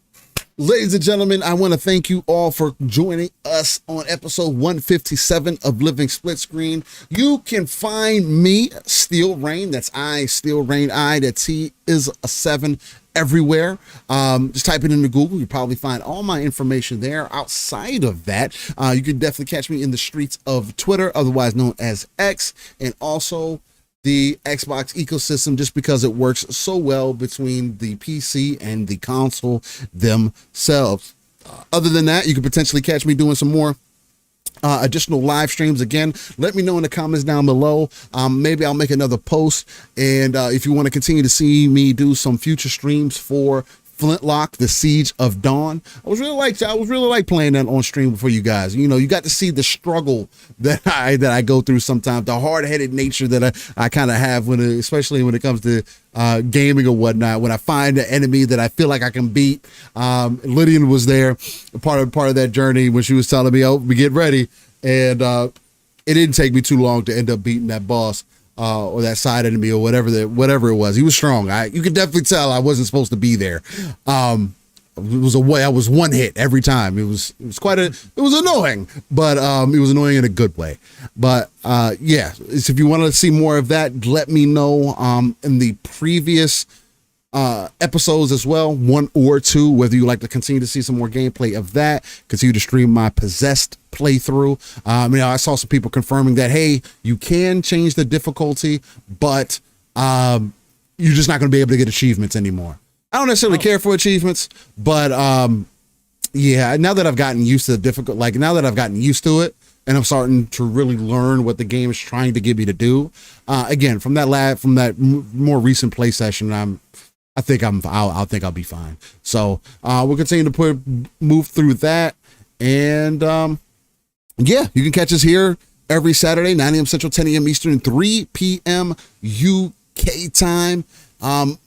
A: ladies and gentlemen, I want to thank you all for joining us on episode 157 of Living Split Screen. You can find me, Steel Rain. That's I, Steel Rain, I. That T is a 7 everywhere. Just type it into Google. You probably find all my information there. Outside of that, you can definitely catch me in the streets of Twitter, otherwise known as X, and also the Xbox ecosystem, just because it works so well between the PC and the console themselves. Other than that, you could potentially catch me doing some more additional live streams. Again, let me know in the comments down below. Maybe I'll make another post, and if you want to continue to see me do some future streams for Flintlock, The Siege of Dawn, I was really like playing that on stream for you guys. You know, you got to see the struggle that I go through sometimes, the hard-headed nature that I kind of have especially when it comes to gaming or whatnot. When I find an enemy that I feel like I can beat, Lydian was there, part of that journey when she was telling me, "Oh, we get ready," and it didn't take me too long to end up beating that boss. Or that side enemy or whatever it was. He was strong. You could definitely tell I wasn't supposed to be there. I was one hit every time. It was annoying, but it was annoying in a good way. But yeah, so if you want to see more of that, let me know in the previous episodes as well, 1 or 2, whether you like to continue to see some more gameplay of that, continue to stream my Possessed playthrough. I saw some people confirming that, hey, you can change the difficulty, but you're just not going to be able to get achievements anymore. I don't necessarily care for achievements, but yeah, now that I've gotten used to now that I've gotten used to it, and I'm starting to really learn what the game is trying to get me to do. Again, from that more recent play session, I think I'll be fine. So we'll continue to move through that, and yeah, you can catch us here every Saturday, 9 a.m. Central, 10 a.m. Eastern, 3 p.m. UK time.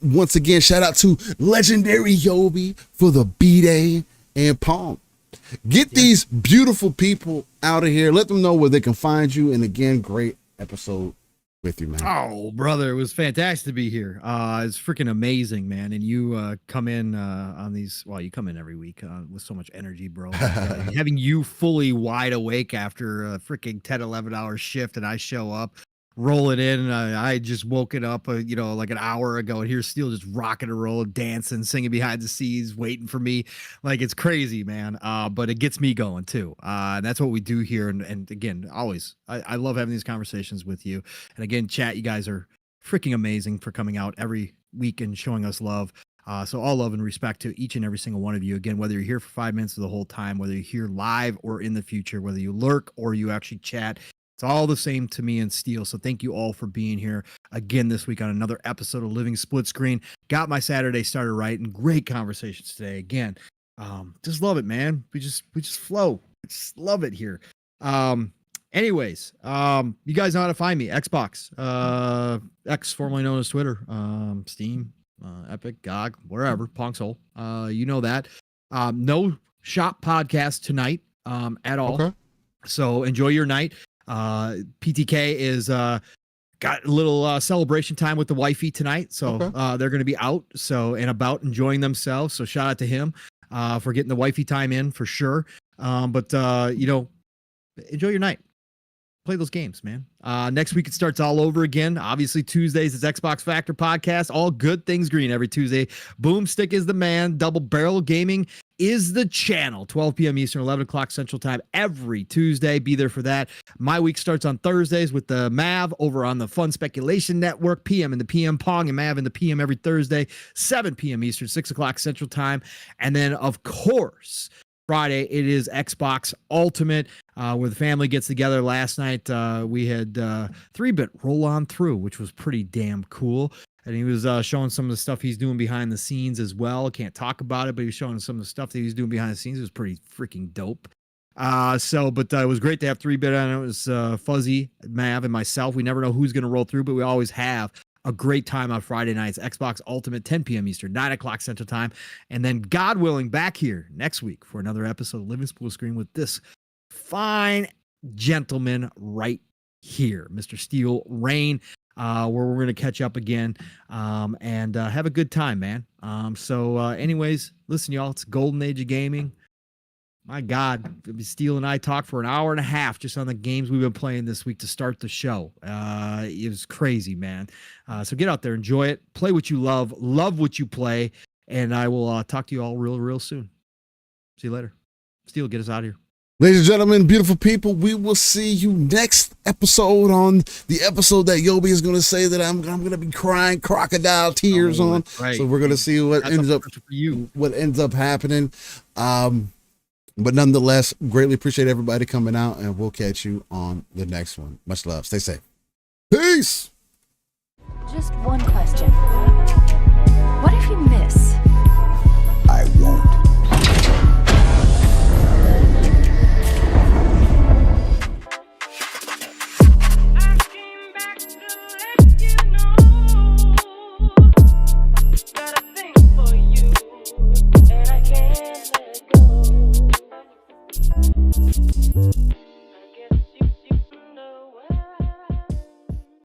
A: Once again, shout out to legendary Yobi for the B-Day and Pong. Get these beautiful people out of here. Let them know where they can find you. And again, great episode with you, man.
B: Oh, brother, it was fantastic to be here. It's freaking amazing, man. And you come in on these, well, you come in every week with so much energy, bro. Having you fully wide awake after a freaking 10, 11-hour shift, and I show up, roll it in. I just woke it up, like an hour ago, and here's Steel just rocking and rolling, dancing, singing behind the scenes, waiting for me. Like, it's crazy, man. But it gets me going too. And that's what we do here. And again, always, I love having these conversations with you. And again, chat, you guys are freaking amazing for coming out every week and showing us love. So all love and respect to each and every single one of you. Again, whether you're here for 5 minutes or the whole time, whether you're here live or in the future, whether you lurk or you actually chat, it's all the same to me and Steel. So thank you all for being here again this week on another episode of Living Split Screen. Got my Saturday started right, and great conversations today. Again, just love it, man. We just flow. I just love it here. Anyways, you guys know how to find me. Xbox, X, formerly known as Twitter, Steam, Epic, GOG, wherever, Ponxhole. You know that. No shop podcast tonight at all. Okay. So enjoy your night. PTK is got a little celebration time with the wifey tonight, so they're going to be out and about enjoying themselves. So shout out to him for getting the wifey time in for sure. But enjoy your night. Play those games, man. Next week it starts all over again. Obviously Tuesdays is Xbox Factor Podcast. All good things green every Tuesday. Boomstick is the man. Double Barrel Gaming is the channel. 12 p.m. Eastern, 11 o'clock Central Time every Tuesday. Be there for that. My week starts on Thursdays with the Mav over on the Fun Speculation Network. PM in the PM, Pong and Mav in the PM every Thursday. 7 p.m. Eastern, 6 o'clock Central Time. And then, of course, Friday, it is Xbox Ultimate, where the family gets together. Last night, we had 3-Bit roll on through, which was pretty damn cool. And he was showing some of the stuff he's doing behind the scenes as well. Can't talk about it, but he was showing some of the stuff that he's doing behind the scenes. It was pretty freaking dope. But it was great to have 3-Bit on it. It was Fuzzy, Mav, and myself. We never know who's going to roll through, but we always have a great time on Friday nights. Xbox Ultimate, 10 p.m. Eastern, 9 o'clock Central Time. And then, God willing, back here next week for another episode of Living Split Screen with this fine gentleman right here, Mr. Steel Rain, where we're going to catch up again and have a good time, man. Anyways, listen, y'all, it's Golden Age of Gaming. My God, Steel and I talked for an hour and a half just on the games we've been playing this week to start the show. It was crazy, man. So get out there, enjoy it, play what you love what you play, and I will talk to you all real soon. See you later. Steel, get us out of here.
A: Ladies and gentlemen, beautiful people, we will see you next episode on the episode that Yobi is going to say that I'm going to be crying crocodile tears on.
B: Right.
A: So we're going to see what ends up happening. But nonetheless, greatly appreciate everybody coming out, and we'll catch you on the next one. Much love. Stay safe. Peace.
C: Just one question.